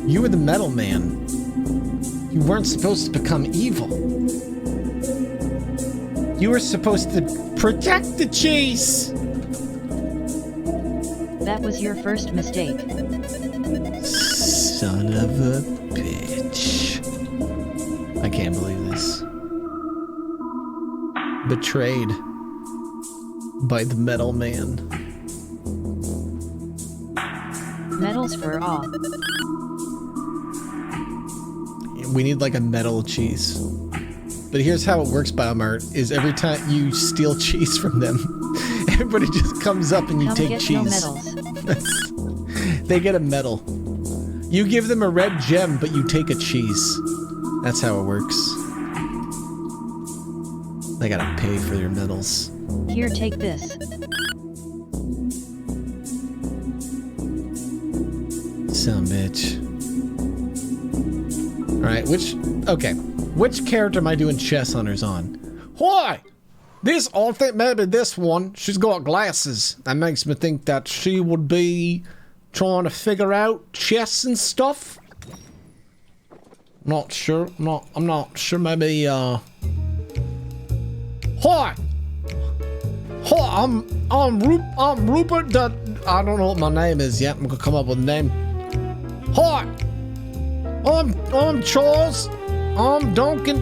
You were the metal man. You weren't supposed to become evil. You were supposed to protect the cheese. That was your first mistake. Son of a bitch. I can't believe this. Betrayed by the metal man. Medals for all. We need like a metal cheese. But here's how it works, Biomart, is every time you steal cheese from them, everybody just comes up and you take cheese. No medals. They get a medal. You give them a red gem, but you take a cheese. That's how it works. They gotta pay for their medals. Here, take this. Son of a bitch. Alright, which character am I doing chess hunters on? Why? I think maybe this one. She's got glasses. That makes me think that she would be trying to figure out chess and stuff. Not sure. I'm not sure. Maybe, Hi! Hi, I'm Rupert. I don't know what my name is yet. I'm gonna come up with a name. Hi! I'm Charles. I'm Duncan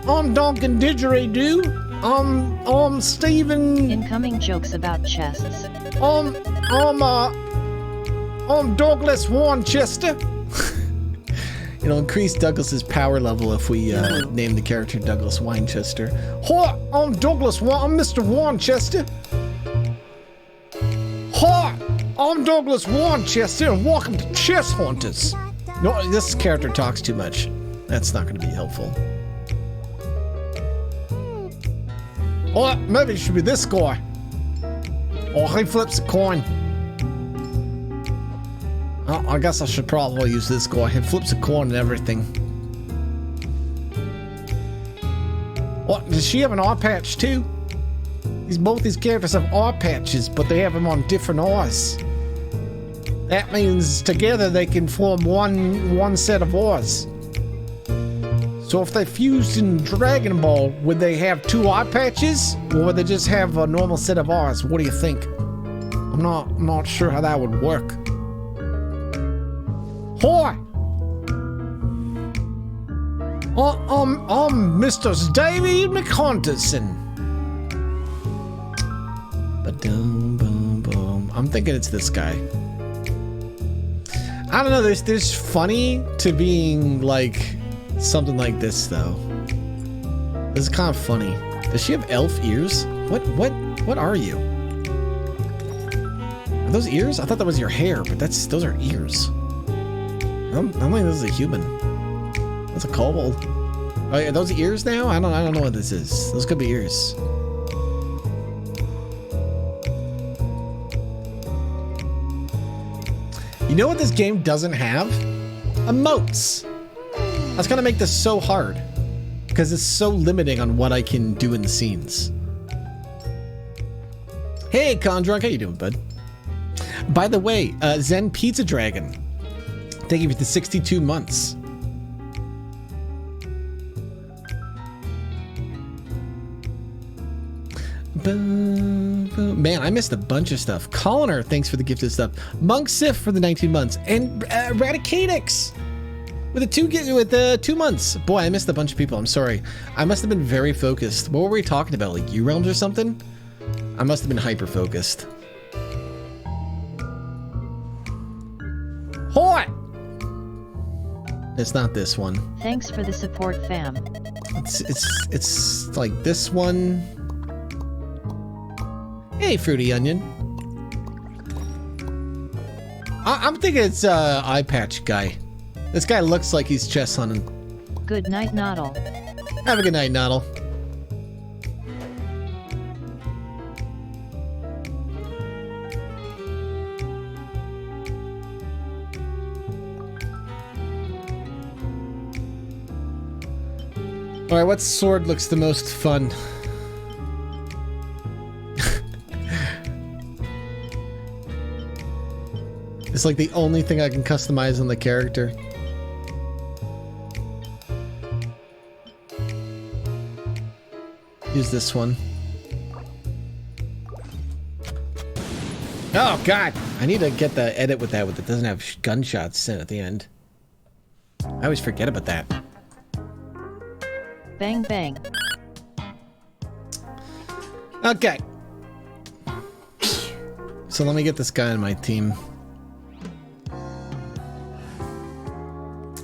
Didgeridoo. I'm Stephen. Incoming jokes about chests. I'm Douglas Winchester. Increase Douglas's power level if we name the character Douglas Winchester. Hi, I'm I'm Mr. Winchester. Hi, I'm Douglas Winchester, and welcome to Chess Hunters. No, this character talks too much. That's not going to be helpful. Oh, maybe it should be this guy. Oh, he flips a coin. Oh, I guess I should probably use this guy. He flips a coin and everything. What? Does she have an eye patch too? Both these characters have eye patches, but they have them on different eyes. That means together they can form one set of eyes. So if they fused in Dragon Ball, would they have two eye patches, or would they just have a normal set of eyes? What do you think? I'm not sure how that would work. Hi! I'm Mr. David McHunterson. Ba-dum-bum-bum. I'm thinking it's this guy. I don't know, there's funny to being like something like this though. This is kind of funny. Does she have elf ears? What are you? Are those ears? I thought that was your hair, but those are ears. I don't think this is a human. That's a kobold. Oh, are those ears now? I don't know what this is. Those could be ears. You know what this game doesn't have? Emotes. That's gonna make this so hard. Because it's so limiting on what I can do in the scenes. Hey, Condrunk, how you doing, bud? By the way, Zen Pizza Dragon. Thank you for the 62 months. Man, I missed a bunch of stuff. Colliner, thanks for the gifted stuff. Monk Sif for the 19 months. And Radicatix with the 2 months. Boy, I missed a bunch of people. I'm sorry. I must have been very focused. What were we talking about? Like U-Realms or something? I must have been hyper-focused. Hi! It's not this one. Thanks for the support, fam. It's like this one. Hey, Fruity Onion. I'm thinking it's Eye Patch guy. This guy looks like he's chess hunting. Good night, Noddle. Have a good night, Noddle. All right, what sword looks the most fun? It's like the only thing I can customize on the character. Use this one. Oh god! I need to get the edit with that it doesn't have gunshots in at the end. I always forget about that. Bang bang. Okay. So let me get this guy on my team.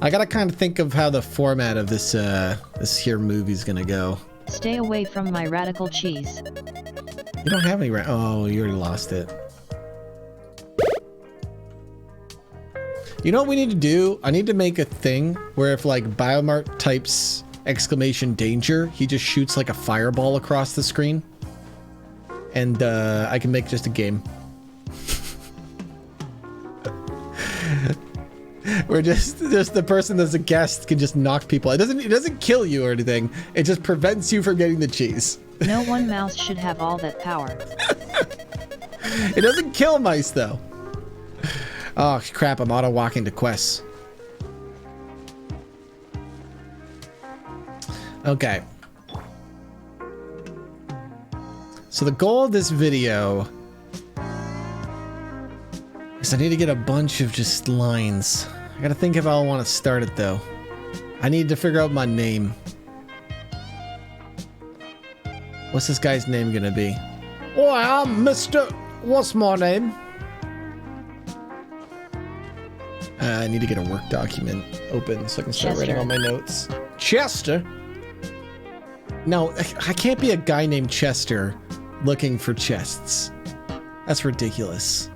I gotta kind of think of how the format of this this here movie's gonna go. Stay away from my radical cheese. You don't have any oh, you already lost it. You know what we need to do? I need to make a thing where if like Biomart types exclamation danger, he just shoots like a fireball across the screen. And I can make just a game. Where just the person that's a guest can just knock people. It doesn't kill you or anything. It just prevents you from getting the cheese. No one mouse should have all that power. It doesn't kill mice though. Oh crap, I'm auto walking to quests. Okay. So the goal of this video is I need to get a bunch of just lines. I gotta think of how I want to start it though. I need to figure out my name. What's this guy's name gonna be? Oh, I'm Mr. What's my name? I need to get a work document open so I can start Chester. writing all my notes. Chester? No, I can't be a guy named Chester looking for chests. That's ridiculous.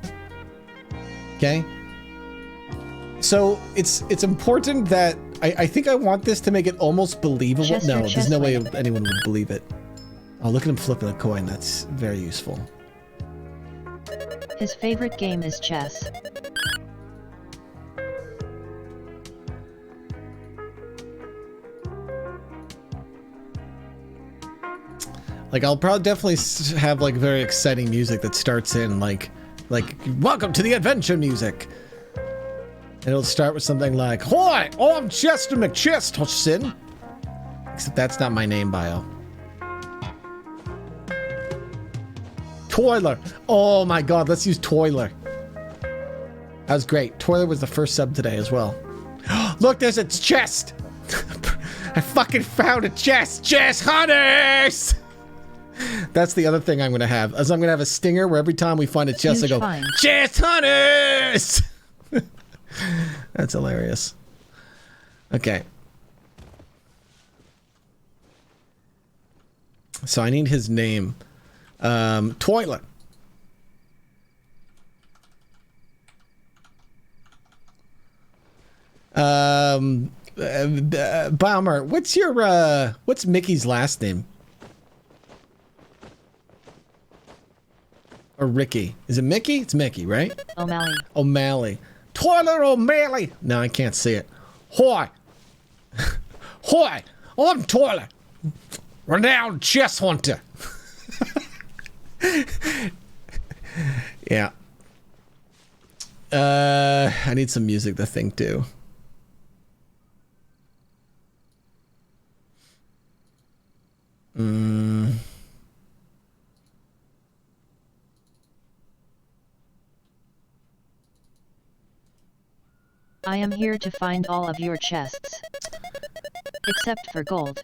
Okay? So it's important that I think I want this to make it almost believable. Chester, No, there's no way Chester. anyone would believe it. Oh, look at him flipping a coin. That's very useful. His favorite game is chess. Like, I'll probably definitely have, like, very exciting music that starts in, like, welcome to the adventure music. And it'll start with something like, Hi, I'm Chester McChesterton. Except that's not my name bio. Toiler. Oh my god, let's use Toiler. That was great. Toiler was the first sub today as well. Look, there's a chest. I fucking found a chest. Chest hunters! That's the other thing I'm gonna have. Is I'm gonna have a stinger where every time we find a chest, Huge I go, find. Chest hunters! That's hilarious. Okay. So I need his name. Toilet. Biomart, what's Mickey's last name? Or Ricky? Is it Mickey? It's Mickey, right? O'Malley. O'Malley. Toilet O'Malley. No, I can't see it. Hi. Hi. I'm Toilet. Renowned chess hunter. Yeah. I need some music to think to. I am here to find all of your chests. Except for gold.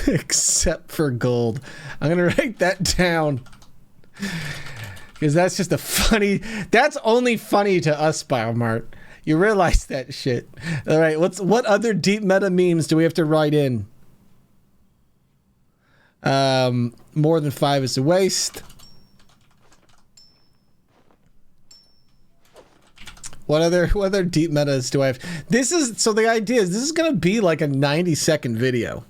Except for gold. I'm gonna write that down. Because that's just a funny... That's only funny to us, Biomart. You realize that shit. Alright, what other deep meta memes do we have to write in? More than 5 is a waste. What other deep metas do I have? So the idea is this is gonna be like a 90-second video.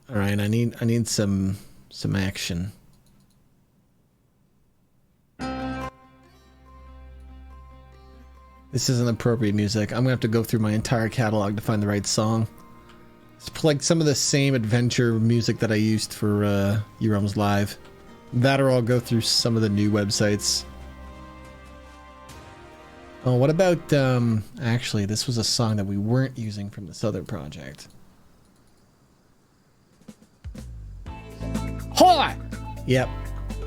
All right, I need some action. This isn't appropriate music. I'm gonna have to go through my entire catalog to find the right song. It's like some of the same adventure music that I used for Eurealms Live. That or I'll go through some of the new websites. Oh, what about, actually, this was a song that we weren't using from this other project. Hi! Yep.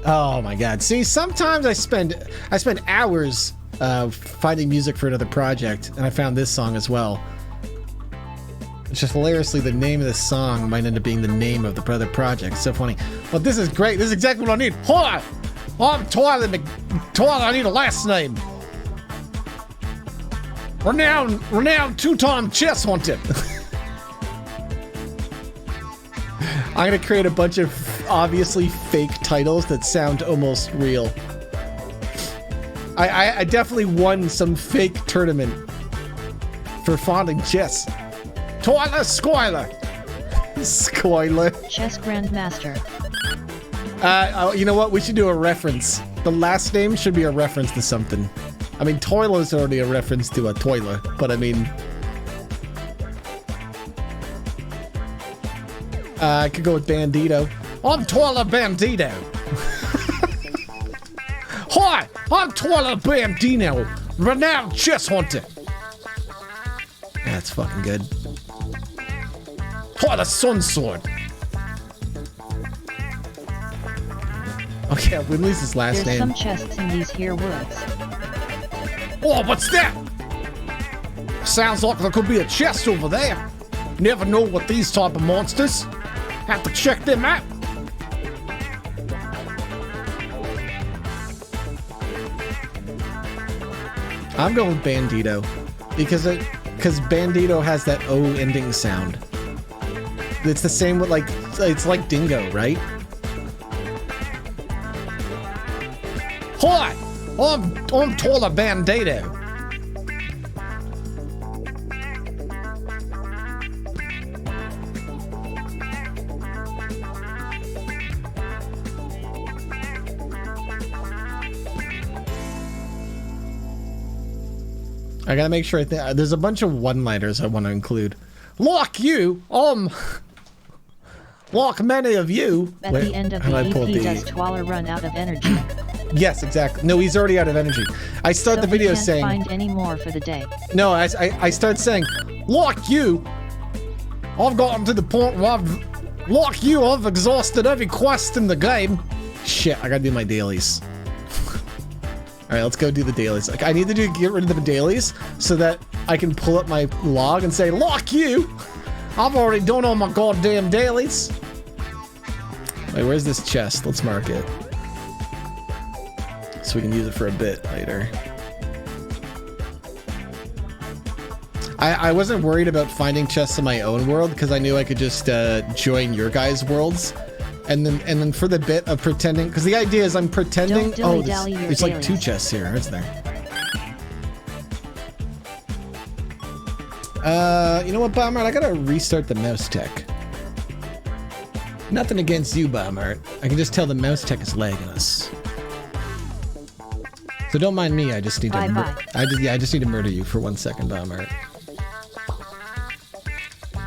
Oh my god. See, sometimes I spend hours finding music for another project, and I found this song as well. It's just hilariously the name of this song might end up being the name of the other project. It's so funny. But this is great. This is exactly what I need. Hi! I'm Tyler Tyler, I need a last name. Renowned two-time chess hunter. I'm gonna create a bunch of obviously fake titles that sound almost real. I definitely won some fake tournament for finding chess. Tyler Skyler. Skyler. Chess Grandmaster. You know what? We should do a reference. The last name should be a reference to something. I mean, Toiler's already a reference to a toiler, but I mean... I could go with Bandito. I'm Toiler Bandito. Hi, I'm Toiler Bandito, renowned chess hunter. That's fucking good. Toiler Sunsword. Okay, we lose his last There's name. some chests in these here woods. Oh, what's that? Sounds like there could be a chest over there. Never know what these type of monsters. Have to check them out. I'm going with Bandito because Bandito has that O ending sound. It's the same with it's like Dingo, right? Hi, I'm Taller Bandito. I gotta make sure there's a bunch of one-liners I want to include. Like you, like many of you. At the end of the EP, does Twaller run out of energy? Yes, exactly. No, he's already out of energy. I start the video saying... can't find any more for the day. No, I start saying, like you, I've gotten to the point where I've exhausted every quest in the game. Shit, I gotta do my dailies. Alright, let's go do the dailies. Like, I need to get rid of the dailies so that I can pull up my log and say, like you, I've already done all my goddamn dailies. Wait, where's this chest? Let's mark it. So we can use it for a bit later. I wasn't worried about finding chests in my own world because I knew I could just join your guys' worlds. And then for the bit of pretending, because the idea is I'm pretending. There's like 2 chests here, isn't there? You know what, Bombart? I gotta restart the mouse tech. Nothing against you, Bombart. I can just tell the mouse tech is lagging us. So don't mind me. I just need to. I just need to murder you for 1 second, Bombart.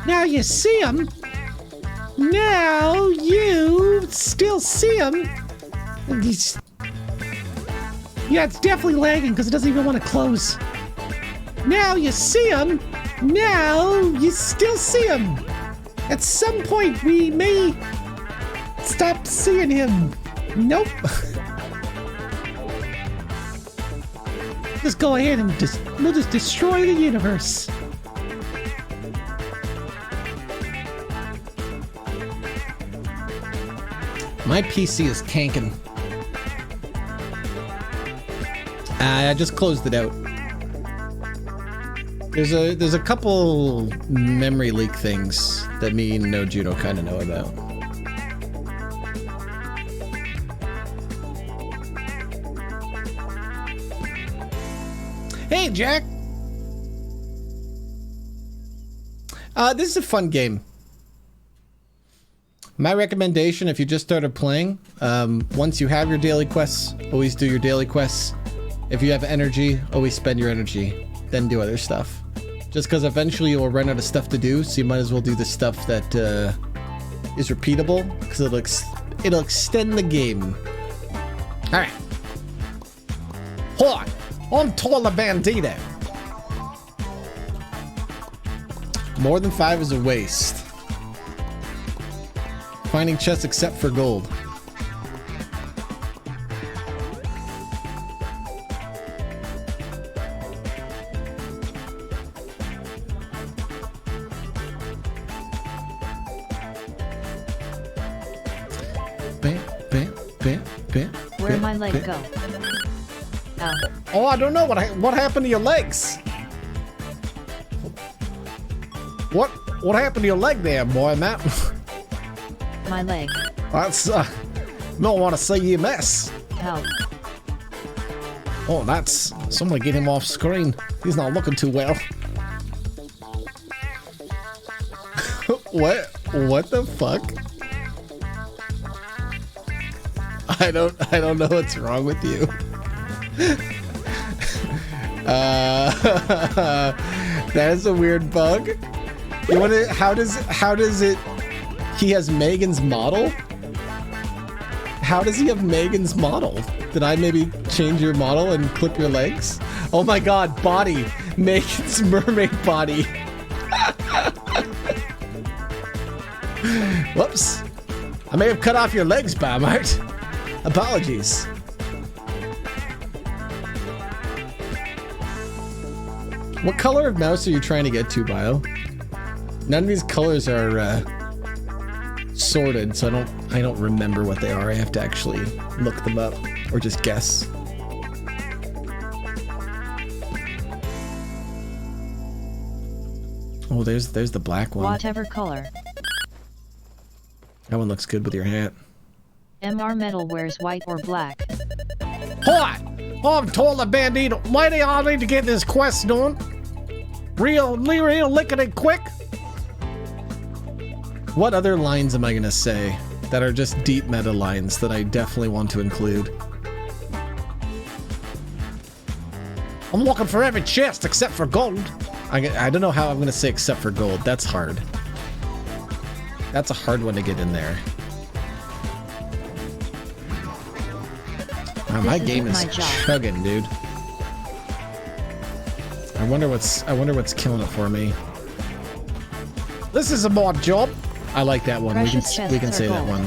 Now you see him. Now you still see him. Yeah, it's definitely lagging because it doesn't even want to close. Now you see him. Now you still see him. At some point we may stop seeing him. Nope. Just go ahead and we'll just destroy the universe. My PC is tanking. I just closed it out. There's a couple memory leak things that me and No Judo kind of know about. Hey, Jack. This is a fun game. My recommendation, if you just started playing, once you have your daily quests, always do your daily quests. If you have energy, always spend your energy, then do other stuff. Just because eventually you will run out of stuff to do, so you might as well do the stuff that is repeatable, because it'll extend the game. Alright. Hi, I'm Tyler Bandito. More than 5 is a waste. Finding chests except for gold. Where'd my leg go? Oh. Oh, I don't know what happened to your legs. What happened to your leg there, boy, Matt? My leg. That's don't want to see you mess. Help. Oh, that's someone get him off screen. He's not looking too well. What the fuck? I don't know what's wrong with you. That is a weird bug. You want to? How does it? He has Megan's model. How does he have Megan's model? Did I maybe change your model and clip your legs? Oh my God, body, Megan's mermaid body. Whoops, I may have cut off your legs, Bamart. Apologies. What color of mouse are you trying to get to, Bio? None of these colors are sorted, so I don't remember what they are. I have to actually look them up or just guess. Oh, there's the black one. Whatever color. That one looks good with your hat. MR Metal wears white or black. Hi, I'm Tyler Bandito. Why do y'all need to get this quest done? Real lickety quick. What other lines am I gonna say that are just deep meta lines that I definitely want to include? I'm looking for every chest except for gold. I don't know how I'm gonna say except for gold. That's hard. That's a hard one to get in there. Wow, my game is chugging, dude. I wonder what's killing it for me. This is a mod job. I like that one. We can say that one.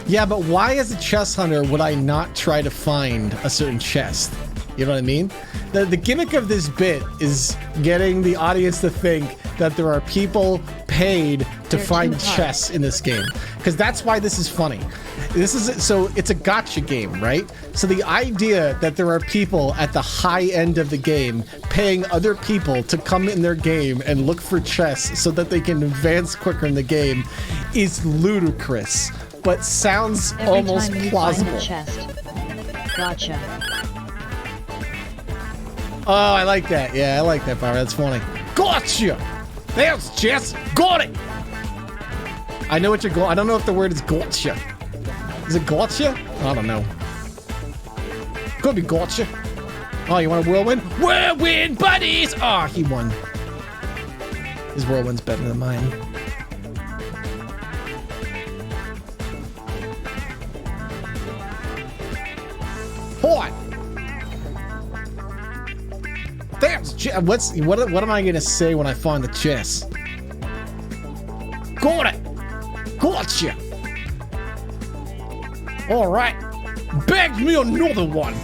Yeah, but why as a chest hunter would I not try to find a certain chest? You know what I mean? The gimmick of this bit is getting the audience to think that there are people paid to find chests in this game. Because that's why this is funny. So it's a gotcha game, right? So the idea that there are people at the high end of the game paying other people to come in their game and look for chests so that they can advance quicker in the game is ludicrous, but sounds almost plausible. Gotcha. Oh, I like that. Yeah, I like that, Power. That's funny. Gotcha! There's chest. Got it! I know what you're going. I don't know if the word is gotcha. Is it gotcha? I don't know. Could be gotcha. Oh, you want a whirlwind? Whirlwind buddies! Oh, he won. His whirlwind's better than mine. What? What am I gonna say when I find the chest? Got it! Gotcha! Alright. Bag me another one!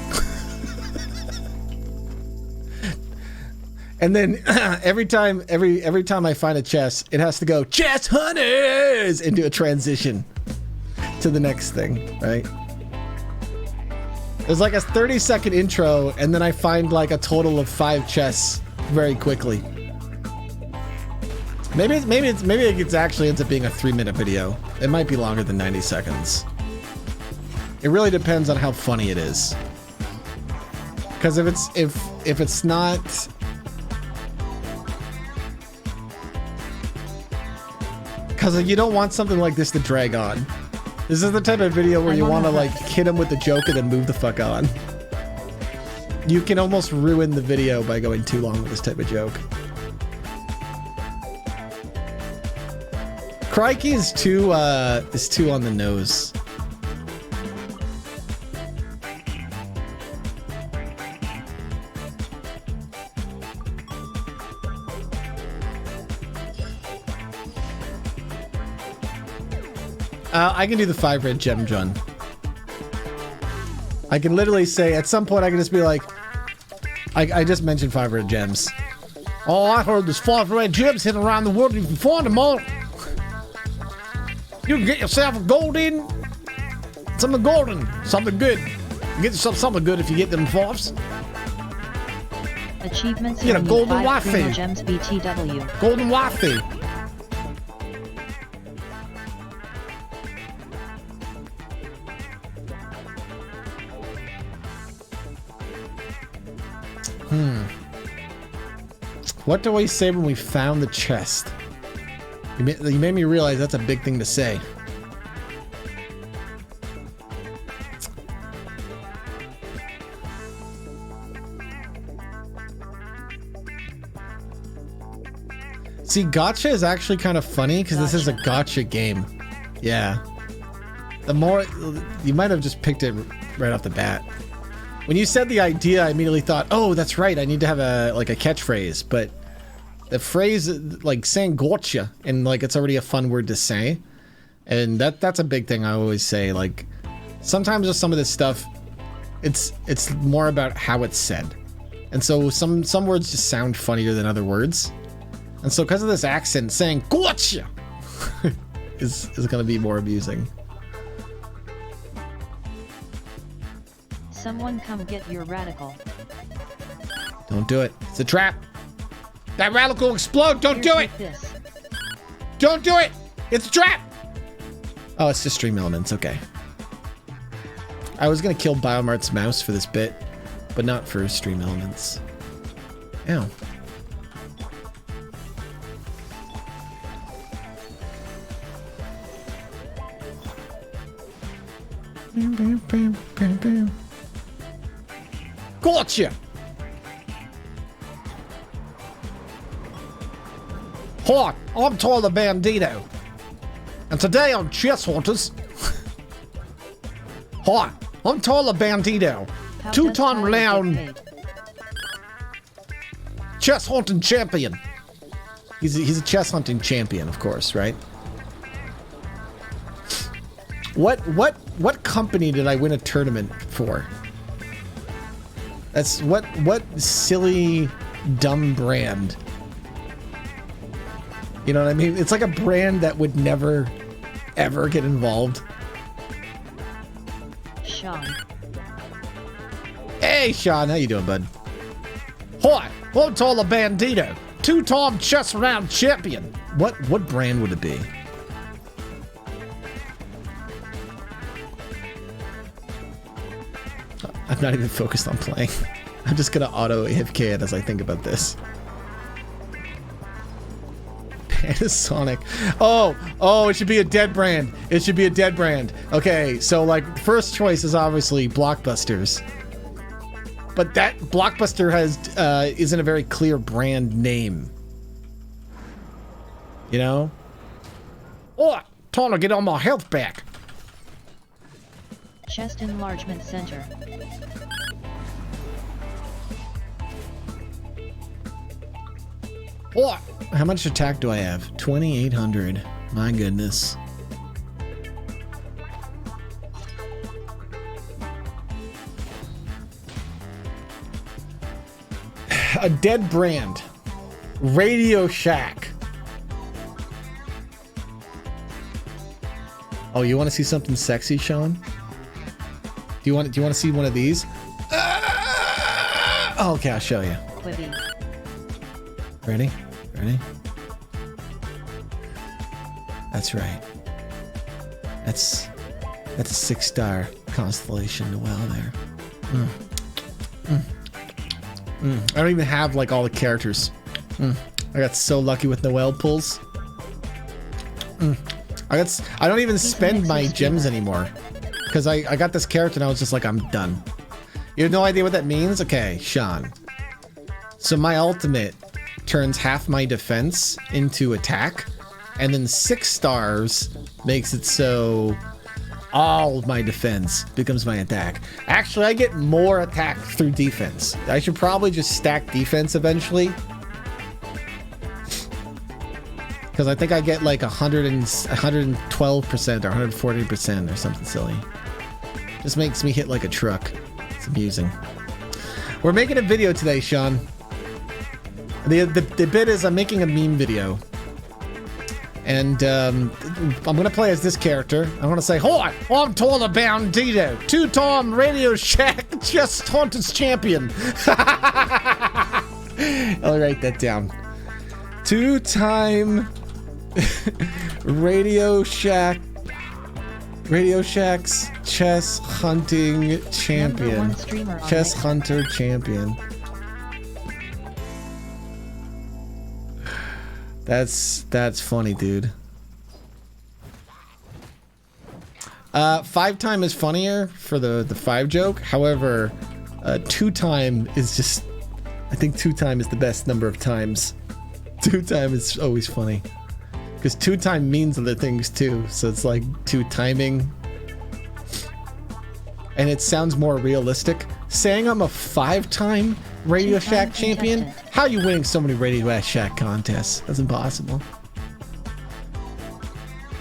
And then every time I find a chest, it has to go chest hunters and do a transition to the next thing, right? There's like a 30-second intro, and then I find like a total of 5 chests very quickly. Maybe it actually ends up being a 3-minute video. It might be longer than 90 seconds. It really depends on how funny it is. Because if it's not. Because you don't want something like this to drag on. This is the type of video where you want to like hit him with the joke and then move the fuck on. You can almost ruin the video by going too long with this type of joke. Crikey is too on the nose. I can do the 5 red gem, John. I can literally say, at some point I can just be like, I just mentioned 5 red gems. Oh, I heard there's 5 red gems hidden around the world. You can find them all. You can get yourself a golden, something golden, something good. Get yourself something good if you get them 5s. Achievements. You get a golden wifey. Gems BTW. Golden wifey. What do we say when we found the chest? You made me realize that's a big thing to say. See, gotcha is actually kind of funny because this is a gotcha game. Yeah. The more... You might have just picked it right off the bat. When you said the idea, I immediately thought, oh, that's right, I need to have a catchphrase. But the phrase, like saying gotcha, and like it's already a fun word to say. And that's a big thing I always say. Like, sometimes with some of this stuff, it's more about how it's said. And so some words just sound funnier than other words. And so because of this accent, saying gotcha is going to be more amusing. Someone come get your radical. Don't do it. It's a trap. That radical will explode. Don't do it. Don't do it. It's a trap. Oh, it's just Stream Elements. Okay. I was going to kill Biomart's mouse for this bit, but not for Stream Elements. Ow. Gotcha! Hi, I'm Tyler Bandito. And today on Chess Hunters... Hi, I'm Tyler Bandito. Two-time renowned chess hunting champion. He's a chess hunting champion, of course, right? What company did I win a tournament for? That's what silly, dumb brand. You know what I mean? It's like a brand that would never, ever get involved. Sean. Hey, Sean, how you doing, bud? Hi, I'm Tyler Bandito, two-time chess round champion. What brand would it be? I'm not even focused on playing. I'm just gonna auto AFK it as I think about this. Panasonic. Oh, it should be a dead brand. It should be a dead brand. Okay, so like first choice is obviously Blockbusters. But that Blockbuster isn't a very clear brand name. You know? Oh, time to get all my health back. Chest Enlargement Center. Oh, how much attack do I have? 2,800. My goodness. A dead brand. Radio Shack. Oh, you want to see something sexy, Sean? Do you want to see one of these? Oh, okay, I'll show you. Quibi. Ready? Ready? That's right. That's a 6-star constellation well there. I don't even have like all the characters. I got so lucky with Noelle pulls. I don't even spend my gems anymore. Because I got this character and I was just like, I'm done. You have no idea what that means? Okay, Sean. So my ultimate turns half my defense into attack. And then 6 stars makes it so all of my defense becomes my attack. Actually, I get more attack through defense. I should probably just stack defense eventually. Because I think I get like 112% or 140% or something silly. Just makes me hit like a truck. It's amusing. We're making a video today, Sean. The bit is I'm making a meme video. And I'm gonna play as this character. I'm gonna say, "Hi, I'm Taller Bandito, 2-time Radio Shack Chess Hunters Champion." I'll write that down. 2-time Radio Shack's Chess Hunting Champion. Chess Hunter Champion. That's funny, dude. 5-time is funnier for the 5 joke. However, 2-time is just, I think 2-time is the best number of times. 2-time is always funny. Because 2-time means other things too. So it's like 2-timing. And it sounds more realistic. Saying I'm a 5-time Radio Shack champion? How are you winning so many Radio Shack contests? That's impossible.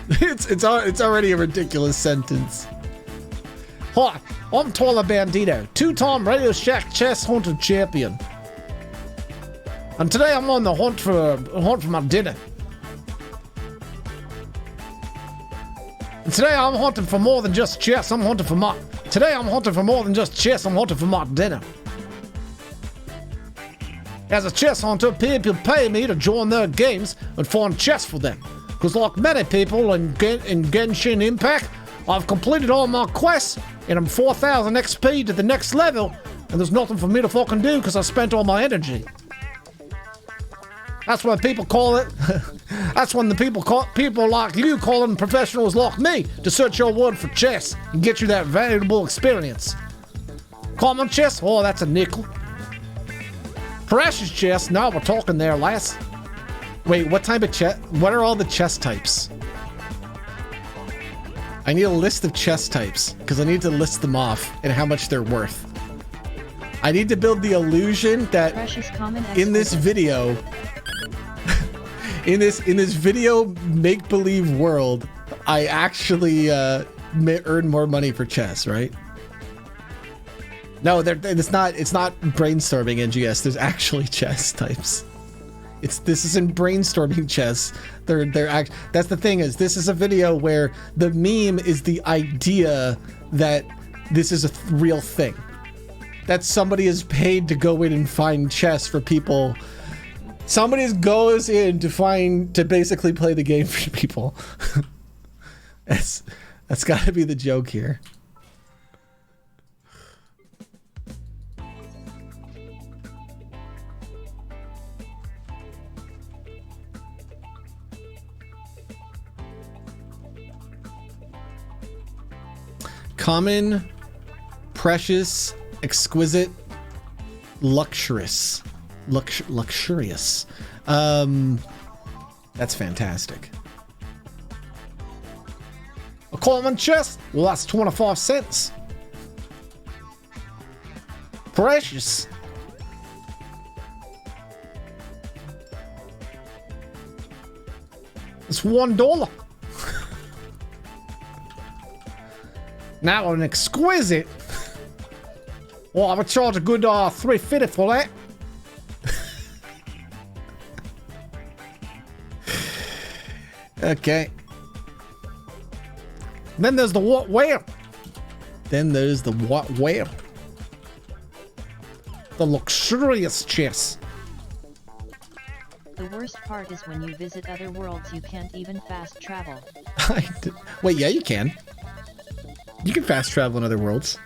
It's already a ridiculous sentence. Hi, I'm Taller Bandito, 2-time Radio Shack Chess Hunter Champion. And today I'm on the hunt for my dinner. And today I'm hunting for more than just chess. Today I'm hunting for more than just chess. I'm hunting for my dinner. As a chess hunter, people pay me to join their games and find chess for them. Because like many people in Genshin Impact, I've completed all my quests and I'm 4,000 XP to the next level, and there's nothing for me to fucking do because I spent all my energy. That's when people call it. That's when the people like you calling professionals like me to search your word for chess and get you that valuable experience. Common chess? Oh, that's a nickel. Precious chess? No, we're talking there, lass. Wait, what type of chess? What are all the chess types? I need a list of chess types because I need to list them off and how much they're worth. I need to build the illusion that in this video. In this video make-believe world, I actually earn more money for chess, right? No, it's not brainstorming NGS. There's actually chess types. This isn't brainstorming chess. That's the thing is this is a video where the meme is the idea that this is a real thing. That somebody is paid to go in and find chess for people. Somebody goes in to basically play the game for people. That's got to be the joke here. Common, precious, exquisite, luxurious. Luxurious. That's fantastic. A common chest? Well, that's 25 cents. Precious. It's $1. Now an exquisite. Well, I would charge a good $3.50 for that. Okay. Then there's the what where. Then there's the what where. The luxurious chess. The worst part is when you visit other worlds you can't even fast travel. Wait, yeah, you can. You can fast travel in other worlds.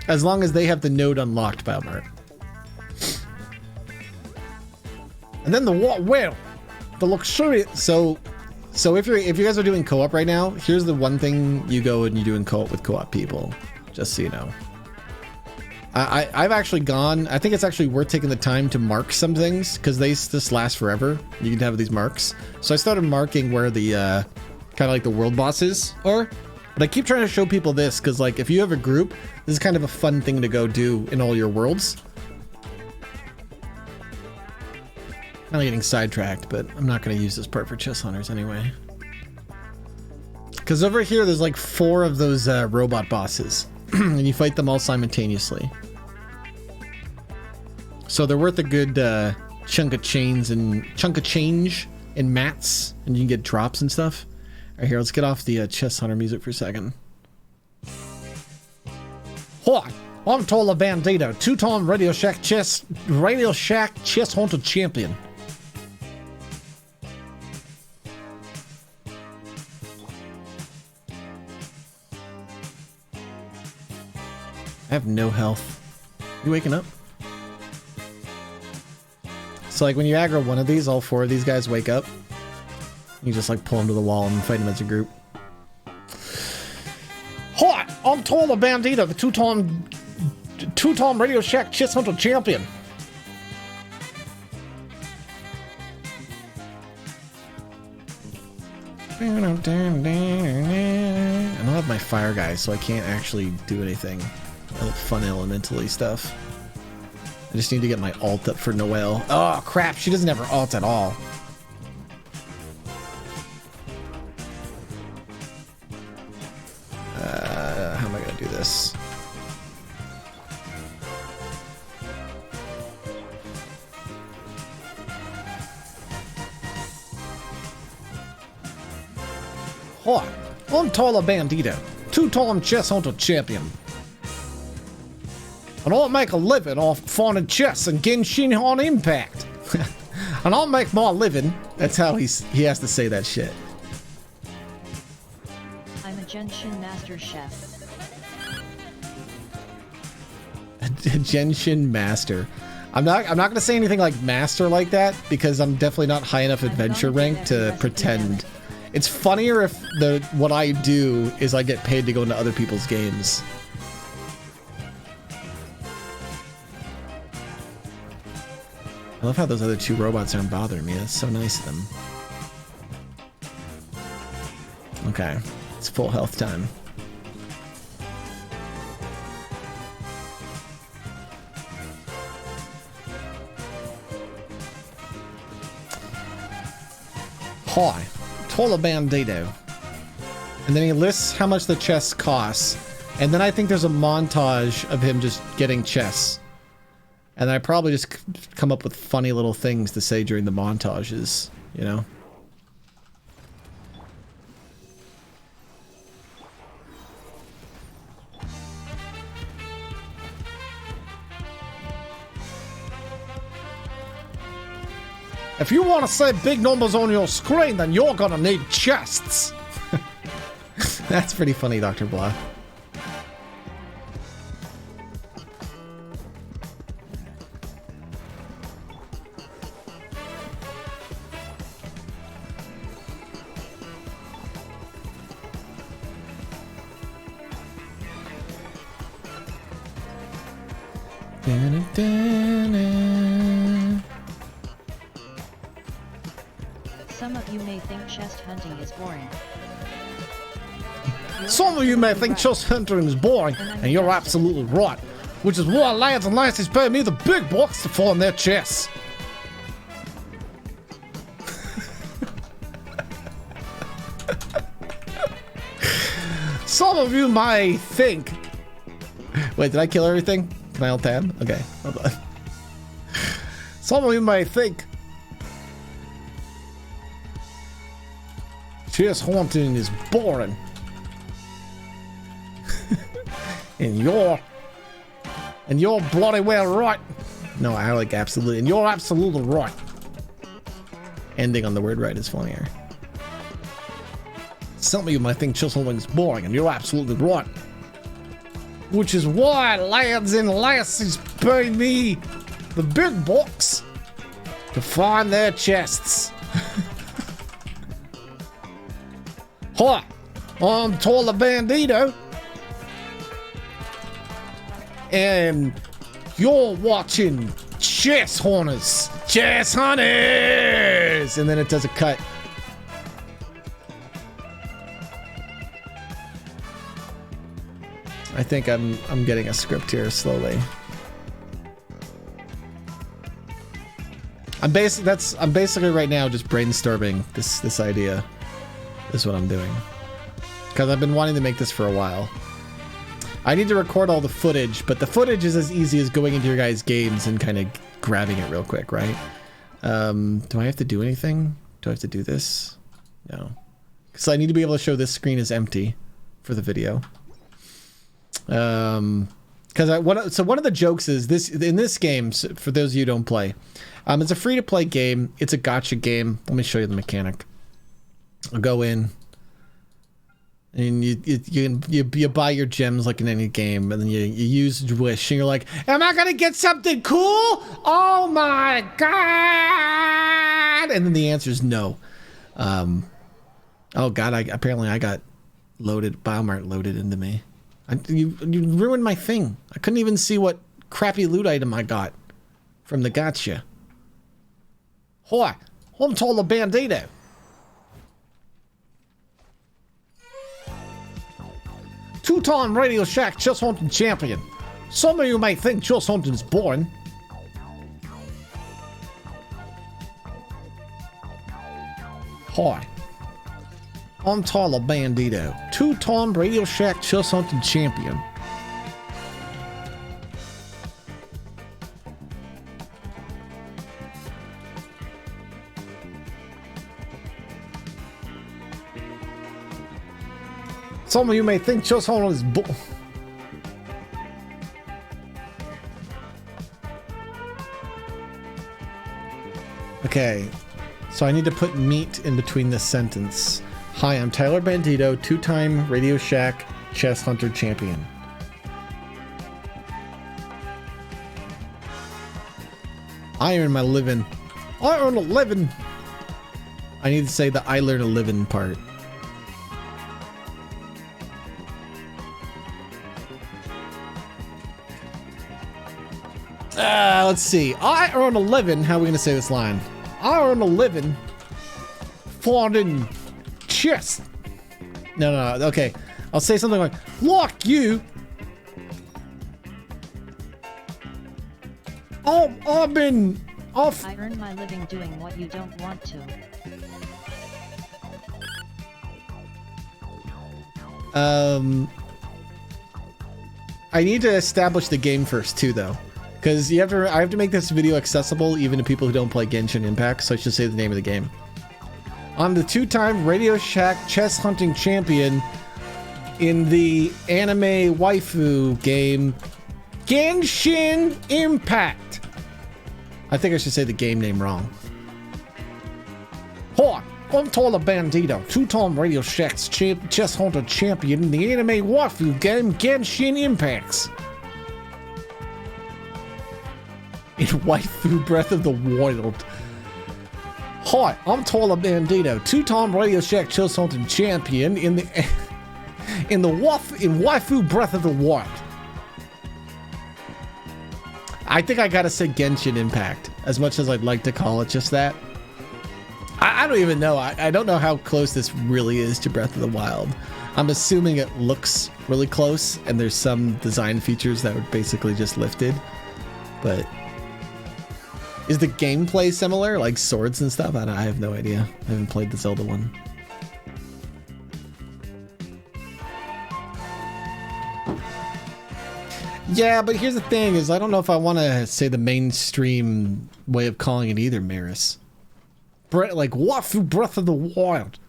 As long as they have the node unlocked, Biomart. And then the what where. The luxurious. So So if you guys are doing co-op right now, here's the one thing you go and you do in co-op with co-op people, just so you know. I've actually gone. I think it's actually worth taking the time to mark some things because they just last forever. You can have these marks. So I started marking where the kind of like the world bosses are. But I keep trying to show people this because, like, if you have a group, this is kind of a fun thing to go do in all your worlds. I'm getting sidetracked, but I'm not going to use this part for chess hunters anyway. Because over here, there's like 4 of those robot bosses, and you fight them all simultaneously. So they're worth a good chunk of change and mats, and you can get drops and stuff. All right, here, let's get off the chess hunter music for a second. Hi, I'm Tola Bandito, 2-time Radio Shack chess hunter champion. I have no health. You waking up? So like when you aggro one of these, all 4 of these guys wake up. You just like pull them to the wall and fight them as a group. Hi, I'm Tola Bandito, the 2-time Radio Shack chess hunter champion. I don't have my fire guy, so I can't actually do anything. Fun elementally stuff. I just need to get my ult up for Noelle. Oh crap, she doesn't have her ult at all. How am I gonna do this? Hi, I'm Tola Bandito, 2-time chess hunter champion. And I'll make a living off finding chess and Genshin Impact. And I'll make my living. That's how he has to say that shit. I'm a Genshin Master Chef. A Genshin Master. I'm not gonna say anything like master like that because I'm definitely not high enough adventure rank to pretend. It's funnier if what I do is I get paid to go into other people's games. I love how those other 2 robots aren't bothering me. That's so nice of them. Okay, it's full health time. Hi, Tola Bandito. And then he lists how much the chess costs. And then I think there's a montage of him just getting chess. And I probably just come up with funny little things to say during the montages, you know? If you want to say big numbers on your screen, then you're gonna need chests. That's pretty funny, Dr. Blah. Some of you may think chest hunting is boring. Some of you may think chest hunting is boring, and you're absolutely right. Which is why lads and lassies pay me the big bucks to find their chests. Some of you may think... Wait, did I kill everything? Can I alt tab? Okay, hold on. Some of you may think chest hunting is boring. And you're bloody well right. No, I like absolutely. And you're absolutely right. Ending on the word right is funnier. Some of you might think chess hunting is boring, and you're absolutely right. Which is why lads and lassies pay me the big bucks to find their chests. Hi, I'm Tyler Bandito. And you're watching Chess Hunters. Chess Hunters! And then it does a cut. I think I'm getting a script here slowly. I'm basically right now just brainstorming this idea. Is what I'm doing. Because I've been wanting to make this for a while. I need to record all the footage, but the footage is as easy as going into your guys' games and kind of grabbing it real quick, right? Do I have to do anything? Do I have to do this? No. Because I need to be able to show this screen is empty for the video. Because one of the jokes is this in this game, for those of you who don't play, it's a free-to-play game. It's a gacha game. Let me show you the mechanic. I'll go in. And you buy your gems like in any game, and then you use wish, and you're like, am I gonna get something cool? Oh my god! And then the answer is no. Oh god, apparently I got Biomart loaded into me. You ruined my thing. I couldn't even see what crappy loot item I got from the gacha. Hi, I'm Tyler Bandito. Two-time Radio Shack Chess Hunting Champion. Some of you may think chess hunting is boring. Hi, I'm Tyler Bandito, two-time Radio Shack Chess Hunting Champion. Some of you may think chess hunting is Okay, so I need to put meat in between this sentence. Hi, I'm Tyler Bandito, two-time Radio Shack Chess Hunter Champion. I earn my living. I earn a living. I need to say the I learn a living part. Let's see. I earn a living. How are we going to say this line? I earn a living finding chess. No. Okay. I'll say something like you. I earn my living doing what you don't want to. I need to establish the game first too, though. Because I have to make this video accessible even to people who don't play Genshin Impact, so I should say the name of the game. I'm the two-time Radio Shack Chess Hunting Champion in the anime waifu game Genshin Impact. I think I should say the game name wrong. Hi, I'm Tyler Bandito, two-time Radio Shack's Chess Hunter Champion in the anime waifu game Genshin Impact. In waifu Breath of the Wild. Hi, I'm Tyler Bandito, two-time Radio Shack Chess Hunting Champion in waifu Breath of the Wild. I think I gotta say Genshin Impact, as much as I'd like to call it just that. I don't even know. I don't know how close this really is to Breath of the Wild. I'm assuming it looks really close, and there's some design features that were basically just lifted, but is the gameplay similar, like swords and stuff? I have no idea. I haven't played the Zelda one. Yeah, but here's the thing: is I don't know if I want to say the mainstream way of calling it either, Maris. Like waifu Breath of the Wild.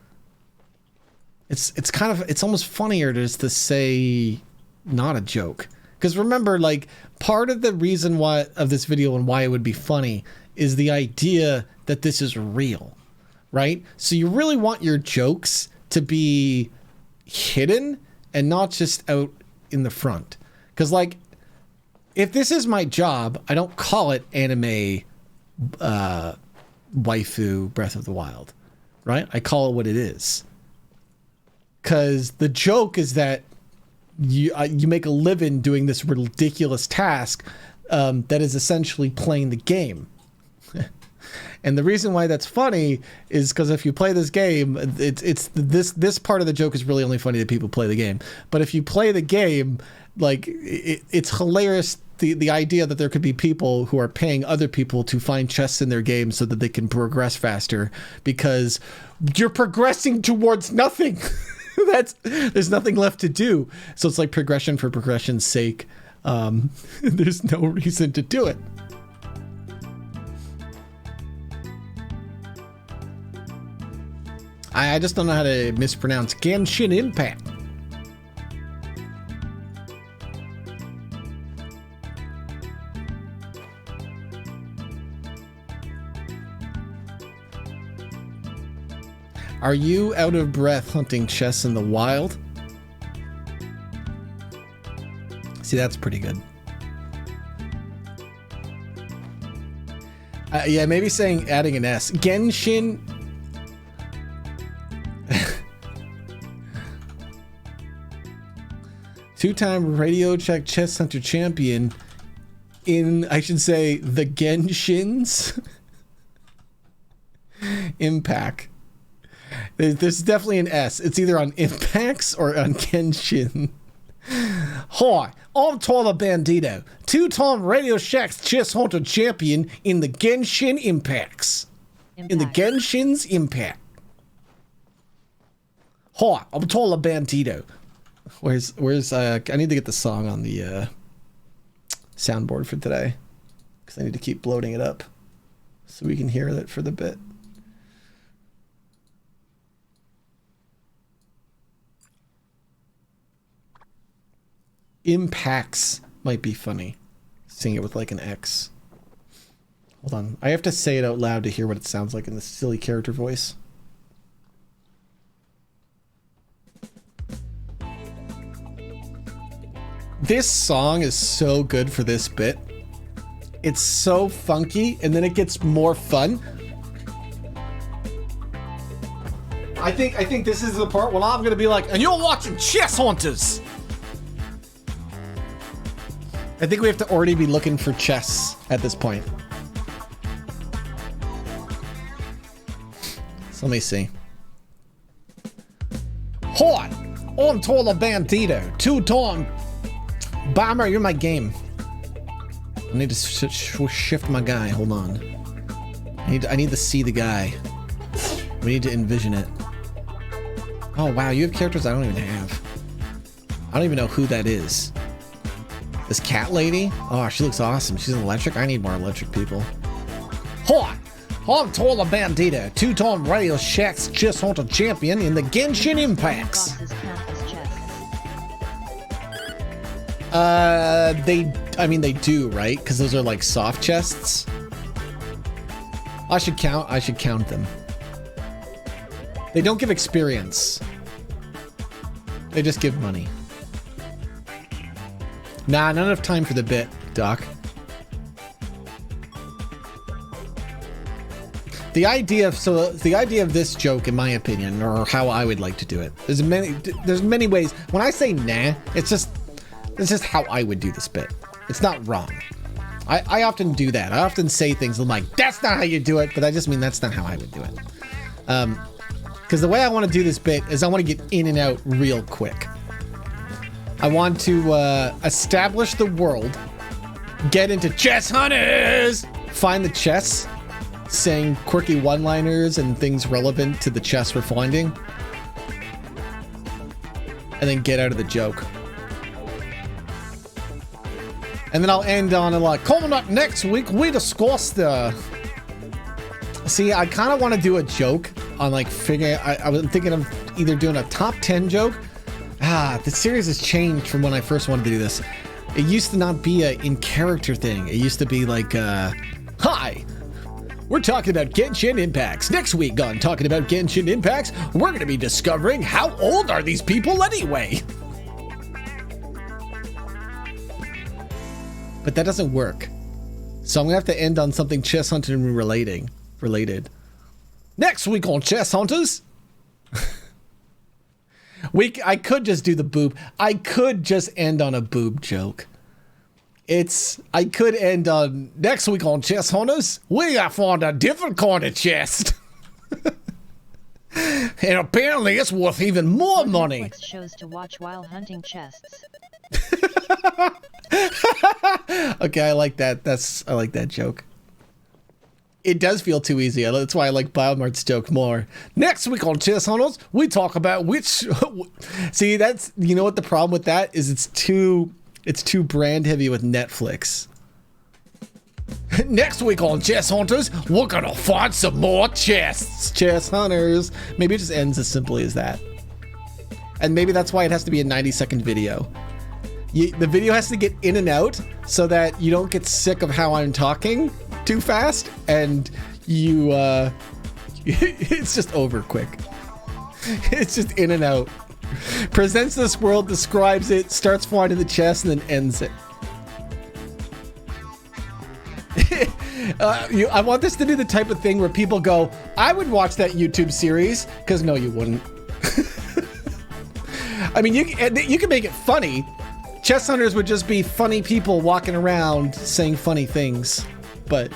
It's almost funnier just to say not a joke. Because remember, like, part of the reason why of this video and why it would be funny is the idea that this is real, right? So you really want your jokes to be hidden and not just out in the front. Because, like, if this is my job, I don't call it anime waifu Breath of the Wild, right? I call it what it is. because the joke is that you make a living doing this ridiculous task that is essentially playing the game. And the reason why that's funny is because if you play this game, this part of the joke is really only funny that people play the game. But if you play the game, like it's hilarious. The idea that there could be people who are paying other people to find chests in their game so that they can progress faster because you're progressing towards nothing. There's nothing left to do. So it's like progression for progression's sake. There's no reason to do it. I just don't know how to mispronounce Genshin Impact. Are you out of breath hunting chests in the wild? See, that's pretty good. Yeah, maybe saying adding an S. Genshin. Two-time radio check chest hunter champion in, I should say, the Genshins Impact. There's definitely an S. It's either on Impacts or on Genshin. Hi, I'm Tyler Bandito, two-time Radio Shack's chess hunter champion in the Genshin Impacts. In the Genshin's Impact. Hi, I'm Tyler Bandito. Where's I need to get the song on the soundboard for today because I need to keep bloating it up so we can hear it for the bit. Impacts might be funny. Sing it with like an X. Hold on. I have to say it out loud to hear what it sounds like in this silly character voice. This song is so good for this bit. It's so funky, and then it gets more fun. I think this is the part when I'm gonna be like, and you're watching Chess Hunters. I think we have to already be looking for chests at this point. So let me see. Hi, I'm Tyler Bandito, two-time bomber. You're my game. I need to shift my guy. Hold on. I need to see the guy. We need to envision it. Oh wow, you have characters I don't even have. I don't even know who that is. This cat lady? Oh, she looks awesome. She's electric. I need more electric people. Hi, I'm Tyler Bandito, two-time Radio Shack's chess hunter champion in the Genshin Impacts. They do, right? Because those are like soft chests. I should count them. They don't give experience. They just give money. Nah, not enough time for the bit, Doc. The idea of this joke, in my opinion, or how I would like to do it, there's many ways. When I say nah, it's just how I would do this bit. It's not wrong. I often do that. I often say things I'm like, that's not how you do it, but I just mean that's not how I would do it. Because the way I want to do this bit is I want to get in and out real quick. I want to establish the world, get into chess hunters, find the chests, saying quirky one-liners and things relevant to the chess we're finding, and then get out of the joke. And then I'll end on a like, coming up next week, we discuss the... See, I kind of want to do a joke on like figuring... I was thinking of either doing a top 10 joke. The series has changed from when I first wanted to do this. It used to not be a in-character thing. It used to be like, hi, we're talking about Genshin Impacts. Next week on Talking About Genshin Impacts, we're going to be discovering how old are these people anyway? But that doesn't work. So I'm going to have to end on something chess hunting related. Next week on Chess Hunters, I could just do the boob. I could just end on a boob joke. I could end on next week on Chest Hunters. We got found a different kind of chest. And apparently it's worth even more money. Netflix shows to watch while hunting chests. Okay, I like that. I like that joke. It does feel too easy. That's why I like Biomart's joke more. Next week on Chess Hunters, we talk about which. See, that's, you know what the problem with that is? It's too brand heavy with Netflix. Next week on Chess Hunters, we're gonna find some more chests. Chess Hunters. Maybe it just ends as simply as that. And maybe that's why it has to be a 90-second video. The video has to get in and out so that you don't get sick of how I'm talking too fast, and you it's just over quick. It's just in and out. Presents this world, describes it, starts finding the chest, and then ends it. I want this to be the type of thing where people go, I would watch that YouTube series, because no, you wouldn't. I mean, you can make it funny. Chess Hunters would just be funny people walking around saying funny things, but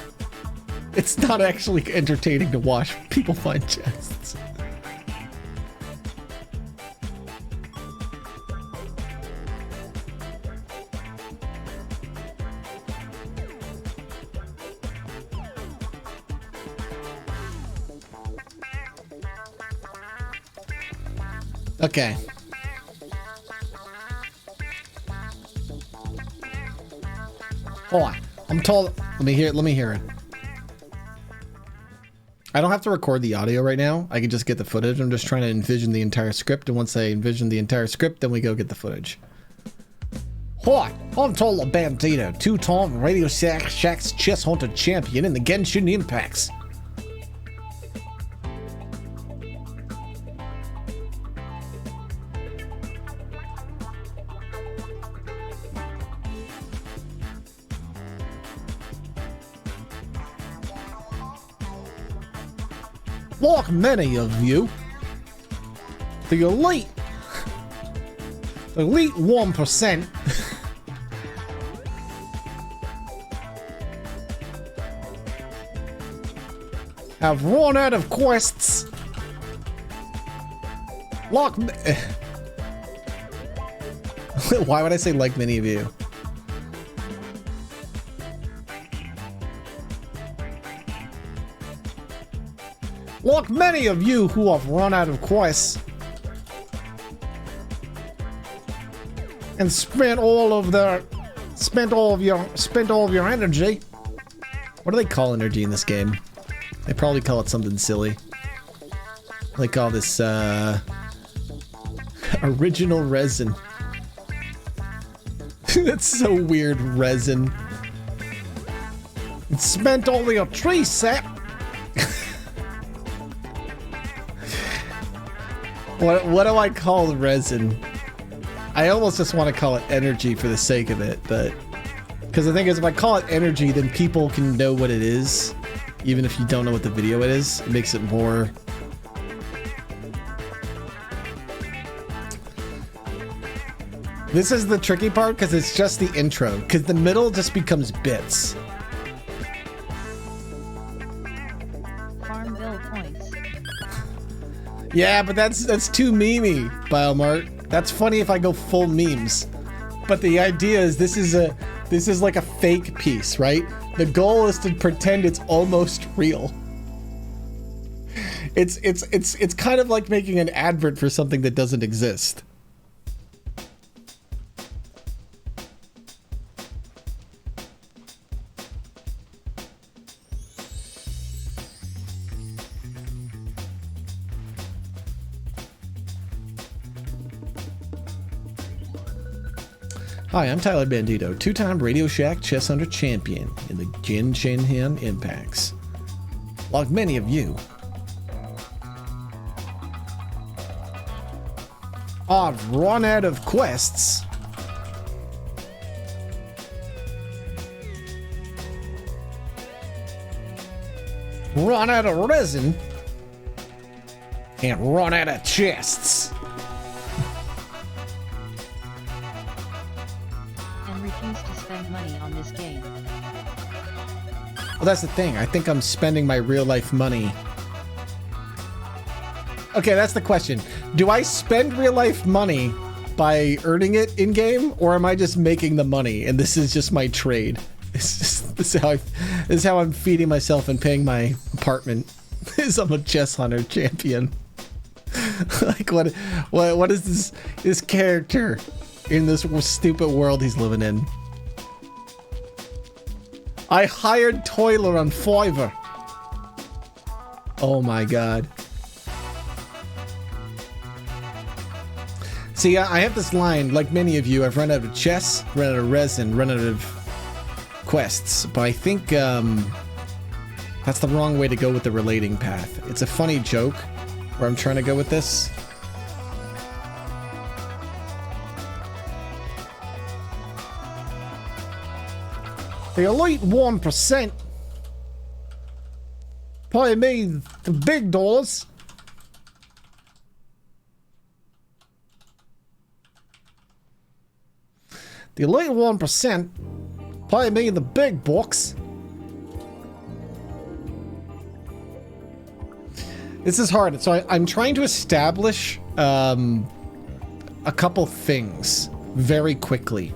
it's not actually entertaining to watch people find chests. Okay. Hold on. I'm told. Let me hear it. I don't have to record the audio right now. I can just get the footage. I'm just trying to envision the entire script, and once I envision the entire script, then we go get the footage. Hi, I'm Tola Bandito, two-time Radio Shack's Chess Hunter champion in the Genshin Impacts. Like many of you, the elite 1% have run out of quests. Like, why would I say like many of you? Like many of you who have run out of quests and spent all of your energy. What do they call energy in this game? They probably call it something silly. They call this original resin. That's so weird, resin. It spent all your tree sap. What do I call resin? I almost just want to call it energy for the sake of it, but because the thing is, if I call it energy, then people can know what it is, even if you don't know what the video it is. It makes it more. This is the tricky part because it's just the intro, because the middle just becomes bits. Farmville points. Yeah, but that's too memey, Biomart. That's funny if I go full memes. But the idea is this is like a fake piece, right? The goal is to pretend it's almost real. It's kind of like making an advert for something that doesn't exist. Hi, I'm Tyler Bandito, two-time Radio Shack Chess Hunter champion in the Genshin Impacts. Like many of you, I've run out of quests. Run out of resin. And run out of chests. on this game? Well, that's the thing. I think I'm spending my real life money. Okay, that's the question. Do I spend real life money by earning it in game, or am I just making the money and this is just my trade? This is how I'm feeding myself and paying my apartment. Is I'm a chess hunter champion. Like what is this character in this stupid world he's living in? I hired Toiler on Fiverr. Oh my god. See, I have this line, like many of you, I've run out of chess, run out of resin, run out of quests, but I think that's the wrong way to go with the relating path. It's a funny joke where I'm trying to go with this. The elite 1% pay me the big dollars. The elite 1% pay me the big bucks. This is hard. So I'm trying to establish a couple things very quickly.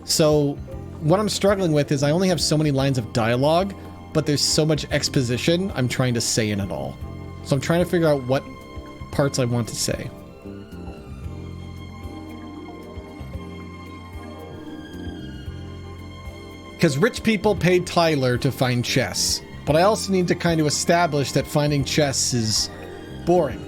So what I'm struggling with is I only have so many lines of dialogue, but there's so much exposition I'm trying to say in it all. So I'm trying to figure out what parts I want to say. Because rich people paid Tyler to find chess, but I also need to kind of establish that finding chess is boring.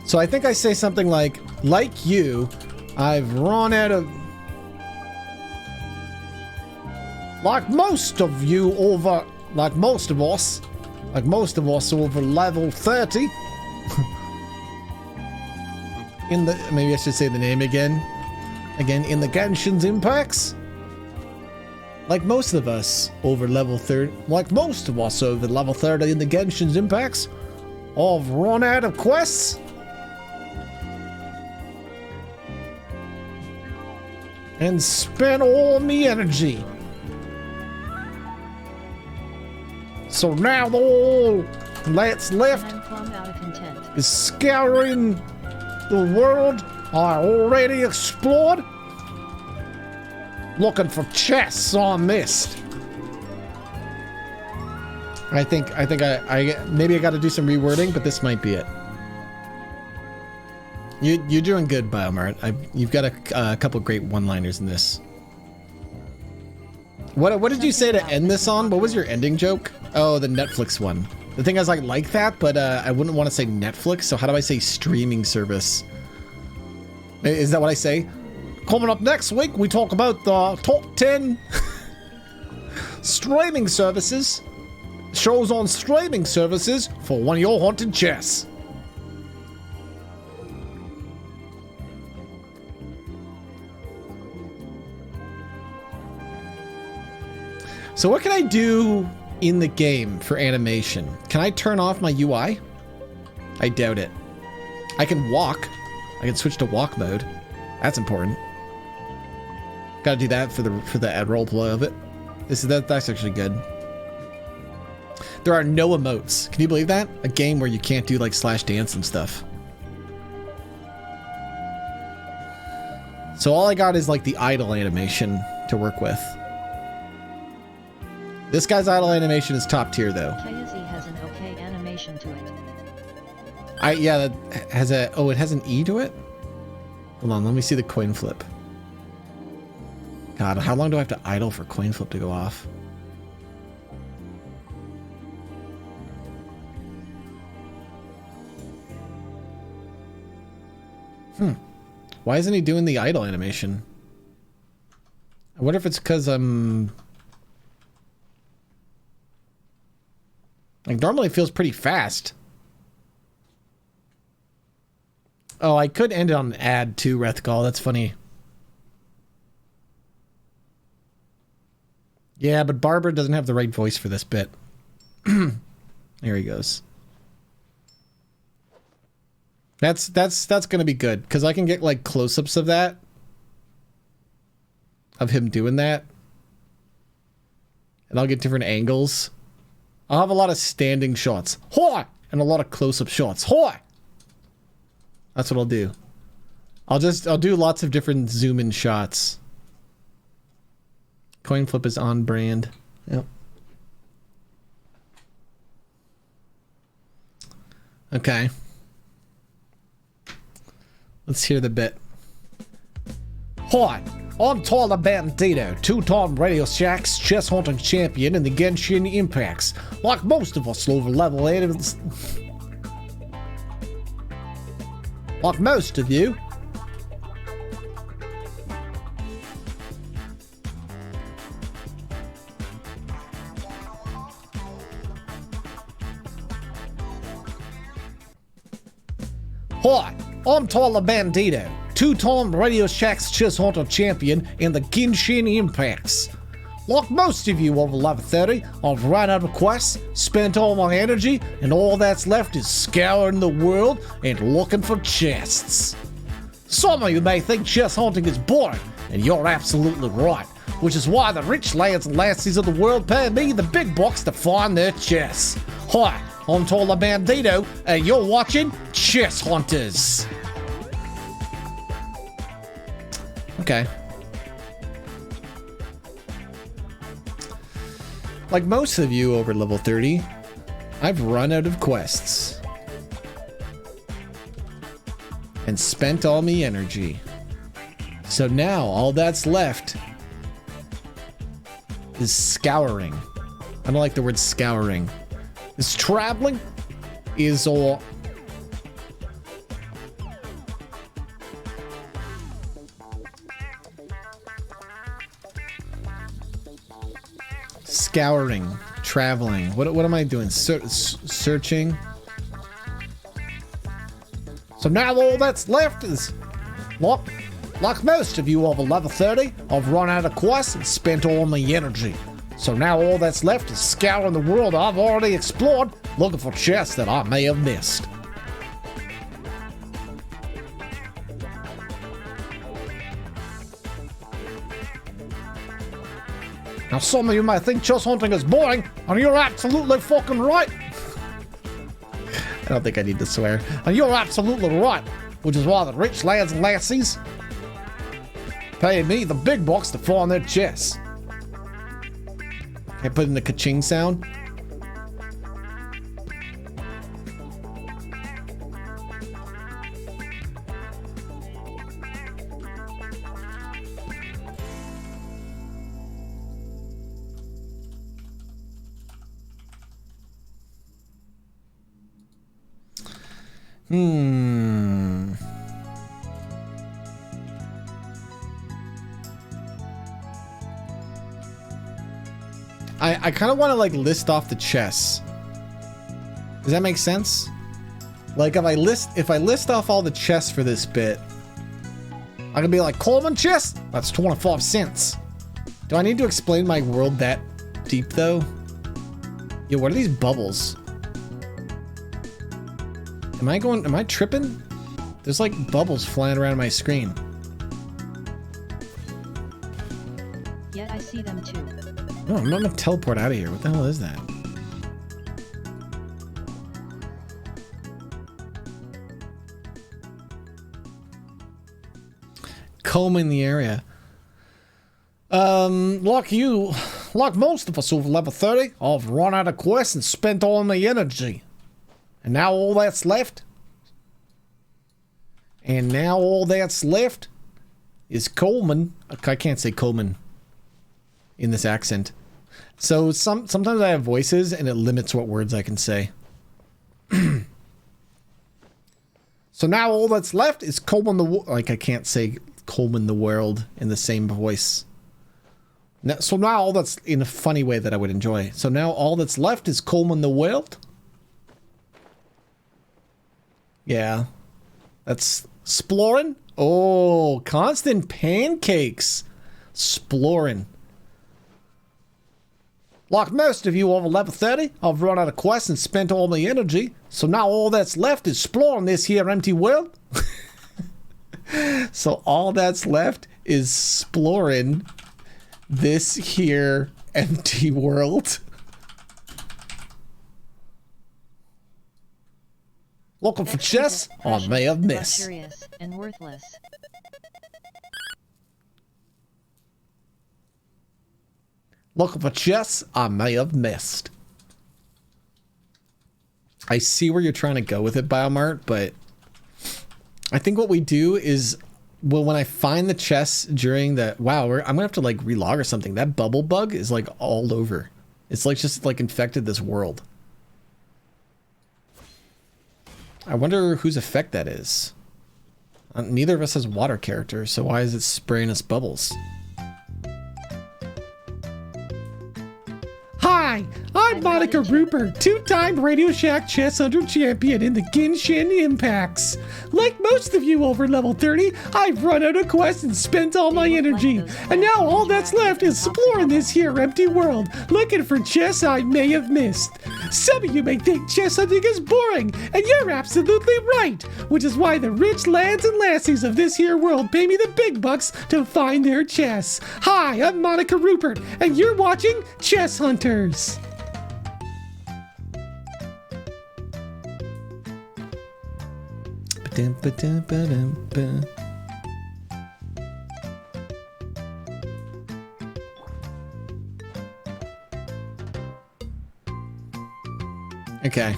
So I think I say something like you, I've run out of... Like most of us over level 30. Maybe I should say the name again. Again, in the Genshin Impacts. Like most of us over level 30. Like most of us over level 30 in the Genshin Impacts. I've run out of quests. And spent all me energy. So now all that's left is scouring the world I already explored, looking for chests I missed. I think I maybe I got to do some rewording, but this might be it. You're doing good, Biomart. You've got a couple great one-liners in this. What did you say to end this on? What was your ending joke? Oh, the Netflix one. The thing is, I like that, but I wouldn't want to say Netflix, so how do I say streaming service? Is that what I say? Coming up next week, we talk about the top 10 streaming services. Shows on streaming services for when you're hunting chess. So what can I do in the game for animation? Can I turn off my UI? I doubt it. I can walk. I can switch to walk mode. That's important. Gotta do that for the ad roleplay of it. That's actually good. There are no emotes. Can you believe that? A game where you can't do like slash dance and stuff. So all I got is like the idle animation to work with. This guy's idle animation is top tier though. KZ has an okay animation to it. Yeah, that has a, oh, it has an E to it? Hold on, let me see the coin flip. God, how long do I have to idle for coin flip to go off? Why isn't he doing the idle animation? I wonder if it's because I'm... Like, normally it feels pretty fast. Oh, I could end it on an ad too, Rethgal. That's funny. Yeah, but Barbara doesn't have the right voice for this bit. There he goes. That's gonna be good because I can get like close-ups of that, of him doing that, and I'll get different angles. I'll have a lot of standing shots, hoi, and a lot of close-up shots, hoi. That's what I'll do. I'll do lots of different zoom-in shots. Coin flip is on brand. Yep. Okay. Let's hear the bit. Hi, I'm Tyler Bandito, two-time Radio Shack's chess hunting champion in the Genshin Impacts. Like most of us lower level items. Like most of you. Hi, I'm Tyler Bandito, two-time Radio Shack's chess hunter champion in the Genshin Impacts. Like most of you over level 30, I've run out of quests, spent all my energy, and all that's left is scouring the world and looking for chests. Some of you may think chess hunting is boring, and you're absolutely right, which is why the rich lads and lassies of the world pay me the big bucks to find their chests. Hi, I'm Tyler Bandito, and you're watching Chess Hunters. Okay. Like most of you over level 30, I've run out of quests. And spent all me energy. So now all that's left is scouring. I don't like the word scouring. Is traveling? Is all... Scouring, traveling. What am I doing? Searching. So now all that's left is, like most of you over level 30, I've run out of quests and spent all my energy. So now all that's left is scouring the world I've already explored, looking for chests that I may have missed. Now some of you might think chess hunting is boring, and you're absolutely fucking right. I don't think I need to swear. And you're absolutely right, which is why the rich lads and lassies pay me the big bucks to find their chests. Can I put in the ka-ching sound? I kind of want to like list off the chests. Does that make sense? Like if I list off all the chests for this bit, I can be like, Coleman chest? That's 25 cents. Do I need to explain my world that deep though? Yo, what are these bubbles? Am I tripping? There's like bubbles flying around my screen. Yeah, I see them too. No, I'm not gonna teleport out of here. What the hell is that? Combing the area. Like most of us over level 30, I've run out of quests and spent all my energy. And now all that's left is Coleman. I can't say Coleman in this accent. So sometimes I have voices and it limits what words I can say. So now all that's left is Coleman I can't say Coleman the world in the same voice. So now all that's in a funny way that I would enjoy. So now all that's left is Coleman the world. Yeah. That's exploring. Oh, constant pancakes. Exploring. Like most of you over level 30, I've run out of quests and spent all my energy, so now all that's left is exploring this here empty world. So all that's left is exploring this here empty world. Looking for chests I may have missed. Luxurious and worthless. Looking for chests I may have missed. I see where you're trying to go with it, Biomart, but I think what we do is, well, when I find the chests during the, wow, I'm gonna have to like relog or something. That bubble bug is like all over. It's like just like infected this world. I wonder whose effect that is. Neither of us has water characters, so why is it spraying us bubbles? Hi, I'm Monica Rupert, two-time Radio Shack Chess Hunter champion in the Genshin Impacts. Like most of you over level 30, I've run out of quests and spent all my energy. And now all that's left is exploring this here empty world, looking for chests I may have missed. Some of you may think chess hunting is boring, and you're absolutely right, which is why the rich lads and lassies of this here world pay me the big bucks to find their chests. Hi, I'm Monica Rupert, and you're watching Chess Hunters. Okay.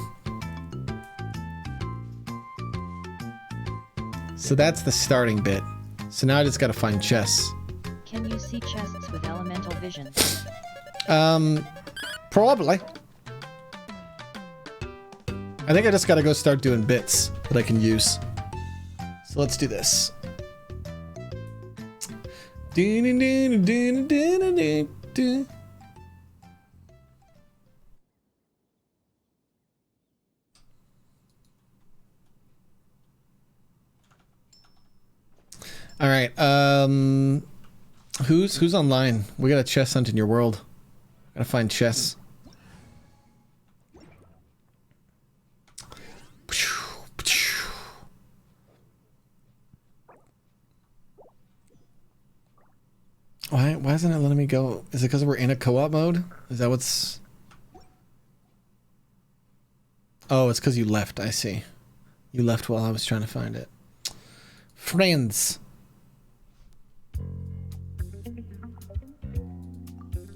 So that's the starting bit. So now I just gotta find chests. Can you see chests with elemental vision? Probably. I think I just gotta go start doing bits that I can use. So let's do this. All right. Who's online? We got a chest hunt in your world. Gotta find chests. Why isn't it letting me go? Is it because we're in a co-op mode? Is that what's... Oh, it's because you left. I see. You left while I was trying to find it. Friends.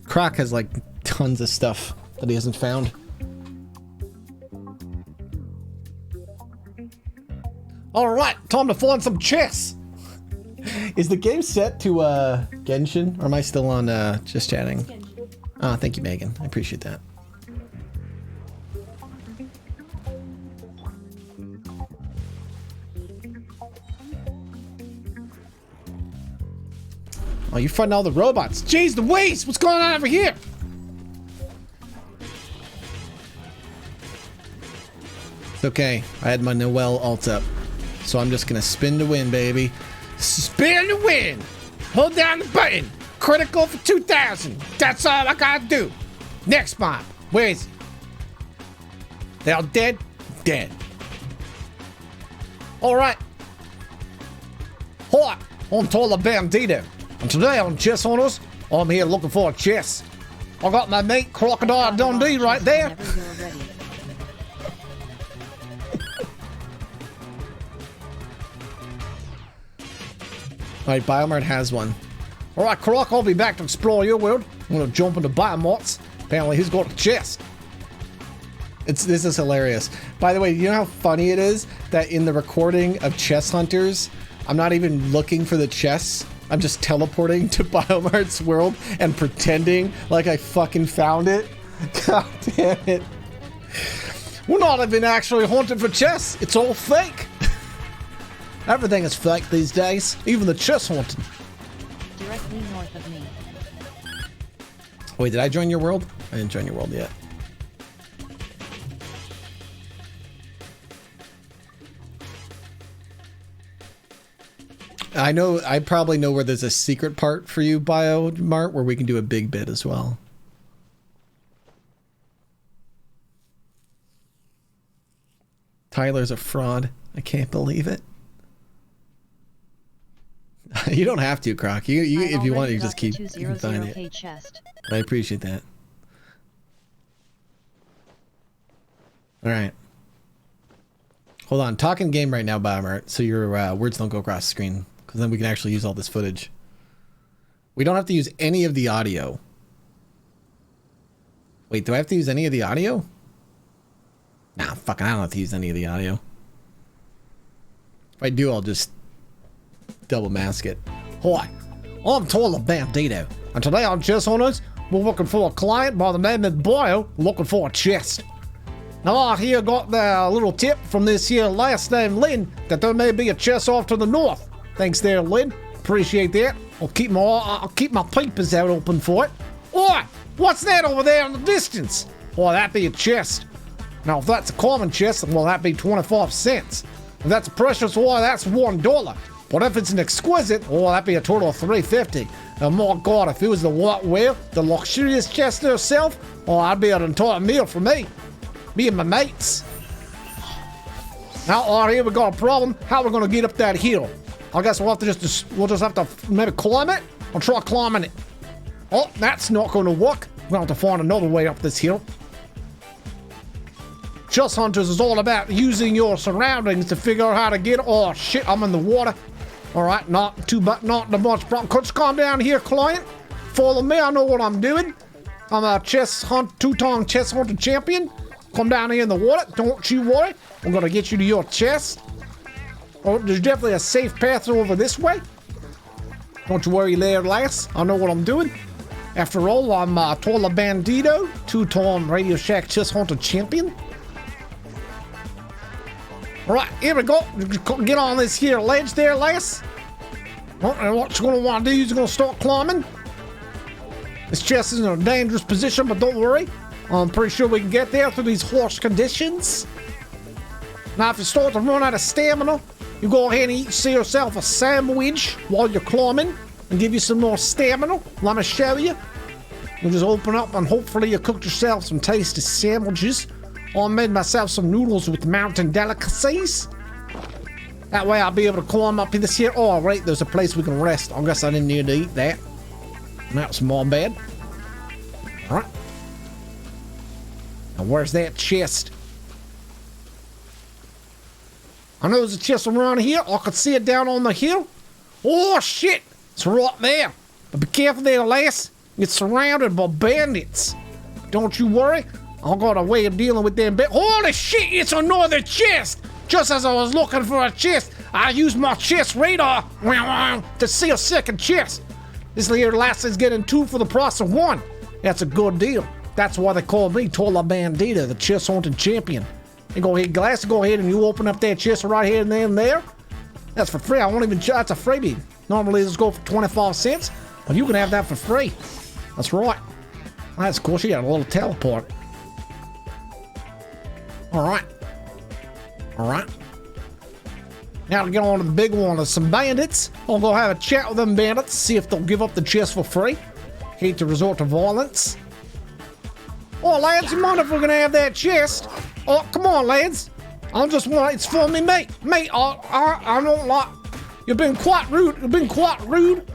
Croc has like tons of stuff that he hasn't found. All right, time to find some chests. Is the game set to Genshin, or am I still on just chatting? Oh, thank you, Megan. I appreciate that. Oh, you're fighting all the robots. Jeez, the waste! What's going on over here? It's okay. I had my Noelle ult up. So I'm just gonna spin to win, baby. Spin to win! Hold down the button. Critical for 2,000. That's all I gotta do. Next mob. Where is he? They all dead? Dead. Alright. Hi, I'm Tyler Bandito. And today on Chess Hunters, I'm here looking for a chest. I got my mate Crocodile Dundee right there. Alright, Biomart has one. Alright, Croc, I'll be back to explore your world. I'm gonna jump into Biomart's. Apparently he's got a chest. This is hilarious. By the way, you know how funny it is that in the recording of Chess Hunters, I'm not even looking for the chests. I'm just teleporting to Biomart's world and pretending like I fucking found it. God damn it. We're not even actually hunting for chests. It's all fake. Everything is fake these days. Even the chest hunting. Directly north of me. Wait, did I join your world? I didn't join your world yet. I probably know where there's a secret part for you, Biomart, where we can do a big bit as well. Tyler's a fraud. I can't believe it. You don't have to, Croc. You if you want, you just keep signing it. Chest. I appreciate that. All right. Hold on. Talking game right now, Biomart, so your words don't go across the screen, because then we can actually use all this footage. We don't have to use any of the audio. Wait, do I have to use any of the audio? Nah, fucking I don't have to use any of the audio. If I do, I'll just double mask it. Hi, I'm Tyler Bandito, and today on Chess Hunters, we're looking for a client by the name of Bio, looking for a chest. Now I here got the little tip from this here last name Lynn that there may be a chest off to the north. Thanks there, Lynn. Appreciate that. I'll keep my peepers out open for it. Oi, what's that over there in the distance? Oh, that be a chest. Now if that's a common chest, well that'd be 25 cents. If that's a precious, well that's $1. But if it's an exquisite, oh that'd be a total of $3.50. And my God, if it was the white whale, the luxurious chest herself, oh that'd be an entire meal for me. Me and my mates. Now, all right, here we got a problem. How are we gonna get up that hill? I guess we'll just have to maybe climb it. I'll try climbing it. Oh, that's not gonna work. We're gonna have to find another way up this hill. Chess Hunters is all about using your surroundings to figure out how to get. Oh shit, I'm in the water. All right, not the much problem. Could you calm down here, client? Follow me. I know what I'm doing. I'm a two-time chess hunter champion. Come down here in the water. Don't you worry. I'm gonna get you to your chest. Oh, there's definitely a safe path over this way. Don't you worry there, lass. I know what I'm doing. After all, I'm Tola Bandito, two-time Radio Shack Chess Hunter champion. All right, here we go. Get on this here ledge there, lass. And what you're gonna want to do is you're gonna start climbing. This chest is in a dangerous position, but don't worry. I'm pretty sure we can get there through these harsh conditions. Now, if you start to run out of stamina, you go ahead and eat yourself a sandwich while you're climbing and give you some more stamina. Let me show you. You just open up and hopefully you cooked yourself some tasty sandwiches. I made myself some noodles with mountain delicacies. That way I'll be able to climb up in this here. Oh, right, there's a place we can rest. I guess I didn't need to eat that. That's my bad. All right. Now, where's that chest? I know there's a chest around here. I could see it down on the hill. Oh, shit. It's right there. But be careful there, lass. It's surrounded by bandits. Don't you worry. I got a way of dealing with them. Holy shit, it's another chest. Just as I was looking for a chest, I used my chest radar to see a second chest. This here lass is getting 2 for the price of 1. That's a good deal. That's why they call me Tola Bandita, the chest hunting champion. You go ahead, Glass, go ahead and you open up that chest right here and then there. That's for free. I won't even, that's a freebie. Normally let's go for 25 cents, but you can have that for free. That's right. That's cool. She got a little teleport. All right. All right. Now to get on to the big one, there's some bandits. I'll go have a chat with them bandits, see if they'll give up the chest for free. Hate to resort to violence. Oh, lads, you mind if we're gonna have that chest? Oh, come on, lads. I just want it's for me, mate. Mate, I don't like. You've been quite rude. You've been quite rude.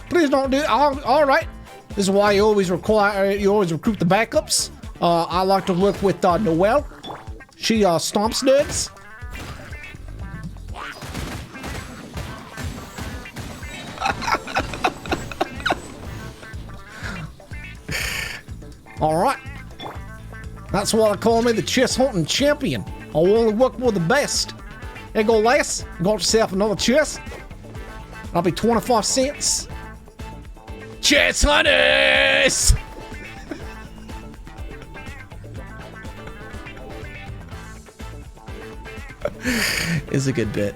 Please don't do it. All right. This is why you always recruit the backups. I like to work with Noelle. She stomps nerds. All right. That's why they call me the chess hunting champion. I only work with the best. There you go, lass. Got yourself another chest. That'll be 25 cents. Chess hunters! Is a good bit.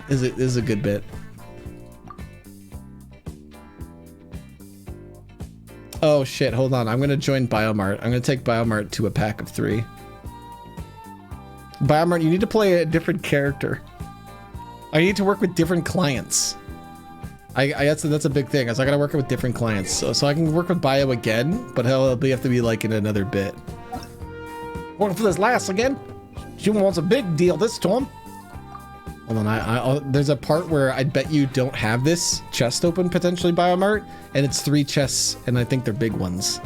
Is a good bit. Oh shit, hold on. I'm gonna join Biomart. I'm gonna take Biomart to a pack of 3. Biomart, you need to play a different character. I need to work with different clients. That's a big thing. I gotta work with different clients, so I can work with Bio again, but he'll have to be like in another bit. Working for this last again. She wants a big deal this time. Hold on, there's a part where I bet you don't have this chest open potentially, Biomart, and it's 3 chests, and I think they're big ones.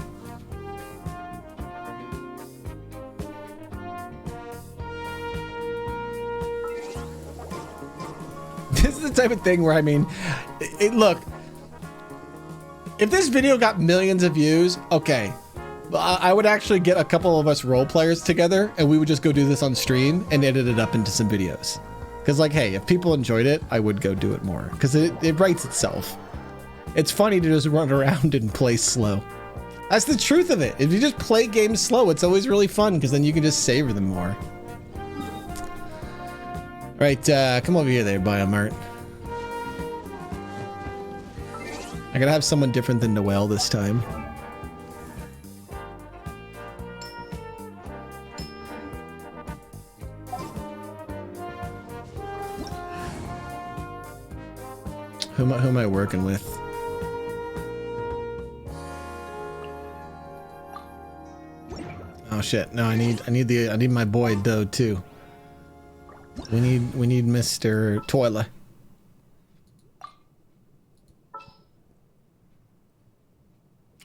This is the type of thing where, I mean, look, if this video got millions of views, okay, I would actually get a couple of us role players together and we would just go do this on stream and edit it up into some videos. Because, like, hey, if people enjoyed it, I would go do it more. Because it writes itself. It's funny to just run around and play slow. That's the truth of it. If you just play games slow, it's always really fun because then you can just savor them more. Right, come over here there, Biomart. I gotta have someone different than Noelle this time. Who am I working with? Oh shit! No, I need my boy Doe too. We need Mr. Toilet.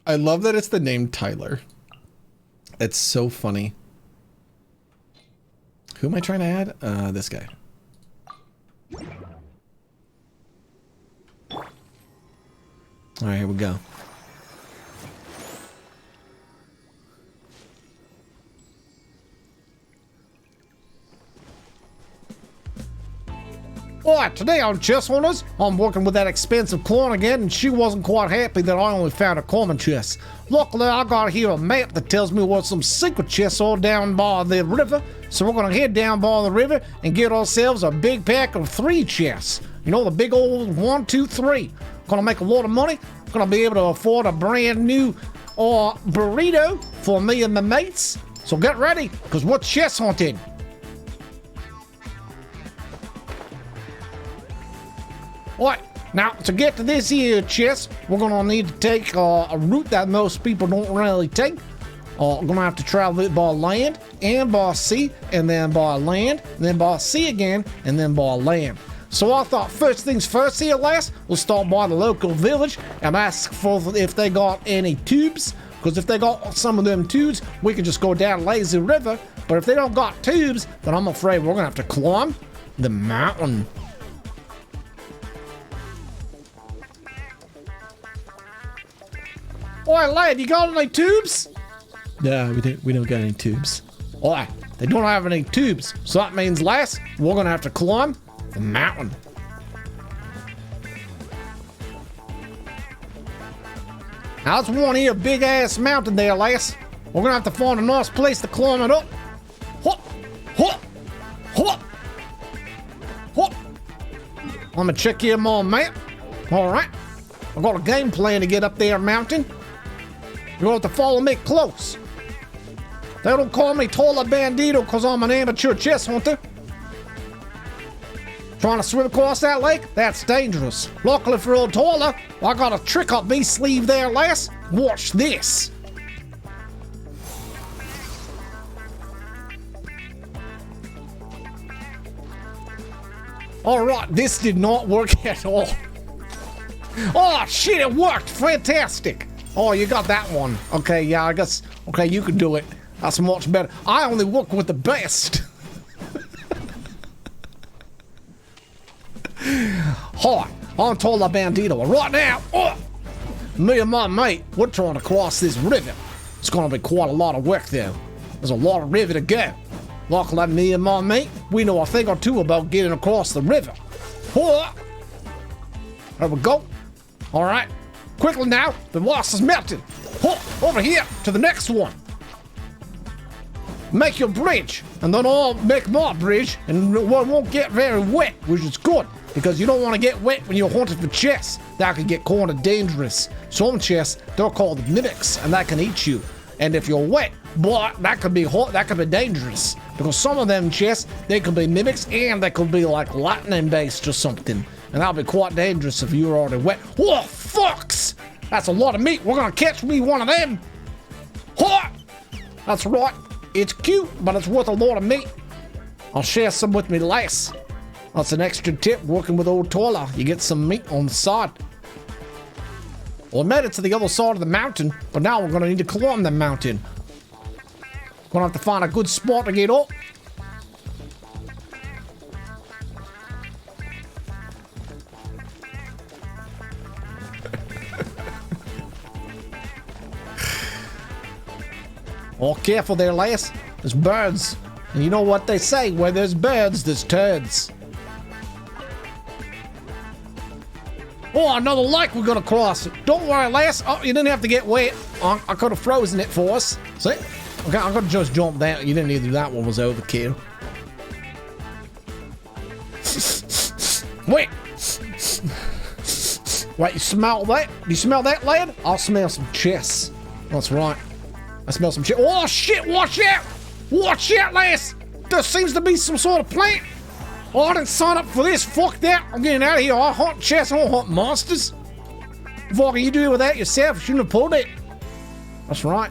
I love that it's the name Tyler. It's so funny. Who am I trying to add? This guy. All right, here we go. Alright, today on Chess Hunters, I'm working with that expensive client again, and she wasn't quite happy that I only found a common chest. Luckily, I got here a map that tells me what some secret chests are down by the river, so we're gonna head down by the river and get ourselves a big pack of 3 chests. You know, the big old 1, 2, 3. Gonna make a lot of money, gonna be able to afford a brand new burrito for me and my mates. So get ready, because we're chest hunting. Alright, now to get to this here chest, we're gonna need to take a route that most people don't really take. We're gonna have to travel it by land and by sea, and then by land, and then by sea again, and then by land. So I thought first things first here, lass, we'll stop by the local village and ask for if they got any tubes. Because if they got some of them tubes, we can just go down Lazy River. But if they don't got tubes, then I'm afraid we're gonna have to climb the mountain. Oi, lad, you got any tubes? No, we don't got any tubes. Oi, they don't have any tubes. So that means, lass, we're gonna have to climb the mountain. Now that's one here big ass mountain there, lass. We're gonna have to find a nice place to climb it up. Hop, hop, hop, hop. I'm gonna check here my map. Alright. I've got a game plan to get up there mountain. You're going to have to follow me close. They don't call me Tola Bandito because I'm an amateur chess hunter. Trying to swim across that lake? That's dangerous. Luckily for old Tola, I got a trick up me sleeve there, lass. Watch this. Alright, this did not work at all. Oh shit, it worked! Fantastic! Oh, you got that one. Okay, yeah, I guess. Okay, you can do it. That's much better. I only work with the best. Hi, I'm Tola Bandito. Right now, me and my mate, we're trying to cross this river. It's gonna be quite a lot of work though. There's a lot of river to go. Luckily, me and my mate, we know a thing or two about getting across the river. There we go. All right, quickly now, the water is melting. Over here to the next one. Make your bridge, and then I'll make my bridge, and it won't get very wet, which is good, because you don't want to get wet when you're hunting for chests. That can get kind of dangerous. Some chests, they're called mimics, and that can eat you. And if you're wet, but that could be hot, that could be dangerous. Because some of them chests, they could be mimics, and they could be like lightning based or something. and that'll be quite dangerous if you're already wet. Oh, fucks! That's a lot of meat. We're gonna catch me one of them. Oh! That's right. It's cute, but it's worth a lot of meat. I'll share some with me lass. That's an extra tip working with old Toiler. You get some meat on the side. Well, I made it to the other side of the mountain, but now we're gonna need to climb the mountain. Gonna have to find a good spot to get up. Oh, careful there, lass. There's birds. And you know what they say, where there's birds, there's turds. Oh, another lake we're gonna cross. Don't worry, lass. Oh, you didn't have to get wet. I could have frozen it for us. See? Okay, I'm gonna just jump that. You didn't need to do that one, was overkill. Wait. Wait, you smell that? You smell that, lad? I'll smell some chests. That's right. I smell some shit. Oh shit, watch out! Watch out, lass! There seems to be some sort of plant. Oh, I didn't sign up for this. Fuck that. I'm getting out of here. I hunt chests, I don't hunt monsters. What can you do with that yourself? You shouldn't have pulled it. That's right.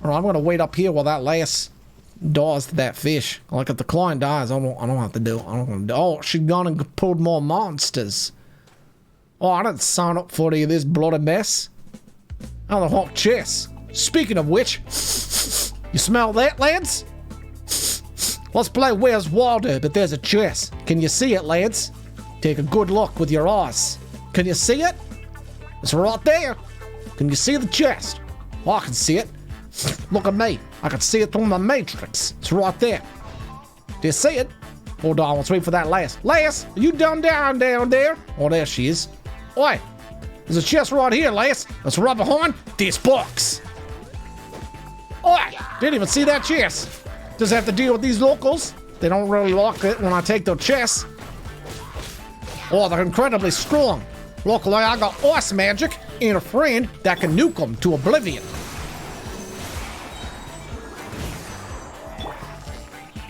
Alright, I'm gonna wait up here while that lass dies to that fish. Like if the client dies, I don't have to do it. I don't want to do. Oh, she's gone and pulled more monsters. Oh, I didn't sign up for any of this bloody mess. Oh, the hot chest. Speaking of which, you smell that, lads? Let's play Where's Waldo, but there's a chest. Can you see it, lads? Take a good look with your eyes. Can you see it? It's right there. Can you see the chest? Oh, I can see it. Look at me. I can see it through my matrix. It's right there. Do you see it? Hold on, let's wait for that lass. Lass, are you down there? Oh, there she is. Oi, there's a chest right here, lass. That's right behind this box. Oi, didn't even see that chest. Just have to deal with these locals. They don't really like it when I take their chests. Oh, they're incredibly strong. Luckily, I got ice magic and a friend that can nuke them to oblivion.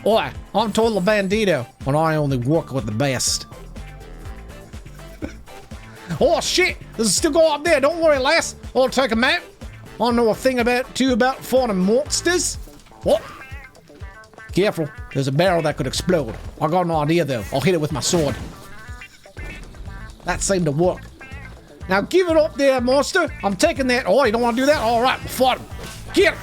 Oi, I'm Total Bandito, and I only work with the best. Oh shit, there's a still go up there. Don't worry, lass. I'll take him out. I know a thing about fighting monsters. What? Careful, there's a barrel that could explode. I got an idea though. I'll hit it with my sword. That seemed to work. Now give it up there, monster. I'm taking that. Oh, you don't want to do that? All right, we'll fight him. Get him.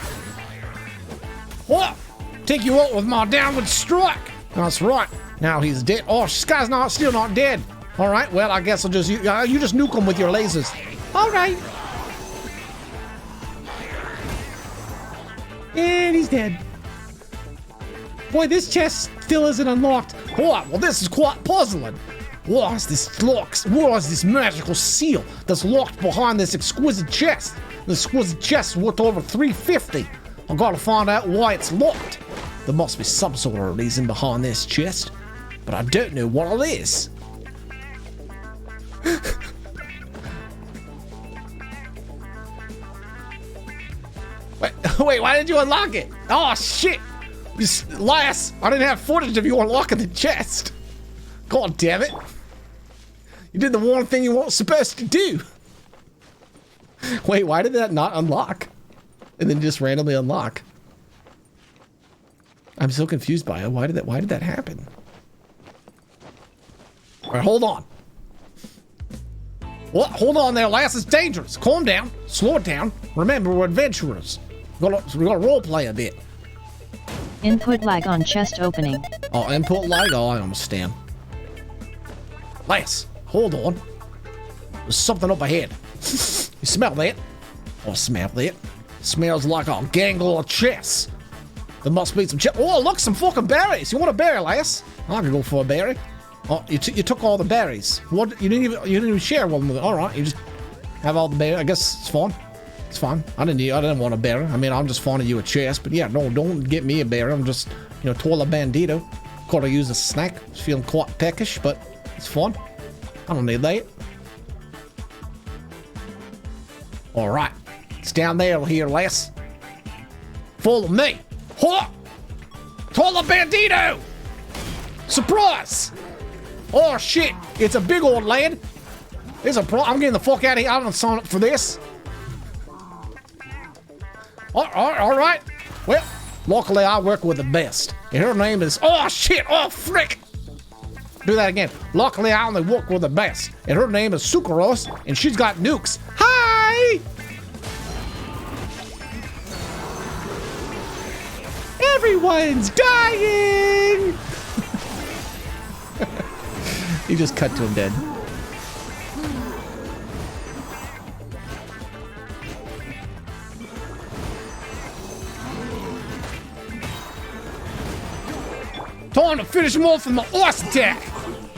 What? Take you out with my downward strike. That's right. Now he's dead. Oh, this guy's still not dead. All right. Well, I guess I'll just you just nuke him with your lasers. All right. And he's dead. Boy, this chest still isn't unlocked. Oh, well, this is quite puzzling. What is this magical seal that's locked behind this exquisite chest? This exquisite chest is worth over $350. I've got to find out why it's locked. There must be some sort of reason behind this chest, but I don't know what it is. Wait, why did you unlock it? Oh, shit. Lass, I didn't have footage of you unlocking the chest. God damn it. You did the one thing you weren't supposed to do. Wait, why did that not unlock? And then just randomly unlock? I'm so confused by it. Why did that happen? All right, hold on. What? Hold on there, lass. It's dangerous. Calm down. Slow it down. Remember, we're adventurers. We gotta role play a bit. Input lag on chest opening. Oh, input lag? Oh, I understand. Lass, hold on. There's something up ahead. You smell that? Oh, smell that. Smells like a gangle of chests. There must be some oh, look, some fucking berries. You want a berry, lass? I can go for a berry. Oh, you took all the berries. What? You didn't even share one with it. All right, you just have all the berries. I guess it's fine. It's fine. I didn't want a berry. I mean, I'm just finding you a chest. But yeah, no, don't get me a berry. I'm just, Toilet Bandito. Gotta use a snack. It's feeling quite peckish, but it's fine. I don't need that. All right, it's down there here, lass. Follow me. Huh? Toilet Bandito! Surprise! Oh shit! It's a big old lad. There's a pro. I'm getting the fuck out of here. I don't sign up for this. All right. Well, luckily I work with the best, and her name is. Oh shit! Oh frick! Do that again. Luckily I only work with the best, and her name is Sucrose, and she's got nukes. Hi! Everyone's dying! He just cut to him dead. Time to finish him off with my ice attack.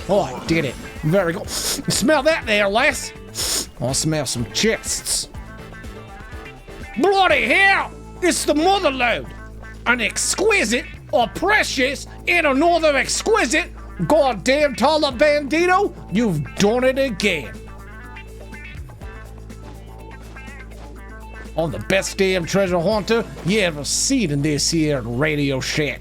Oh, I did it. Very good. Smell that there, lass. I smell some chests. Bloody hell! It's the motherload. An exquisite, a precious, and another exquisite. Goddamn Tala Bandito, you've done it again. I'm the best damn treasure hunter you ever seen in this here Radio Shack.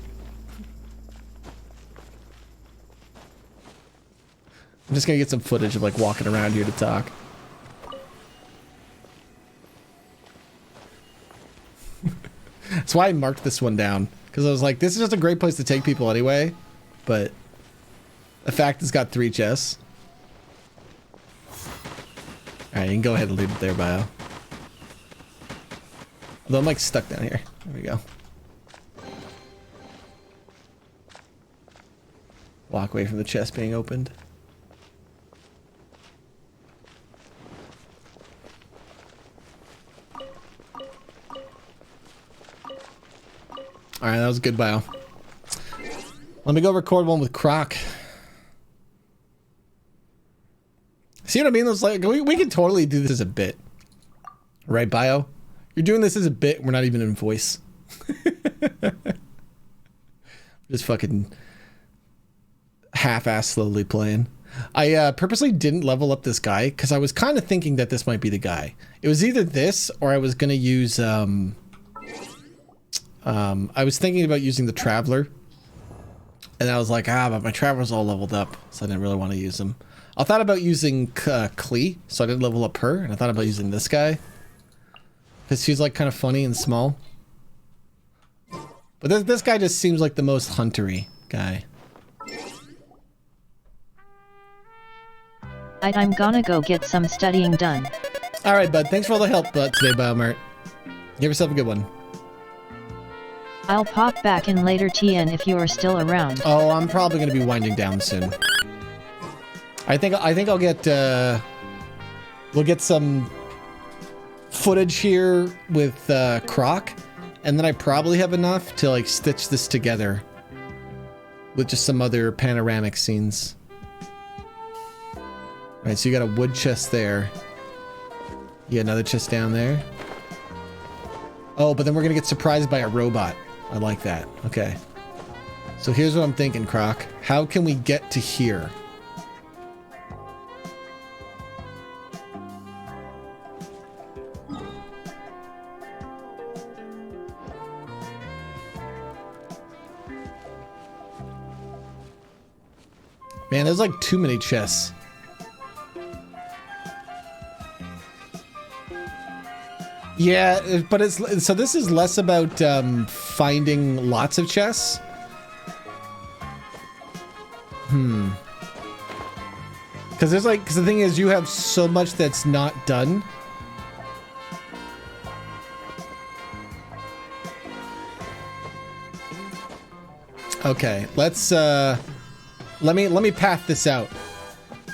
I'm just gonna get some footage of like walking around here to talk. That's why I marked this one down, because I was like, this is just a great place to take people anyway, but the fact it's got 3 chests. Alright, you can go ahead and leave it there, Bio. Although I'm like stuck down here. There we go. Walk away from the chest being opened. Alright, that was a good bio. Let me go record one with Croc. See what I mean? It's like, we can totally do this as a bit. Right, Bio? You're doing this as a bit, we're not even in voice. Just fucking half-ass slowly playing. I purposely didn't level up this guy, because I was kind of thinking that this might be the guy. It was either this, or I was going to use, I was thinking about using the Traveler, and I was like, but my Traveler's all leveled up, so I didn't really want to use him. I thought about using Klee, so I didn't level up her, and I thought about using this guy, because she's like kind of funny and small. But this guy just seems like the most huntery guy. I'm gonna go get some studying done. Alright, bud. Thanks for all the help today, Biomart. Give yourself a good one. I'll pop back in later, TN, if you are still around. Oh, I'm probably going to be winding down soon. I think I'll get we'll get some footage here with Croc, and then I probably have enough to like stitch this together with just some other panoramic scenes. All right, so you got a wood chest there. You got another chest down there. Oh, but then we're gonna get surprised by a robot. I like that. Okay. So here's what I'm thinking, Croc. How can we get to here? Man, there's like too many chests. Yeah, but it's so this is less about finding lots of chests. Because there's like, because the thing is, you have so much that's not done. Okay, let's let me path this out,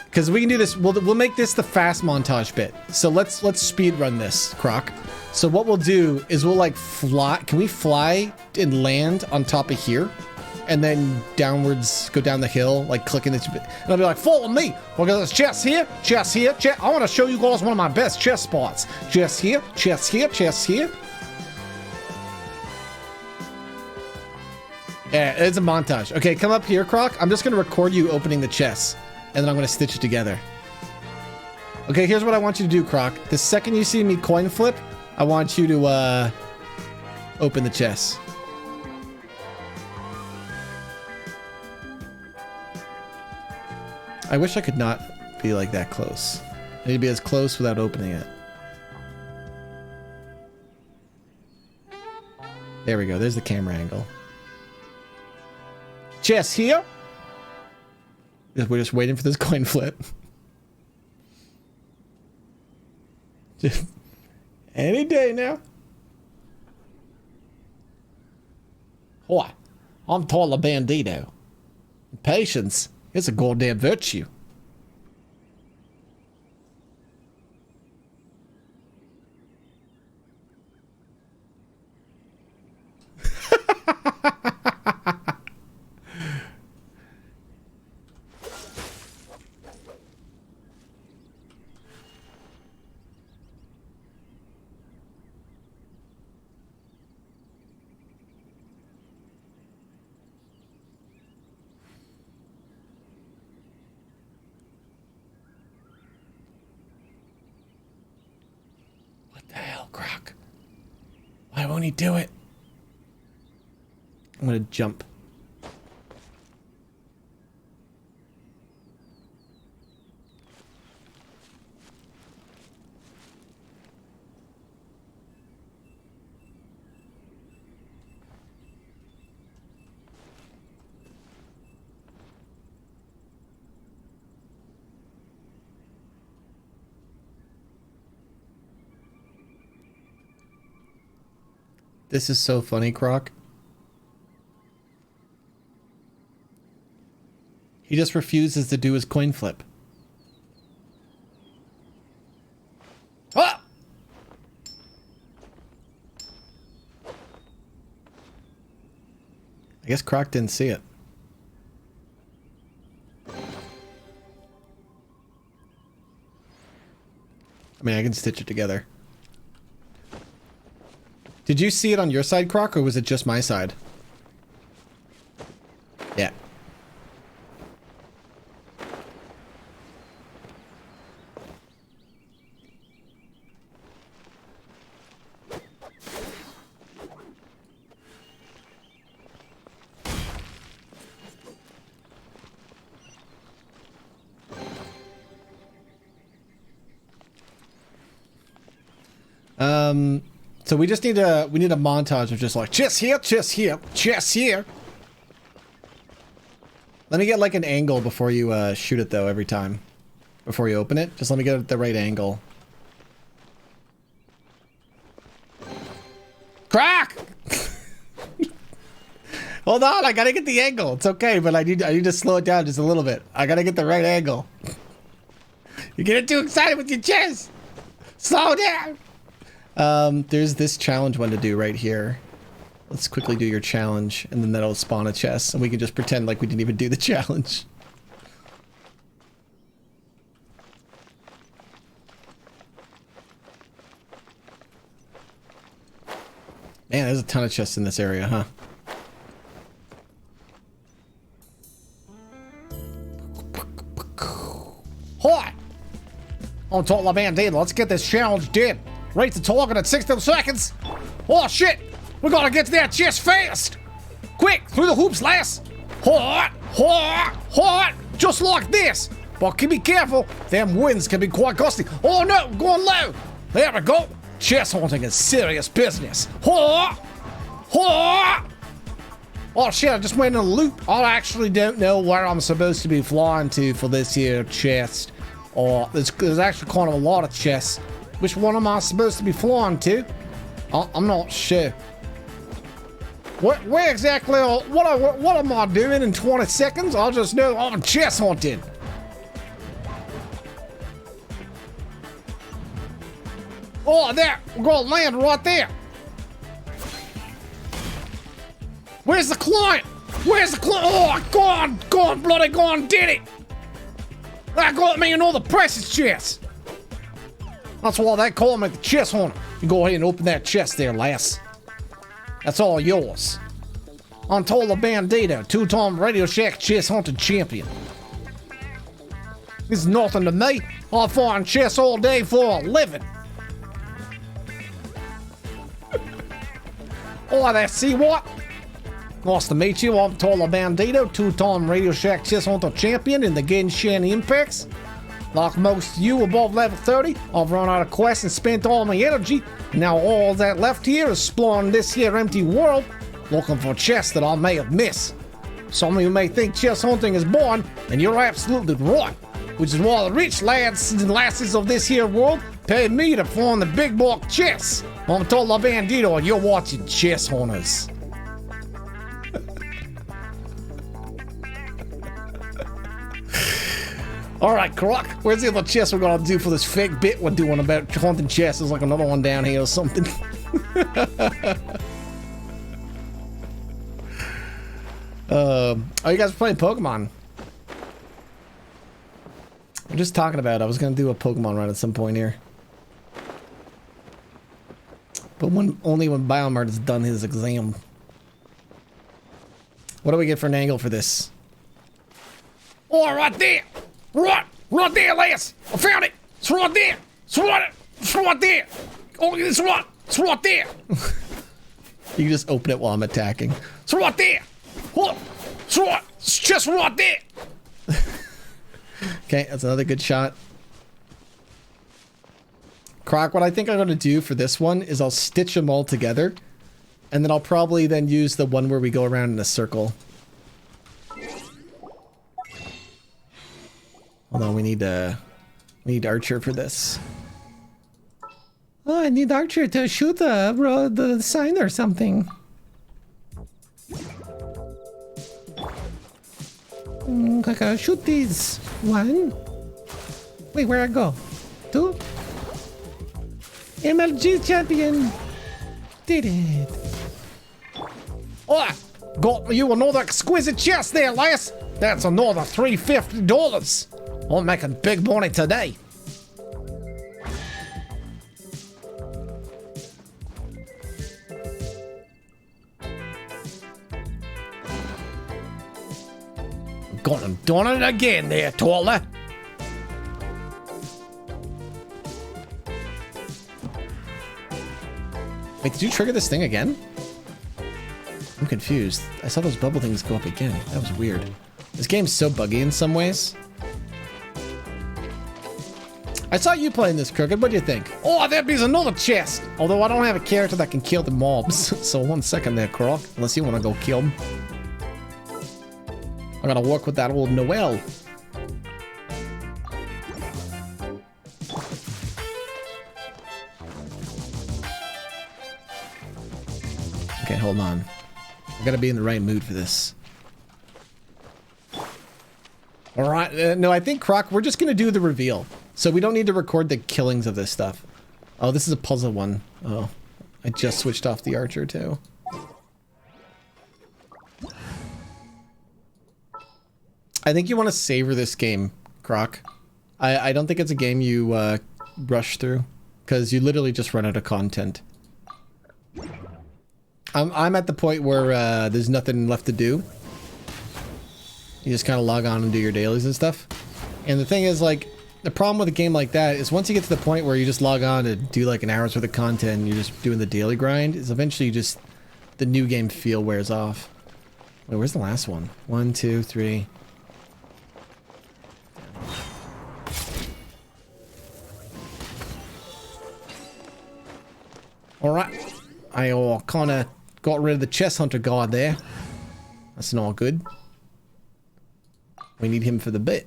because we can do this. We'll make this the fast montage bit. So let's speed run this, Croc. So what we'll do is we'll like fly. Can we fly and land on top of here, and then downwards go down the hill, like clicking this bit, and I'll be like, follow me. We'll go, there's chest here, chest here, chest. I want to show you guys one of my best chest spots. Chest here, chest here, chest here. Yeah, it's a montage. Okay, come up here, Croc. I'm just gonna record you opening the chest, and then I'm gonna stitch it together. Okay, here's what I want you to do, Croc. The second you see me coin flip, I want you to open the chest. I wish I could not be like that close. I need to be as close without opening it. There we go. There's the camera angle. Chess here. We're just waiting for this coin flip. Just any day now. Hi, I'm Tyler Bandito. Patience is a goddamn virtue. What the hell, Croc? Why won't he do it? I'm gonna jump. This is so funny, Croc. He just refuses to do his coin flip. Ah! I guess Croc didn't see it. I mean, I can stitch it together. Did you see it on your side, Croc, or was it just my side? Yeah. So we just need a montage of just like chess here, chess here, chess here. Let me get like an angle before you shoot it though every time. Before you open it, just let me get it at the right angle. Crack! Hold on, I gotta get the angle. It's okay, but I need to slow it down just a little bit. I gotta get the right angle. You're getting too excited with your chess. Slow down. There's this challenge one to do right here. Let's quickly do your challenge, and then that'll spawn a chest, and we can just pretend like we didn't even do the challenge. Man, there's a ton of chests in this area, huh? Hi! I'm Tyler Bandito. Let's get this challenge done. Rate the target at 60 seconds. Oh shit! We gotta get to that chest fast! Quick! Through the hoops, lass! Hot! Hot! Hot! Just like this! But be careful, them winds can be quite gusty. Oh no! Going low! There we go! Chest hunting is serious business. Hot! Hot! Oh shit, I just went in a loop. I actually don't know where I'm supposed to be flying to for this here chest. Or there's actually kind of a lot of chests. Which one am I supposed to be flying to? I'm not sure. Where exactly? What am I doing in 20 seconds? I'll just know I'm chest hunting. Oh, there! We're gonna land right there. Where's the client? Where's the client? Oh, gone, bloody gone, did it! That got me in all the precious chests. That's why they call me the chest hunter. You go ahead and open that chest there, lass. That's all yours. I'm Tyler Bandito, two-time Radio Shack chest hunting champion. This is nothing to me. I find chests all day for a living. Oh, there, see what? Nice to meet you. I'm Tola Bandito, two-time Radio Shack Chess Hunter champion in the Genshin Impacts. Like most of you above level 30, I've run out of quests and spent all my energy. Now all that left here is exploring this here empty world, looking for chests that I may have missed. Some of you may think chess hunting is boring, and you're absolutely right. Which is why the rich lads and lasses of this here world paid me to find the big block chests. I'm Tola Bandito, and you're watching Chess Hunters. Alright, Croc, where's the other chest we're gonna do for this fake bit we're doing about haunted chests? There's like another one down here or something. Oh, you guys are playing Pokemon? I'm just talking about it. I was gonna do a Pokemon run at some point here. But only when Biomart has done his exam. What do we get for an angle for this? Oh, right there! Right there, lass! I found it! It's right there! It's right there! Oh, it's right there! You can just open it while I'm attacking. It's right there! Oh, it's just right there! Okay, that's another good shot. Croc, what I think I'm going to do for this one is I'll stitch them all together, and then I'll probably then use the one where we go around in a circle. Hold on, we need Archer for this. Oh, I need Archer to shoot the sign or something. I gotta shoot these. 1. Wait, where I go? 2. MLG champion. Did it. Oh, got you another exquisite chest there, lass. That's another $350. I'm making big money today. Got him done it again there, Tola. Wait, did you trigger this thing again? I'm confused. I saw those bubble things go up again. That was weird. This game's so buggy in some ways. I saw you playing this, Crooked. What do you think? Oh, that means another chest. Although I don't have a character that can kill the mobs. So 1 second there, Croc. Unless you want to go kill them. I gotta work with that old Noel. Okay, hold on. I gotta be in the right mood for this. Alright, no, I think, Croc, we're just gonna do the reveal. So we don't need to record the killings of this stuff. Oh, this is a puzzle one. Oh, I just switched off the Archer, too. I think you want to savor this game, Croc. I don't think it's a game you rush through, because you literally just run out of content. I'm at the point where there's nothing left to do. You just kind of log on and do your dailies and stuff. And the thing is, like, the problem with a game like that is once you get to the point where you just log on to do like an hour's worth of content and you're just doing the daily grind, is eventually just the new game feel wears off. Wait, where's the last one? 1, 2, 3. Alright, I kind of got rid of the chest hunter guard there. That's not good. We need him for the bit.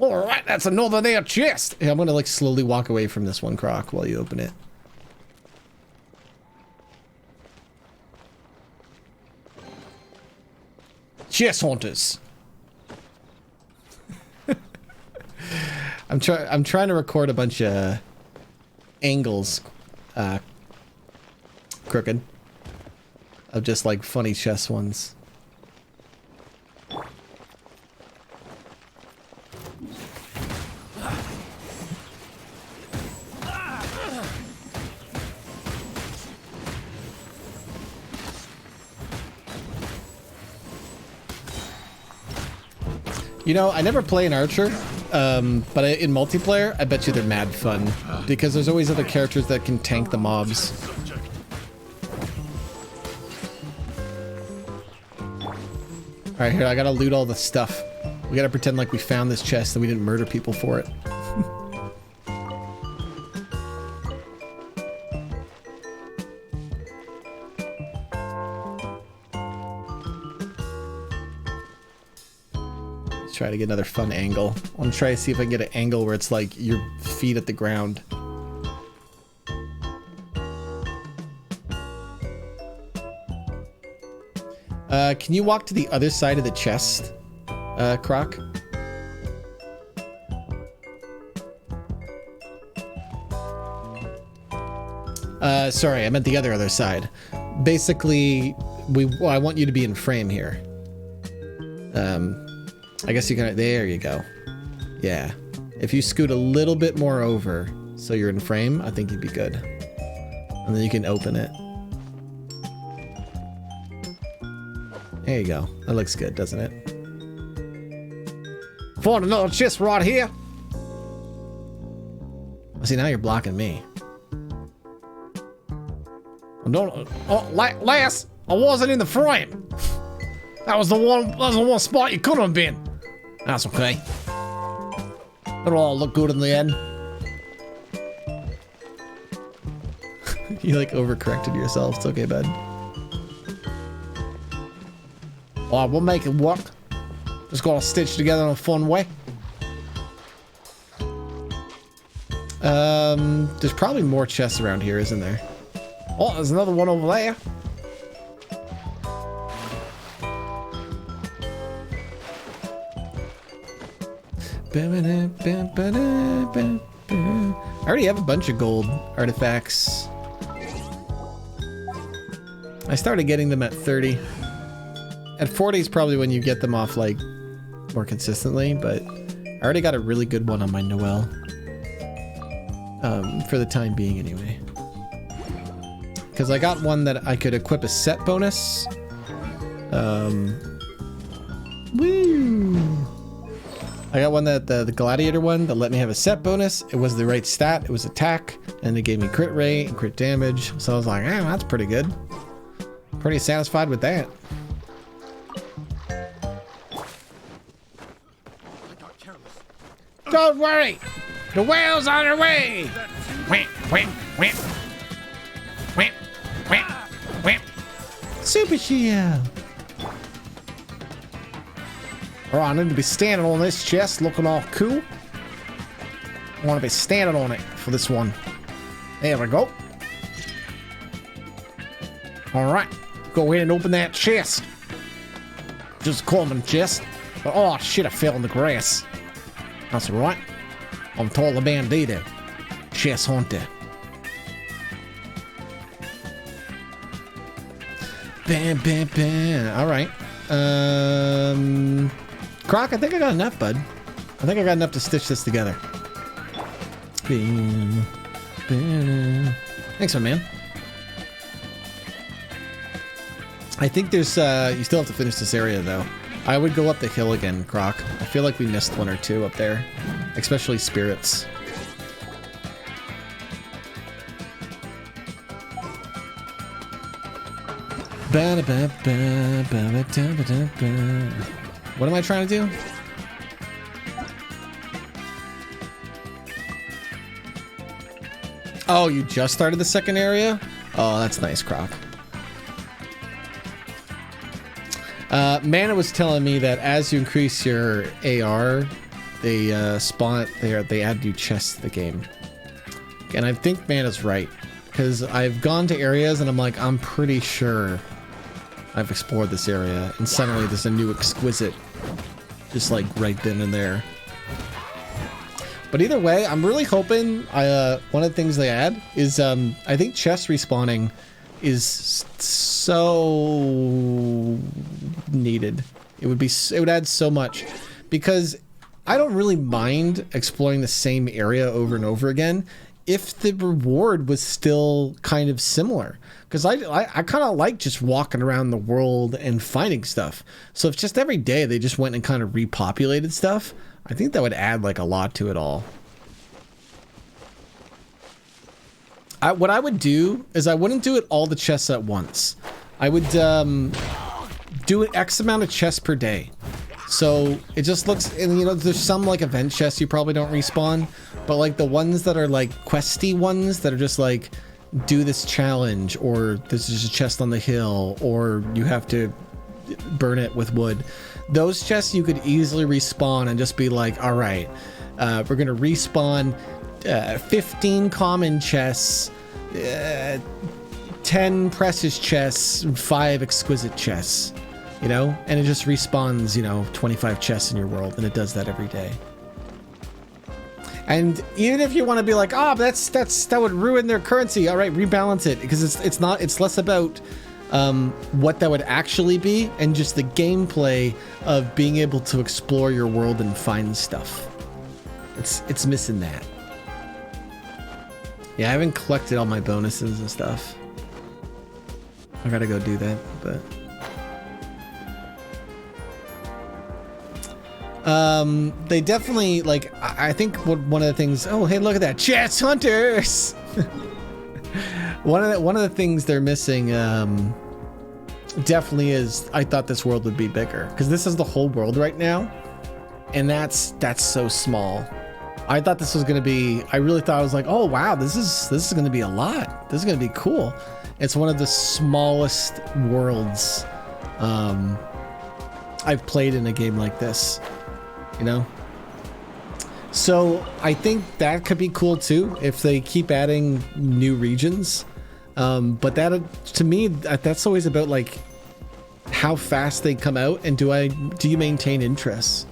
Alright, that's another there chest. Yeah, I'm gonna like slowly walk away from this one, Croc, while you open it. Chest hunters. I'm trying to record a bunch of angles, Crooked, of just like funny chess ones. You know, I never play an Archer, But in multiplayer, I bet you they're mad fun because there's always other characters that can tank the mobs. All right, here, I gotta loot all the stuff. We gotta pretend like we found this chest and we didn't murder people for it. Let's try to get another fun angle. I'm gonna try to see if I can get an angle where it's like your feet at the ground. Can you walk to the other side of the chest, Croc? Sorry, I meant the other side. Basically, I want you to be in frame here. I guess you can, there you go. Yeah. If you scoot a little bit more over so you're in frame, I think you'd be good. And then you can open it. There you go. That looks good, doesn't it? Found another chest right here. See, now you're blocking me. Lass, I wasn't in the frame. That was the one spot you could have been. That's okay. It'll all look good in the end. You like overcorrected yourself. It's okay, bud. Oh, we'll make it work. Just gotta stitch together in a fun way. There's probably more chests around here, isn't there? Oh, there's another one over there. I already have a bunch of gold artifacts. I started getting them at 30. At 40 is probably when you get them off, like, more consistently, but I already got a really good one on my Noel. For the time being, anyway. Because I got one that I could equip a set bonus. Woo! I got one that the gladiator one that let me have a set bonus. It was the right stat. It was attack, and it gave me crit rate and crit damage. So I was like, that's pretty good. Pretty satisfied with that. Don't worry, the whale's on her way. Wham, wham, wham. Wham, wham, wham. Super shield. All right, I need to be standing on this chest, looking all cool. I want to be standing on it for this one. There we go. All right, go ahead and open that chest. Just a common chest. Oh shit, I fell in the grass. That's all right. I'm Taller Bandito, chest hunter. Bam, bam, bam. All right. Croc, I think I got enough, bud. I think I got enough to stitch this together. Bam, bam. Thanks, my man. I think there's, you still have to finish this area, though. I would go up the hill again, Croc. I feel like we missed one or two up there. Especially spirits. What am I trying to do? Oh, you just started the second area? Oh, that's nice, Croc. Mana was telling me that as you increase your AR, they they add new chests to the game. And I think Mana's right. Because I've gone to areas and I'm like, I'm pretty sure I've explored this area, and suddenly there's a new exquisite, just like right then and there. But either way, I'm really hoping, one of the things they add is, I think chest respawning is so needed. It would add so much, because I don't really mind exploring the same area over and over again if the reward was still kind of similar. Because I kind of like just walking around the world and finding stuff. So if just every day they just went and kind of repopulated stuff, I think that would add like a lot to it all. What I would do is I wouldn't do it all the chests at once. I would do an X amount of chests per day. So it just looks, and you know, there's some like event chests you probably don't respawn, but like the ones that are like questy ones that are just like, do this challenge, or there's just a chest on the hill, or you have to burn it with wood. Those chests you could easily respawn and just be like, all right, we're gonna respawn 15 common chests, 10 precious chests, 5 exquisite chests, you know, and it just respawns, you know, 25 chests in your world, and it does that every day. And even if you want to be like, oh, that would ruin their currency, all right, rebalance it, because it's less about what that would actually be and just the gameplay of being able to explore your world and find stuff. It's missing that. Yeah, I haven't collected all my bonuses and stuff. I gotta go do that, but they definitely, like, I think one of the things, oh hey, look at that, chest hunters. one of the things they're missing definitely is, I thought this world would be bigger, because this is the whole world right now, and that's so small. I thought this was gonna be, I really thought, I was like, oh wow, this is gonna be a lot. This is gonna be cool. It's one of the smallest worlds I've played in a game like this, you know? So I think that could be cool too, if they keep adding new regions. But that, to me, that's always about like how fast they come out, and do you maintain interest,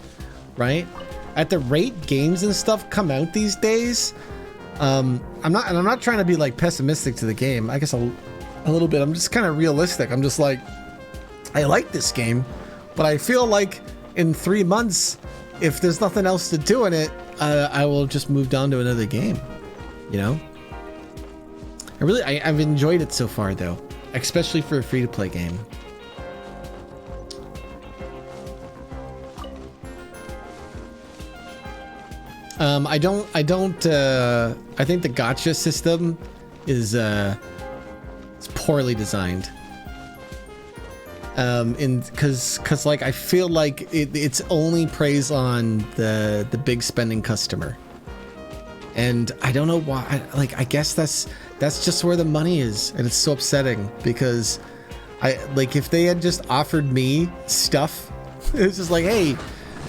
right? At the rate games and stuff come out these days, I'm not trying to be like pessimistic to the game. I guess a little bit. I'm just kind of realistic. I'm just like, I like this game, but I feel like in 3 months, if there's nothing else to do in it, I will just move down to another game, you know? I've enjoyed it so far though, especially for a free-to-play game. I think the gacha system is it's poorly designed. Cause like I feel like it's only preys on the big spending customer, and I don't know why. Like, I guess that's just where the money is, and it's so upsetting, because if they had just offered me stuff, it's just like, hey,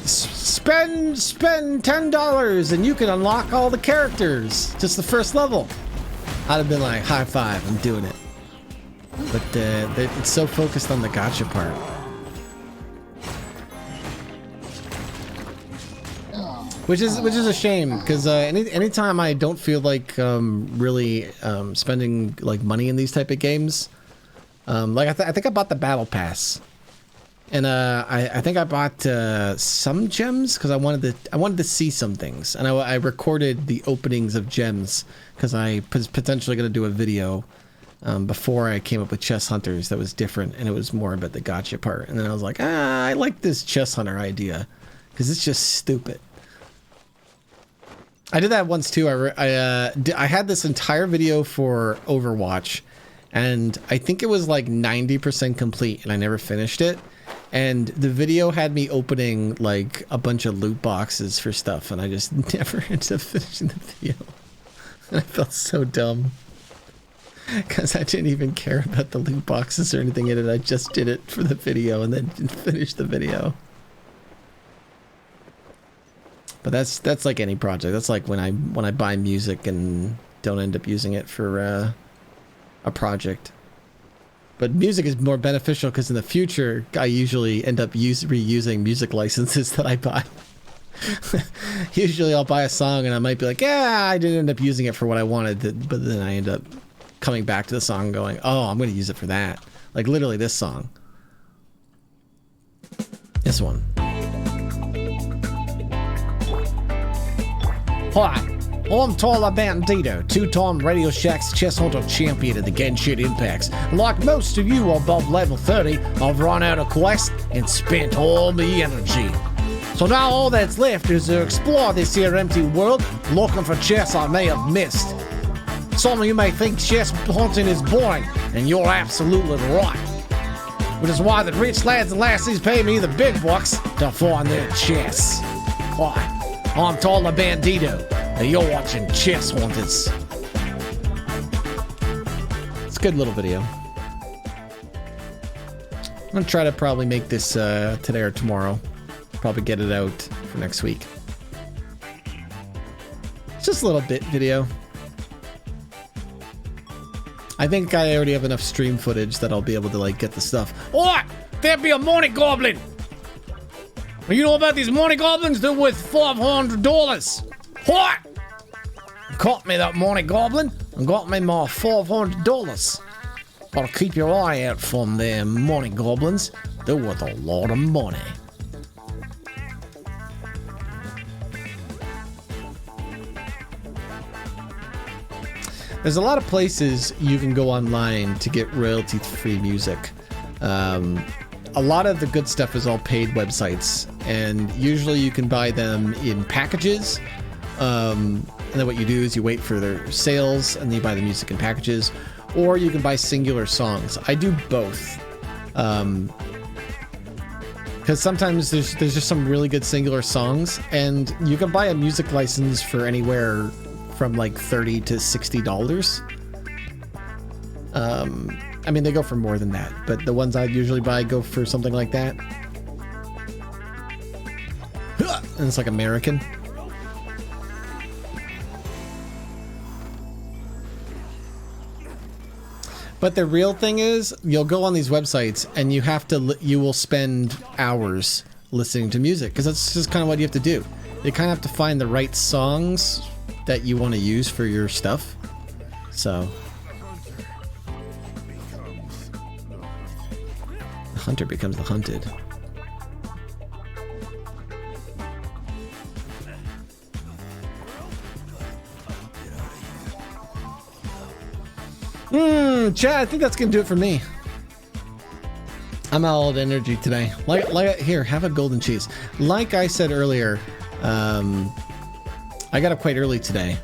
spend $10 and you can unlock all the characters, just the first level. I'd have been like, high five, I'm doing it. But it's so focused on the gacha part. Which is a shame, because anytime I don't feel like really spending like money in these type of games, like I think I bought the battle pass, and I think I bought some gems because I wanted to see some things, and I recorded the openings of gems because I was potentially going to do a video before I came up with chest hunters that was different, and it was more about the gacha part. And then I was like, I like this chest hunter idea because it's just stupid. I did that once too. I had this entire video for Overwatch, and I think it was like 90% complete, and I never finished it. And the video had me opening like a bunch of loot boxes for stuff, and I just never ended up finishing the video. And I felt so dumb, because I didn't even care about the loot boxes or anything in it. I just did it for the video and then didn't finish the video. But that's like any project. That's like when I buy music and don't end up using it for a project. But music is more beneficial because in the future I usually end up reusing music licenses that I buy. Usually I'll buy a song and I might be like, yeah, I didn't end up using it for what I wanted, but then I end up coming back to the song and going, oh, I'm going to use it for that. Like literally this song. This one. Hi, I'm Tyler Bandito, two-time Radio Shack's Chess Hunter champion of the Genshin Impacts. Like most of you above level 30, I've run out of quests and spent all my energy. So So now all that's left is to explore this here empty world, looking for chests I may have missed. Some of you may think chest hunting is boring, and you're absolutely right. Which is why the rich lads and lassies pay me the big bucks to find their chests. Hi, I'm Tyler Bandito, and you're watching Chest Hunters. It's a good little video. I'm gonna try to probably make this today or tomorrow. Probably get it out for next week. It's just a little bit video. I think I already have enough stream footage that I'll be able to like get the stuff. What? There be a money goblin. You know about these money goblins? They're worth $500. What? Caught me that money goblin and got me my $500. Gotta keep your eye out from them money goblins. They're worth a lot of money. There's a lot of places you can go online to get royalty-free music. A lot of the good stuff is all paid websites, and usually you can buy them in packages. And then what you do is you wait for their sales, and then you buy the music in packages, or you can buy singular songs. I do both. Because sometimes there's just some really good singular songs, and you can buy a music license for anywhere from like $30 to $60. I mean, they go for more than that, but the ones I usually buy go for something like that. And it's like American. But the real thing is, you'll go on these websites and you will spend hours listening to music, because that's just kind of what you have to do. You kind of have to find the right songs that you want to use for your stuff. So the hunter becomes the hunted. Chad, I think that's gonna do it for me. I'm all out of energy today. Like here, have a golden cheese. Like I said earlier, I got up quite early today,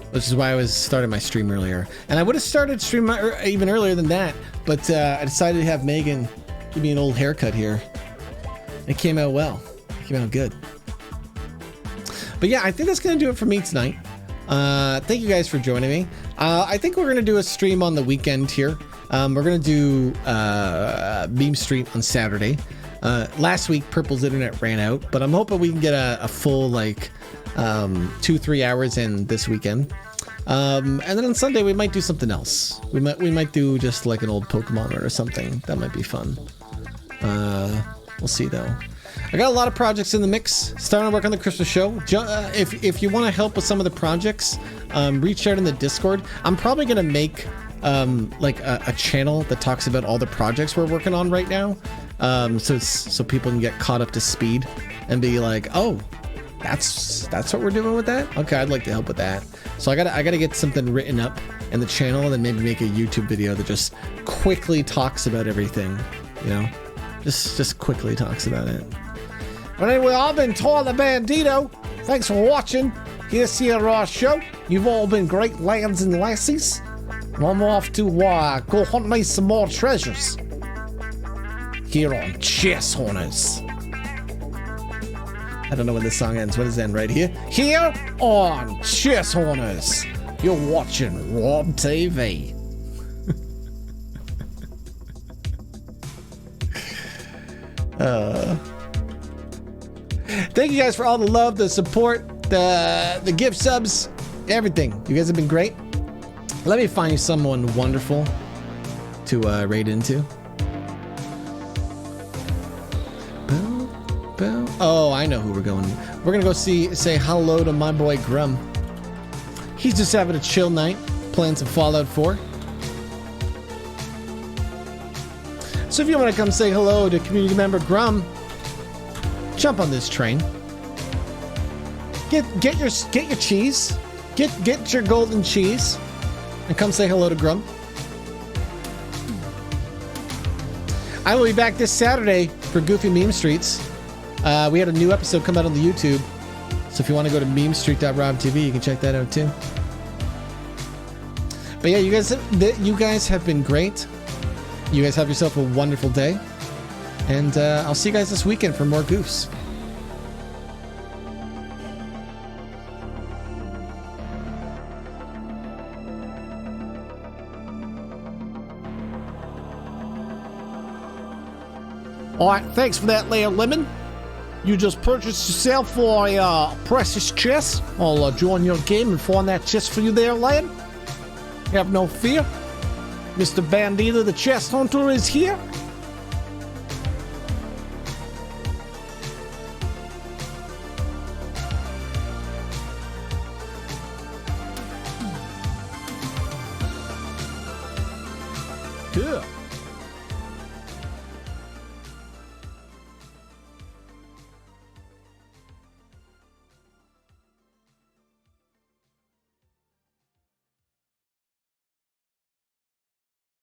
which is why I was starting my stream earlier. And I would have started stream even earlier than that, but I decided to have Megan give me an old haircut here. It came out well. It came out good. But yeah, I think that's going to do it for me tonight. Thank you guys for joining me. I think we're going to do a stream on the weekend here. We're going to do meme stream on Saturday. Last week, Purple's internet ran out, but I'm hoping we can get a full, like, 2-3 hours in this weekend. And then on Sunday, we might do something else. We might do just, like, an old Pokemon or something. That might be fun. We'll see, though. I got a lot of projects in the mix. Starting to work on the Christmas show. If you want to help with some of the projects, reach out in the Discord. I'm probably going to make like a channel that talks about all the projects we're working on right now, so people can get caught up to speed and be like, oh, that's what we're doing with that. Okay, I'd like to help with that. So I gotta get something written up in the channel, and then maybe make a YouTube video that just quickly talks about everything, you know, just quickly talks about it. But anyway, I've been Tyler Bandito. Thanks for watching this here show. You've all been great lads and lassies. I'm off to go hunt me some more treasures here on Chest Hunters. I don't know when this song ends. What does it end right here? Here on Chest Hunters. You're watching Rob TV. Thank you guys for all the love, the support, the gift subs, everything. You guys have been great. Let me find you someone wonderful to raid into. Oh, I know who we're going. We're gonna go say hello to my boy Grum. He's just having a chill night, playing some Fallout 4. So if you want to come say hello to community member Grum, jump on this train. Get your cheese. Get your golden cheese. And come say hello to Grum. I will be back this Saturday for Goofy Meme Streets. We had a new episode come out on the YouTube. So if you want to go to memestreet.robtv, you can check that out too. But yeah, you guys have been great. You guys have yourself a wonderful day. And I'll see you guys this weekend for more goofs. Alright, thanks for that there, Lemon. You just purchased yourself for a precious chest. I'll join your game and find that chest for you there, lad. Have no fear. Mr. Bandito, the chest hunter, is here. Good.